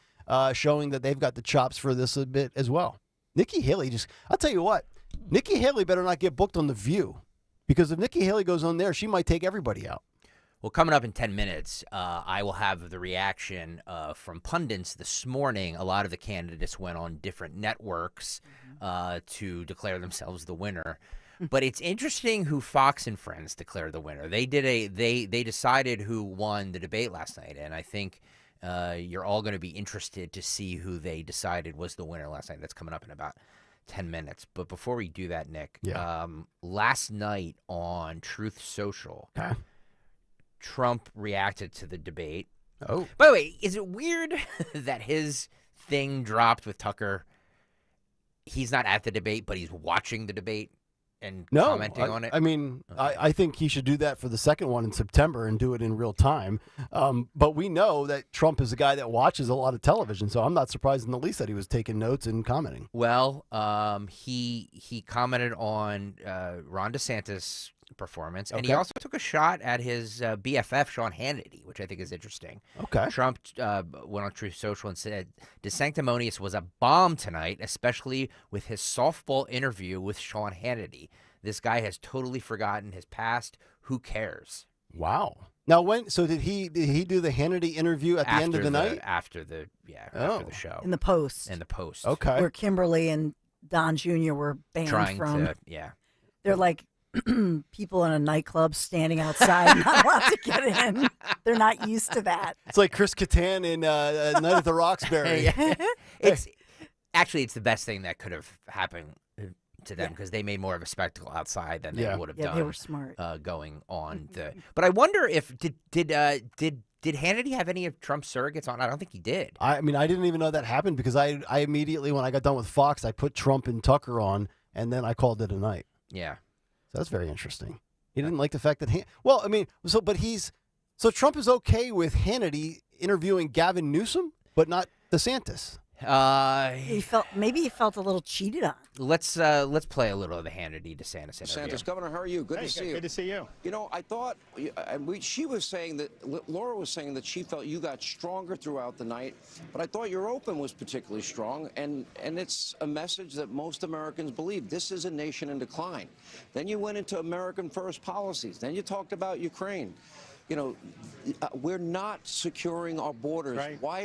Speaker 7: showing that they've got the chops for this a bit as well. Nikki Haley I'll tell you what, Nikki Haley better not get booked on The View, because if Nikki Haley goes on there, she might take everybody out.
Speaker 9: Well, coming up in 10 minutes, I will have the reaction from pundits this morning. A lot of the candidates went on different networks to declare themselves the winner. But it's interesting who Fox and Friends declared the winner. They decided who won the debate last night, and I think you're all going to be interested to see who they decided was the winner last night. That's coming up in about 10 minutes. But before we do that, Nick, last night on Truth Social, Trump reacted to the debate.
Speaker 7: Oh.
Speaker 9: By the way, is it weird that his thing dropped with Tucker? He's not at the debate, but he's watching the debate and commenting on it?
Speaker 7: I mean, okay. I think he should do that for the second one in September and do it in real time. But we know that Trump is a guy that watches a lot of television, so I'm not surprised in the least that he was taking notes and commenting.
Speaker 9: Well, he commented on Ron DeSantis' performance, and he also took a shot at his BFF, Sean Hannity, which I think is interesting.
Speaker 7: Okay.
Speaker 9: Trump went on Truth Social and said, DeSanctimonious was a bomb tonight, especially with his softball interview with Sean Hannity. This guy has totally forgotten his past. Who cares?
Speaker 7: Wow. Now, did he do the Hannity interview at the end of the night?
Speaker 9: After the show.
Speaker 1: In the Post.
Speaker 9: In the Post.
Speaker 7: Okay.
Speaker 1: Where Kimberly and Don Jr. were banned from. They're like people in a nightclub standing outside, not allowed to get in. They're not used to that.
Speaker 7: It's like Chris Kattan in Night at the Roxbury.
Speaker 9: It's the best thing that could have happened to them, because they made more of a spectacle outside than they would have done.
Speaker 1: They were smart.
Speaker 9: Going on but I wonder if did Hannity have any of Trump's surrogates on? I don't think he did.
Speaker 7: I mean, I didn't even know that happened, because I immediately, when I got done with Fox, I put Trump and Tucker on, and then I called it a night.
Speaker 9: Yeah.
Speaker 7: So that's very interesting. He didn't like the fact that Trump is okay with Hannity interviewing Gavin Newsom, but not DeSantis.
Speaker 1: He felt a little cheated on.
Speaker 9: Let's play a little of the Hannity DeSantis interview.
Speaker 2: DeSantis, Governor, how are you? Good to see you.
Speaker 3: Good to see you.
Speaker 2: You know, I thought, she was saying that, Laura was saying that she felt you got stronger throughout the night, but I thought your open was particularly strong, and it's a message that most Americans believe. This is a nation in decline. Then you went into American first policies. Then you talked about Ukraine. You know, we're not securing our borders.
Speaker 3: Right.
Speaker 2: Why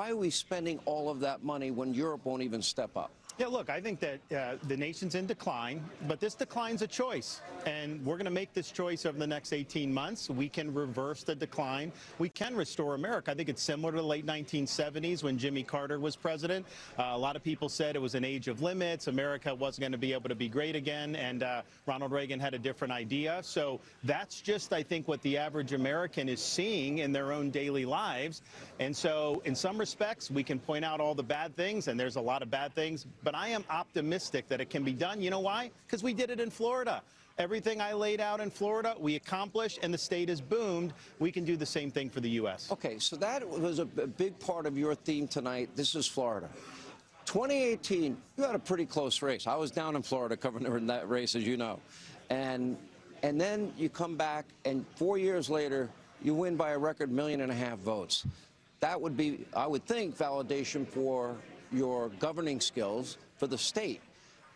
Speaker 2: are we spending all of that money when Europe won't even step up?
Speaker 3: Yeah, look, I think that the nation's in decline, but this decline's a choice, and we're going to make this choice over the next 18 months. We can reverse the decline. We can restore America. I think it's similar to the late 1970s when Jimmy Carter was president. A lot of people said it was an age of limits. America wasn't going to be able to be great again, and Ronald Reagan had a different idea. So that's just, I think, what the average American is seeing in their own daily lives. And so in some respects, we can point out all the bad things, and there's a lot of bad things, but I am optimistic that it can be done. You know why? Because we did it in Florida. Everything I laid out in Florida, we accomplished, and the state has boomed. We can do the same thing for the U.S.
Speaker 2: Okay, so that was a big part of your theme tonight. This is Florida. 2018, you had a pretty close race. I was down in Florida covering that race, as you know. And then you come back, and 4 years later, you win by a record 1.5 million votes. That would be, I would think, validation for your governing skills for the state.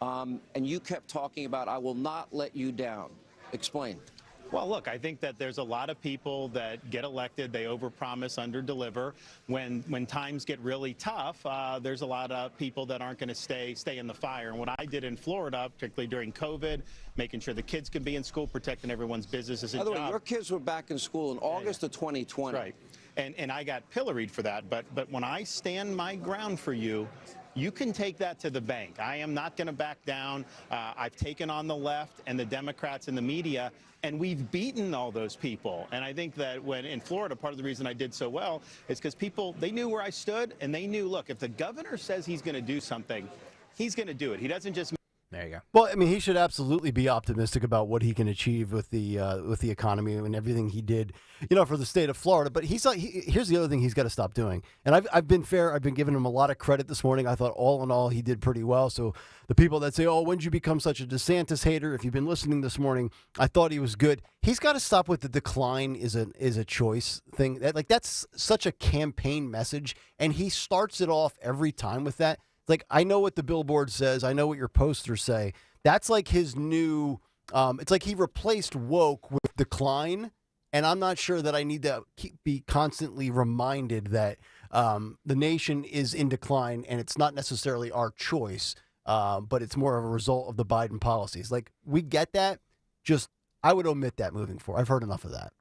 Speaker 2: And you kept talking about, I will not let you down. Explain.
Speaker 3: Well, look, I think that there's a lot of people that get elected, they overpromise, underdeliver. When times get really tough, there's a lot of people that aren't going to stay in the fire. And what I did in Florida, particularly during COVID, making sure the kids could be in school, protecting everyone's businesses and jobs.
Speaker 2: By the way, your kids were back in school in August of 2020.
Speaker 3: Right. And I got pilloried for that. But when I stand my ground for you, you can take that to the bank. I am not going to back down. I've taken on the left and the Democrats and the media, and we've beaten all those people. And I think that when in Florida, part of the reason I did so well is because people, they knew where I stood, and they knew, look, if the governor says he's going to do something, he's going to do it. He doesn't just...
Speaker 9: There you go.
Speaker 7: Well, I mean, he should absolutely be optimistic about what he can achieve with the economy and everything he did, for the state of Florida. But here's the other thing he's got to stop doing. And I've been fair. I've been giving him a lot of credit this morning. I thought all in all he did pretty well. So the people that say, "Oh, when did you become such a DeSantis hater?" If you've been listening this morning, I thought he was good. He's got to stop with the decline is a choice thing. That's such a campaign message, and he starts it off every time with that. Like, I know what the billboard says. I know what your posters say. That's like his new, it's like he replaced woke with decline. And I'm not sure that I need to be constantly reminded that the nation is in decline and it's not necessarily our choice, but it's more of a result of the Biden policies. Like, we get that. Just, I would omit that moving forward. I've heard enough of that.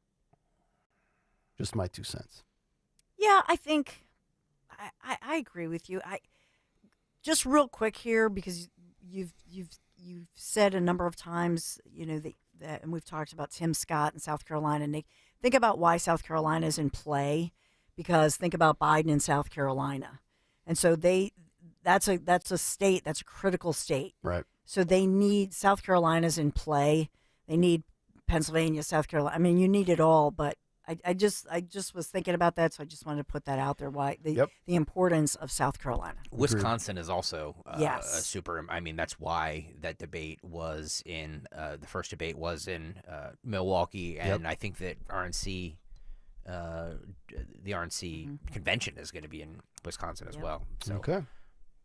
Speaker 7: Just my 2 cents.
Speaker 1: Yeah, I think I agree with you. Just real quick here, because you've said a number of times, that, and we've talked about Tim Scott in South Carolina. Nick, think about why South Carolina is in play, because think about Biden in South Carolina, and so that's a state, that's a critical state,
Speaker 7: right?
Speaker 1: So they need South Carolina's in play. They need Pennsylvania, South Carolina. I mean, you need it all, but I just was thinking about that, so I just wanted to put that out there. Why the importance of South Carolina.
Speaker 9: Wisconsin is also
Speaker 1: yes.
Speaker 9: a super. I mean, that's why that debate was in the first debate was in Milwaukee, and I think that the RNC convention is going to be in Wisconsin as well. So.
Speaker 7: Okay.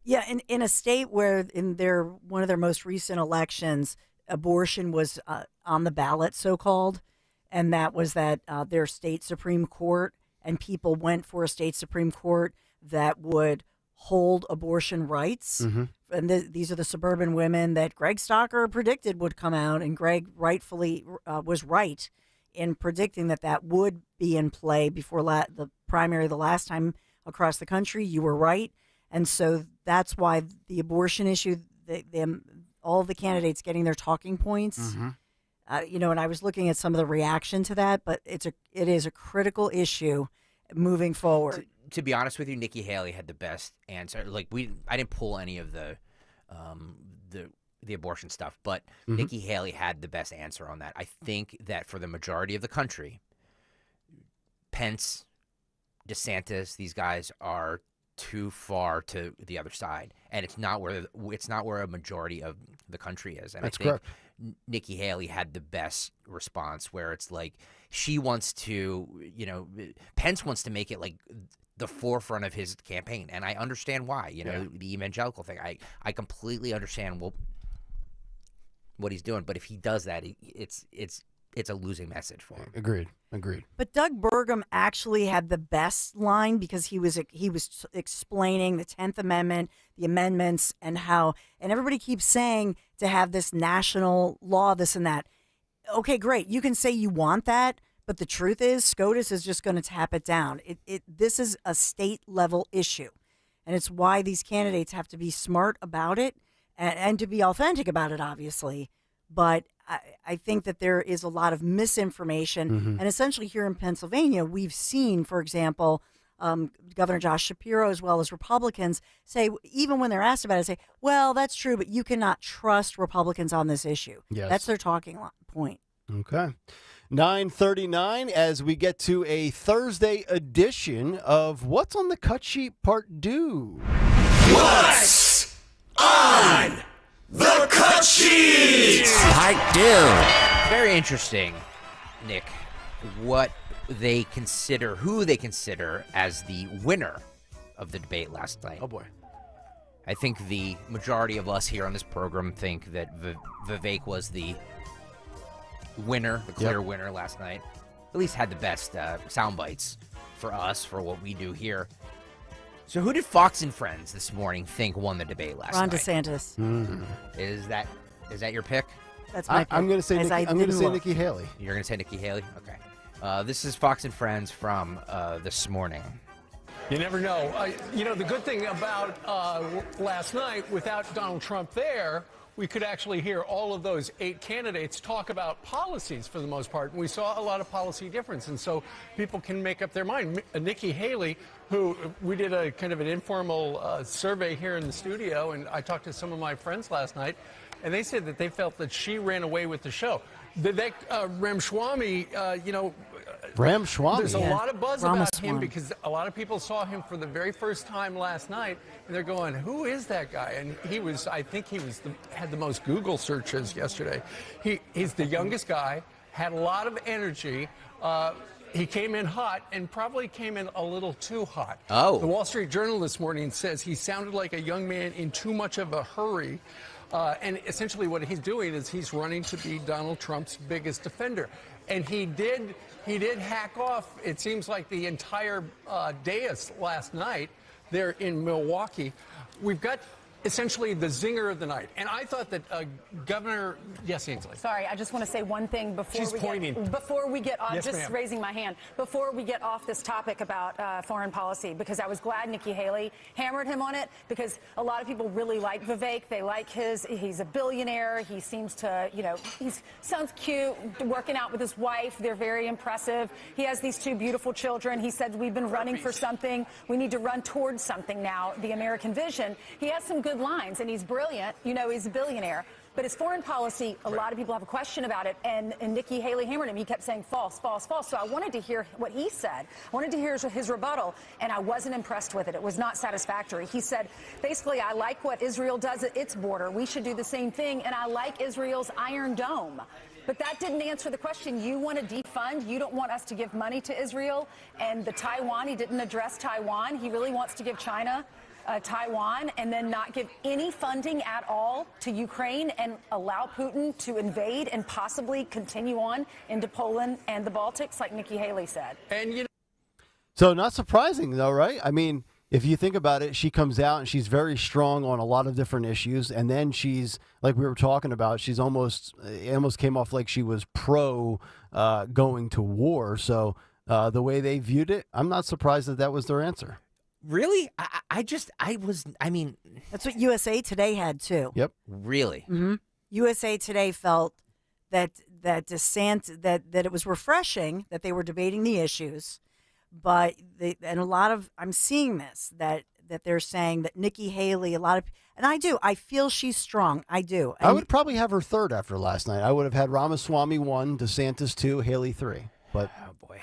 Speaker 1: Yeah, in a state where in one of their most recent elections, abortion was on the ballot, so-called. And that was their state Supreme Court, and people went for a state Supreme Court that would hold abortion rights. Mm-hmm. And these are the suburban women that Greg Stocker predicted would come out, and Greg rightfully was right in predicting that would be in play before the primary the last time across the country. You were right. And so that's why the abortion issue, all of the candidates getting their talking points. Mm-hmm. And I was looking at some of the reaction to that, but it is a critical issue moving forward.
Speaker 9: To be honest with you, Nikki Haley had the best answer. Like I didn't pull any of the abortion stuff, but Nikki Haley had the best answer on that. I think that for the majority of the country, Pence, DeSantis, these guys are too far to the other side, and it's not where a majority of the country is. And
Speaker 7: that's
Speaker 9: I think
Speaker 7: correct.
Speaker 9: Nikki Haley had the best response, where it's like she wants to, Pence wants to make it like the forefront of his campaign, and I understand why. The evangelical thing. I completely understand what he's doing, but if he does that, it's a losing message for him.
Speaker 7: Agreed.
Speaker 1: But Doug Burgum actually had the best line, because he was explaining the 10th Amendment, the amendments, and everybody keeps saying to have this national law, this and that. Okay, great. You can say you want that, but the truth is SCOTUS is just going to tap it down. This is a state level issue, and it's why these candidates have to be smart about it and to be authentic about it, obviously. But I think that there is a lot of misinformation. And essentially here in Pennsylvania, we've seen, for example, Governor Josh Shapiro, as well as Republicans, say, even when they're asked about it, say, well, that's true, but you cannot trust Republicans on this issue.
Speaker 7: Yes.
Speaker 1: That's their talking point.
Speaker 7: Okay. 9:39 as we get to a Thursday edition of What's on the Cut Sheet Part 2.
Speaker 6: What's on the Cut Sheet?
Speaker 9: Part 2. Very interesting, Nick, who they consider as the winner of the debate last night.
Speaker 7: Oh, boy.
Speaker 9: I think the majority of us here on this program think that Vivek was the winner, the clear winner last night. At least had the best sound bites for us, for what we do here. So who did Fox and Friends this morning think won the debate last
Speaker 1: Ron
Speaker 9: night?
Speaker 1: DeSantis.
Speaker 7: Mm-hmm.
Speaker 9: Is that your pick?
Speaker 1: That's my pick.
Speaker 7: I'm going to say Nikki Haley.
Speaker 9: You're going to say Nikki Haley? Okay. This is Fox and Friends from this morning.
Speaker 5: You never know. The good thing about last night, without Donald Trump there, we could actually hear all of those 8 candidates talk about policies for the most part. And we saw a lot of policy difference. And so people can make up their mind. Nikki Haley, who we did a kind of an informal survey here in the studio, and I talked to some of my friends last night, and they said that they felt that she ran away with the show. Vivek Ramaswamy,
Speaker 7: Ramaswamy.
Speaker 5: there's a lot of buzz about him
Speaker 1: Ramaswamy.
Speaker 5: because a lot of people saw him for the very first time last night, and they're going, "Who is that guy?" And I think he had the most Google searches yesterday. He's the youngest guy, had a lot of energy. He came in hot and probably came in a little too hot.
Speaker 9: Oh.
Speaker 5: The Wall Street Journal this morning says he sounded like a young man in too much of a hurry. And essentially what he's doing is he's running to be Donald Trump's biggest defender. And he did hack off, it seems like, the entire dais last night there in Milwaukee. We've got essentially the zinger of the night. And I thought that Governor, yes, Ainsley.
Speaker 8: Sorry, I just want to say one thing before
Speaker 5: She's pointing.
Speaker 8: Before we get off,
Speaker 5: Yes,
Speaker 8: just
Speaker 5: ma'am.
Speaker 8: raising my hand, before we get off this topic about foreign policy, because I was glad Nikki Haley hammered him on it, because a lot of people really like Vivek. They like he's a billionaire. He seems to, he sounds cute, working out with his wife. They're very impressive. He has these two beautiful children. He said, we've been running for something. We need to run towards something now, the American vision. He has some good lines, and he's brilliant. He's a billionaire. But his foreign policy, a lot of people have a question about it, and Nikki Haley hammered him. He kept saying false, false, false. So I wanted to hear what he said. I wanted to hear his rebuttal, and I wasn't impressed with it. It was not satisfactory. He said, basically, I like what Israel does at its border. We should do the same thing, and I like Israel's Iron Dome. But that didn't answer the question. You want to defund. You don't want us to give money to Israel. And the Taiwan, he didn't address Taiwan. He really wants to give China Taiwan and then not give any funding at all to Ukraine and allow Putin to invade and possibly continue on into Poland and the Baltics, like Nikki Haley said.
Speaker 5: And
Speaker 7: So not surprising, though, right? I mean, if you think about it, she comes out and she's very strong on a lot of different issues, and then she's, like we were talking about, it almost came off like she was pro going to war. So the way they viewed it, I'm not surprised that was their answer.
Speaker 9: Really? I mean,
Speaker 1: that's what USA Today had too.
Speaker 7: Yep.
Speaker 9: Really?
Speaker 1: Mm-hmm. USA Today felt that it was refreshing that they were debating the issues, but I'm seeing this that they're saying that Nikki Haley, I feel she's strong. I do.
Speaker 7: I would probably have her third after last night. I would have had Ramaswamy 1, DeSantis 2, Haley 3. But
Speaker 9: oh boy.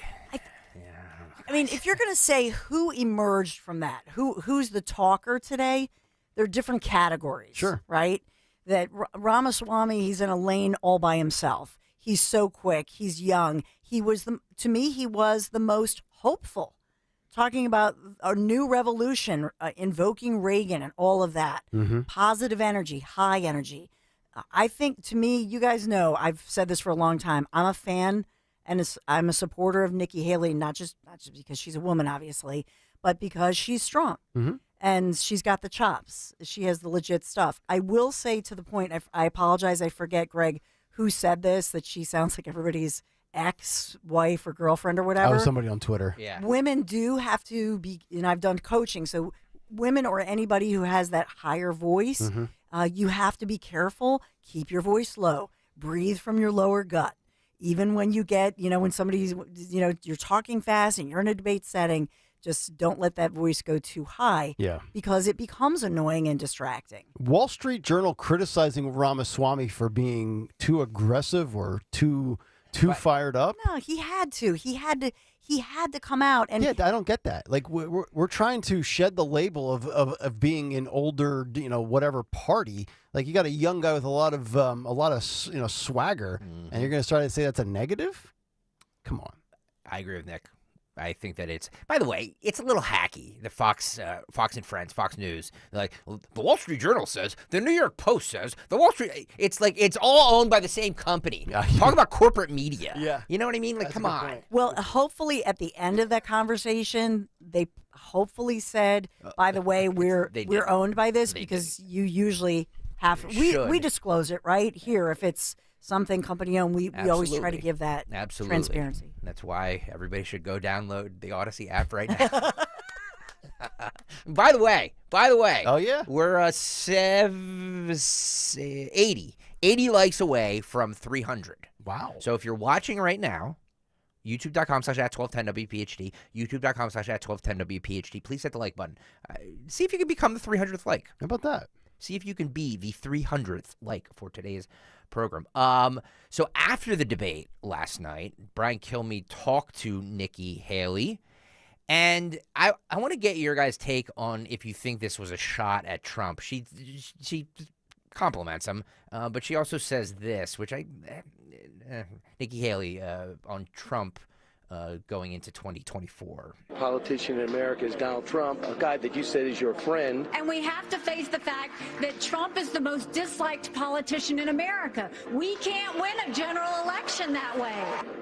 Speaker 1: I mean, if you're going to say who emerged from that, who's the talker today, there are different categories.
Speaker 7: Sure.
Speaker 1: Right? That Ramaswamy, he's in a lane all by himself. He's so quick. He's young. To me, he was the most hopeful. Talking about a new revolution, invoking Reagan and all of that.
Speaker 7: Mm-hmm.
Speaker 1: Positive energy, high energy. I think, to me, you guys know, I've said this for a long time. I'm a fan and I'm a supporter of Nikki Haley, not just because she's a woman, obviously, but because she's strong.
Speaker 7: Mm-hmm.
Speaker 1: And she's got the chops. She has the legit stuff. I will say, to the point, I apologize, I forget, Greg, who said this, that she sounds like everybody's ex-wife or girlfriend or whatever.
Speaker 7: Oh, somebody on Twitter.
Speaker 9: Yeah.
Speaker 1: Women do have to be, and I've done coaching, so women or anybody who has that higher voice,
Speaker 7: Mm-hmm.
Speaker 1: You have to be careful. Keep your voice low. Breathe from your lower gut. Even when you get, when somebody's, you're talking fast and you're in a debate setting, just don't let that voice go too high.
Speaker 7: Yeah.
Speaker 1: Because it becomes annoying and distracting.
Speaker 7: Wall Street Journal criticizing Ramaswamy for being too aggressive or too fired up.
Speaker 1: No, he had to. He had to come out. And
Speaker 7: yeah, I don't get that. Like we're trying to shed the label of being an older, whatever party. Like you got a young guy with a lot of swagger, and you're going to start to say that's a negative? Come on.
Speaker 9: I agree with Nick. I think that it's, by the way, it's a little hacky. The Fox and Friends, Fox News, they're like, the Wall Street Journal says, the New York Post says, the Wall Street, it's like, it's all owned by the same company. Talk about corporate media.
Speaker 7: Yeah.
Speaker 9: You know what I mean? Like,
Speaker 7: That's
Speaker 9: come
Speaker 7: a good
Speaker 9: on.
Speaker 7: point.
Speaker 1: Well, hopefully at the end of that conversation, they hopefully said, by the way, we're owned by this, because you usually have, we disclose it right here. If it's something company owned, we always try to give that transparency.
Speaker 9: That's why everybody should go download the Odyssey app right now. By the way.
Speaker 7: Oh, yeah?
Speaker 9: We're 80 likes away from 300.
Speaker 7: Wow.
Speaker 9: So if you're watching right now, youtube.com/@1210WPHT, youtube.com/@1210WPHT, please hit the like button. See if you can become the 300th like.
Speaker 7: How about that?
Speaker 9: See if you can be the 300th like for today's program. So after the debate last night, Brian Kilmeade talked to Nikki Haley. And I want to get your guys' take on if you think this was a shot at Trump. She compliments him, but she also says this, which Nikki Haley on Trump going into 2024.
Speaker 10: Politician in America is Donald Trump, a guy that you said is your friend.
Speaker 12: And we have to face the fact that Trump is the most disliked politician in America. We can't win a general election that way.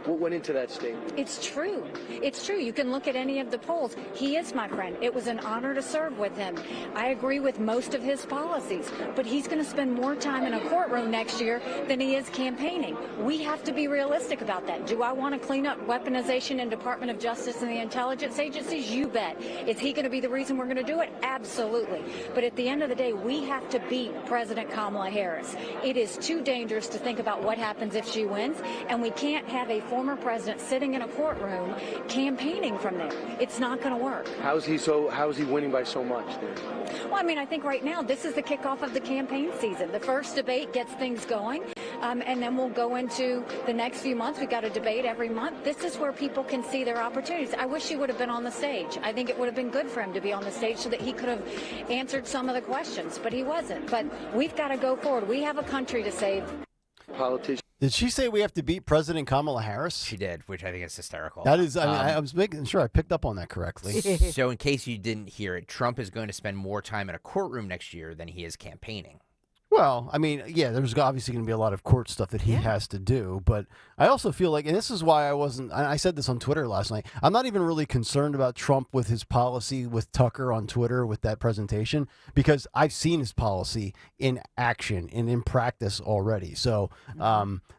Speaker 10: What went into that statement?
Speaker 12: It's true. It's true. You can look at any of the polls. He is my friend. It was an honor to serve with him. I agree with most of his policies, but he's going to spend more time in a courtroom next year than he is campaigning. We have to be realistic about that. Do I want to clean up weaponization in Department of Justice and the intelligence agencies? You bet. Is he going to be the reason we're going to do it? Absolutely. But at the end of the day, we have to beat President Kamala Harris. It is too dangerous to think about what happens if she wins, and we can't have a former president sitting in a courtroom campaigning from there. It's not going to work.
Speaker 10: How is he winning by so much then?
Speaker 12: Well, I mean, I think right now this is the kickoff of the campaign season. The first debate gets things going, and then we'll go into the next few months. We've got a debate every month. This is where people can see their opportunities. I wish he would have been on the stage. I think it would have been good for him to be on the stage so that he could have answered some of the questions, but he wasn't. But we've got to go forward. We have a country to save.
Speaker 10: Politician.
Speaker 7: Did she say we have to beat President Kamala Harris?
Speaker 9: She did, which I think is hysterical.
Speaker 7: That is, I was making sure I picked up on that correctly.
Speaker 9: So in case you didn't hear it, Trump is going to spend more time in a courtroom next year than he is campaigning.
Speaker 7: Well, I mean, yeah, there's obviously going to be a lot of court stuff that he has to do, but I also feel like, and this is why I said this on Twitter last night, I'm not even really concerned about Trump with his policy with Tucker on Twitter with that presentation, because I've seen his policy in action and in practice already. So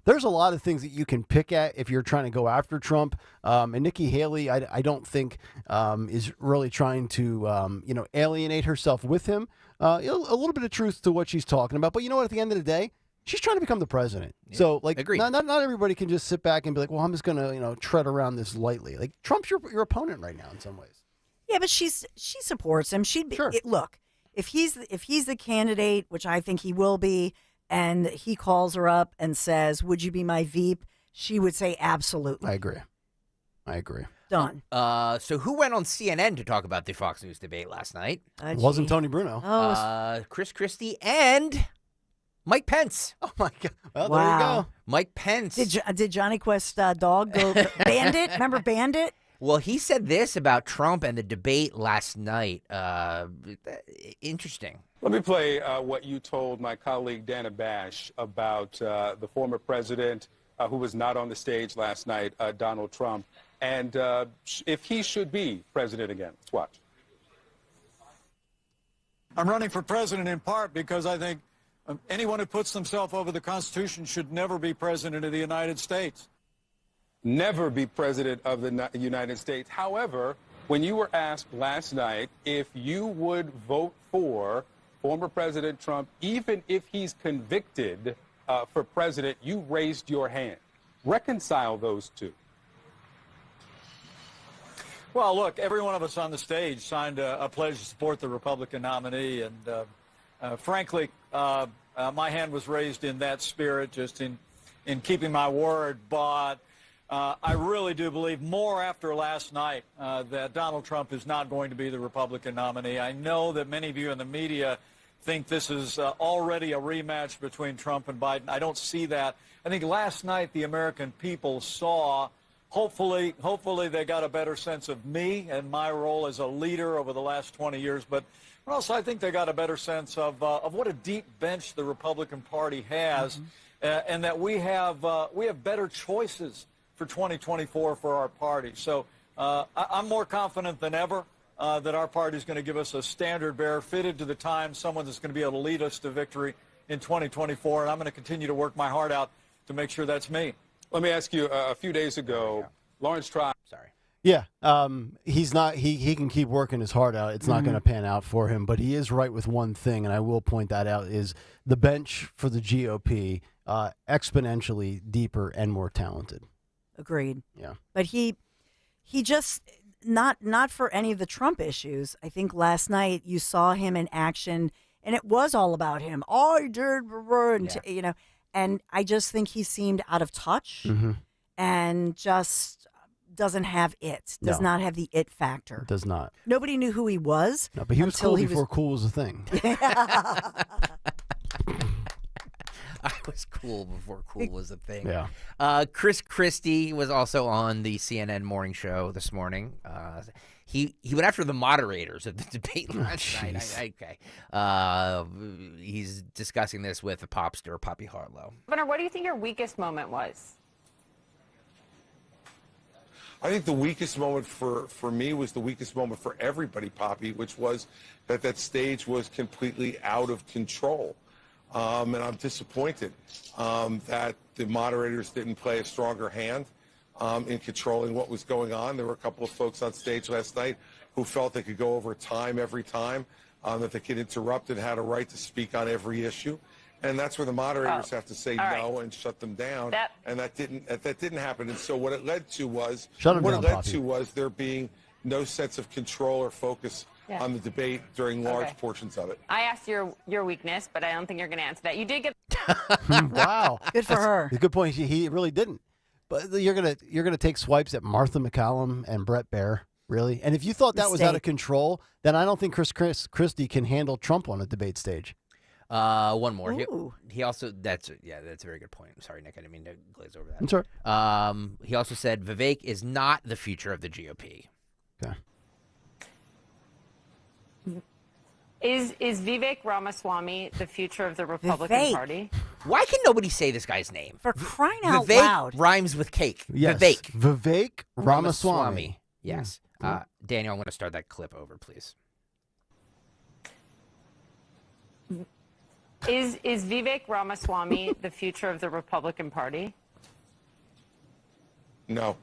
Speaker 7: there's a lot of things that you can pick at if you're trying to go after Trump. And Nikki Haley, I don't think is really trying to, alienate herself with him. A little bit of truth to what she's talking about. But you know what? At the end of the day, she's trying to become the president. Yeah. So, not everybody can just sit back and be like, well, I'm just going to, tread around this lightly. Like, Trump's your opponent right now in some ways.
Speaker 1: Yeah, but she supports him. She'd be, look, if he's the candidate, which I think he will be, and he calls her up and says, would you be my Veep? She would say, absolutely.
Speaker 7: I agree.
Speaker 1: Done.
Speaker 9: So who went on CNN to talk about the Fox News debate last night?
Speaker 7: It wasn't Tony Bruno.
Speaker 9: Chris Christie and Mike Pence.
Speaker 7: Oh, my God. Well,
Speaker 1: wow.
Speaker 7: There you go.
Speaker 9: Mike Pence.
Speaker 1: Did Johnny Quest's dog go Bandit? Remember Bandit?
Speaker 9: Well, he said this about Trump and the debate last night. Interesting.
Speaker 13: Let me play what you told my colleague Dana Bash about the former president who was not on the stage last night, Donald Trump, and if he should be president again. Let's watch.
Speaker 15: I'm running for president in part because I think anyone who puts themselves over the Constitution should never be president of the United States.
Speaker 13: Never be president of the United States. However, when you were asked last night if you would vote for former President Trump, even if he's convicted for president, you raised your hand. Reconcile those two.
Speaker 15: Well, look, every one of us on the stage signed a pledge to support the Republican nominee, and frankly, my hand was raised in that spirit, just in keeping my word. But I really do believe more after last night that Donald Trump is not going to be the Republican nominee. I know that many of you in the media think this is already a rematch between Trump and Biden. I don't see that. I think last night the American people saw, hopefully they got a better sense of me and my role as a leader over the last 20 years, but also I think they got a better sense of what a deep bench the Republican Party has, and that we have better choices for 2024 for our party. So I'm more confident than ever that our party is going to give us a standard bearer fitted to the time, someone that's going to be able to lead us to victory in 2024, and I'm going to continue to work my heart out to make sure that's me.
Speaker 13: Let me ask you, a few days ago, Lawrence Tribe.
Speaker 9: Sorry.
Speaker 7: Yeah, he's not. He can keep working his heart out. It's not going to pan out for him. But he is right with one thing, and I will point that out: is the bench for the GOP exponentially deeper and more talented.
Speaker 1: Agreed.
Speaker 7: Yeah,
Speaker 1: but he just not for any of the Trump issues. I think last night you saw him in action and it was all about him. I did, and and I just think he seemed out of touch and just doesn't have it. Does
Speaker 16: No.
Speaker 1: not have the it factor.
Speaker 16: It does not.
Speaker 1: Nobody knew who he was.
Speaker 16: No, but he was
Speaker 1: until
Speaker 16: cool
Speaker 1: he
Speaker 16: before cool was a thing.
Speaker 9: I was cool before cool was a thing.
Speaker 16: Yeah.
Speaker 9: Chris Christie was also on the CNN morning show this morning. He went after the moderators of the debate last night. He's discussing this with the popster, Poppy Harlow.
Speaker 17: Governor, what do you think your weakest moment was?
Speaker 18: I think the weakest moment for me was the weakest moment for everybody, Poppy, which was that stage was completely out of control. And I'm disappointed that the moderators didn't play a stronger hand in controlling what was going on. There were a couple of folks on stage last night who felt they could go over time every time, that they could interrupt and had a right to speak on every issue. And that's where the moderators have to say no and shut them down. And that didn't happen. And so what it led to was there being no sense of control or focus on the debate during large portions of it.
Speaker 17: I asked your weakness, but I don't think you're going to answer that. You did get.
Speaker 16: Wow.
Speaker 1: Good for her.
Speaker 16: A good point. He really didn't. But you're gonna take swipes at Martha McCallum and Brett Baer, really? And if you thought that was out of control, then I don't think Chris Christie can handle Trump on a debate stage.
Speaker 9: One more.
Speaker 1: Ooh.
Speaker 9: He also that's a very good point. I'm sorry, Nick. I didn't mean to glaze over that.
Speaker 16: I'm sorry.
Speaker 9: He also said Vivek is not the future of the GOP.
Speaker 16: Okay.
Speaker 17: Is Vivek Ramaswamy the future of the Republican Party?
Speaker 9: Why can nobody say this guy's name?
Speaker 1: For crying out
Speaker 9: Vivek
Speaker 1: loud.
Speaker 9: rhymes with cake.
Speaker 16: Yes. Vivek Ramaswamy.
Speaker 9: Yes. Daniel, I'm going to start that clip over, please.
Speaker 17: Is Vivek Ramaswamy the future of the Republican Party?
Speaker 18: No.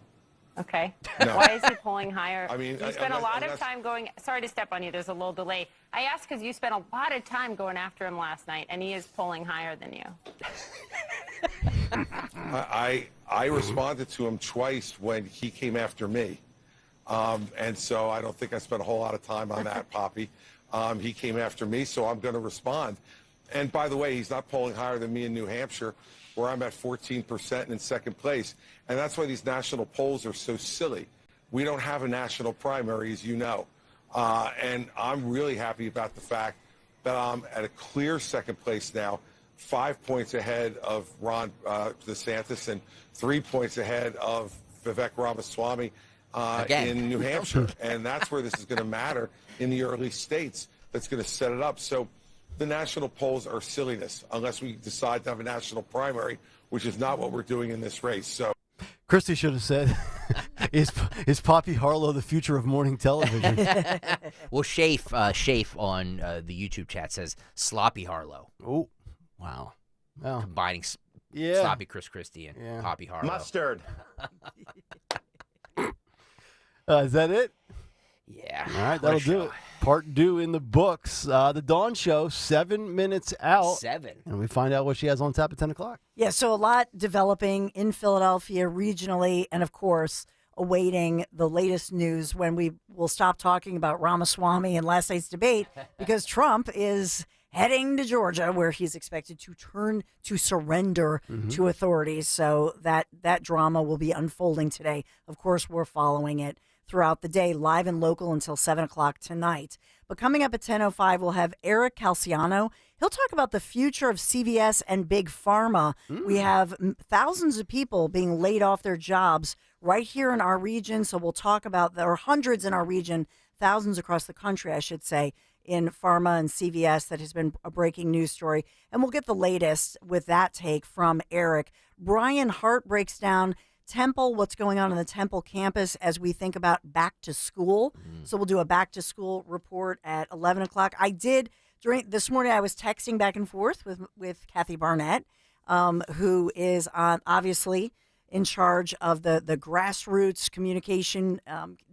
Speaker 17: Okay.
Speaker 18: No.
Speaker 17: Why is he polling higher?
Speaker 18: I mean,
Speaker 17: you spent a lot of time going. Sorry to step on you. There's a little delay. I asked because you spent a lot of time going after him last night, and he is polling higher than you.
Speaker 18: I responded to him twice when he came after me. And so I don't think I spent a whole lot of time on that, Poppy. He came after me, so I'm going to respond. And by the way, he's not polling higher than me in New Hampshire, where I'm at 14% and in second place. And that's why these national polls are so silly. We don't have a national primary, as you know. And I'm really happy about the fact that I'm at a clear second place now, 5 points ahead of Ron DeSantis and 3 points ahead of Vivek Ramaswamy in New Hampshire. And that's where this is going to matter in the early states. That's going to set it up. So the national polls are silliness unless we decide to have a national primary, which is not what we're doing in this race. So
Speaker 16: Christie should have said, is Poppy Harlow the future of morning television?
Speaker 9: Well, Shafe on the YouTube chat says Sloppy Harlow.
Speaker 16: Oh, wow. Well,
Speaker 9: combining Sloppy Chris Christie and Poppy Harlow.
Speaker 7: Mustard.
Speaker 16: Is that it?
Speaker 9: Yeah.
Speaker 16: All right, that'll do it. Part due in the books. The Dawn Show, 7 minutes out.
Speaker 9: 7.
Speaker 16: And we find out what she has on tap at 10 o'clock.
Speaker 1: Yeah, so a lot developing in Philadelphia regionally, and of course, awaiting the latest news when we will stop talking about Ramaswamy and last night's debate because Trump is heading to Georgia where he's expected to surrender to authorities. So that drama will be unfolding today. Of course, we're following it throughout the day, live and local until 7 o'clock tonight. But coming up at 10:05, we'll have Eric Calciano. He'll talk about the future of CVS and Big Pharma. We have thousands of people being laid off their jobs right here in our region. So we'll talk about, there are hundreds in our region, thousands across the country, I should say, in pharma and CVS. That has been a breaking news story. And we'll get the latest with that take from Eric. Brian Hart breaks down Temple, what's going on the Temple campus as we think about back to school. So we'll do a back to school report at 11 o'clock. I did during this morning, I was texting back and forth with Kathy Barnett, who is obviously in charge of the grassroots communication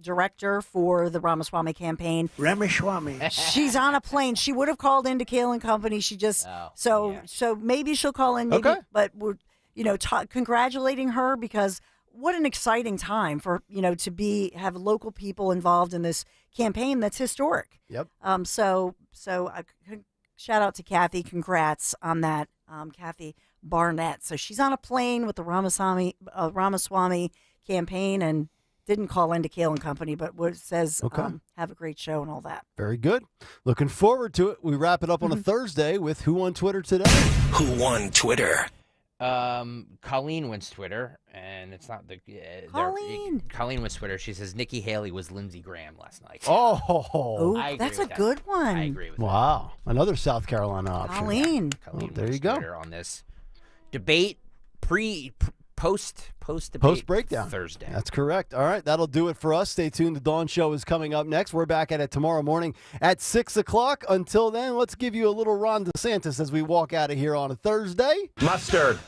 Speaker 1: director for the Ramaswamy campaign.
Speaker 21: Ramaswamy.
Speaker 1: She's on a plane. She would have called into Kayal and Company. She just so maybe she'll call in. Maybe, but we're congratulating her because what an exciting time for to have local people involved in this campaign that's historic.
Speaker 16: Yep.
Speaker 1: So shout out to Kathy. Congrats on that, Kathy Barnett. So she's on a plane with the Ramaswamy campaign and didn't call into Kayal and Company, but says have a great show and all that.
Speaker 16: Very good. Looking forward to it. We wrap it up on a Thursday with Who Won Twitter today.
Speaker 6: Who won Twitter?
Speaker 9: Colleen wins Twitter, and it's not the
Speaker 1: Colleen.
Speaker 9: Colleen wins Twitter. She says Nikki Haley was Lindsey Graham last night.
Speaker 16: Oh,
Speaker 1: that's a good one.
Speaker 9: I agree with
Speaker 16: wow. Another South Carolina option.
Speaker 1: Colleen.
Speaker 9: Colleen
Speaker 16: there
Speaker 9: wins
Speaker 16: you go.
Speaker 9: Twitter on this debate post debate
Speaker 16: Post breakdown
Speaker 9: Thursday.
Speaker 16: That's correct. All right, that'll do it for us. Stay tuned. The Dawn Show is coming up next. We're back at it tomorrow morning at 6 o'clock. Until then, let's give you a little Ron DeSantis as we walk out of here on a Thursday.
Speaker 4: Mustard.